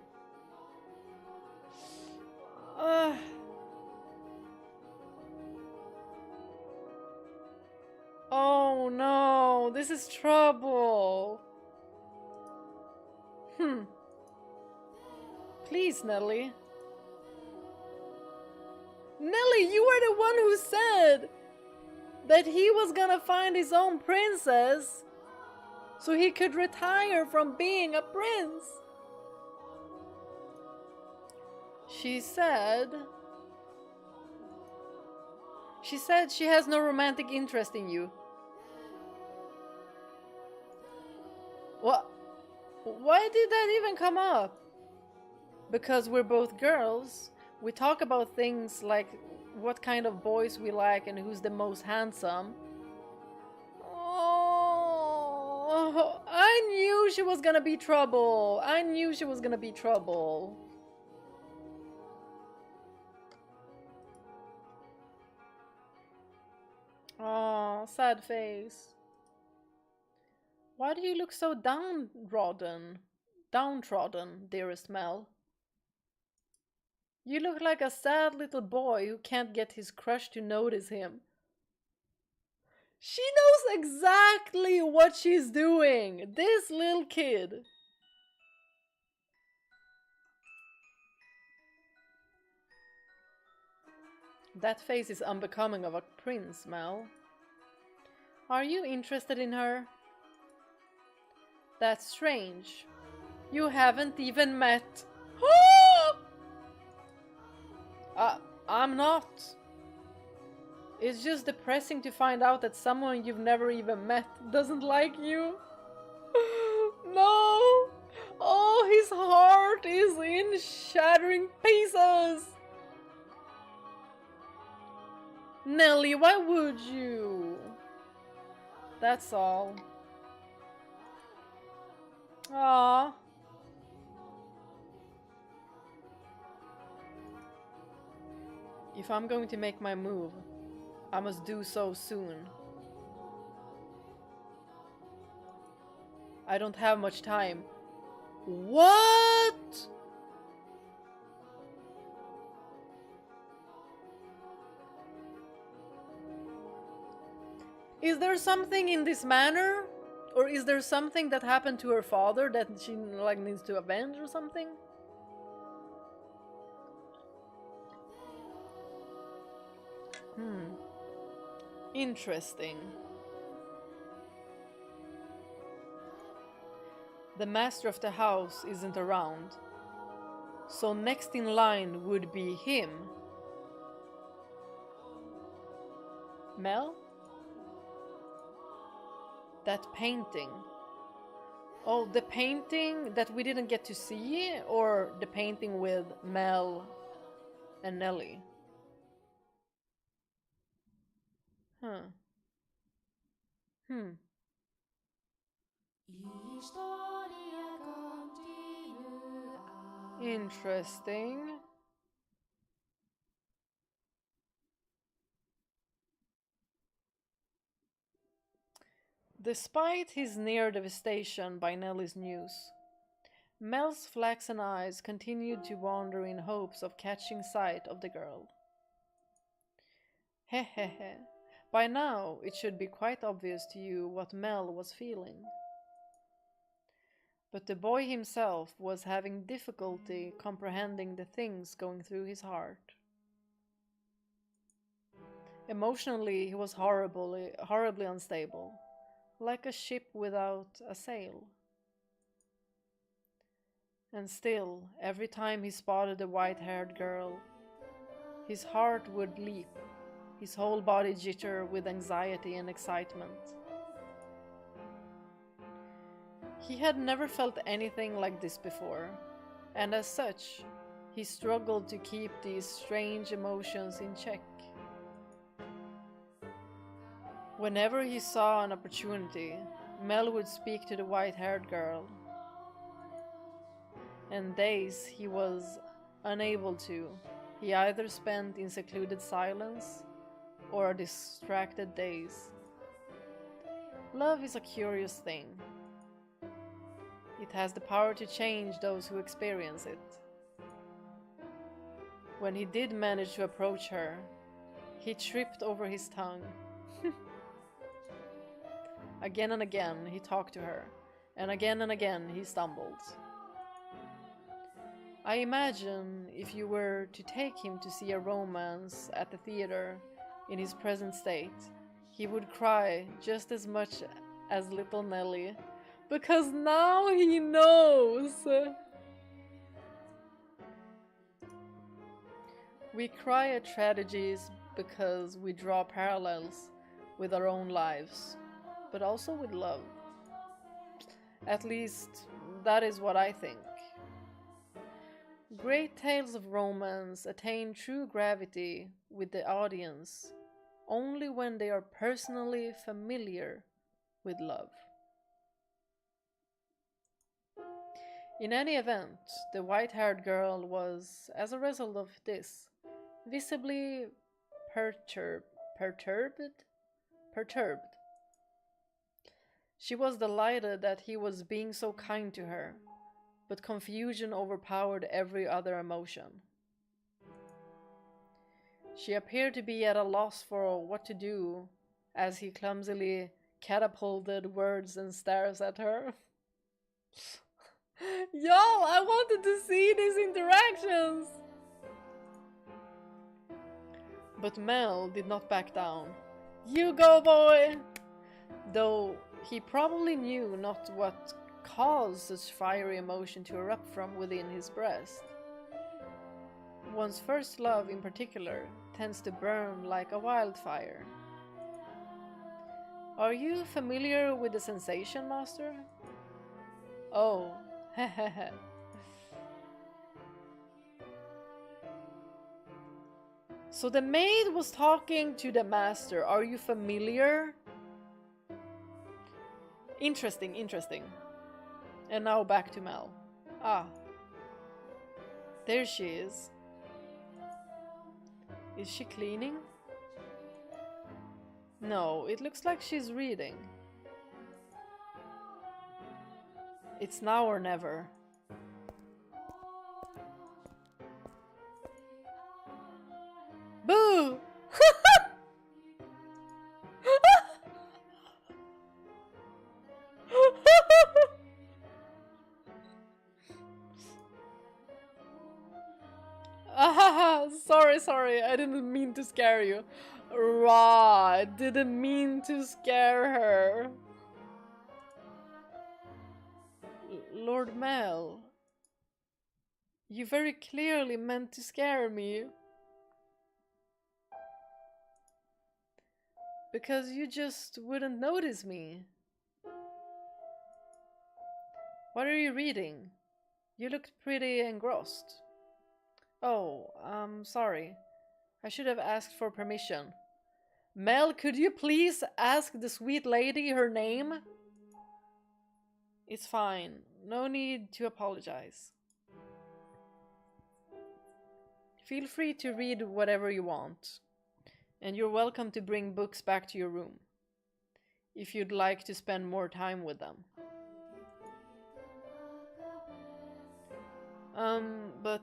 Oh no, this is trouble. Please, Nellie. Nellie, you were the one who said that he was gonna find his own princess so he could retire from being a prince. She said she has no romantic interest in you. What? Why did that even come up? Because we're both girls. We talk about things like what kind of boys we like and who's the most handsome. Oh, I knew she was gonna be trouble. I knew she was gonna be trouble. Oh, sad face. Why do you look so downtrodden, dearest Mel? You look like a sad little boy who can't get his crush to notice him. She knows exactly what she's doing! This little kid! That face is unbecoming of a prince, Mel. Are you interested in her? That's strange. You haven't even met. I'm not. It's just depressing to find out that someone you've never even met doesn't like you. No! Oh, his heart is in shattering pieces! Nelly, why would you? That's all. Ah. If I'm going to make my move, I must do so soon. I don't have much time. What? Is there something in this manor? Or is there something that happened to her father that she like needs to avenge or something? Interesting. The master of the house isn't around. So next in line would be him. Mel? That painting. Oh, the painting that we didn't get to see? Or the painting with Mel and Nelly? Huh. Interesting. Despite his near devastation by Nelly's news, Mel's flaxen eyes continued to wander in hopes of catching sight of the girl. Hehehe. By now, it should be quite obvious to you what Mel was feeling. But the boy himself was having difficulty comprehending the things going through his heart. Emotionally, he was horribly unstable, like a ship without a sail. And still, every time he spotted the white-haired girl, his heart would leap, his whole body jitter with anxiety and excitement. He had never felt anything like this before, and as such, he struggled to keep these strange emotions in check. Whenever he saw an opportunity, Mel would speak to the white-haired girl, and days he was unable to. He either spent in secluded silence or distracted days. Love is a curious thing. It has the power to change those who experience it. When he did manage to approach her, he tripped over his tongue. Again and again he talked to her, and again he stumbled. I imagine if you were to take him to see a romance at the theater in his present state, he would cry just as much as little Nelly, because now he knows. We cry at tragedies because we draw parallels with our own lives, but also with love. At least, that is what I think. Great tales of romance attain true gravity with the audience only when they are personally familiar with love. In any event, the white-haired girl was, as a result of this, visibly perturbed. Perturbed? Perturbed. She was delighted that he was being so kind to her, but confusion overpowered every other emotion. She appeared to be at a loss for what to do as he clumsily catapulted words and stares at her. Y'all, I wanted to see these interactions! But Mel did not back down. You go, boy! Though he probably knew not what caused such fiery emotion to erupt from within his breast. One's first love in particular tends to burn like a wildfire. Are you familiar with the sensation, Master? Oh, hehehe. So the maid was talking to the master. Are you familiar? Interesting, interesting. And now back to Mel. Ah. There she is. Is she cleaning? No, it looks like she's reading. It's now or never. Boo! Sorry, I didn't mean to scare you. Rah, I didn't mean to scare her. Lord Mel, you very clearly meant to scare me. Because you just wouldn't notice me. What are you reading? You looked pretty engrossed. Oh, I'm sorry. I should have asked for permission. Mel, could you please ask the sweet lady her name? It's fine. No need to apologize. Feel free to read whatever you want. And you're welcome to bring books back to your room, if you'd like to spend more time with them. But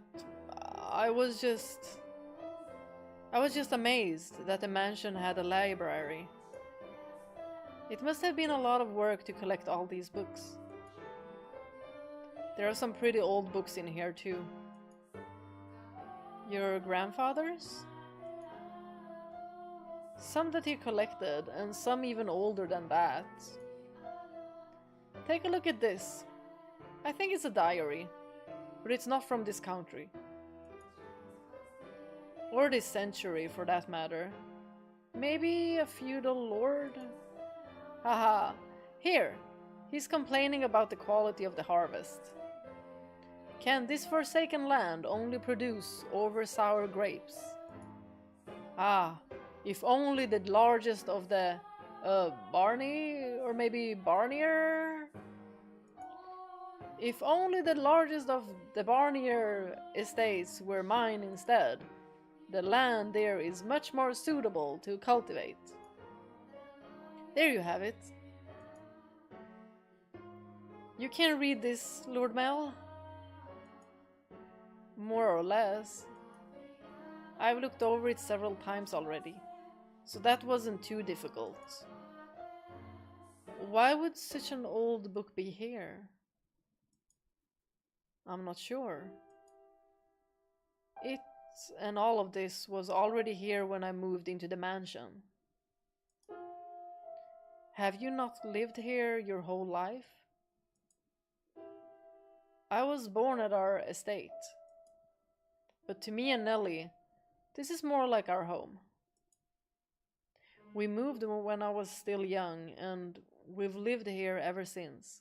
I was just amazed that the mansion had a library. It must have been a lot of work to collect all these books. There are some pretty old books in here too. Your grandfather's? Some that he collected, and some even older than that. Take a look at this. I think it's a diary, but it's not from this country. Or this century, for that matter. Maybe a feudal lord? Haha, here! He's complaining about the quality of the harvest. Can this forsaken land only produce over-sour grapes? Ah, if only the largest of the, Barney, or maybe Barnier? If only the largest of the Barnier estates were mine instead, the land there is much more suitable to cultivate. There you have it. You can read this, Lord Mel? More or less. I've looked over it several times already, so that wasn't too difficult. Why would such an old book be here? I'm not sure. It and all of this was already here when I moved into the mansion. Have you not lived here your whole life? I was born at our estate, but to me and Nellie, this is more like our home. We moved when I was still young, and we've lived here ever since.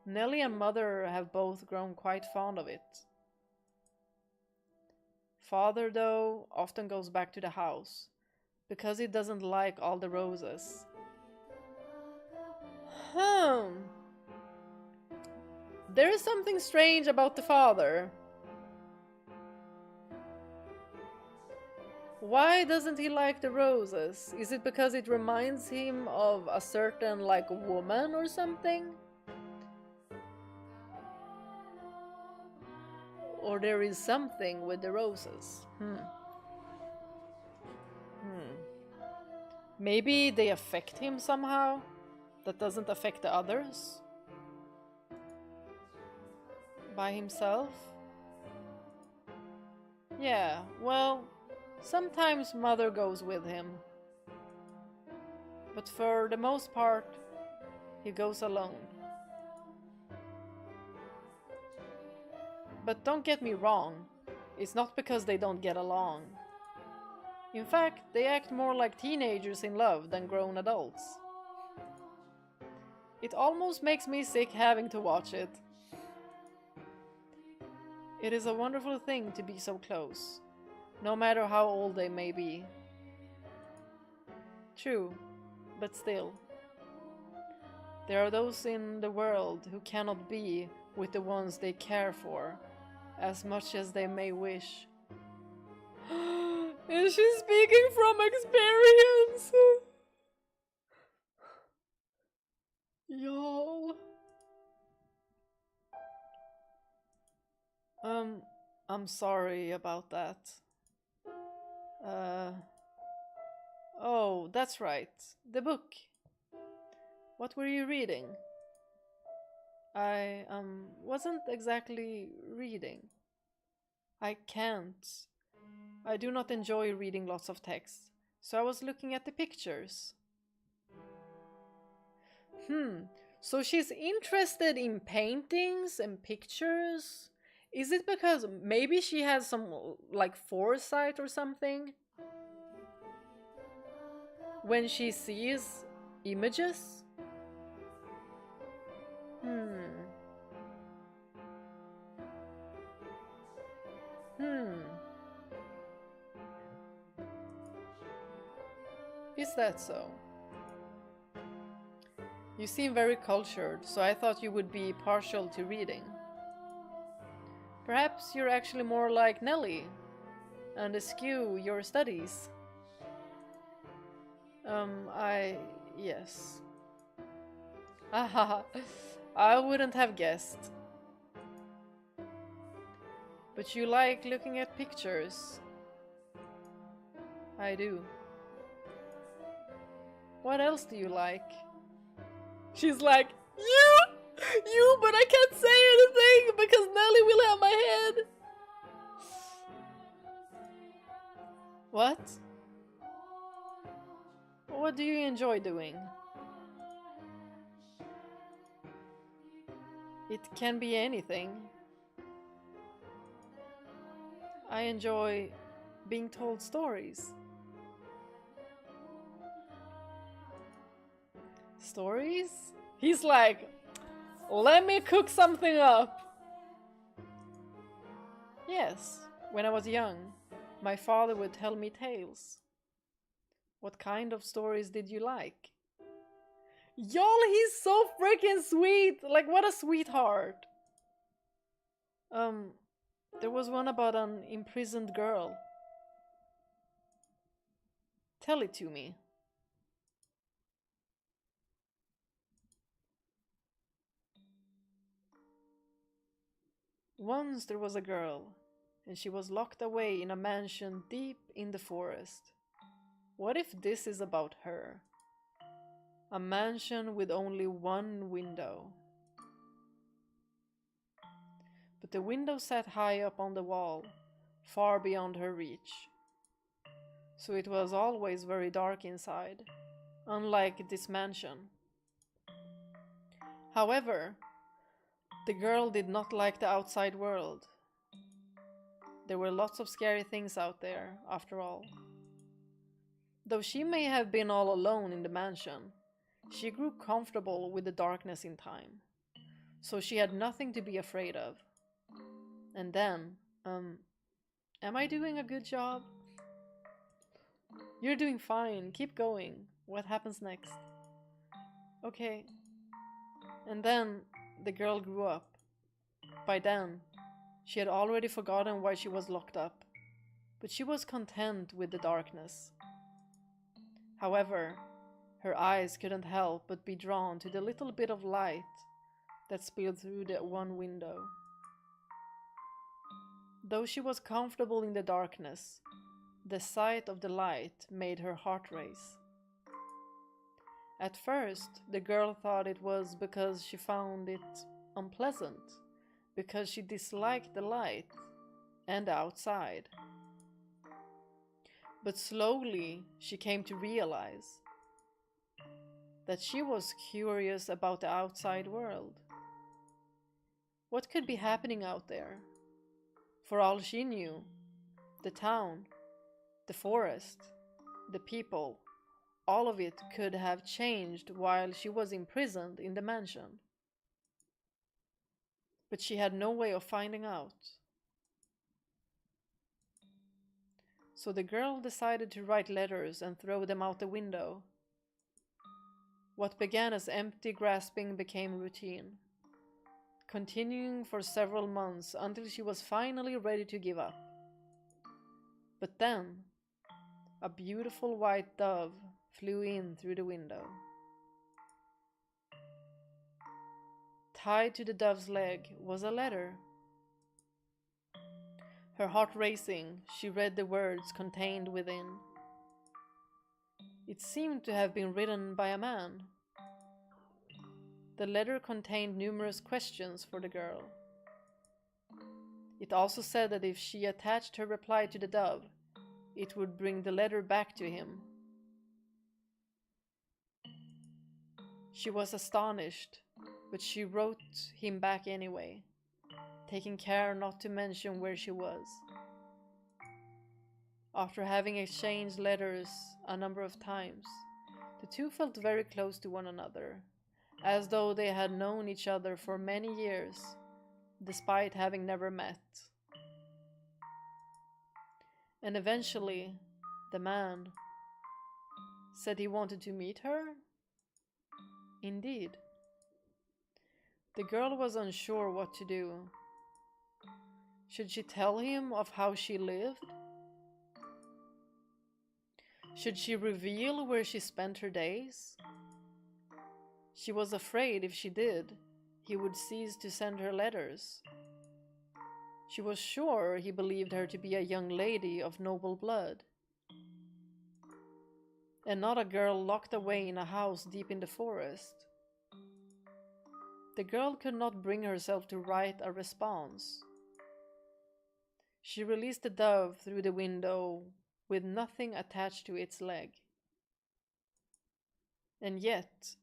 Nellie and Mother have both grown quite fond of it. Father, though, often goes back to the house, because he doesn't like all the roses. There is something strange about the father. Why doesn't he like the roses? Is it because it reminds him of a certain, like, woman or something? Or there is something with the roses. Maybe they affect him somehow that doesn't affect the others? By himself? Yeah, well, sometimes mother goes with him. But for the most part, he goes alone. But don't get me wrong, it's not because they don't get along. In fact, they act more like teenagers in love than grown adults. It almost makes me sick having to watch it. It is a wonderful thing to be so close, no matter how old they may be. True, but still. There are those in the world who cannot be with the ones they care for, as much as they may wish. Is she speaking from experience? Y'all. I'm sorry about that. Oh, that's right. The book. What were you reading? I, wasn't exactly reading. I can't. I do not enjoy reading lots of text, so I was looking at the pictures. So she's interested in paintings and pictures? Is it because maybe she has some, like, foresight or something? When she sees images? Is that so? You seem very cultured, so I thought you would be partial to reading. Perhaps you're actually more like Nelly and eschew your studies. Yes. Haha, I wouldn't have guessed. But you like looking at pictures. I do. What else do you like? She's like, you, but I can't say anything because Nelly will have my head. What? What do you enjoy doing? It can be anything. I enjoy being told stories. Stories? He's like, let me cook something up. Yes, when I was young, my father would tell me tales. What kind of stories did you like? Y'all, he's so freaking sweet! Like, what a sweetheart! There was one about an imprisoned girl. Tell it to me. Once there was a girl, and she was locked away in a mansion deep in the forest. What if this is about her? A mansion with only one window. But the window sat high up on the wall, far beyond her reach. So it was always very dark inside, unlike this mansion. However, the girl did not like the outside world. There were lots of scary things out there, after all. Though she may have been all alone in the mansion, she grew comfortable with the darkness in time, so she had nothing to be afraid of. And then, am I doing a good job? You're doing fine, keep going. What happens next? Okay. And then the girl grew up By then, she had already forgotten why she was locked up, but she was content with the darkness. However, her eyes couldn't help but be drawn to the little bit of light that spilled through the one window. Though she was comfortable in the darkness, the sight of the light made her heart race. At first, the girl thought it was because she found it unpleasant, because she disliked the light and the outside. But slowly she came to realize that she was curious about the outside world. What could be happening out there? For all she knew, the town, the forest, the people, all of it could have changed while she was imprisoned in the mansion. But she had no way of finding out. So the girl decided to write letters and throw them out the window. What began as empty grasping became routine, continuing for several months until she was finally ready to give up. But then, a beautiful white dove flew in through the window. Tied to the dove's leg was a letter. Her heart racing, she read the words contained within. It seemed to have been written by a man. The letter contained numerous questions for the girl. It also said that if she attached her reply to the dove, it would bring the letter back to him. She was astonished, but she wrote him back anyway, taking care not to mention where she was. After having exchanged letters a number of times, the two felt very close to one another, as though they had known each other for many years, despite having never met. And eventually, the man said he wanted to meet her. Indeed. The girl was unsure what to do. Should she tell him of how she lived? Should she reveal where she spent her days? She was afraid if she did, he would cease to send her letters. She was sure he believed her to be a young lady of noble blood, and not a girl locked away in a house deep in the forest. The girl could not bring herself to write a response. She released the dove through the window with nothing attached to its leg. And yet,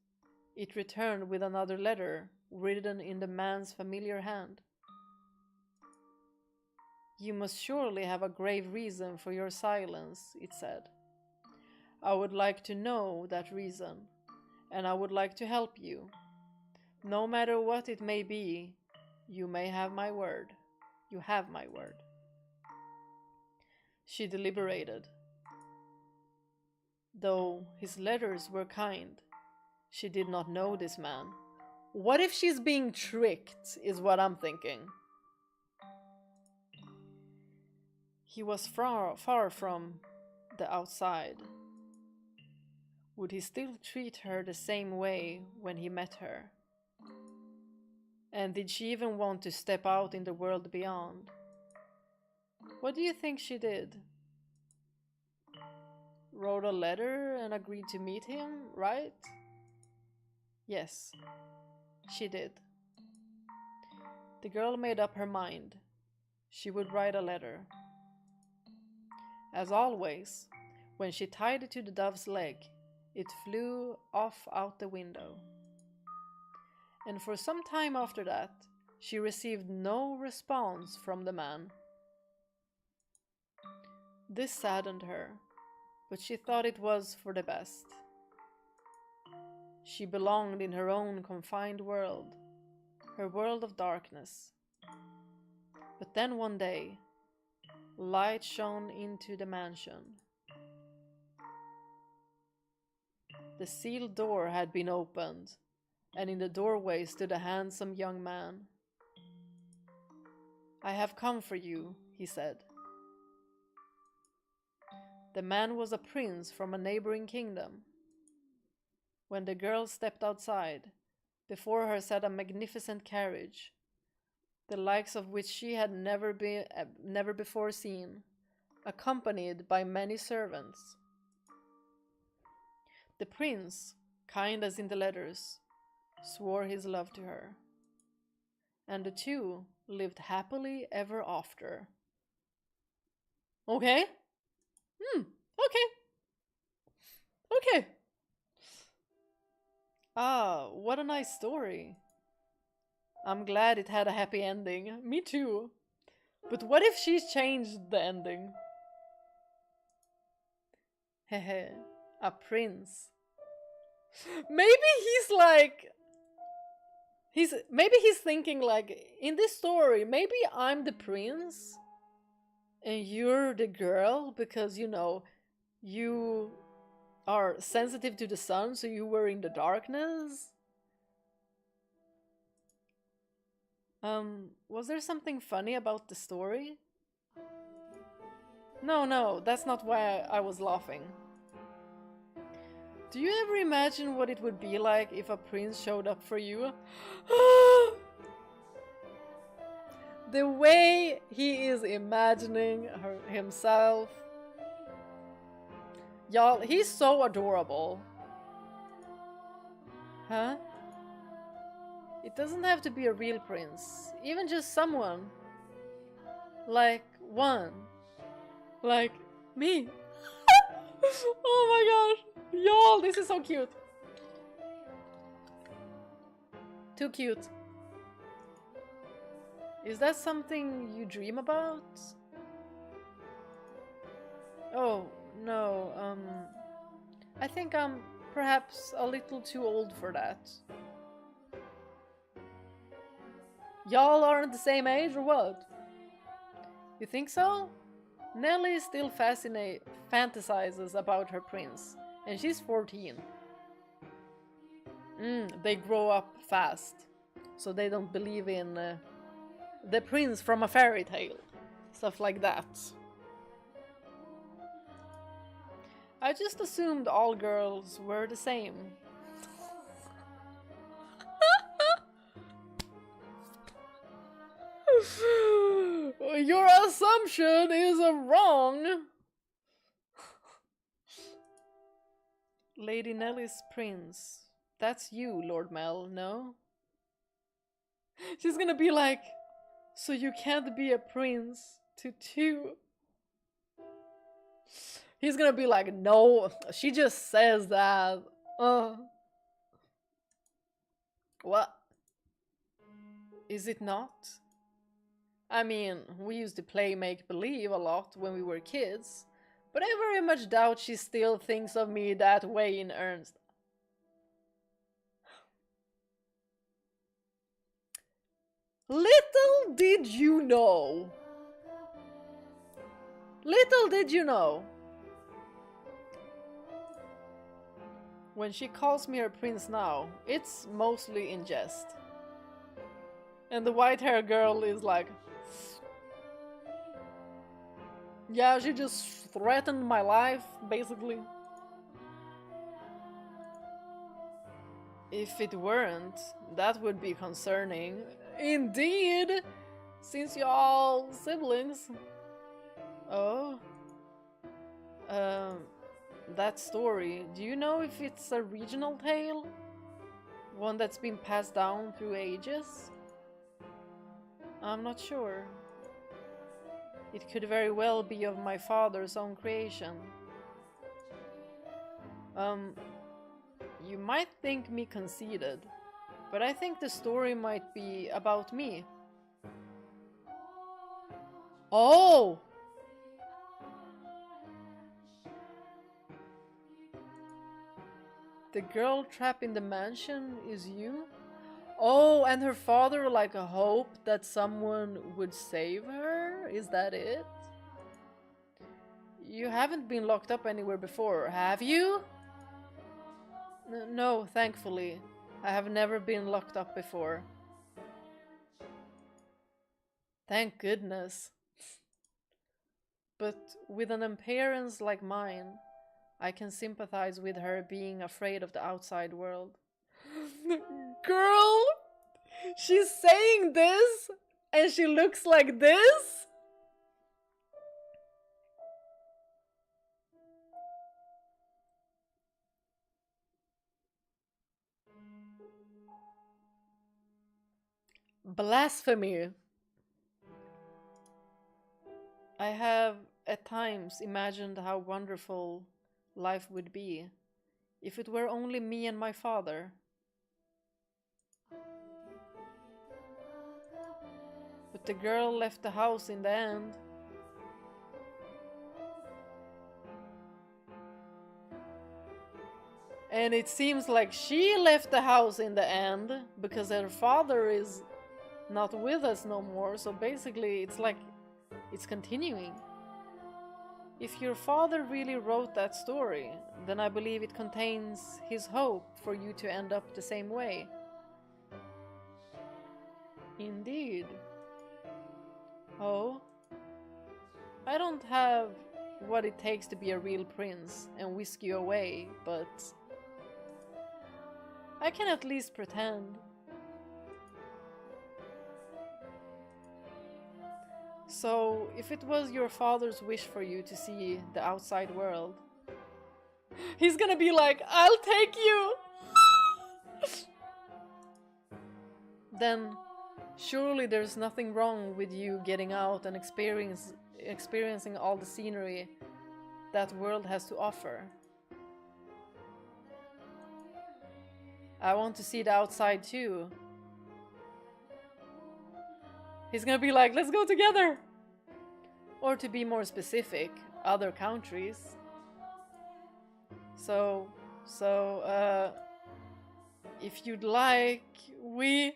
it returned with another letter written in the man's familiar hand. "You must surely have a grave reason for your silence," it said. "I would like to know that reason, and I would like to help you. No matter what it may be, you may have my word. You have my word." She deliberated. Though his letters were kind, she did not know this man. What if she's being tricked, is what I'm thinking. He was far from the outside. Would he still treat her the same way when he met her? And did she even want to step out in the world beyond? What do you think she did? Wrote a letter and agreed to meet him, right? Yes, she did. The girl made up her mind. She would write a letter. As always, when she tied it to the dove's leg, it flew off out the window. And for some time after that, she received no response from the man. This saddened her, but she thought it was for the best. She belonged in her own confined world, her world of darkness. But then one day, light shone into the mansion. The sealed door had been opened, and in the doorway stood a handsome young man. I have come for you, he said. The man was a prince from a neighboring kingdom. When the girl stepped outside, before her sat a magnificent carriage, the likes of which she had never before seen, accompanied by many servants. The prince, kind as in the letters, swore his love to her, and the two lived happily ever after. Okay? Okay. Okay. Ah, what a nice story. I'm glad it had a happy ending. Me too. But what if she's changed the ending? Hehe, a prince. Maybe he's like... Maybe he's thinking like, in this story, maybe I'm the prince and you're the girl because, you know, you are sensitive to the sun, so you were in the darkness. Was there something funny about the story? No, that's not why I was laughing. Do you ever imagine what it would be like if a prince showed up for you? The way he is imagining himself. Y'all, he's so adorable. Huh? It doesn't have to be a real prince. Even just someone. Like one. Like me. Oh my gosh. Y'all, this is so cute. Too cute. Is that something you dream about? Oh, no, I think I'm perhaps a little too old for that. Y'all aren't the same age or what? You think so? Nellie still fantasizes about her prince, and she's 14. They grow up fast, so they don't believe in the prince from a fairy tale. Stuff like that. I just assumed all girls were the same. Your assumption is wrong. Lady Nellie's prince. That's you, Lord Mel, no? She's gonna be like, so you can't be a prince to two? He's gonna be like, no, she just says that. What? Is it not? I mean, we used to play make-believe a lot when we were kids, but I very much doubt she still thinks of me that way in earnest. Little did you know. Little did you know. When she calls me her prince now, it's mostly in jest. And the white-haired girl is like, yeah, she just threatened my life, basically. If it weren't, that would be concerning. Indeed! Since you're all siblings. Oh? That story, do you know if it's a regional tale? One that's been passed down through ages? I'm not sure. It could very well be of my father's own creation. You might think me conceited, but I think the story might be about me. Oh! The girl trapped in the mansion is you? Oh, and her father like a hope that someone would save her? Is that it? You haven't been locked up anywhere before, have you? No, thankfully. I have never been locked up before. Thank goodness. But with an appearance like mine, I can sympathize with her being afraid of the outside world. Girl! She's saying this and she looks like this? Blasphemy. I have at times imagined how wonderful life would be if it were only me and my father. But the girl left the house in the end. And it seems like she left the house in the end because her father is not with us no more. So basically it's like it's continuing. If your father really wrote that story, then I believe it contains his hope for you to end up the same way. Indeed. Oh, I don't have what it takes to be a real prince and whisk you away, but I can at least pretend. So, if it was your father's wish for you to see the outside world, he's gonna be like, I'll take you! Then surely there's nothing wrong with you getting out and experiencing all the scenery that world has to offer. I want to see the outside too. He's gonna be like, let's go together! Or to be more specific, other countries. So, if you'd like, we...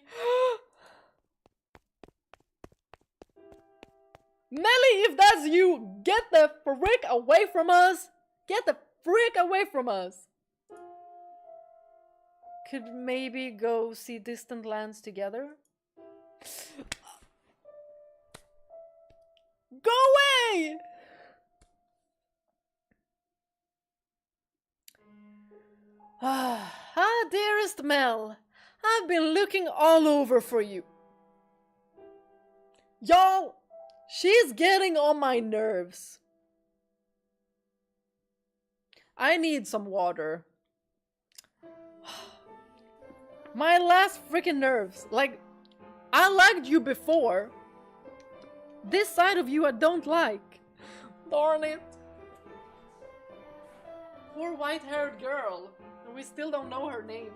Nelly, if that's you, get the frick away from us! Get the frick away from us! Could maybe go see distant lands together? Go away! Dearest Mel, I've been looking all over for you. Y'all, she's getting on my nerves. I need some water. My last freaking nerves. Like, I liked you before. This side of you I don't like. Darn it. Poor white-haired girl. And we still don't know her name.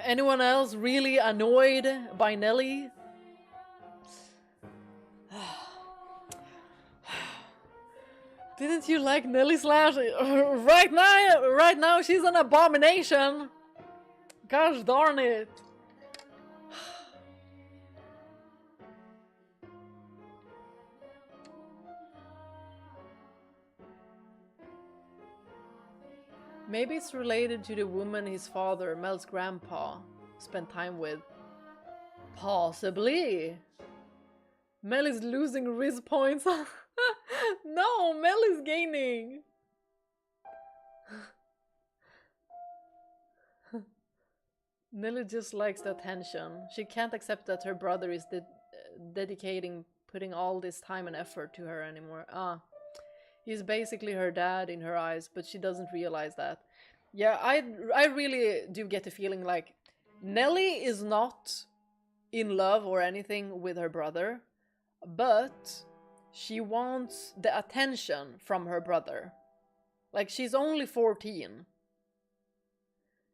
Anyone else really annoyed by Nelly? Didn't you like Nelly Slash? Right now she's an abomination. Gosh darn it. Maybe it's related to the woman his father, Mel's grandpa, spent time with. Possibly. Mel is losing Riz points. No, Mel is gaining. Nelly just likes the attention. She can't accept that her brother is putting all this time and effort to her anymore. He's basically her dad in her eyes, but she doesn't realize that. Yeah, I really do get the feeling like Nelly is not in love or anything with her brother, but she wants the attention from her brother. Like, she's only 14.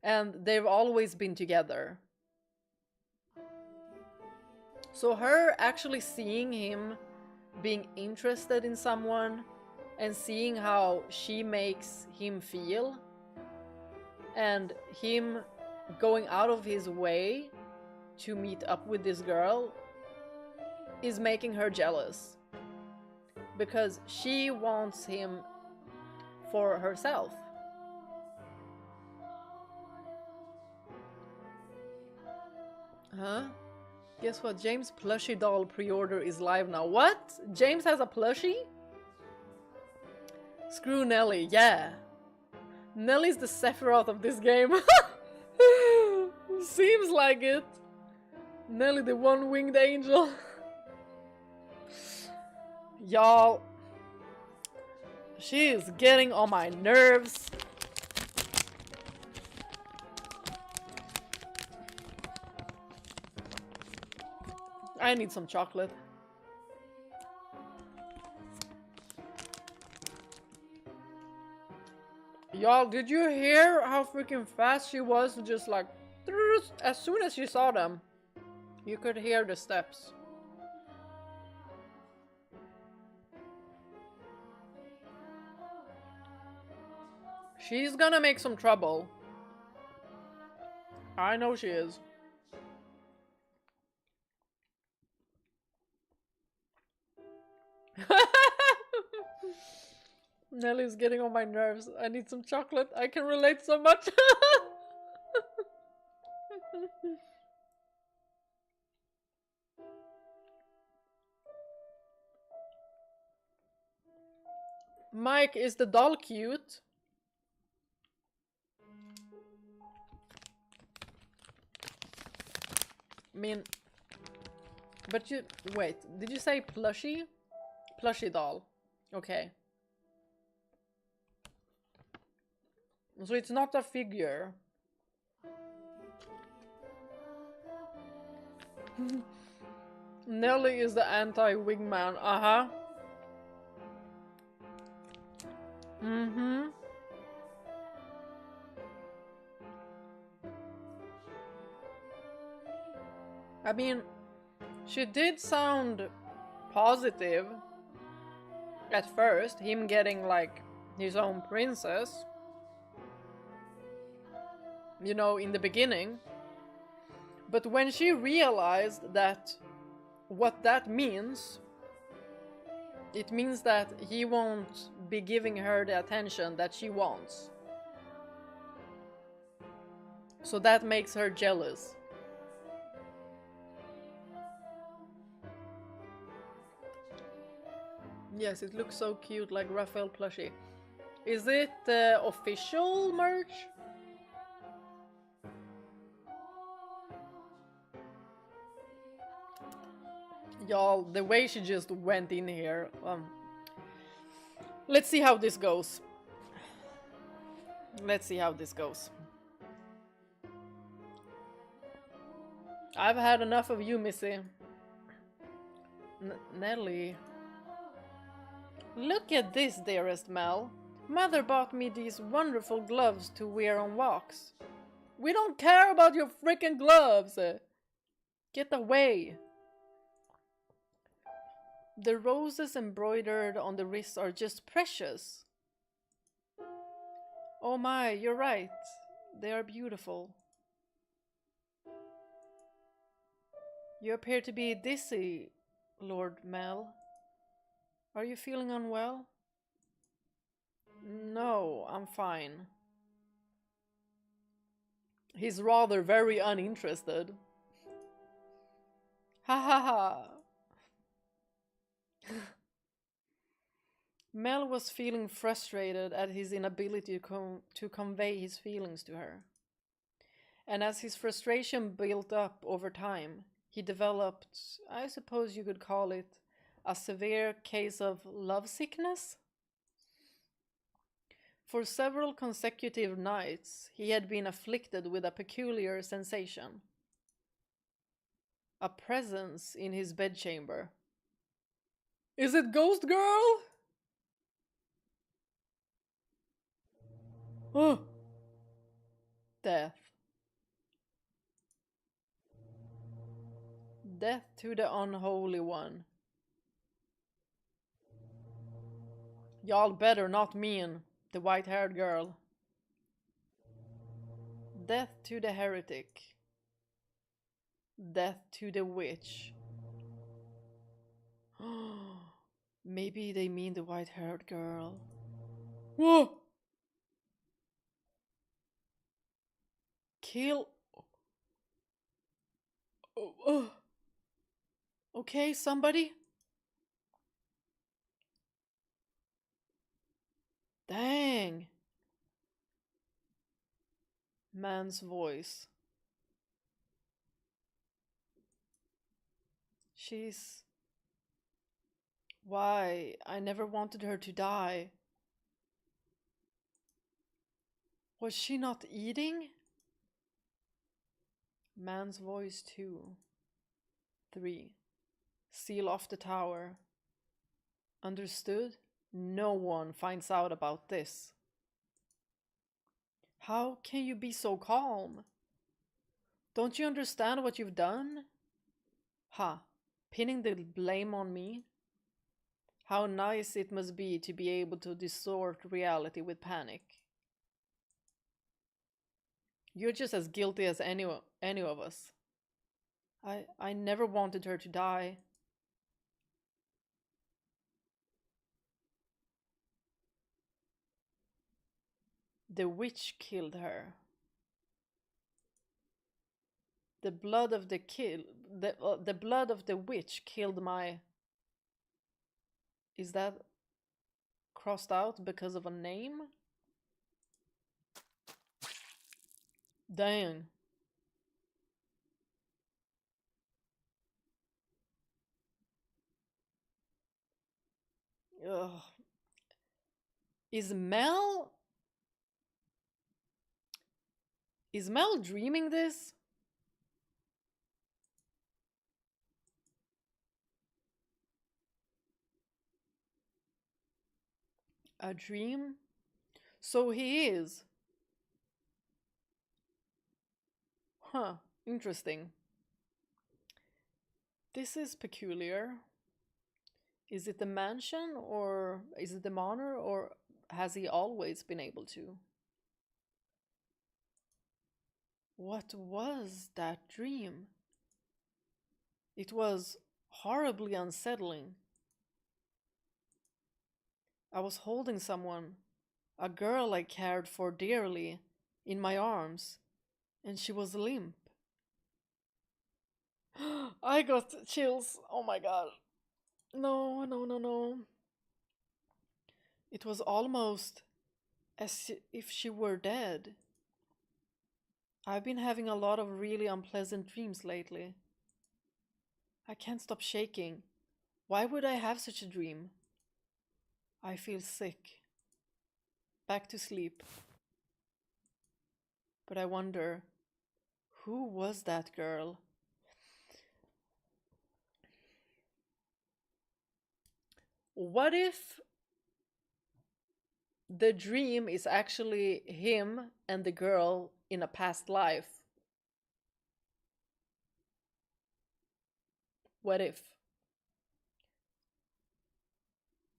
And they've always been together. So her actually seeing him being interested in someone and seeing how she makes him feel, and him going out of his way to meet up with this girl, is making her jealous. Because she wants him for herself. Huh? Guess what? James' plushie doll pre-order is live now. What? James has a plushie? Screw Nelly, yeah. Nelly's the Sephiroth of this game. Seems like it. Nelly the one-winged angel. Y'all, she is getting on my nerves. I need some chocolate. Y'all, did you hear how freaking fast she was? Just like, as soon as she saw them, you could hear the steps. She's gonna make some trouble. I know she is. Nelly's getting on my nerves. I need some chocolate. I can relate so much. Mike, is the doll cute? I mean, but you, wait, did you say plushie? Plushie doll. Okay. So it's not a figure. Nelly is the anti-wingman. Uh-huh. Mm-hmm. I mean, she did sound positive at first, him getting like his own princess. You know, in the beginning. But when she realized that what that means, it means that he won't be giving her the attention that she wants. So that makes her jealous. Yes, it looks so cute, like Raphael plushie. Is it official merch? Y'all, the way she just went in here. Let's see how this goes. Let's see how this goes. I've had enough of you, Missy. Nelly. Look at this, dearest Mel. Mother bought me these wonderful gloves to wear on walks. We don't care about your freaking gloves! Get away! The roses embroidered on the wrists are just precious. Oh my, you're right. They are beautiful. You appear to be dizzy, Lord Mel. Are you feeling unwell? No, I'm fine. He's rather very uninterested. Ha ha ha. Mel was feeling frustrated at his inability to convey his feelings to her. And as his frustration built up over time, he developed, I suppose you could call it, a severe case of lovesickness. For several consecutive nights, he had been afflicted with a peculiar sensation. A presence in his bedchamber. Is it Ghost Girl? Oh! Death. Death to the unholy one. Y'all better not mean the white-haired girl. Death to the heretic. Death to the witch. Maybe they mean the white-haired girl. Whoa! Kill. Oh. Okay, somebody? Dang. Man's voice. She's... Why? I never wanted her to die. Was she not eating? Man's voice 2. 3. Seal off the tower. Understood? No one finds out about this. How can you be so calm? Don't you understand what you've done? Ha, pinning the blame on me? How nice it must be to be able to distort reality with panic. You're just as guilty as any of us. I never wanted her to die. The witch killed her. The blood of the blood of the witch killed my... Is that crossed out because of a name? Dang. Ugh. Is Mel dreaming this? A dream? So he is. Huh, interesting. This is peculiar. Is it the mansion, or is it the manor, or has he always been able to? What was that dream? It was horribly unsettling. I was holding someone, a girl I cared for dearly, in my arms, and she was limp. I got chills. Oh my god. No, no, no, no. It was almost as if she were dead. I've been having a lot of really unpleasant dreams lately. I can't stop shaking. Why would I have such a dream? I feel sick. Back to sleep. But I wonder, who was that girl? What if the dream is actually him and the girl in a past life? What if?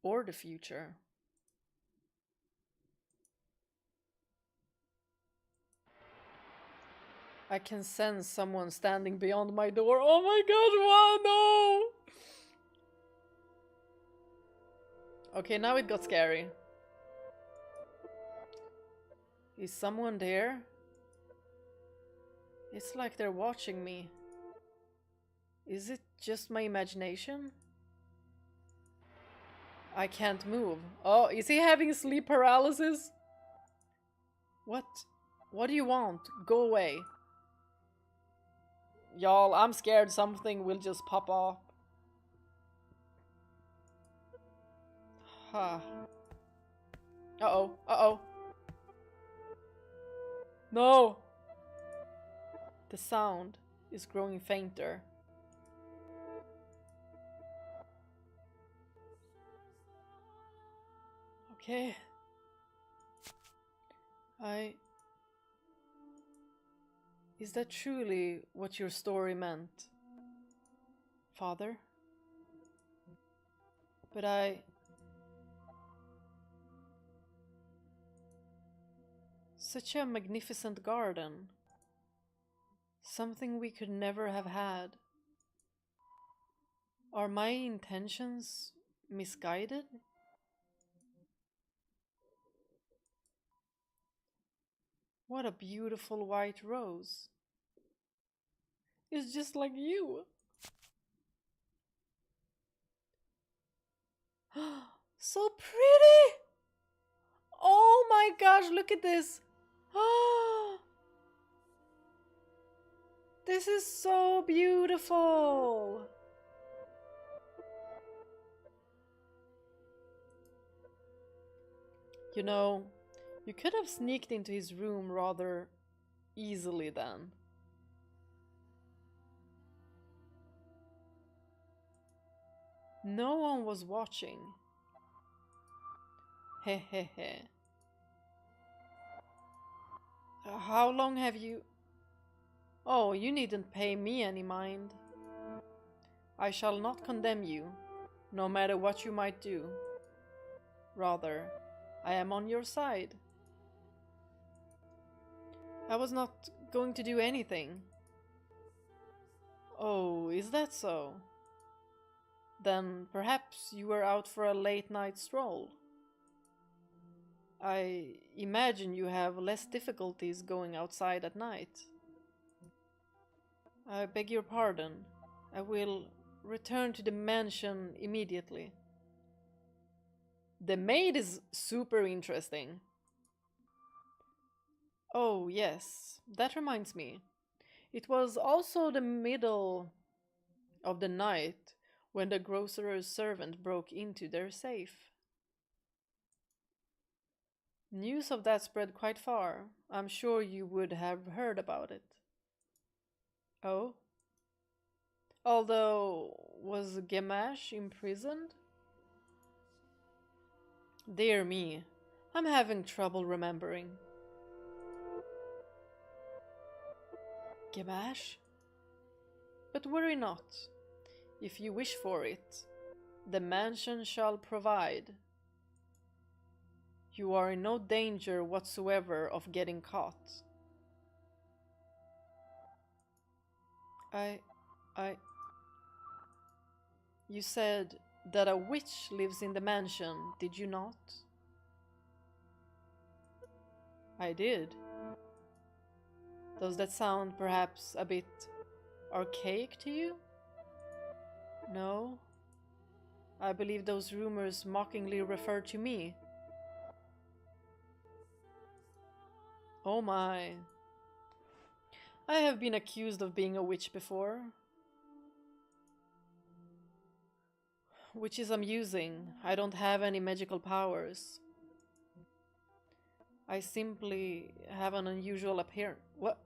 Or the future? I can sense someone standing beyond my door. Oh my god, wow, no! Okay, now it got scary. Is someone there? It's like they're watching me. Is it just my imagination? I can't move. Oh, is he having sleep paralysis? What? What do you want? Go away. Y'all, I'm scared something will just pop off. Huh. Uh-oh. Uh-oh. No! The sound is growing fainter. Okay. Is that truly what your story meant, Father? But such a magnificent garden. Something we could never have had. Are my intentions misguided? What a beautiful white rose. It's just like you. So pretty! Oh my gosh, look at this! This is so beautiful! You know, you could have sneaked into his room rather easily then. No one was watching. Hehehe. How long have you... Oh, you needn't pay me any mind. I shall not condemn you, no matter what you might do. Rather, I am on your side. I was not going to do anything. Oh, is that so? Then perhaps you were out for a late night stroll. I imagine you have less difficulties going outside at night. I beg your pardon. I will return to the mansion immediately. The maid is super interesting. Oh, yes, that reminds me. It was also the middle of the night when the grocer's servant broke into their safe. News of that spread quite far. I'm sure you would have heard about it. Oh? Although, was Gamache imprisoned? Dear me, I'm having trouble remembering. Gamache? But worry not. If you wish for it, the mansion shall provide. You are in no danger whatsoever of getting caught. You said that a witch lives in the mansion, did you not? I did. Does that sound perhaps a bit archaic to you? No? I believe those rumors mockingly refer to me. Oh my. I have been accused of being a witch before. Which is amusing. I don't have any magical powers. I simply have an unusual appearance. What?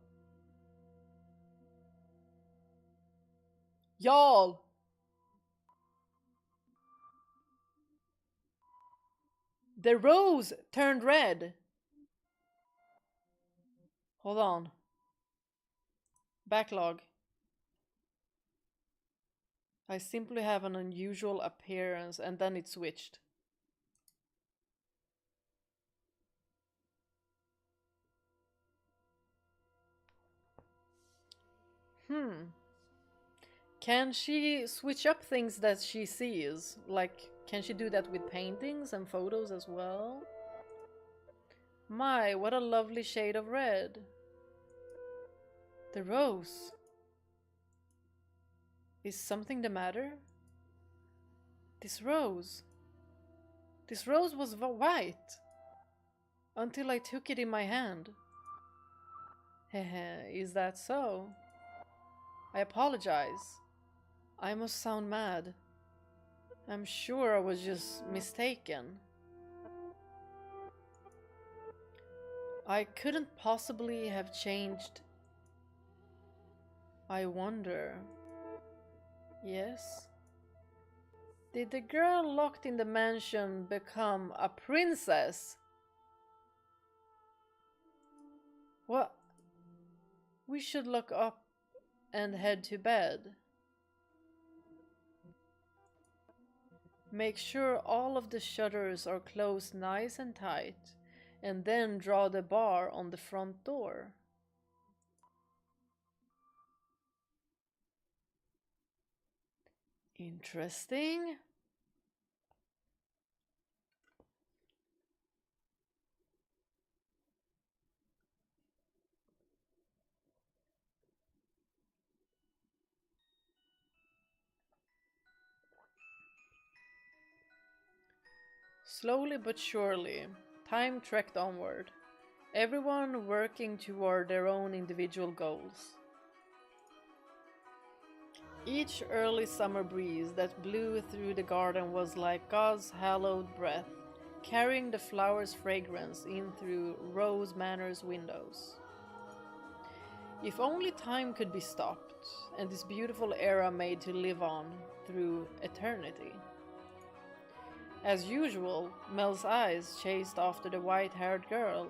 Y'all! The rose turned red! Hold on. Backlog. I simply have an unusual appearance, and then it switched. Can she switch up things that she sees? Like, can she do that with paintings and photos as well? My, what a lovely shade of red. The rose. Is something the matter? This rose. This rose was white. Until I took it in my hand. Heh, is that so? I apologize. I must sound mad. I'm sure I was just mistaken. I couldn't possibly have changed. I wonder. Yes? Did the girl locked in the mansion become a princess? What? We should look up and head to bed. Make sure all of the shutters are closed nice and tight, and then draw the bar on the front door. Interesting. Slowly but surely, time trekked onward, everyone working toward their own individual goals. Each early summer breeze that blew through the garden was like God's hallowed breath, carrying the flowers' fragrance in through Rose Manor's windows. If only time could be stopped, and this beautiful era made to live on through eternity. As usual, Mel's eyes chased after the white-haired girl,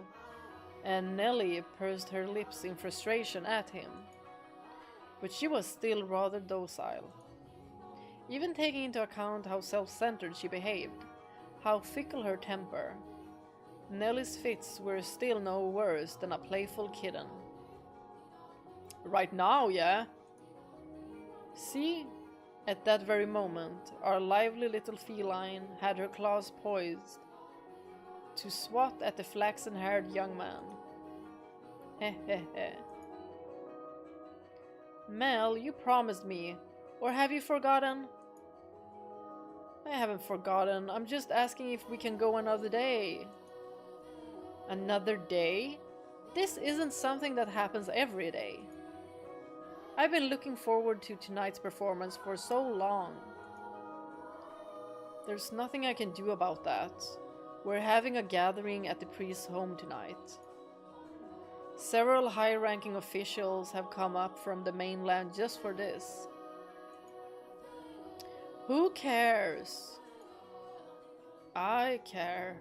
and Nellie pursed her lips in frustration at him. But she was still rather docile. Even taking into account how self-centered she behaved, how fickle her temper, Nellie's fits were still no worse than a playful kitten. Right now, yeah? See? At that very moment, our lively little feline had her claws poised to swat at the flaxen-haired young man. Heh heh heh. Mel, you promised me, or have you forgotten? I haven't forgotten, I'm just asking if we can go another day. Another day? This isn't something that happens every day. I've been looking forward to tonight's performance for so long. There's nothing I can do about that. We're having a gathering at the priest's home tonight. Several high-ranking officials have come up from the mainland just for this. Who cares? I care.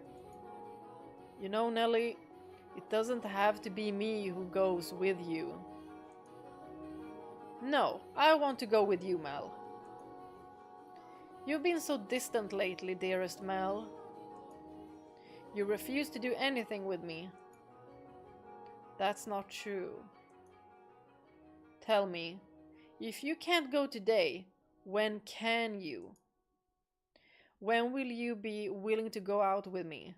You know, Nellie, it doesn't have to be me who goes with you. No, I want to go with you, Mel. You've been so distant lately, dearest Mel. You refuse to do anything with me. That's not true. Tell me, if you can't go today, when can you? When will you be willing to go out with me?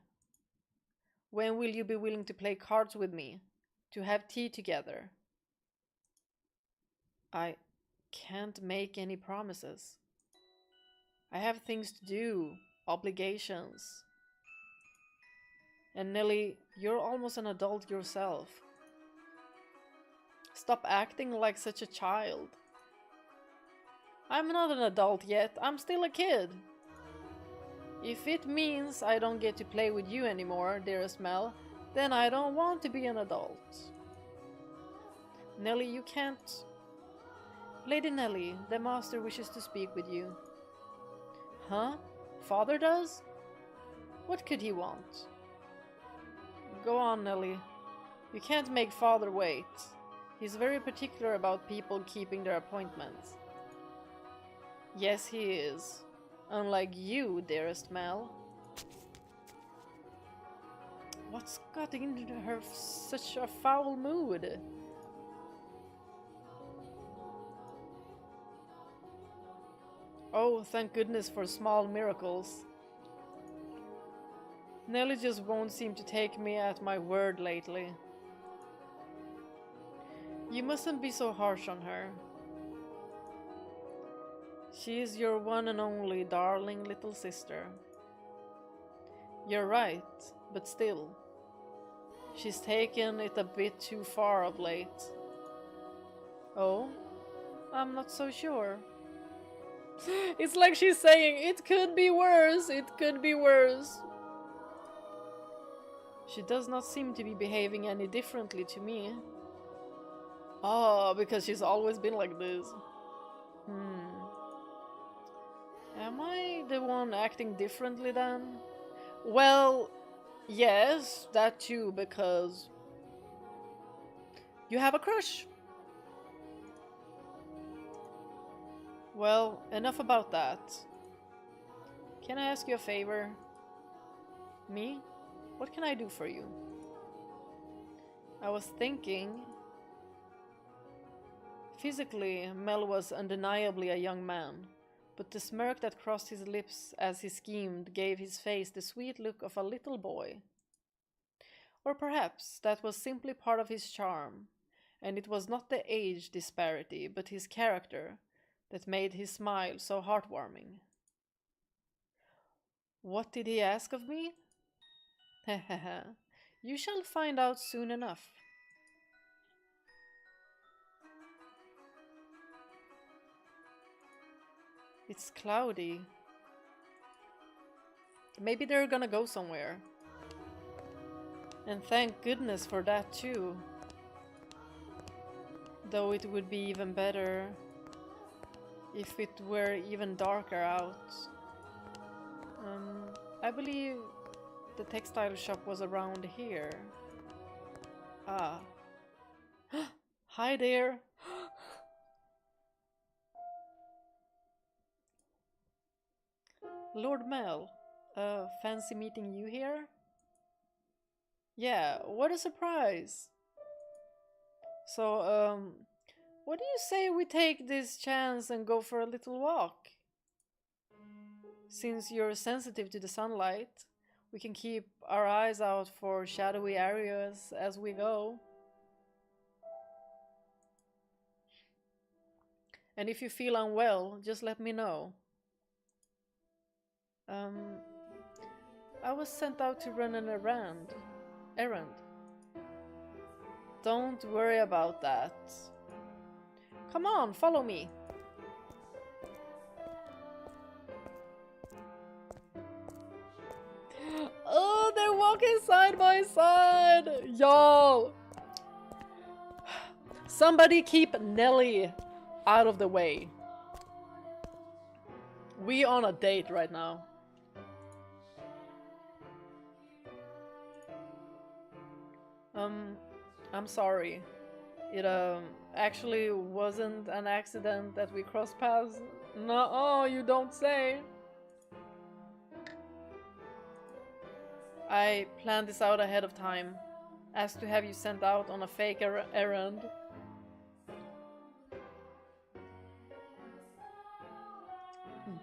When will you be willing to play cards with me? To have tea together? I can't make any promises. I have things to do, obligations. And Nellie, you're almost an adult yourself. Stop acting like such a child. I'm not an adult yet, I'm still a kid. If it means I don't get to play with you anymore, dearest Mel, then I don't want to be an adult. Nellie, you can't... Lady Nellie, the master wishes to speak with you. Huh? Father does? What could he want? Go on, Nellie. You can't make father wait. He's very particular about people keeping their appointments. Yes, he is. Unlike you, dearest Mel. What's got into her such a foul mood? Oh, thank goodness for small miracles. Nellie just won't seem to take me at my word lately. You mustn't be so harsh on her. She is your one and only darling little sister. You're right, but still. She's taken it a bit too far of late. Oh? I'm not so sure. It's like she's saying, it could be worse, it could be worse. She does not seem to be behaving any differently to me. Oh, because she's always been like this. Am I the one acting differently then? Well, yes, that too, because You have a crush! Well, enough about that. Can I ask you a favor? Me? What can I do for you? I was thinking... Physically, Mel was undeniably a young man, but the smirk that crossed his lips as he schemed gave his face the sweet look of a little boy. Or perhaps that was simply part of his charm, and it was not the age disparity, but his character, that made his smile so heartwarming. What did he ask of me? Hehehe, you shall find out soon enough. It's cloudy. Maybe they're gonna go somewhere. And thank goodness for that too. Though it would be even better if it were even darker out. I believe the textile shop was around here. Ah. Hi there! Lord Mel, fancy meeting you here? Yeah, what a surprise! So, what do you say we take this chance and go for a little walk? Since you're sensitive to the sunlight, we can keep our eyes out for shadowy areas as we go. And if you feel unwell, just let me know. I was sent out to run an errand. Don't worry about that. Come on, follow me. Oh, they're walking side by side! Y'all! Somebody keep Nelly out of the way. We on a date right now. I'm sorry. It actually wasn't an accident that we crossed paths. No, oh, you don't say. I planned this out ahead of time. Asked to have you sent out on a fake errand.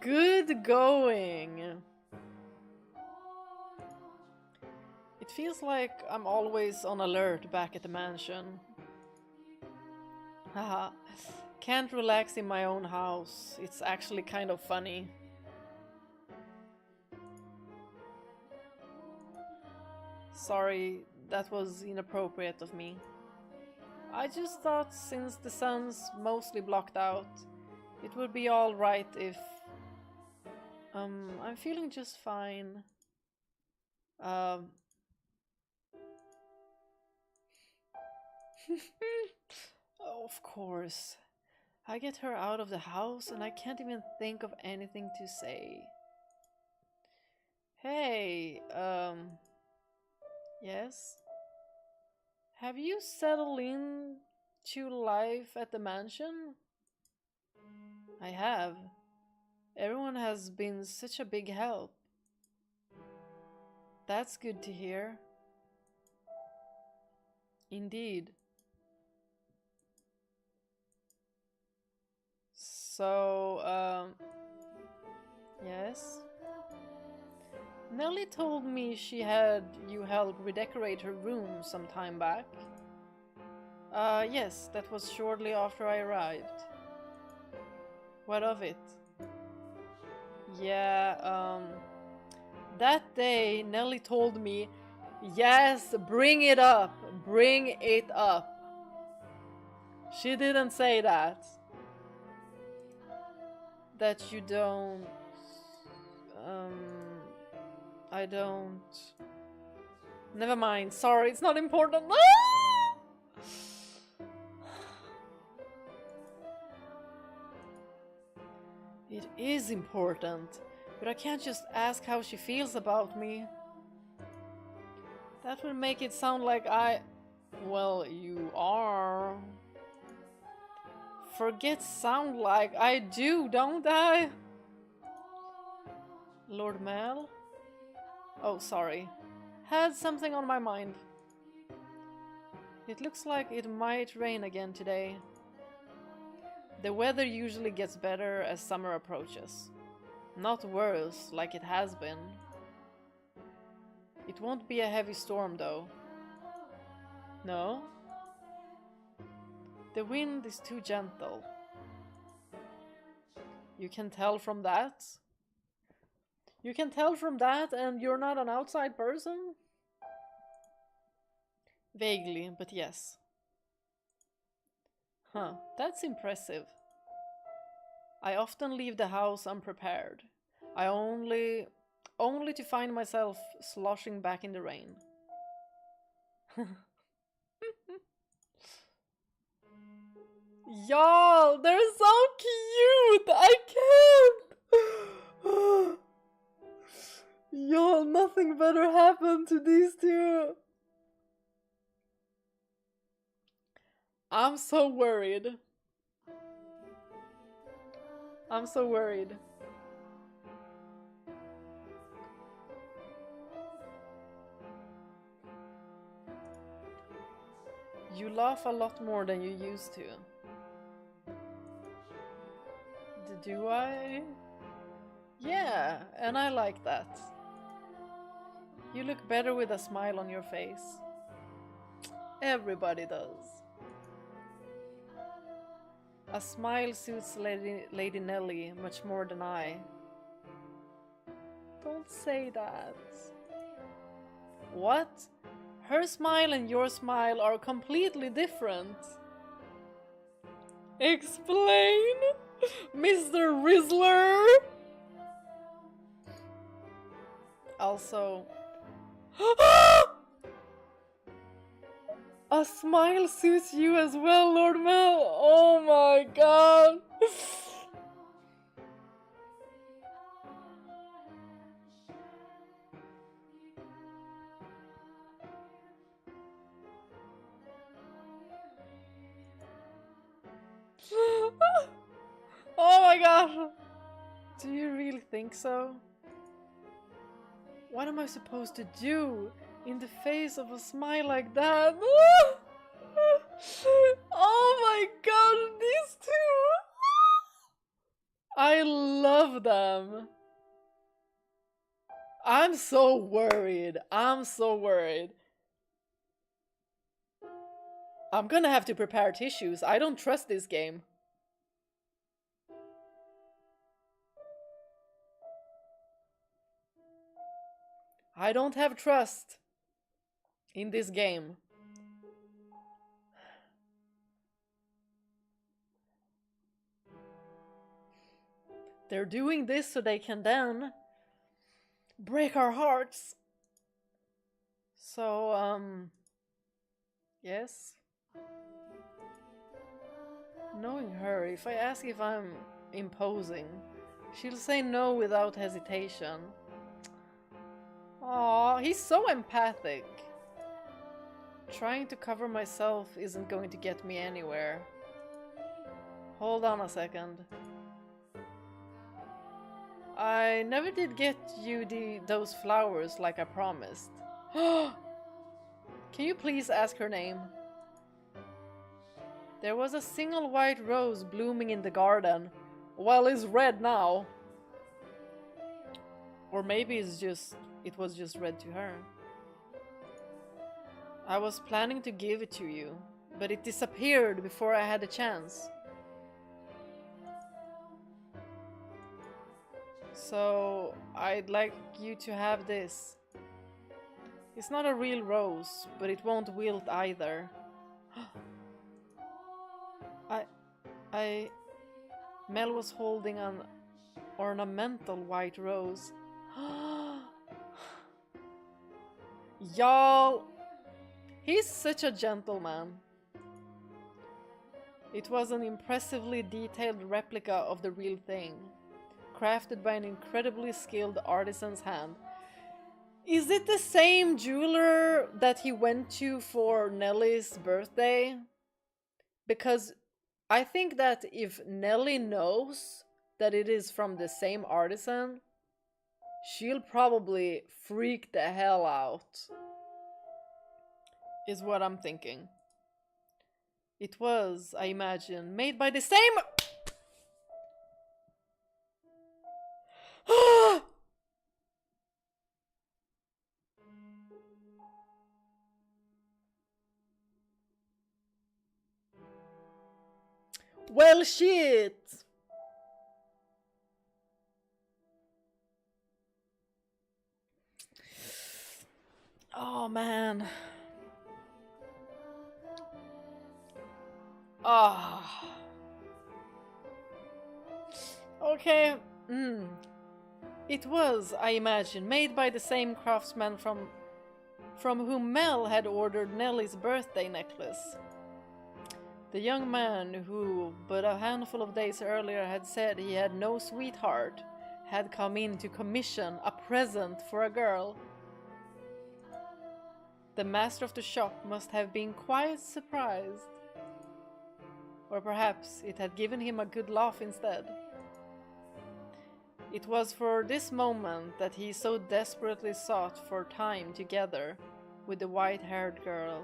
Good going. It feels like I'm always on alert back at the mansion. Haha, can't relax in my own house. It's actually kind of funny. Sorry, that was inappropriate of me. I just thought since the sun's mostly blocked out, it would be alright if... I'm feeling just fine. Oh, of course. I get her out of the house and I can't even think of anything to say. Hey, yes? Have you settled in to life at the mansion? I have. Everyone has been such a big help. That's good to hear. Indeed. So, yes? Nellie told me she had you help redecorate her room some time back. Yes, that was shortly after I arrived. What of it? Yeah, that day Nellie told me, yes, bring it up, bring it up. She didn't say that. That you don't, I don't. Never mind, sorry, it's not important. It is important, but I can't just ask how she feels about me. That would make it sound like I... Well, you are. Forget sound like I do, don't I? Lord Mel? Oh, sorry. Had something on my mind. It looks like it might rain again today. The weather usually gets better as summer approaches. Not worse, like it has been. It won't be a heavy storm, though. No? The wind is too gentle. You can tell from that? You can tell from that, and you're not an outside person? Vaguely, but yes. Huh, that's impressive. I often leave the house unprepared. Only to find myself sloshing back in the rain. Y'all, they're so cute! I can't! Y'all, nothing better happened to these two. I'm so worried. I'm so worried. You laugh a lot more than you used to. Do I? Yeah, and I like that. You look better with a smile on your face. Everybody does. A smile suits Lady Nelly much more than I. Don't say that. What? Her smile and your smile are completely different. Explain, Mr. Rizzler! Also... A smile suits you as well, Lord Mel! Oh my god! Oh my gosh! Do you really think so? What am I supposed to do in the face of a smile like that? Oh my god, these two! I love them! I'm so worried. I'm so worried. I'm gonna have to prepare tissues. I don't trust this game. I don't have trust in this game. They're doing this so they can then break our hearts. So, yes. Knowing her, if I ask if I'm imposing, she'll say no without hesitation. Aw, he's so empathic. Trying to cover myself isn't going to get me anywhere. Hold on a second. I never did get you those flowers like I promised. Can you please ask her name? There was a single white rose blooming in the garden. Well, it's red now. Or maybe it was just red to her. I was planning to give it to you, but it disappeared before I had a chance. So, I'd like you to have this. It's not a real rose, but it won't wilt either. Mel was holding an ornamental white rose. Y'all! He's such a gentleman. It was an impressively detailed replica of the real thing, crafted by an incredibly skilled artisan's hand. Is it the same jeweler that he went to for Nellie's birthday? Because I think that if Nellie knows that it is from the same artisan, she'll probably freak the hell out. Is what I'm thinking. It was, I imagine, made by the same. Well, shit. Oh man. Ah. Okay. It was, I imagine, made by the same craftsman from whom Mel had ordered Nellie's birthday necklace. The young man who, but a handful of days earlier, had said he had no sweetheart, had come in to commission a present for a girl. The master of the shop must have been quite surprised. Or perhaps it had given him a good laugh instead. It was for this moment that he so desperately sought for time together with the white-haired girl.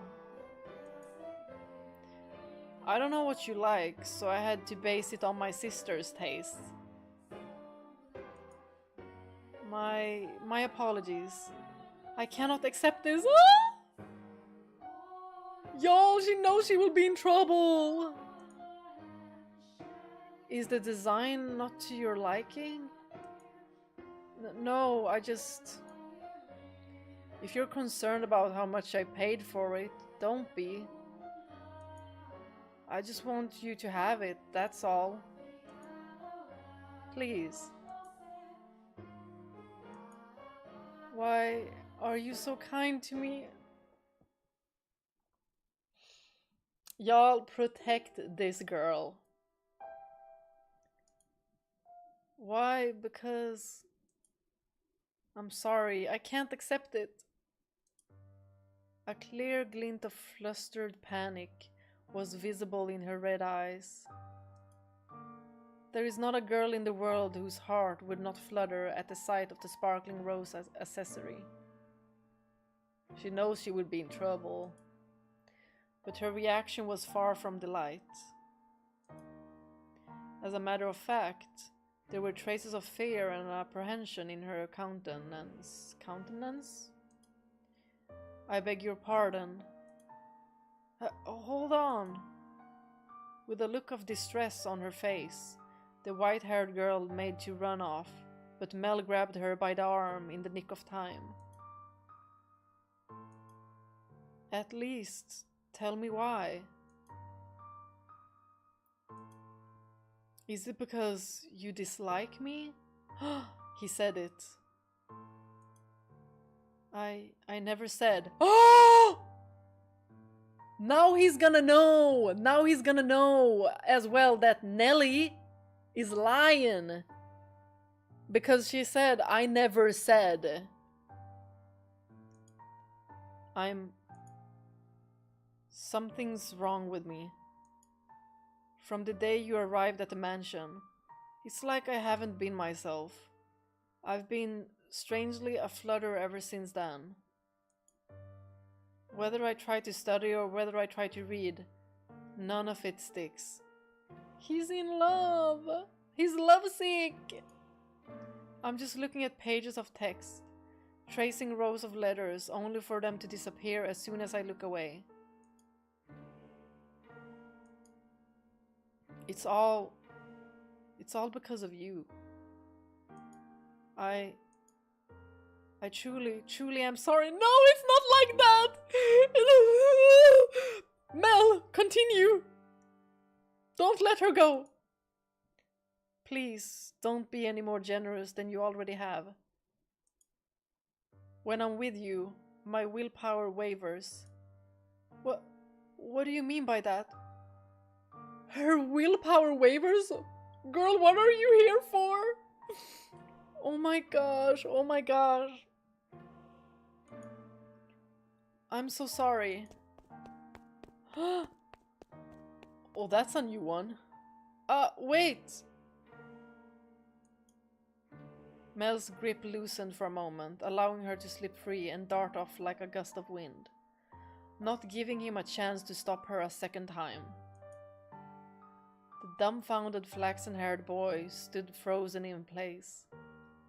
I don't know what you like, so I had to base it on my sister's taste. My apologies. I cannot accept this. Ah! Y'all, she knows she will be in trouble. Is the design not to your liking? No, I just... If you're concerned about how much I paid for it, don't be. I just want you to have it, that's all. Please. Why are you so kind to me? Y'all, protect this girl. Why? Because... I'm sorry, I can't accept it. A clear glint of flustered panic was visible in her red eyes. There is not a girl in the world whose heart would not flutter at the sight of the sparkling rose accessory. She knows she would be in trouble, but her reaction was far from delight. As a matter of fact, there were traces of fear and apprehension in her countenance. Countenance? I beg your pardon. Hold on. With a look of distress on her face, the white-haired girl made to run off, but Mel grabbed her by the arm in the nick of time. At least, tell me why. Is it because you dislike me? He said it. I never said. Oh! Now he's gonna know! Now he's gonna know as well that Nellie is lying. Because she said, I never said. Something's wrong with me. From the day you arrived at the mansion, it's like I haven't been myself. I've been strangely aflutter ever since then. Whether I try to study or whether I try to read, none of it sticks. He's in love! He's lovesick! I'm just looking at pages of text, tracing rows of letters only for them to disappear as soon as I look away. It's all because of you. I truly am sorry. No, it's not like that! Mel, continue! Don't let her go! Please, don't be any more generous than you already have. When I'm with you, my willpower wavers. What do you mean by that? Her willpower wavers? Girl, what are you here for? Oh my gosh, oh my gosh. I'm so sorry. Oh, that's a new one. Wait! Mel's grip loosened for a moment, allowing her to slip free and dart off like a gust of wind, not giving him a chance to stop her a second time. The dumbfounded flaxen-haired boy stood frozen in place,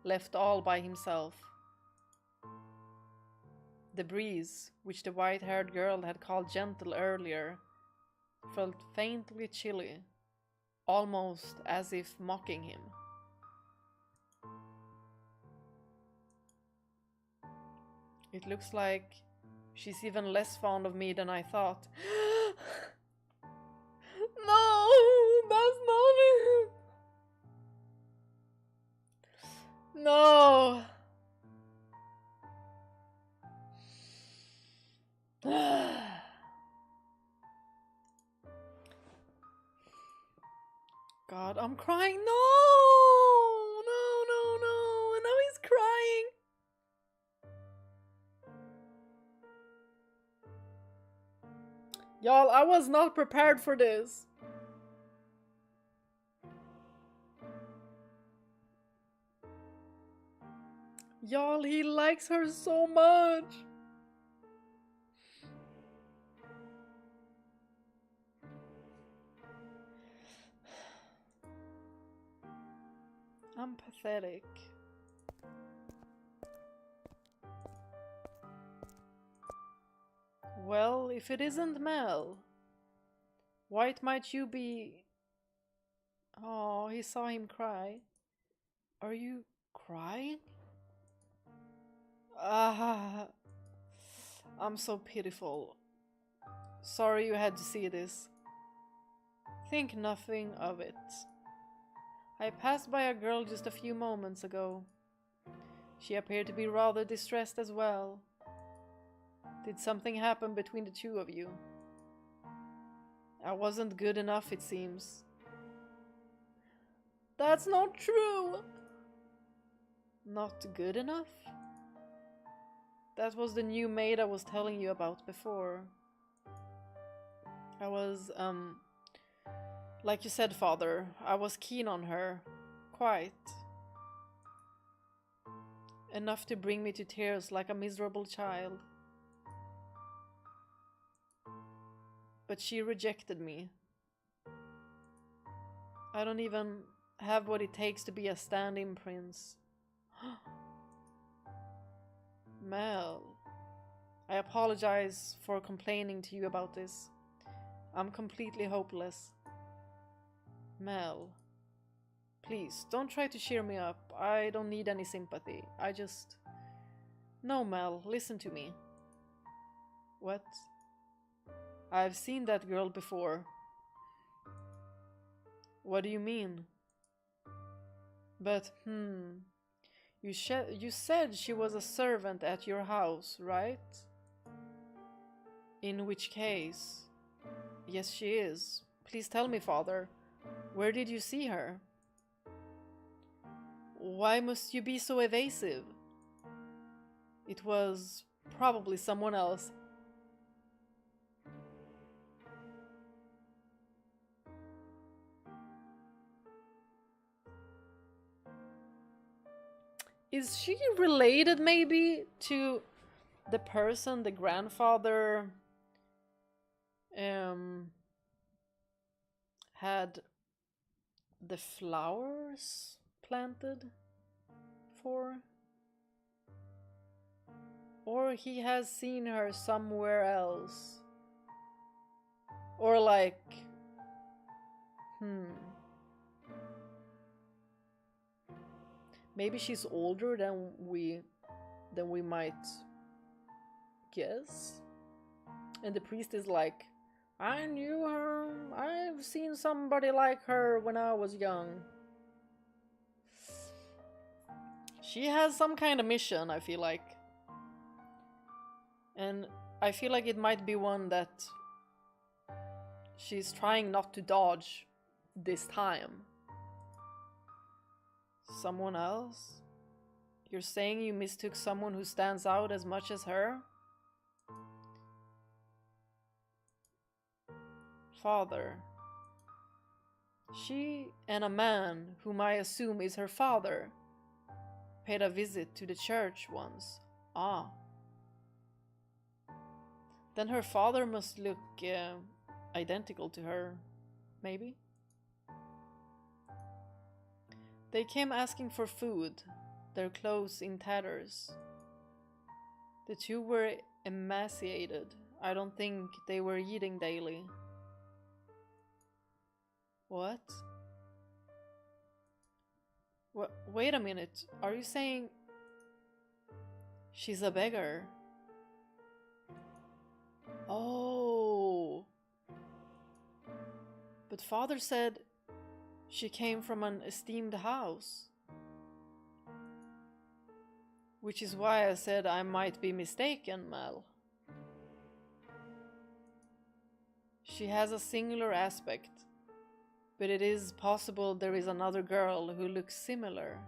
left all by himself. The breeze, which the white-haired girl had called gentle earlier, felt faintly chilly, almost as if mocking him. It looks like she's even less fond of me than I thought. No, that's not it. No. God, I'm crying. No, no, no, no. And now he's crying. Y'all, I was not prepared for this. Y'all, he likes her so much. I'm pathetic. Well, if it isn't Mel, what might you be? Oh, he saw him cry. Are you crying? Ah, I'm so pitiful. Sorry you had to see this. Think nothing of it. I passed by a girl just a few moments ago. She appeared to be rather distressed as well. Did something happen between the two of you? I wasn't good enough, it seems. That's not true! Not good enough? That was the new maid I was telling you about before. I was, like you said, Father, I was keen on her. Quite. Enough to bring me to tears like a miserable child. But she rejected me. I don't even have what it takes to be a stand-in prince. Mel, I apologize for complaining to you about this. I'm completely hopeless. Mel, please, don't try to cheer me up. I don't need any sympathy. I just... No, Mel, listen to me. What? I've seen that girl before. What do you mean? But, you said she was a servant at your house, right? In which case... Yes, she is. Please tell me, Father. Where did you see her? Why must you be so evasive? It was probably someone else. Is she related maybe to the person the grandfather had the flowers planted for? Or he has seen her somewhere else? Or like... Maybe she's older than we might guess. And the priest is like, I knew her. I've seen somebody like her when I was young. She has some kind of mission, I feel like. And I feel like it might be one that she's trying not to dodge this time. Someone else? You're saying you mistook someone who stands out as much as her? Father. She and a man, whom I assume is her father, paid a visit to the church once. Ah. Then her father must look identical to her, maybe? They came asking for food, their clothes in tatters. The two were emaciated. I don't think they were eating daily. What? Wait a minute. Are you saying she's a beggar? Oh. But father said she came from an esteemed house. Which is why I said I might be mistaken, Mel. She has a singular aspect, but it is possible there is another girl who looks similar.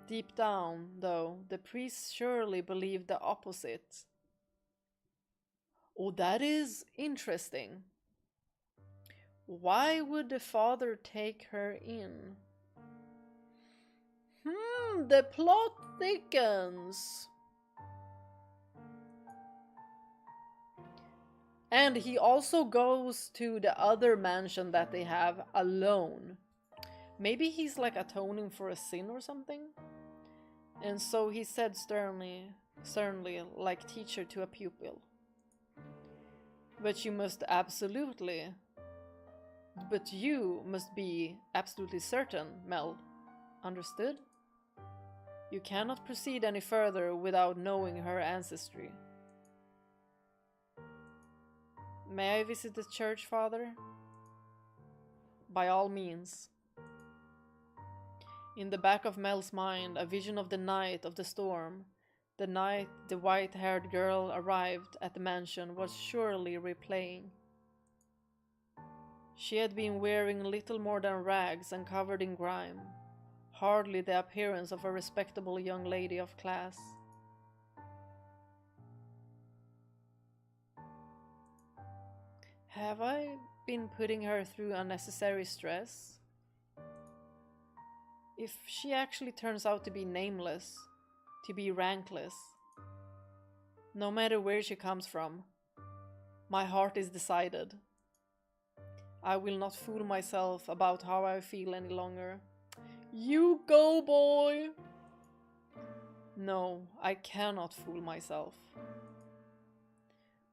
Deep down, though, the priest surely believed the opposite. Oh, that is interesting. Why would the father take her in? The plot thickens. And he also goes to the other mansion that they have alone. Maybe he's like atoning for a sin or something? And so he said sternly, like teacher to a pupil. But you must be absolutely certain, Mel. Understood? You cannot proceed any further without knowing her ancestry. May I visit the church, Father? By all means. In the back of Mel's mind, a vision of the night of the storm, the night the white-haired girl arrived at the mansion, was surely replaying. She had been wearing little more than rags and covered in grime, hardly the appearance of a respectable young lady of class. Have I been putting her through unnecessary stress? If she actually turns out to be nameless, to be rankless, no matter where she comes from, my heart is decided. I will not fool myself about how I feel any longer. You go, boy! No, I cannot fool myself.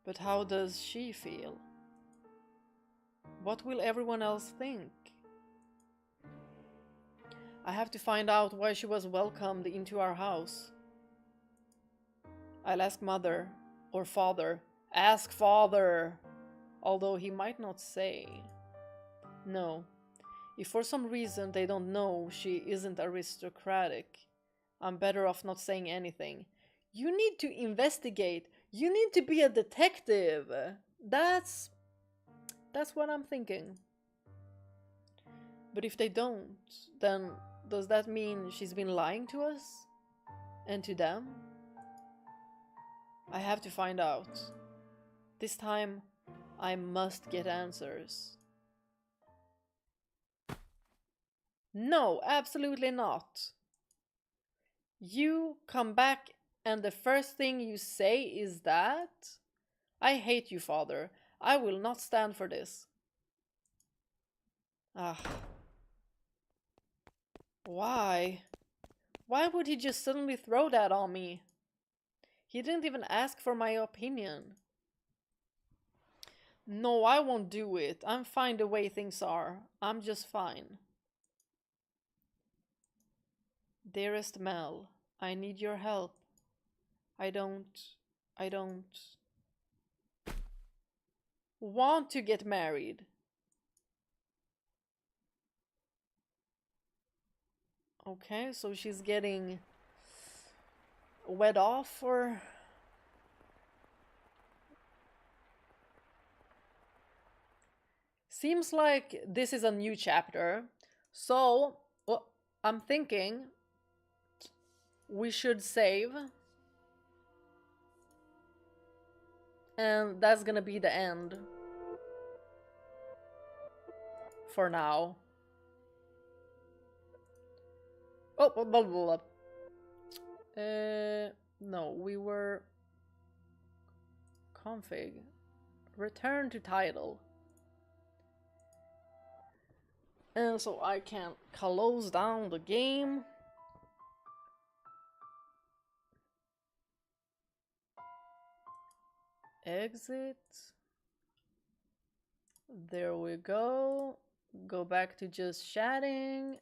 But how does she feel? What will everyone else think? I have to find out why she was welcomed into our house. I'll ask Mother, or Father. Ask Father! Although he might not say. No. If for some reason they don't know she isn't aristocratic, I'm better off not saying anything. You need to investigate. You need to be a detective. That's what I'm thinking. But if they don't, then does that mean she's been lying to us? And to them? I have to find out. This time, I must get answers. No, absolutely not. You come back and the first thing you say is that? I hate you, Father. I will not stand for this. Ah. Why? Why would he just suddenly throw that on me? He didn't even ask for my opinion. No, I won't do it. I'm fine the way things are. I'm just fine. Dearest Mel, I need your help. I don't want to get married. Okay, so she's getting wed off, or... Seems like this is a new chapter. So, well, I'm thinking we should save And that's gonna be the end. For now. Oh, blah, blah, blah. No, we were... Config. Return to title. And so I can close down the game. Exit. There we go. Go back to just chatting.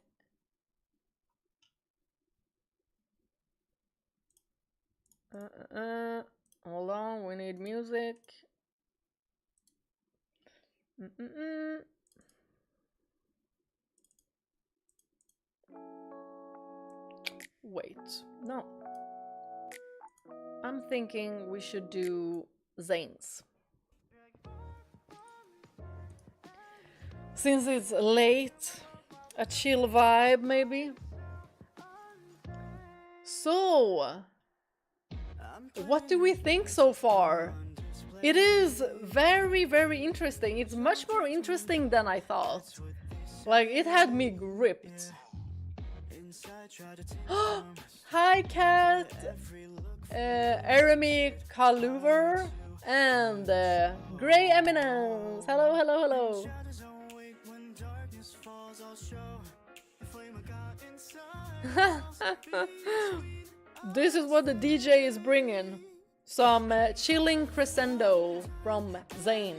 Hold on, we need music. Wait, no. I'm thinking we should do Zane's. Since it's late, a chill vibe maybe. So, what do we think so far? It is very, very interesting. It's much more interesting than I thought. Like, it had me gripped. Hi, Kat! Eremi Kaluver and Grey Eminence. Hello, hello, hello. This is what the DJ is bringing. Some chilling crescendo from Zane.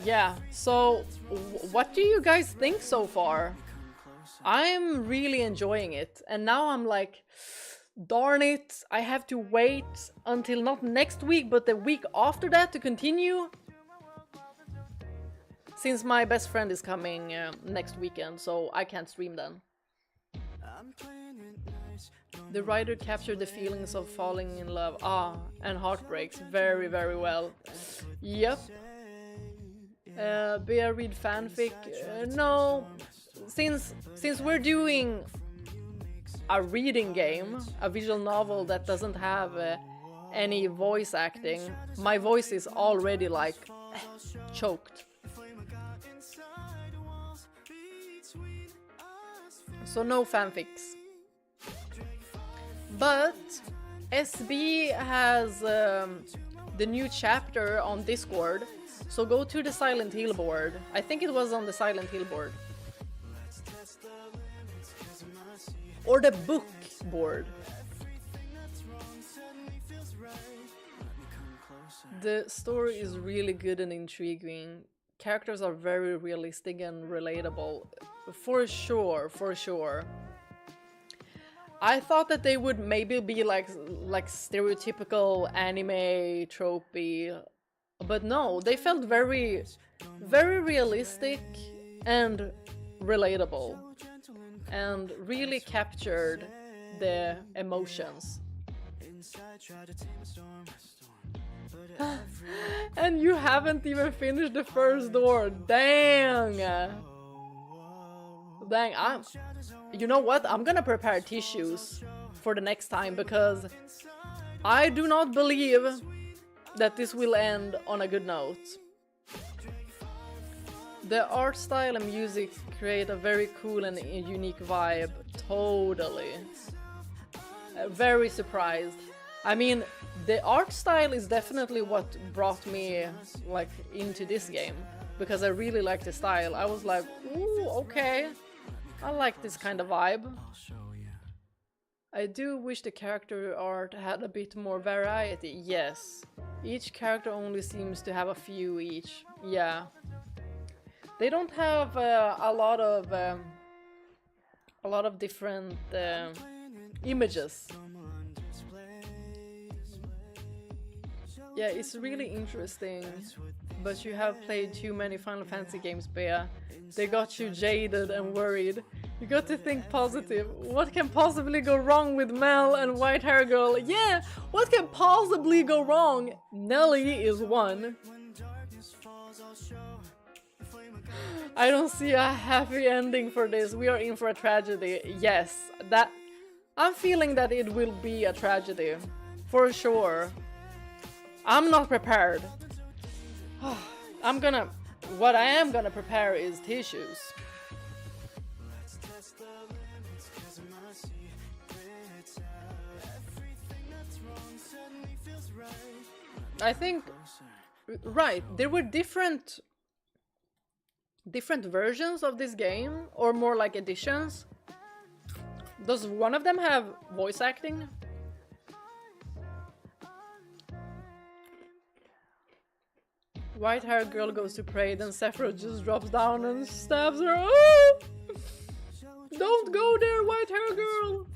Yeah, so what do you guys think so far? I'm really enjoying it, and now I'm like, darn it, I have to wait until not next week but the week after that to continue. Since my best friend is coming next weekend, so I can't stream then. The writer captured the feelings of falling in love, and heartbreaks very, very well. Yep. Bear read fanfic? No. Since we're doing a reading game, a visual novel that doesn't have any voice acting, my voice is already like choked. So no fanfics. But SB has the new chapter on Discord, so go to the Silent Hill board. I think it was on the Silent Hill board. Or the book board. The story is really good and intriguing. Characters are very realistic and relatable. For sure, for sure. I thought that they would maybe be like stereotypical anime tropey, but no, they felt very, very realistic and relatable, and really captured the emotions. And you haven't even finished the first door. Dang! Dang, you know what? I'm gonna prepare tissues for the next time, because I do not believe that this will end on a good note. The art style and music create a very cool and unique vibe. Totally. Very surprised. I mean, the art style is definitely what brought me like into this game, because I really like the style. I was like, ooh, okay. I like this kind of vibe. I do wish the character art had a bit more variety. Yes. Each character only seems to have a few each. Yeah. They don't have a lot of different images. Yeah, it's really interesting. But you have played too many Final Fantasy games, Bea. They got you jaded and worried. You got to think positive. What can possibly go wrong with Mel and White Hair Girl? Yeah, what can possibly go wrong? Nelly is one. I don't see a happy ending for this. We are in for a tragedy. Yes, that I'm feeling that it will be a tragedy. For sure. I'm not prepared. What I am gonna prepare is tissues. I think, right, there were different versions of this game, or more like editions. Does one of them have voice acting? White-haired girl goes to pray, then Sephiroth just drops down and stabs her. Oh! Don't go there, white-haired girl!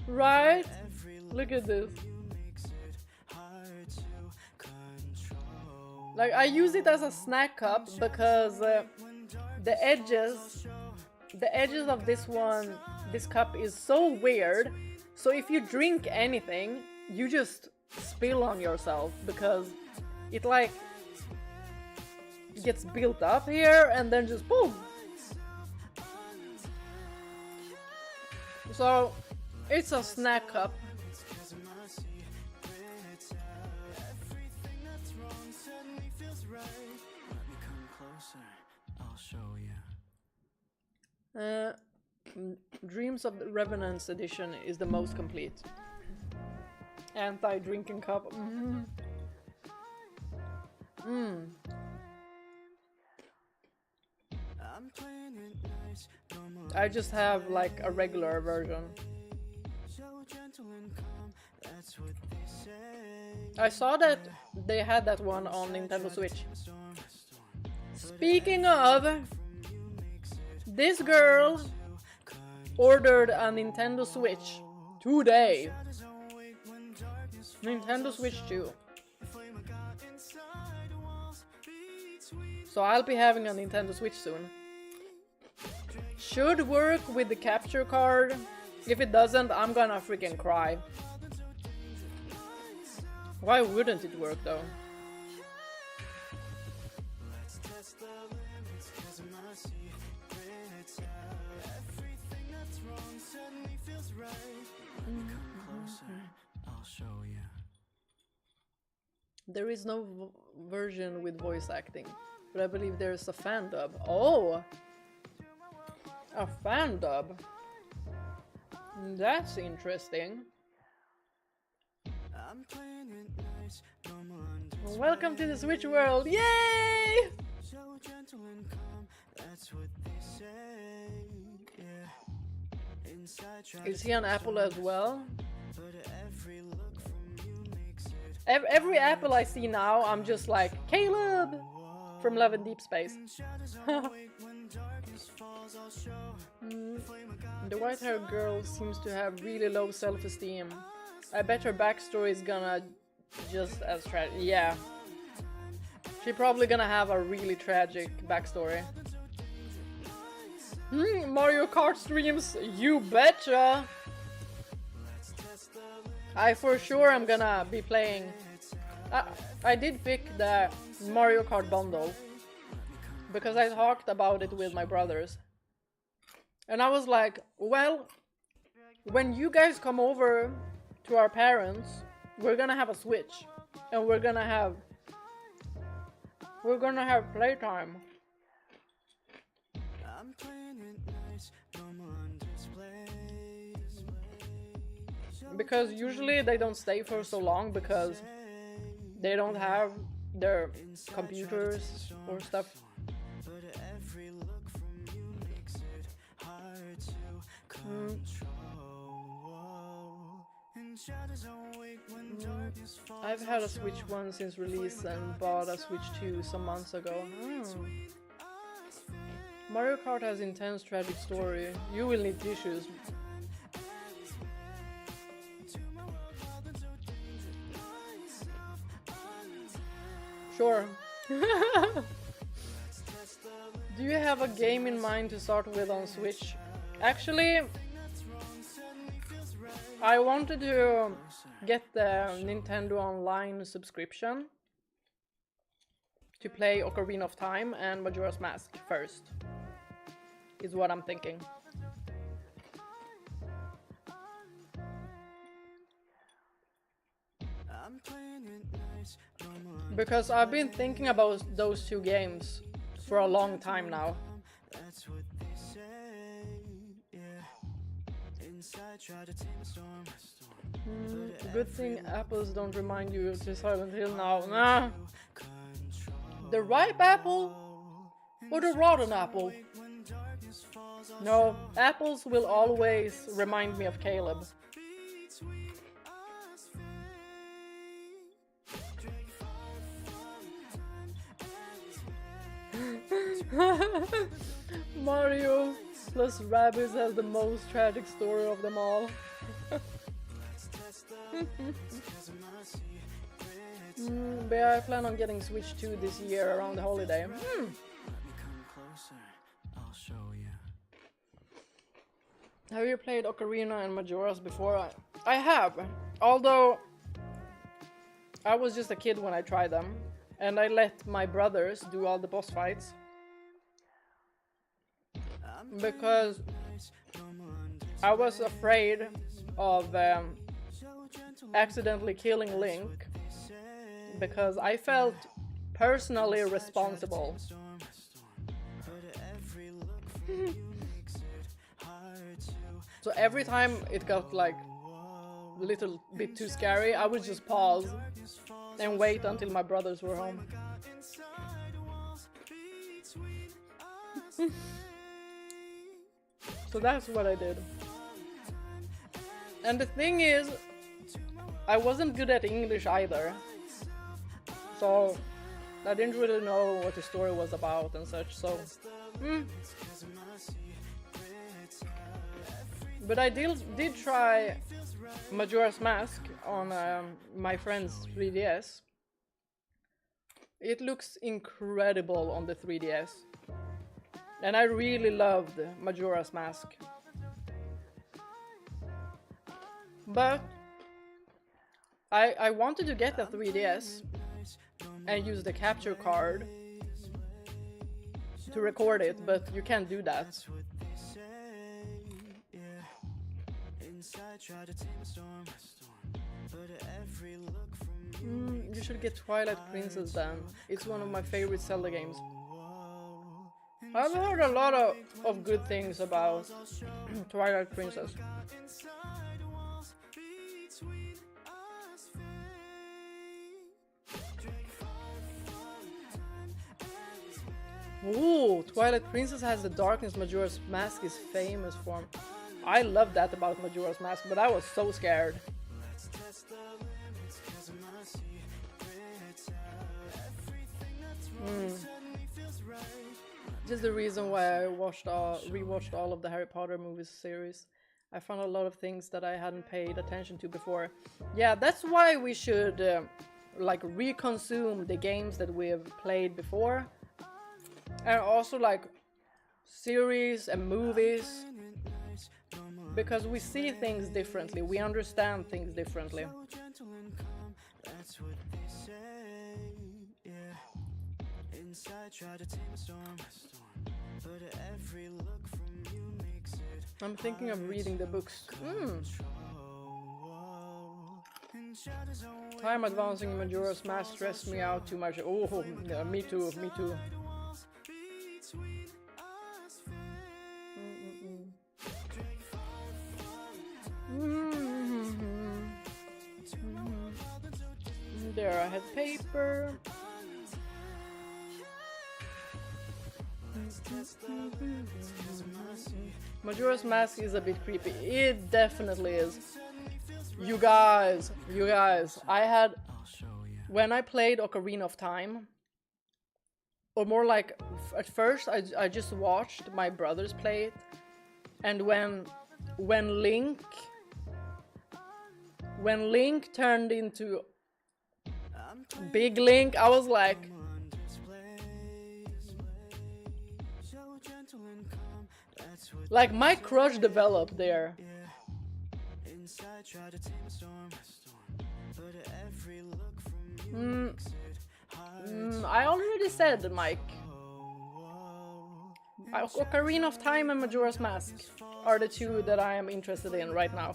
Right? Look at this. Like, I use it as a snack cup because the edges of this cup is so weird. So if you drink anything, you just spill on yourself because it like gets built up here and then just boom. So it's a snack cup. Dreams of the Revenants edition is the most complete. Anti-drinking cup. I just have like a regular version. I saw that they had that one on Nintendo Switch. Speaking of, this girl ordered a Nintendo Switch today. Nintendo Switch 2. So I'll be having a Nintendo Switch soon. Should work with the capture card. If it doesn't, I'm gonna freaking cry. Why wouldn't it work though? There is no version with voice acting, but I believe there's a fan dub. Oh! A fan dub? That's interesting. Welcome to the Switch world! Yay! Is he on Apple as well? Every Apple I see now, I'm just like, Caleb! From Love and Deep Space. The white-haired girl seems to have really low self-esteem. I bet her backstory is gonna just as tragic. Yeah. She's probably gonna have a really tragic backstory. Mario Kart streams, you betcha! I for sure am gonna be playing. I did pick the Mario Kart bundle because I talked about it with my brothers. And I was like, well, when you guys come over to our parents, we're gonna have a Switch and we're gonna have playtime. Because usually they don't stay for so long because they don't have their computers or stuff. I've had a Switch 1 since release and bought a Switch 2 some months ago. Mario Kart has intense tragic story. You will need tissues. Sure. Do you have a game in mind to start with on Switch? Actually, I wanted to get the Nintendo Online subscription to play Ocarina of Time and Majora's Mask first, is what I'm thinking. Because I've been thinking about those two games for a long time now. Good thing apples don't remind you to Silent Hill now. Nah. The ripe apple or the rotten apple? No, apples will always remind me of Caleb. Mario plus Rabbids has the most tragic story of them all. But I plan on getting Switch 2 this year around the holiday. Have you played Ocarina and Majora's before? I have, although I was just a kid when I tried them, and I let my brothers do all the boss fights. Because I was afraid of accidentally killing Link, because I felt personally responsible. So every time it got like a little bit too scary, I would just pause and wait until my brothers were home. So that's what I did. And the thing is, I wasn't good at English either. So I didn't really know what the story was about and such, so... But I did try Majora's Mask on my friend's 3DS. It looks incredible on the 3DS. And I really loved Majora's Mask. But I wanted to get the 3DS and use the capture card to record it, but you can't do that. You should get Twilight Princess then. It's one of my favorite Zelda games. I've heard a lot of good things about Twilight Princess. Ooh, Twilight Princess has the darkness Majora's Mask is famous for. I love that about Majora's Mask, but I was so scared. This is the reason why I rewatched all of the Harry Potter movies series. I found a lot of things that I hadn't paid attention to before. Yeah, that's why we should like reconsume the games that we have played before. And also like series and movies. Because we see things differently, we understand things differently. I'm thinking of reading the books. Time advancing in Majora's Mask stressed me out too much. Oh, yeah, me too, me too. There, I had paper. Majora's Mask is a bit creepy. It definitely is. You guys, I had... When I played Ocarina of Time, or more like, at first I just watched my brothers play it, and when Link turned into Big Link, I was like... Like, my crush developed there. I already said, Mike. Ocarina of Time and Majora's Mask are the two that I am interested in right now.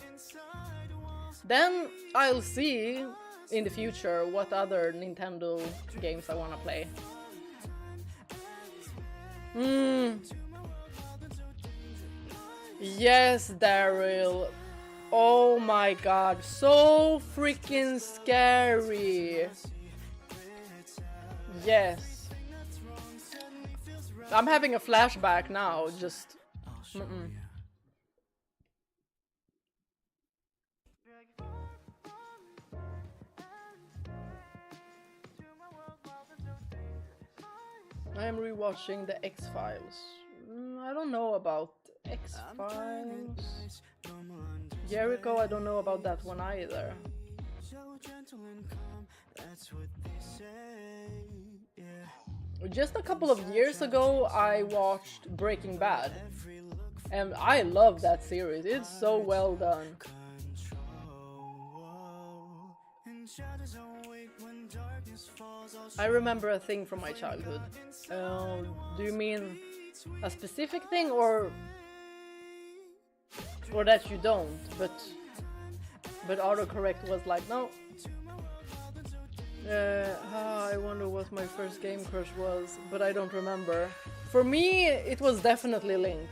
Then I'll see in the future what other Nintendo games I want to play. Yes, Daryl. Oh my god, so freaking scary. Yes. I'm having a flashback now, just... I am rewatching the X-Files. I don't know about X-Files. Jericho, I don't know about that one either. Just a couple of years ago, I watched Breaking Bad. And I love that series, it's so well done. I remember a thing from my childhood. Do you mean a specific thing or that you don't? But autocorrect was like, no. I wonder what my first game crush was, but I don't remember. For me, it was definitely Link.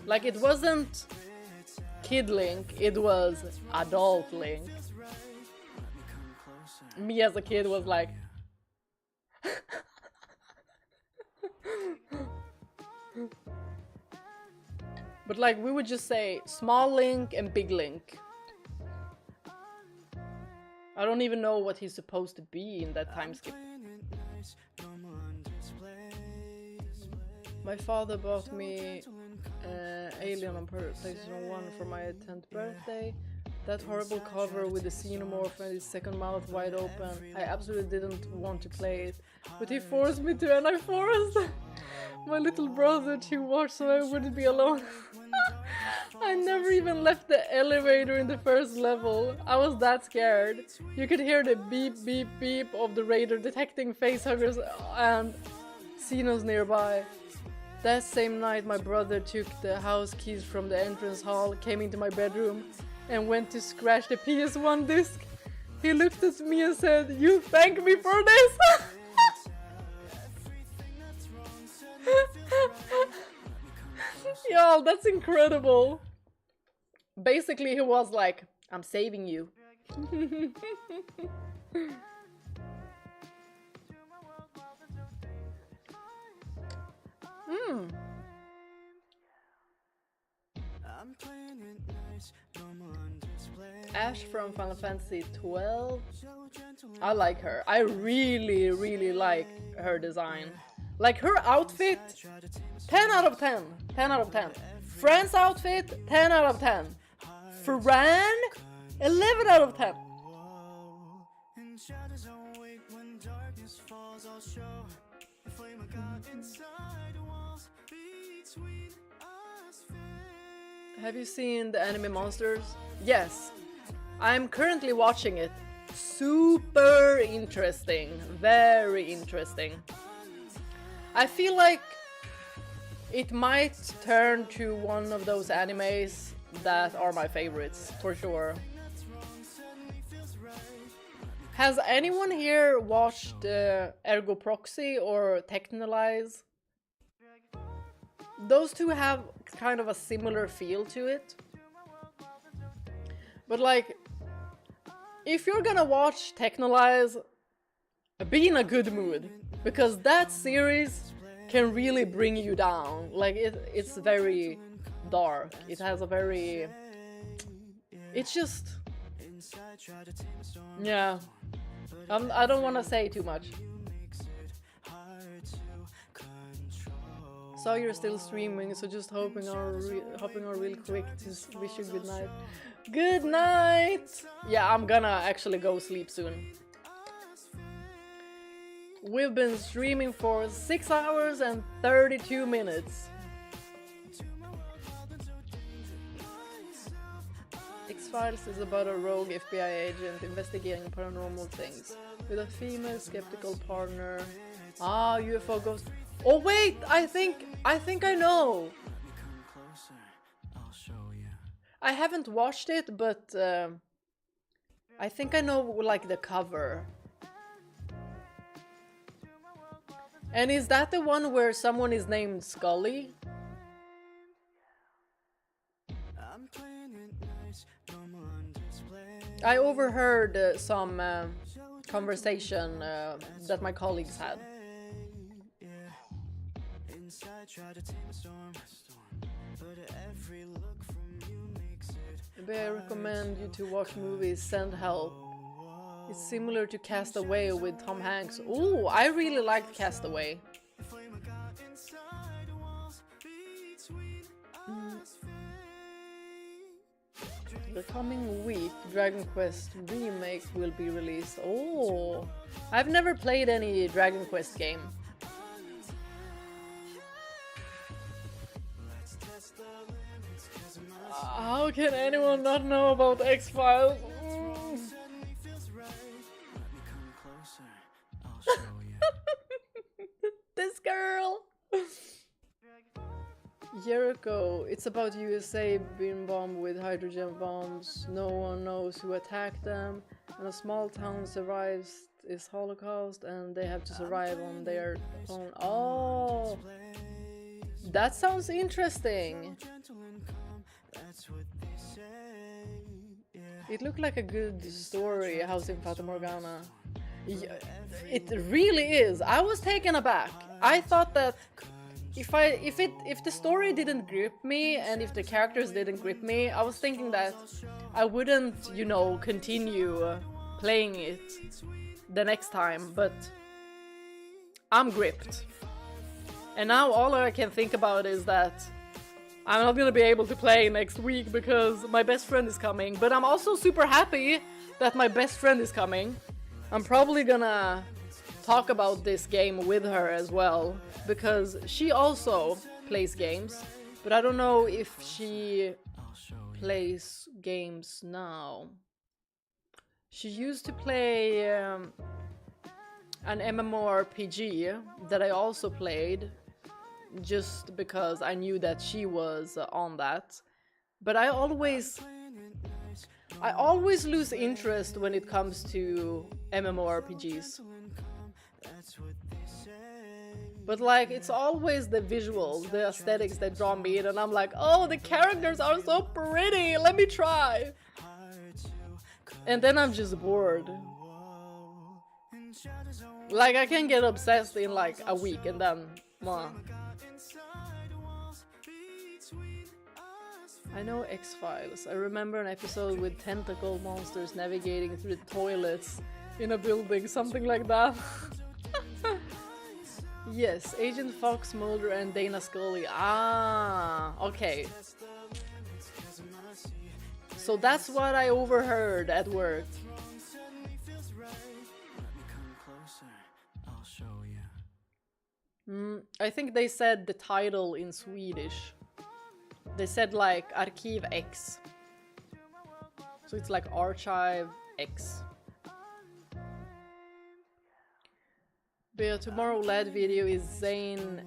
Like, it wasn't Kid Link, it was adult Link. Me as a kid was like... But like, we would just say small Link and big Link. I don't even know what he's supposed to be in that time skip. My father bought me Alien on PlayStation 1 for my 10th birthday. That horrible cover with the xenomorph and his second mouth wide open. I absolutely didn't want to play it, but he forced me to, and I forced my little brother to watch so I wouldn't be alone. I never even left the elevator in the first level. I was that scared. You could hear the beep beep beep of the radar detecting facehuggers and xenos nearby. That same night my brother took the house keys from the entrance hall, came into my bedroom and went to scratch the PS1 disc. He looked at me and said, "You thank me for this?" Y'all, that's incredible. Basically, he was like, "I'm saving you." Ash from Final Fantasy 12. I like her. I really, really like her design. Like her outfit, 10 out of 10. 10 out of 10. Fran's outfit, 10 out of 10. Fran, 11 out of 10. Have you seen the anime Monsters? Yes. I'm currently watching it. Super interesting. Very interesting. I feel like it might turn to one of those animes that are my favorites, for sure. Has anyone here watched Ergo Proxy or Technolize? Those two have kind of a similar feel to it. But like, if you're gonna watch Technolize, be in a good mood, because that series can really bring you down. Like, it's very dark. It has a very... It's just... Yeah. I don't want to say too much. Saw you're still streaming, so just hopping on real quick to wish you good night. Good night! Yeah, I'm gonna actually go sleep soon. We've been streaming for 6 hours and 32 minutes. X-Files is about a rogue FBI agent investigating paranormal things with a female skeptical partner. Ah, UFO ghost. Oh wait, I think I know. I haven't watched it, but I think I know like the cover. And is that the one where someone is named Scully? I overheard some conversation that my colleagues had. Maybe I recommend you to watch movies Send Help. It's similar to Castaway with Tom Hanks. Ooh, I really liked Castaway. The coming week, Dragon Quest remake will be released. Oh, I've never played any Dragon Quest game. How can anyone not know about X-Files? This girl! Jericho, it's about USA being bombed with hydrogen bombs. No one knows who attacked them, and a small town survives this Holocaust, and they have to survive on their own. Oh, that sounds interesting. It looked like a good story, House in Fata Morgana. Yeah, it really is. I was taken aback. I thought that if the story didn't grip me and if the characters didn't grip me, I was thinking that I wouldn't, you know, continue playing it the next time, but I'm gripped. And now all I can think about is that I'm not gonna be able to play next week because my best friend is coming, but I'm also super happy that my best friend is coming. I'm probably gonna talk about this game with her as well, because she also plays games, but I don't know if she plays games now. She used to play an MMORPG that I also played, just because I knew that she was on that. But I always lose interest when it comes to MMORPGs. But like, it's always the visuals, the aesthetics that draw me in, and I'm like, oh, the characters are so pretty, let me try. And then I'm just bored. Like, I can get obsessed in like a week and then, mwah. I know X-Files. I remember an episode with tentacle monsters navigating through the toilets in a building, something like that. Yes, Agent Fox Mulder and Dana Scully. Ah, okay. So that's what I overheard at work. I think they said the title in Swedish. They said like Arkiv X. So it's like Archive X. But tomorrow LED video is Zane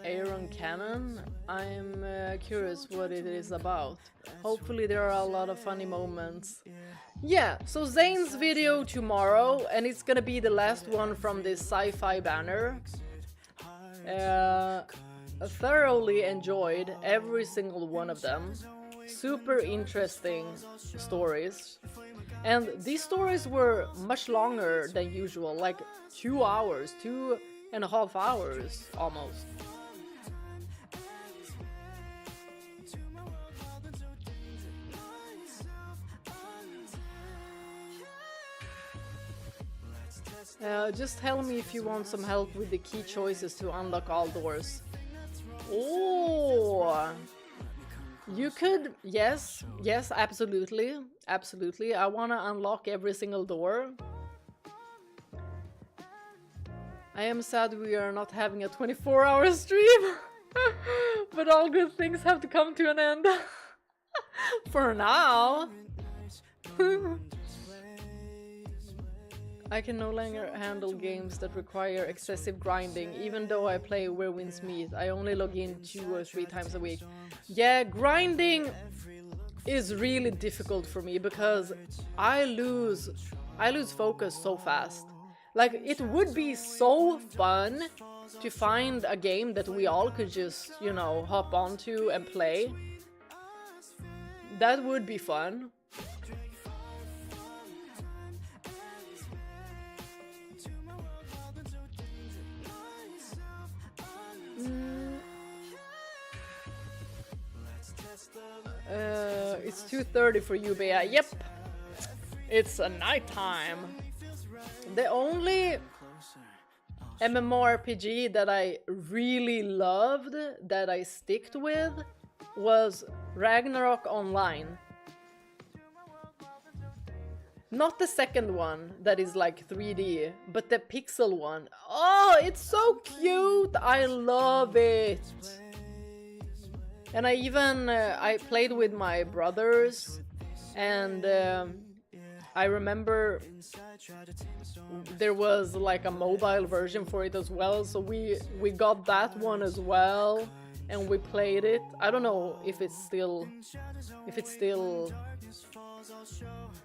Aaron Cannon. I'm curious what it is about. Hopefully there are a lot of funny moments. Yeah, so Zane's video tomorrow, and it's gonna be the last one from this sci-fi banner. Thoroughly enjoyed every single one of them. Super interesting stories. And these stories were much longer than usual, like 2 hours, 2.5 hours almost. Just tell me if you want some help with the key choices to unlock all doors. Oh, you could, yes, absolutely, absolutely. I want to unlock every single door. I am sad we are not having a 24-hour stream, but all good things have to come to an end. For now. I can no longer handle games that require excessive grinding, even though I play Where Winds Meet. I only log in 2 or 3 times a week. Yeah, grinding is really difficult for me because I lose focus so fast. Like, it would be so fun to find a game that we all could just, you know, hop onto and play. That would be fun. It's 2:30 for you, Bea. Yep, it's a nighttime. The only MMORPG that I really loved, that I sticked with, was Ragnarok Online. Not the second one that is like 3D, but the pixel one. Oh, it's so cute! I love it! And I even, I played with my brothers, and I remember there was like a mobile version for it as well, so we got that one as well, and we played it. I don't know if it's still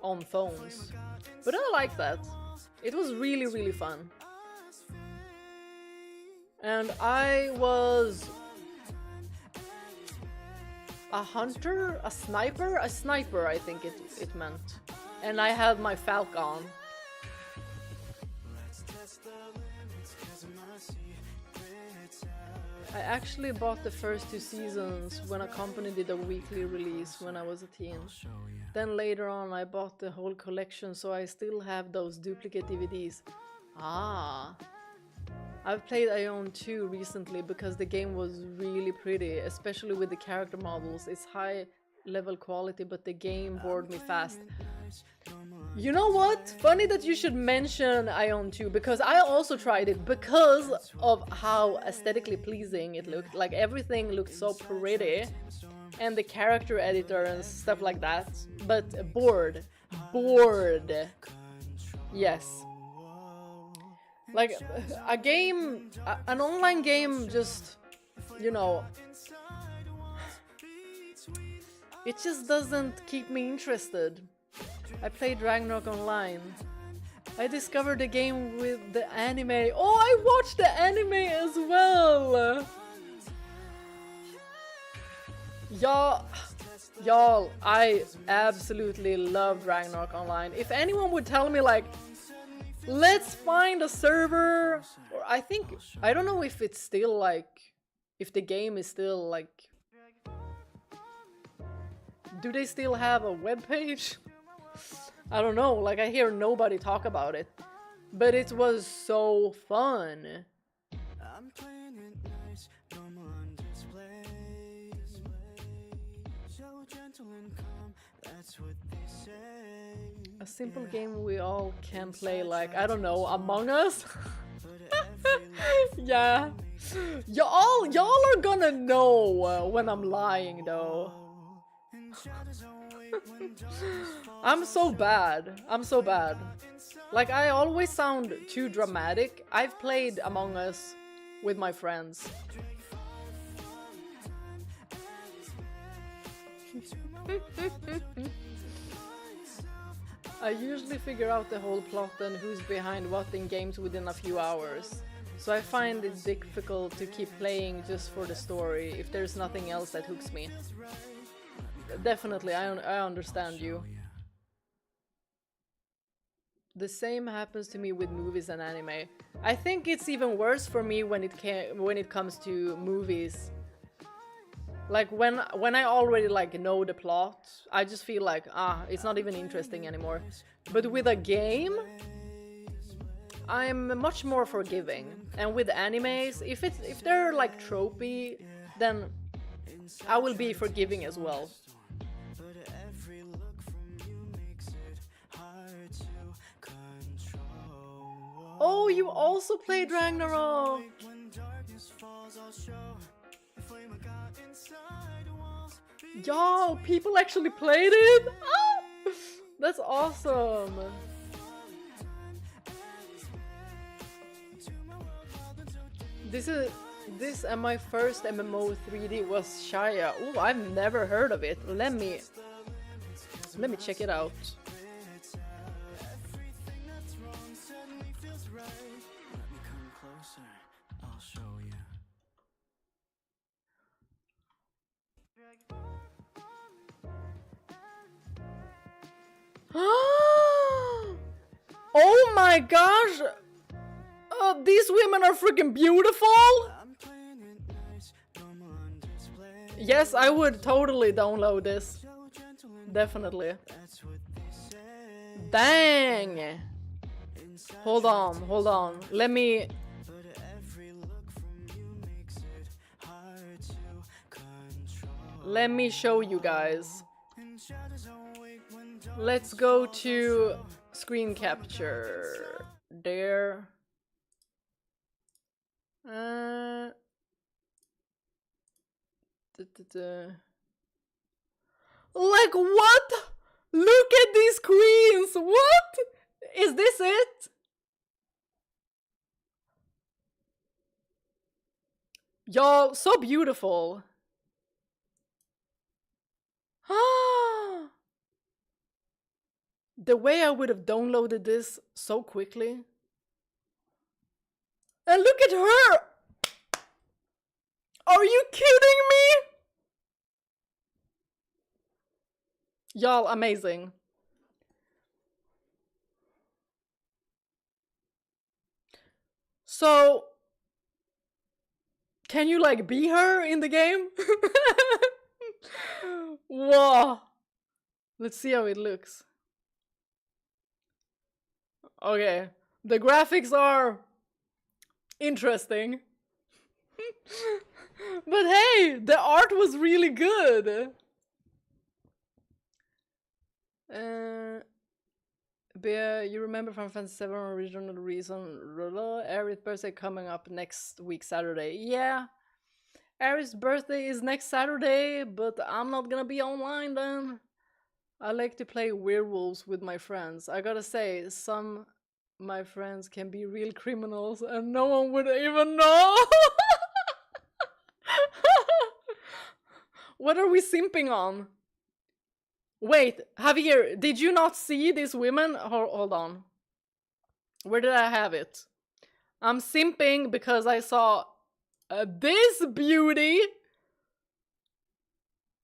on phones, but I like that. It was really, really fun. And I was a hunter, a sniper I think it meant. And I had my falcon. I actually bought the first 2 seasons when a company did a weekly release when I was a teen. Then later on I bought the whole collection, so I still have those duplicate DVDs. Ah. I've played Ion 2 recently because the game was really pretty, especially with the character models. It's high level quality, but the game bored me fast. You know what? Funny that you should mention Ion 2, because I also tried it because of how aesthetically pleasing it looked. Like, everything looked so pretty, and the character editor and stuff like that. But bored. Yes. Like, a game, an online game just, you know, it just doesn't keep me interested. I played Ragnarok Online. I discovered the game with the anime. Oh, I watched the anime as well! Y'all, I absolutely loved Ragnarok Online. If anyone would tell me, like, let's find a server, or I don't know if it's still like, if the game is still like, do they still have a web page? I don't know, like, I hear nobody talk about it, but it was so fun. A simple game we all can play, like, I don't know, Among Us? Yeah. Y'all are gonna know when I'm lying, though. I'm so bad. Like, I always sound too dramatic. I've played Among Us with my friends. I usually figure out the whole plot and who's behind what in games within a few hours. So I find it difficult to keep playing just for the story if there's nothing else that hooks me. Definitely, I understand you. The same happens to me with movies and anime. I think it's even worse for me when it comes to movies. Like, when I already, like, know the plot, I just feel like, it's not even interesting anymore. But with a game, I'm much more forgiving. And with animes, if they're like tropey, then I will be forgiving as well. Oh, you also played Ragnarok! Yo, people actually played it? Ah! That's awesome. This and my first MMO 3D was Shaya. Oh, I've never heard of it. Let me check it out. Oh my gosh! These women are freaking beautiful! Yes, I would totally download this. Definitely. Dang! Hold on. Let me show you guys. Let's go to screen capture. There. Like what? Look at these queens! What? Is this it? Y'all, so beautiful. The way I would have downloaded this so quickly. And look at her! Are you kidding me? Y'all, amazing. So, can you like be her in the game? Whoa. Let's see how it looks. Okay, the graphics are interesting. But hey, the art was really good. Bear, you remember from Fantasy 7 original reason, Aerith's birthday coming up next week Saturday. Yeah, Aerith's birthday is next Saturday, but I'm not gonna be online then. I like to play werewolves with my friends. I gotta say, some my friends can be real criminals and no one would even know. What are we simping on? Wait, Javier, did you not see these women? Hold on. Where did I have it? I'm simping because I saw this beauty.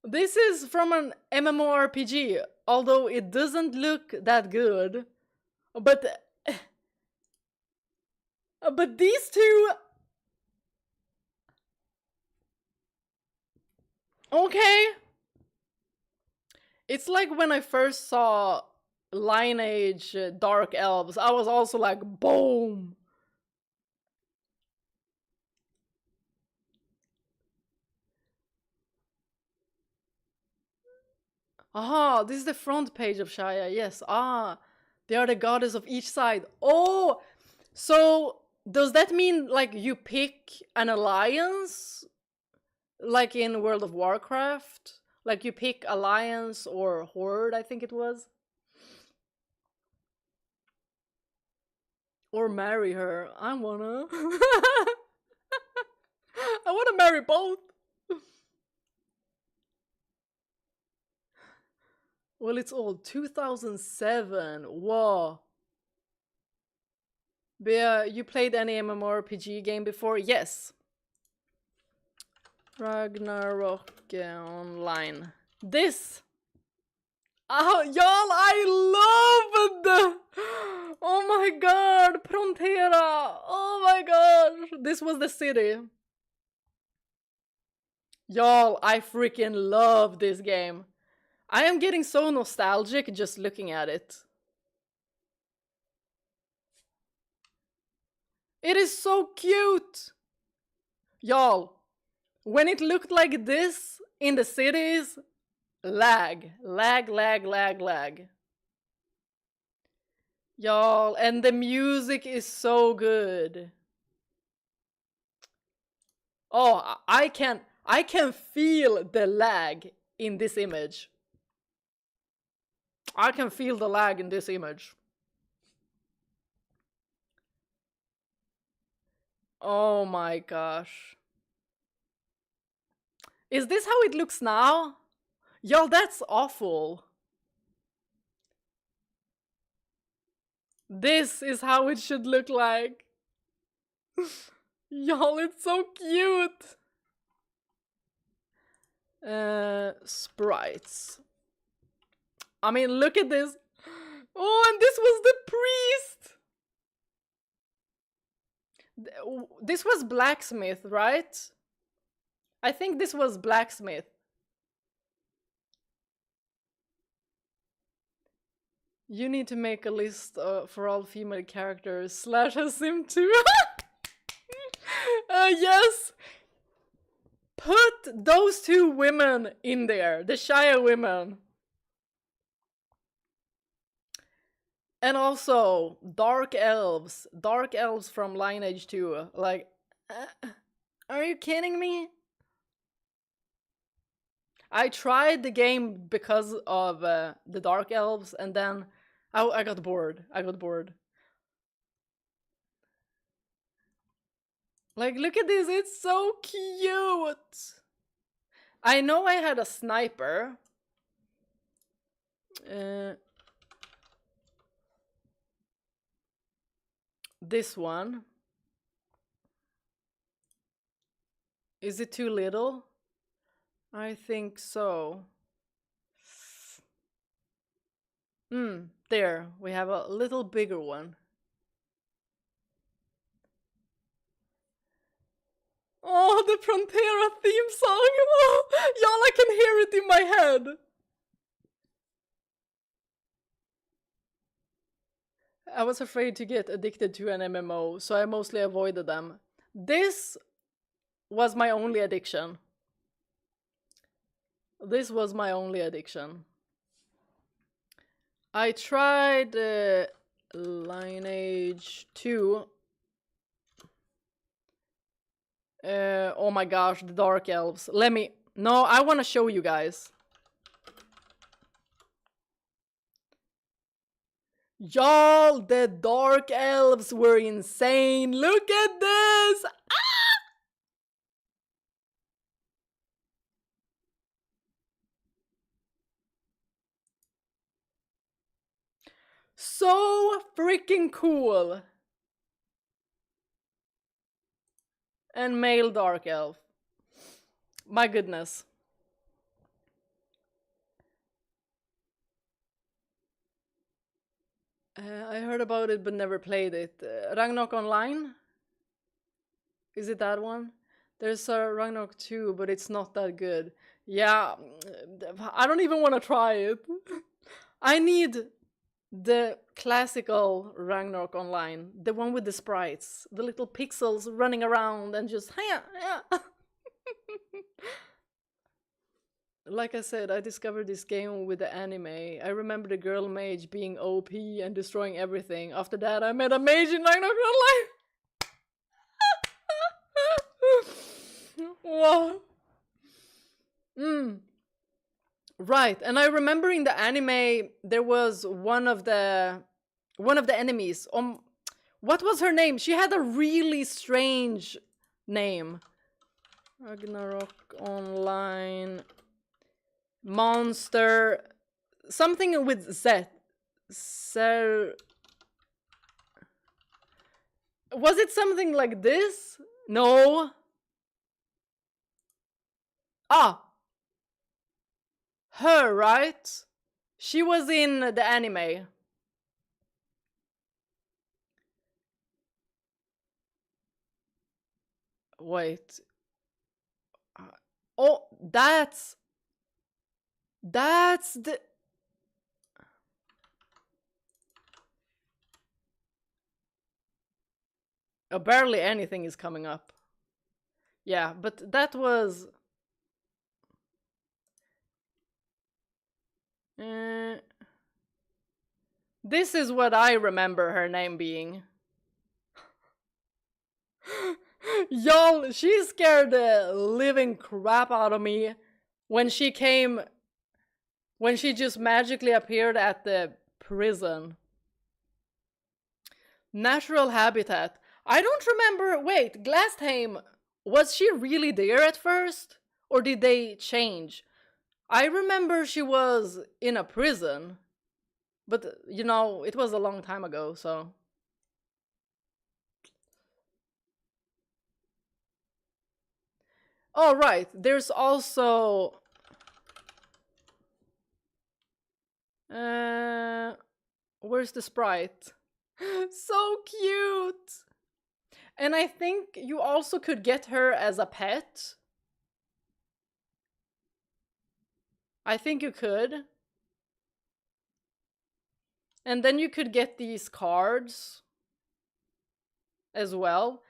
This is from an MMORPG, although it doesn't look that good. But these two... Okay. It's like when I first saw Lineage Dark Elves, I was also like, boom. Aha, this is the front page of Shaya, yes. Ah, they are the goddess of each side. Oh, so does that mean like you pick an alliance? Like in World of Warcraft? Like you pick alliance or horde, I think it was? Or marry her. I wanna. I wanna marry both. Well, it's old. 2007. Whoa. Bea, you played any MMORPG game before? Yes. Ragnarok online. This. Oh, y'all, I loved. Oh my god, Frontera. Oh my gosh. This was the city. Y'all, I freaking love this game. I am getting so nostalgic just looking at it. It is so cute! Y'all, when it looked like this in the cities, lag. Y'all, and the music is so good. Oh, I can feel the lag in this image. I can feel the lag in this image. Oh my gosh. Is this how it looks now? Yo, that's awful. This is how it should look like. Y'all, it's so cute. Sprites. I mean, look at this. Oh, and this was the priest. This was blacksmith, right? I think this was blacksmith. You need to make a list for all female characters. Slash has sim too. Yes. Put those two women in there. The Shire women. And also, dark elves. Dark elves from Lineage 2. Like, are you kidding me? I tried the game because of the dark elves, and then I got bored. I got bored. Like, look at this. It's so cute. I know I had a sniper. This one. Is it too little? I think so. There. We have a little bigger one. Oh, the Frontera theme song! Oh, y'all, I can hear it in my head! I was afraid to get addicted to an MMO, so I mostly avoided them. This was my only addiction. This was my only addiction. I tried Lineage 2. Oh my gosh, the Dark Elves. No, I want to show you guys. Y'all, the Dark Elves were insane. Look at this! Ah! So freaking cool. And male Dark Elf. My goodness. I heard about it but never played it. Ragnarok Online? Is it that one? There's a Ragnarok 2, but it's not that good. Yeah, I don't even want to try it. I need the classical Ragnarok Online. The one with the sprites. The little pixels running around and just... yeah. Like I said, I discovered this game with the anime. I remember the girl mage being OP and destroying everything. After that, I met a mage in Ragnarok Online. Wow. Right, and I remember in the anime there was one of the enemies. What was her name? She had a really strange name. Ragnarok Online monster, something with Z. Was it something like this? No. Her, right? She was in the anime. Wait. Oh, that's the... barely anything is coming up. Yeah, but that was... This is what I remember her name being. Y'all, she scared the living crap out of me. When she came, when she just magically appeared at the prison. Natural habitat. I don't remember. Wait, Glastheim, was she really there at first? Or did they change? I remember she was in a prison. But, you know, it was a long time ago, so. Oh, right. There's also. Where's the sprite? So cute! And I think you also could get her as a pet. I think you could. And then you could get these cards as well.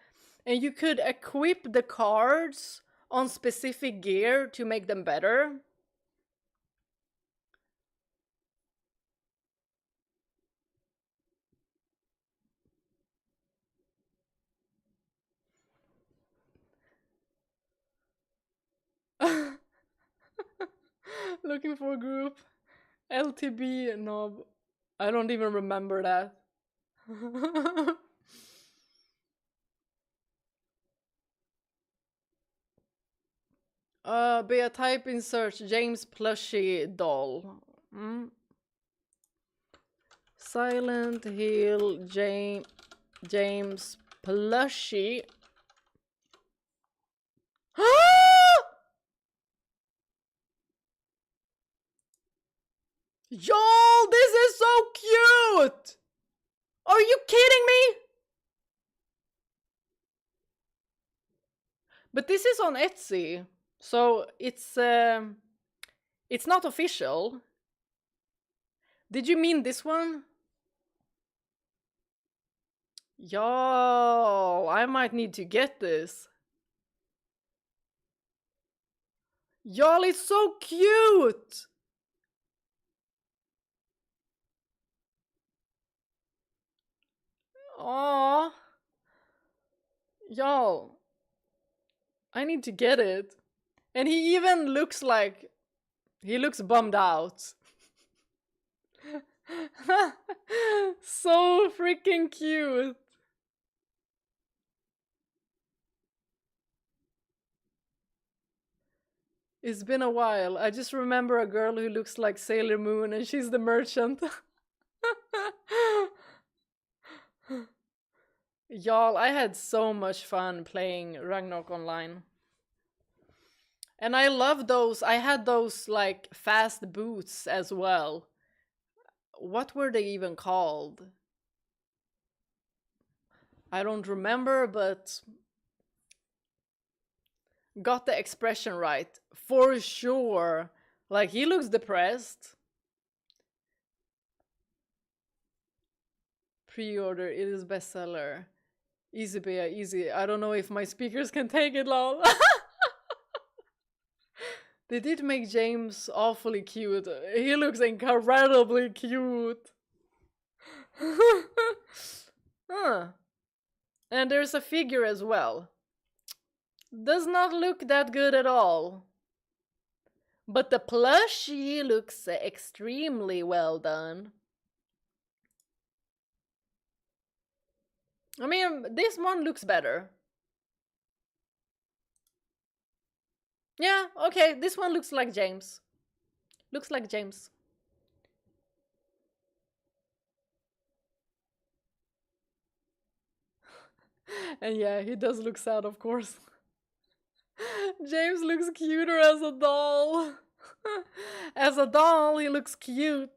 And you could equip the cards on specific gear to make them better. Looking for a group. LTB knob. I don't even remember that. Bea, type in search James plushie doll. Silent Hill James plushie. Y'all, this is so cute! Are you kidding me? But this is on Etsy, so it's not official. Did you mean this one? Y'all, I might need to get this. Y'all, it's so cute! Aww. Y'all, I need to get it. And he even looks like... he looks bummed out. So freaking cute. It's been a while. I just remember a girl who looks like Sailor Moon and she's the merchant. Y'all, I had so much fun playing Ragnarok Online. And I love those. I had those like fast boots as well. What were they even called? I don't remember, but got the expression right. For sure. Like, he looks depressed. Pre-order, it is bestseller. Easy, Bea, easy. I don't know if my speakers can take it, lol. They did make James awfully cute. He looks incredibly cute. Huh. And there's a figure as well. Does not look that good at all. But the plushie looks extremely well done. I mean, this one looks better. Yeah, okay, this one looks like James. Looks like James. And yeah, he does look sad, of course. James looks cuter as a doll. As a doll, he looks cute.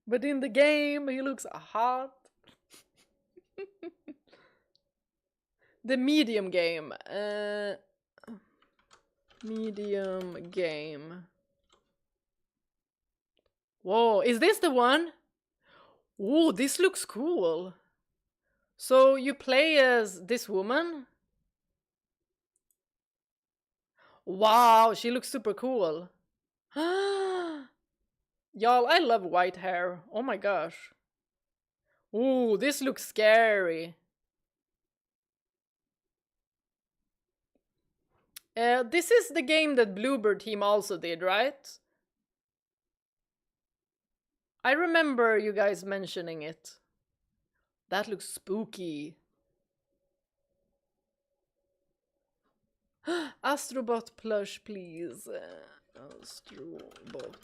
But in the game, he looks hot. The medium game. Medium game. Whoa, is this the one? Ooh, this looks cool. So you play as this woman? Wow, she looks super cool. Y'all, I love white hair. Oh my gosh. Ooh, this looks scary. This is the game that Bluebird team also did, right? I remember you guys mentioning it. That looks spooky. Astrobot plush, please. Astrobot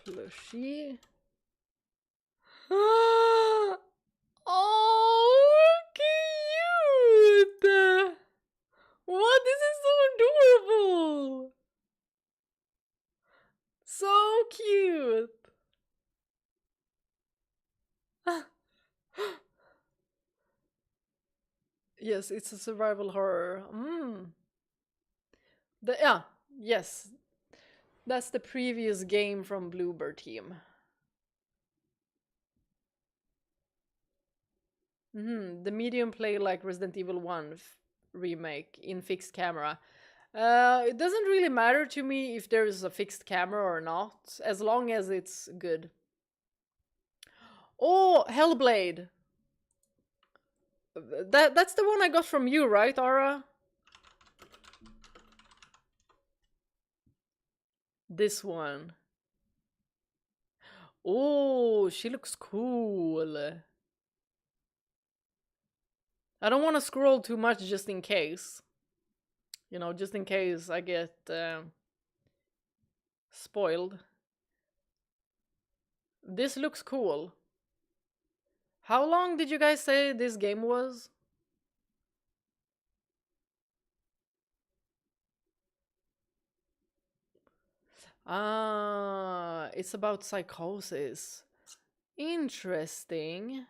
plushie. Oh, cute! What? This is so adorable! So cute! Yes, it's a survival horror. Yes. That's the previous game from Bluebird team. The medium play like Resident Evil 1 remake in fixed camera. It doesn't really matter to me if there is a fixed camera or not, as long as it's good. Oh, Hellblade! That's the one I got from you, right, Ara? This one. Oh, she looks cool. I don't want to scroll too much just in case. You know, just in case I get spoiled. This looks cool. How long did you guys say this game was? Ah, it's about psychosis. Interesting.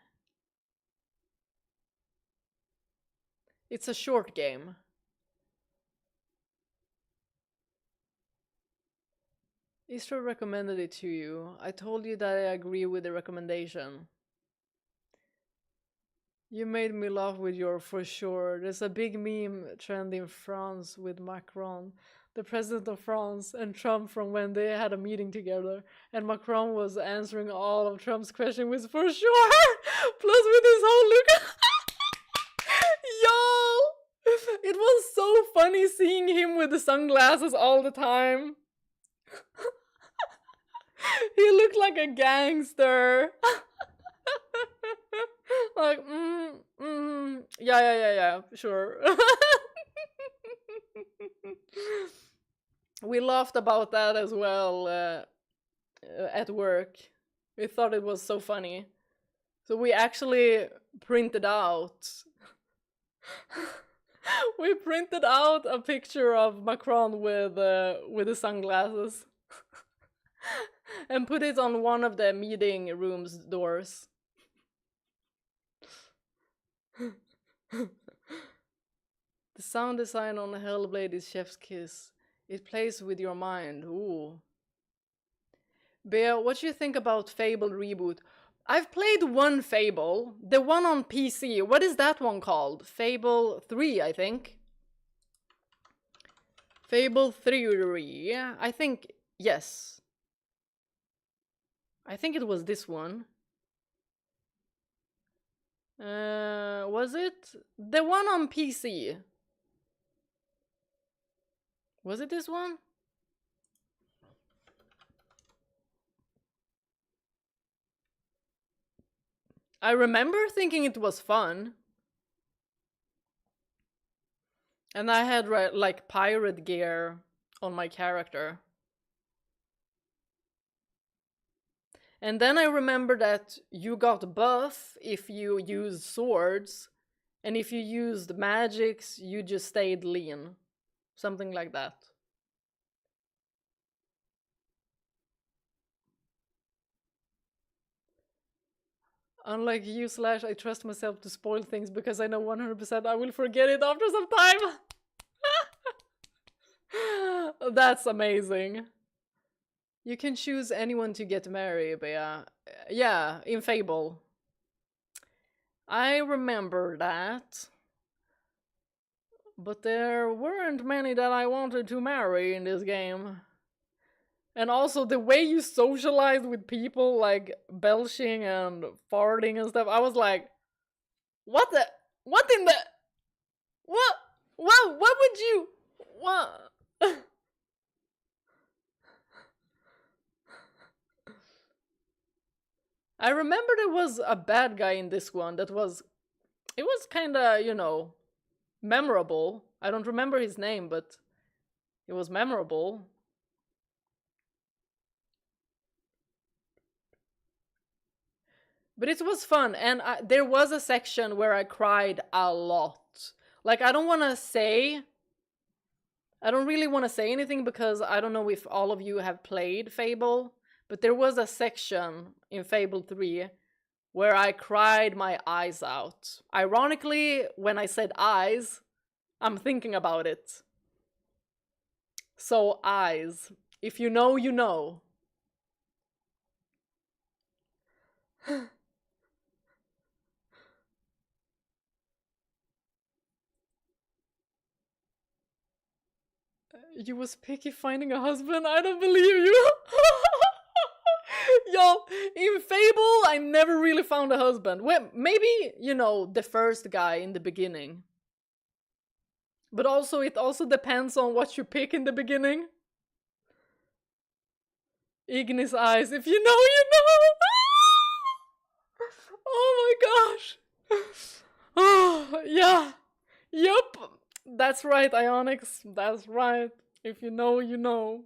It's a short game. Istro recommended it to you. I told you that I agree with the recommendation. You made me laugh with your for sure. There's a big meme trend in France with Macron, the president of France, and Trump from when they had a meeting together. And Macron was answering all of Trump's questions with for sure. Plus with his whole look. Yo! It was so funny seeing him with the sunglasses all the time. He looked like a gangster. Like, yeah, sure. We laughed about that as well at work. We thought it was so funny. So we actually printed out. We printed out a picture of Macron with the sunglasses. And put it on one of the meeting room's doors. The sound design on Hellblade is chef's kiss. It plays with your mind. Ooh. Bea, what do you think about Fable reboot? I've played one Fable, the one on PC. What is that one called? Fable 3, I think. Fable 3, I think, yes. I think it was this one. Was it? The one on PC. Was it this one? I remember thinking it was fun. And I had like pirate gear on my character. And then I remember that you got buff if you used swords, and if you used magics, you just stayed lean. Something like that. Unlike you, Slash, I trust myself to spoil things because I know 100% I will forget it after some time. That's amazing. You can choose anyone to get married, but yeah, in Fable. I remember that. But there weren't many that I wanted to marry in this game. And also the way you socialized with people, like belching and farting and stuff, I was like, what in the, what would you, what? I remember there was a bad guy in this one that was. It was kinda, you know, memorable. I don't remember his name, but it was memorable. But it was fun, and there was a section where I cried a lot. Like, I don't really want to say anything because I don't know if all of you have played Fable, but there was a section in Fable 3 where I cried my eyes out. Ironically, when I said eyes, I'm thinking about it. So, eyes. If you know, you know. You was picky finding a husband? I don't believe you. Yo, in Fable, I never really found a husband. Well, maybe, you know, the first guy in the beginning. But also, it also depends on what you pick in the beginning. Ignis eyes. If you know, you know. Oh my gosh. Oh, yeah. Yup. That's right, Ionix. That's right. If you know, you know.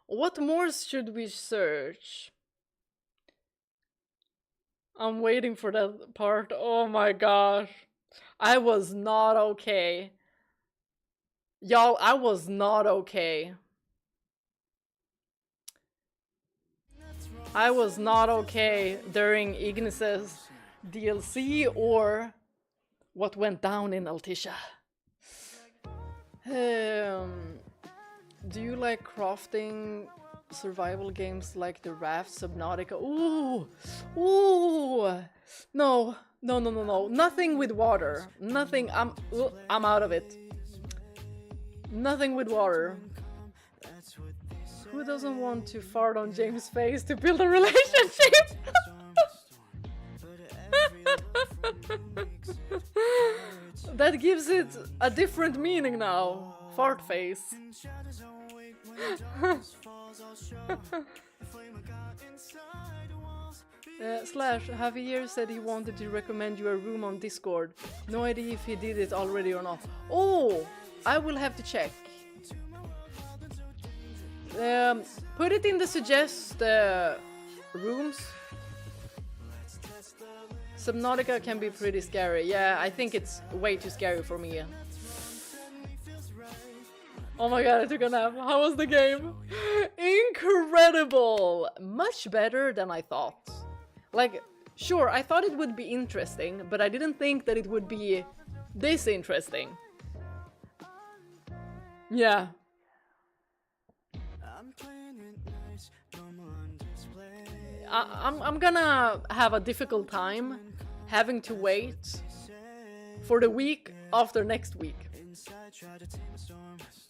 What more should we search? I'm waiting for that part. Oh my gosh. I was not okay. Y'all, I was not okay. I was not okay during Ignis's DLC or what went down in Altisha. Do you like crafting survival games like the Raft, Subnautica? Ooh! Ooh! No. Nothing with water. Nothing. I'm out of it. Nothing with water. Who doesn't want to fart on James' face to build a relationship? That gives it a different meaning now. Fart face. Slash, Javier said he wanted to recommend you a room on Discord. No idea if he did it already or not. Oh, I will have to check. Put it in the suggest rooms. Subnautica can be pretty scary. Yeah, I think it's way too scary for me. Oh my god, I took a nap. How was the game? Incredible! Much better than I thought. Like, sure, I thought it would be interesting, but I didn't think that it would be this interesting. Yeah. I'm gonna have a difficult time having to wait for the week after next week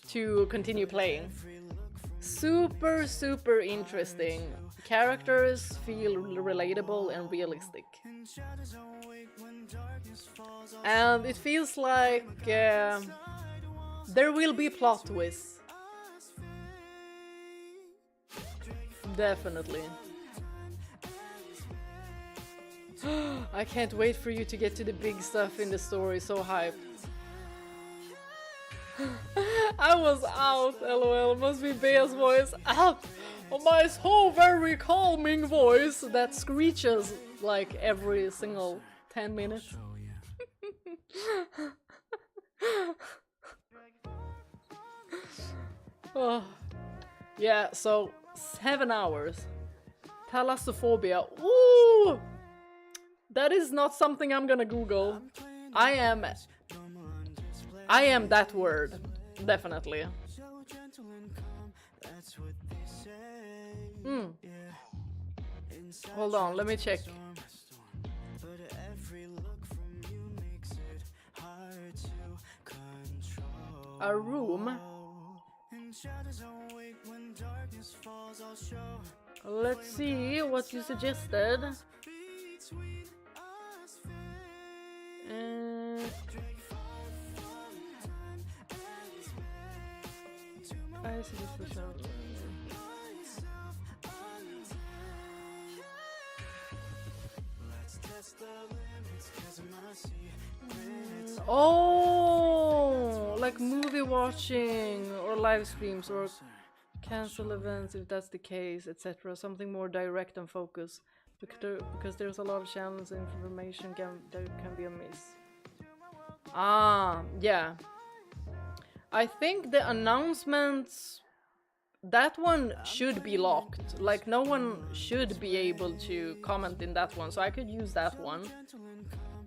to continue playing. Super, super interesting. Characters feel relatable and realistic. And it feels like there will be plot twists. Definitely. I can't wait for you to get to the big stuff in the story, so hyped. I was out, lol, must be Bea's voice. Out! My so very calming voice that screeches like every single 10 minutes. Oh. Yeah, so 7 hours. Thalassophobia. Ooh! That is not something I'm gonna Google. I am that word. Definitely. Hold on, let me check. A room. Let's see what you suggested. is it for sure? Oh, like movie watching or live streams or cancel events if that's the case, etc. Something more direct and focused because there's a lot of channels and information there can be a miss. Ah, yeah. I think the announcements, that one should be locked. Like no one should be able to comment in that one, so I could use that one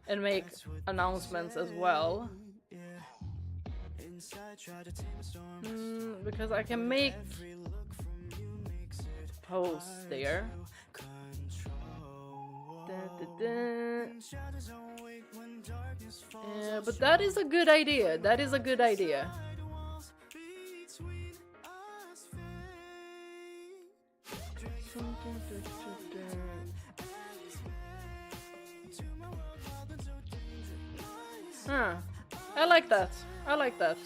and make announcements as well. Because I can make posts there. But that is a good idea. That is a good idea. Huh. I like that. I like that.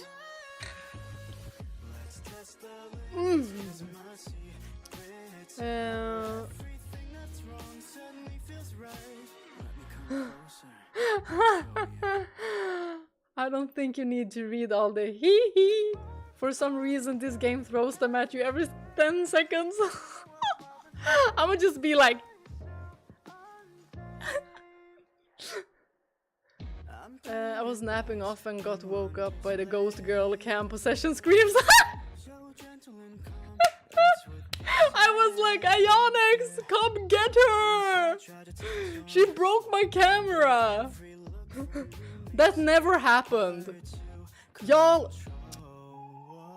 I don't think you need to read all the hee hee. For some reason this game throws them at you every 10 seconds. I'ma just be like I was napping off and got woke up by the ghost girl cam possession screams. I was like, Ionix, come get her! She broke my camera! That never happened. Y'all,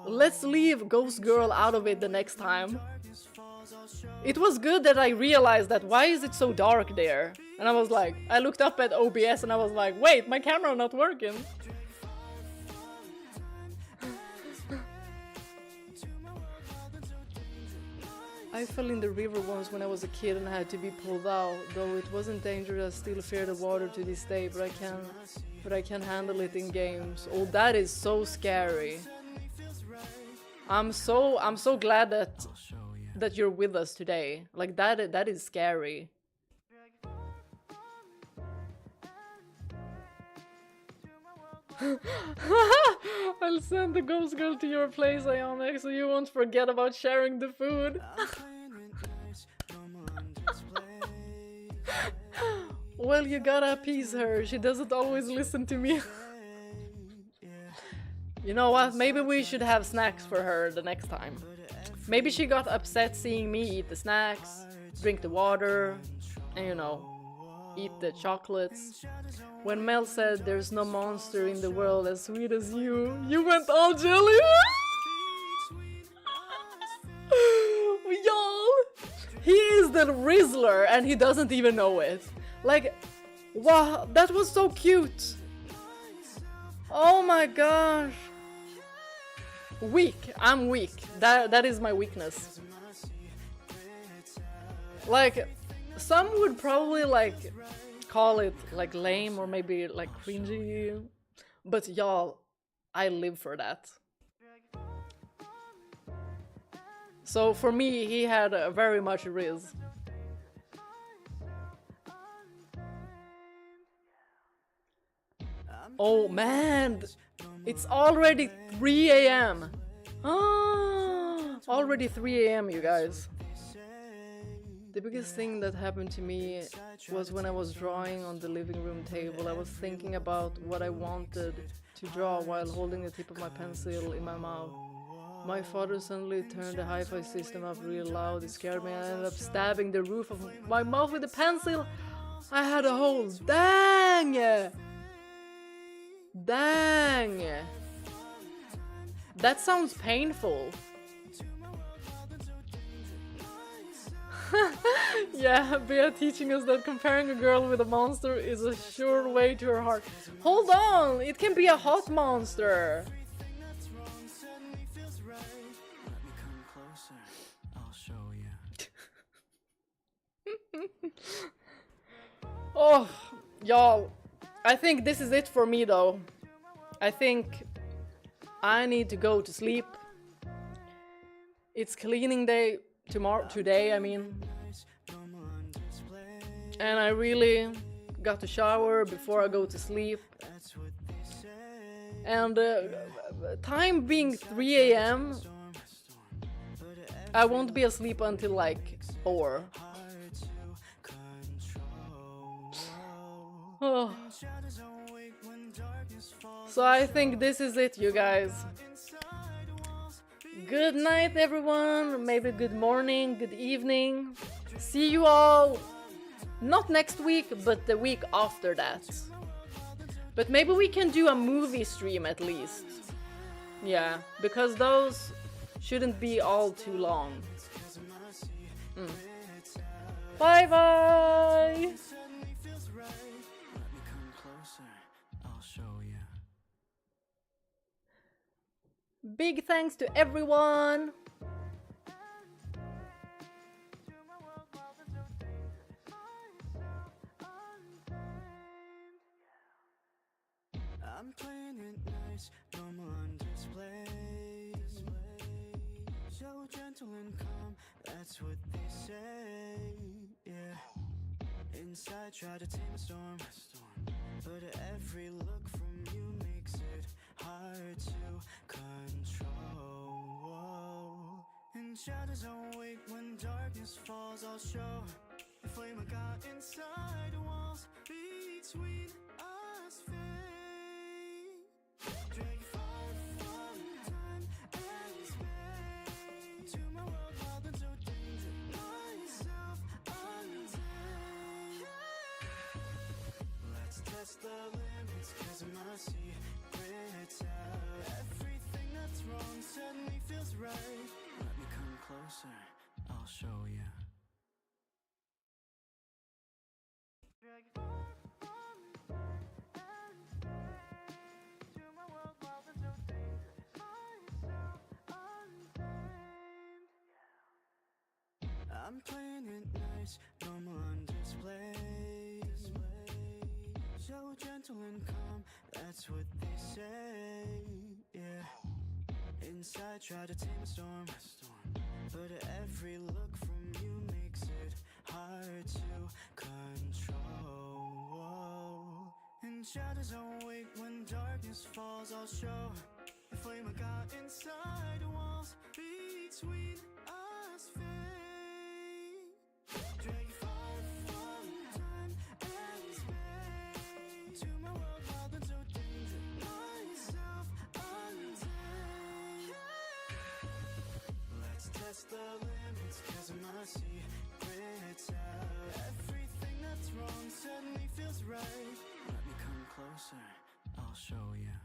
let's leave Ghost Girl out of it the next time. It was good that I realized that why is it so dark there? And I was like, I looked up at OBS and I was like, wait, my camera not working. I fell in the river once when I was a kid and had to be pulled out. Though it wasn't dangerous, I still fear the water to this day, but I can handle it in games. Oh, that is so scary. I'm so glad that you're with us today. Like that is scary. I'll send the ghost girl to your place, Ionix, so you won't forget about sharing the food. Well, you gotta appease her. She doesn't always listen to me. You know what? Maybe we should have snacks for her the next time. Maybe she got upset seeing me eat the snacks, drink the water, and you know, eat the chocolates. When Mel said there's no monster in the world as sweet as you, you went all jelly. Y'all, he is the Rizzler and he doesn't even know it. Like, wow, that was so cute. Oh my gosh. Weak. I'm weak. That is my weakness. Like, some would probably like call it like lame or maybe like cringy, but y'all, I live for that. So for me, he had very much Riz. Oh man, it's already 3 AM. Ah, already 3 AM, you guys. The biggest thing that happened to me was when I was drawing on the living room table. I was thinking about what I wanted to draw while holding the tip of my pencil in my mouth. My father suddenly turned the hi-fi system up real loud. It scared me and I ended up stabbing the roof of my mouth with a pencil. I had a hole. Dang! Dang! That sounds painful. Yeah, Bea teaching us that comparing a girl with a monster is a sure way to her heart. Hold on! It can be a hot monster! Oh, y'all. I think this is it for me though. I think I need to go to sleep. It's cleaning day today, I mean. And I really got to shower before I go to sleep. And time being 3 a.m., I won't be asleep until like 4. Oh. So I think this is it, you guys. Good night, everyone. Maybe good morning, good evening. See you all, not next week, but the week after that. But maybe we can do a movie stream at least. Yeah, because those shouldn't be all too long. Bye bye! Big thanks to everyone! I'm playing it nice, normal on display. So gentle and calm, that's what they say, yeah. Inside try to tame a storm, but every look from you makes it hard to control. And shadows awake when darkness falls, I'll show the flame I got inside the walls between us fade. Drag you far from time and space to my world, wild and so dangerous. Myself untamed. Let's test the limits, 'cause my secret's out. Everything that's wrong suddenly feels right. Let me come closer, I'll show you. Drag you far from time and space to my world, wild and so dangerous. Myself untamed. I'm playing it nice, normal on display. So gentle and calm, that's what they say, yeah. Inside try to tame a storm, but every look from you makes it hard to control. And shadows awake when darkness falls, I'll show the flame I got inside the walls between us fade. Drag you far from time and space to my world, wild and so dangerous. Myself untamed. Let's test the limits, 'cause my secret's out. Everything that's wrong suddenly feels right. Let me come closer, I'll show you.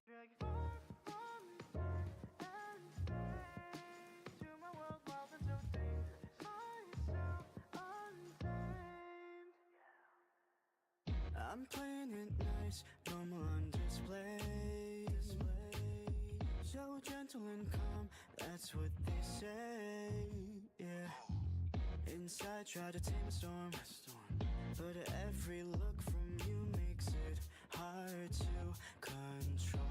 Drag you far from time and space to my world, wild and so dangerous. Myself untamed. I'm playing it nice, normal on display. So gentle and calm, that's what they say, yeah. Inside try to tame a storm, but every look from you makes it hard to control.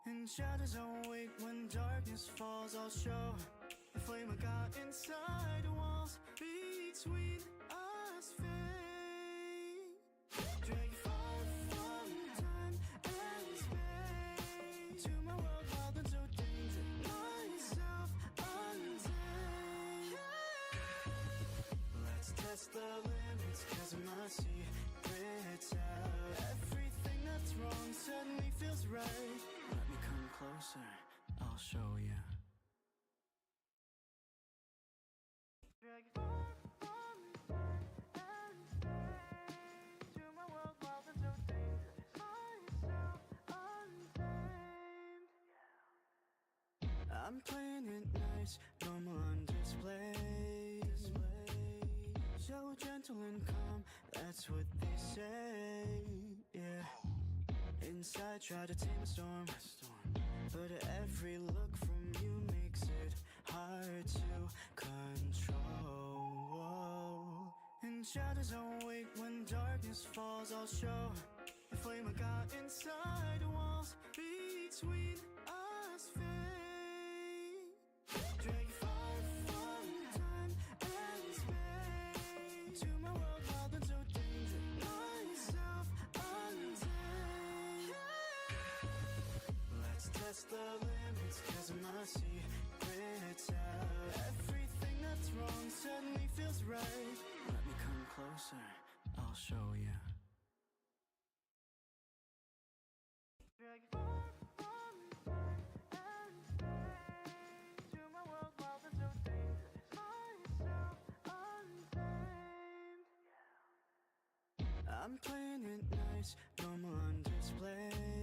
And shadows awake when darkness falls, I'll show the flame I got inside the walls between us fade. Drag you far from time and space to my world, wild and so dangerous. Myself untamed. Let's test the limits, 'cause my secret's out. Everything that's wrong suddenly feels right. Let me come closer, I'll show you. Drag you far from time and space to my world, wild and so dangerous. Myself untamed. I'm playing it nice, normal on display. So gentle and calm, that's what they say, yeah. Inside try to tame a storm, but every look from you makes it hard to control. And shadows awake when darkness falls, I'll show the flame I got inside the walls. the limits, 'cause my secret's out. Everything that's wrong suddenly feels right. Let me come closer, I'll show you. Drag you far from time and space to my world, wild and so dangerous. Myself untamed. I'm playing it nice, normal on display.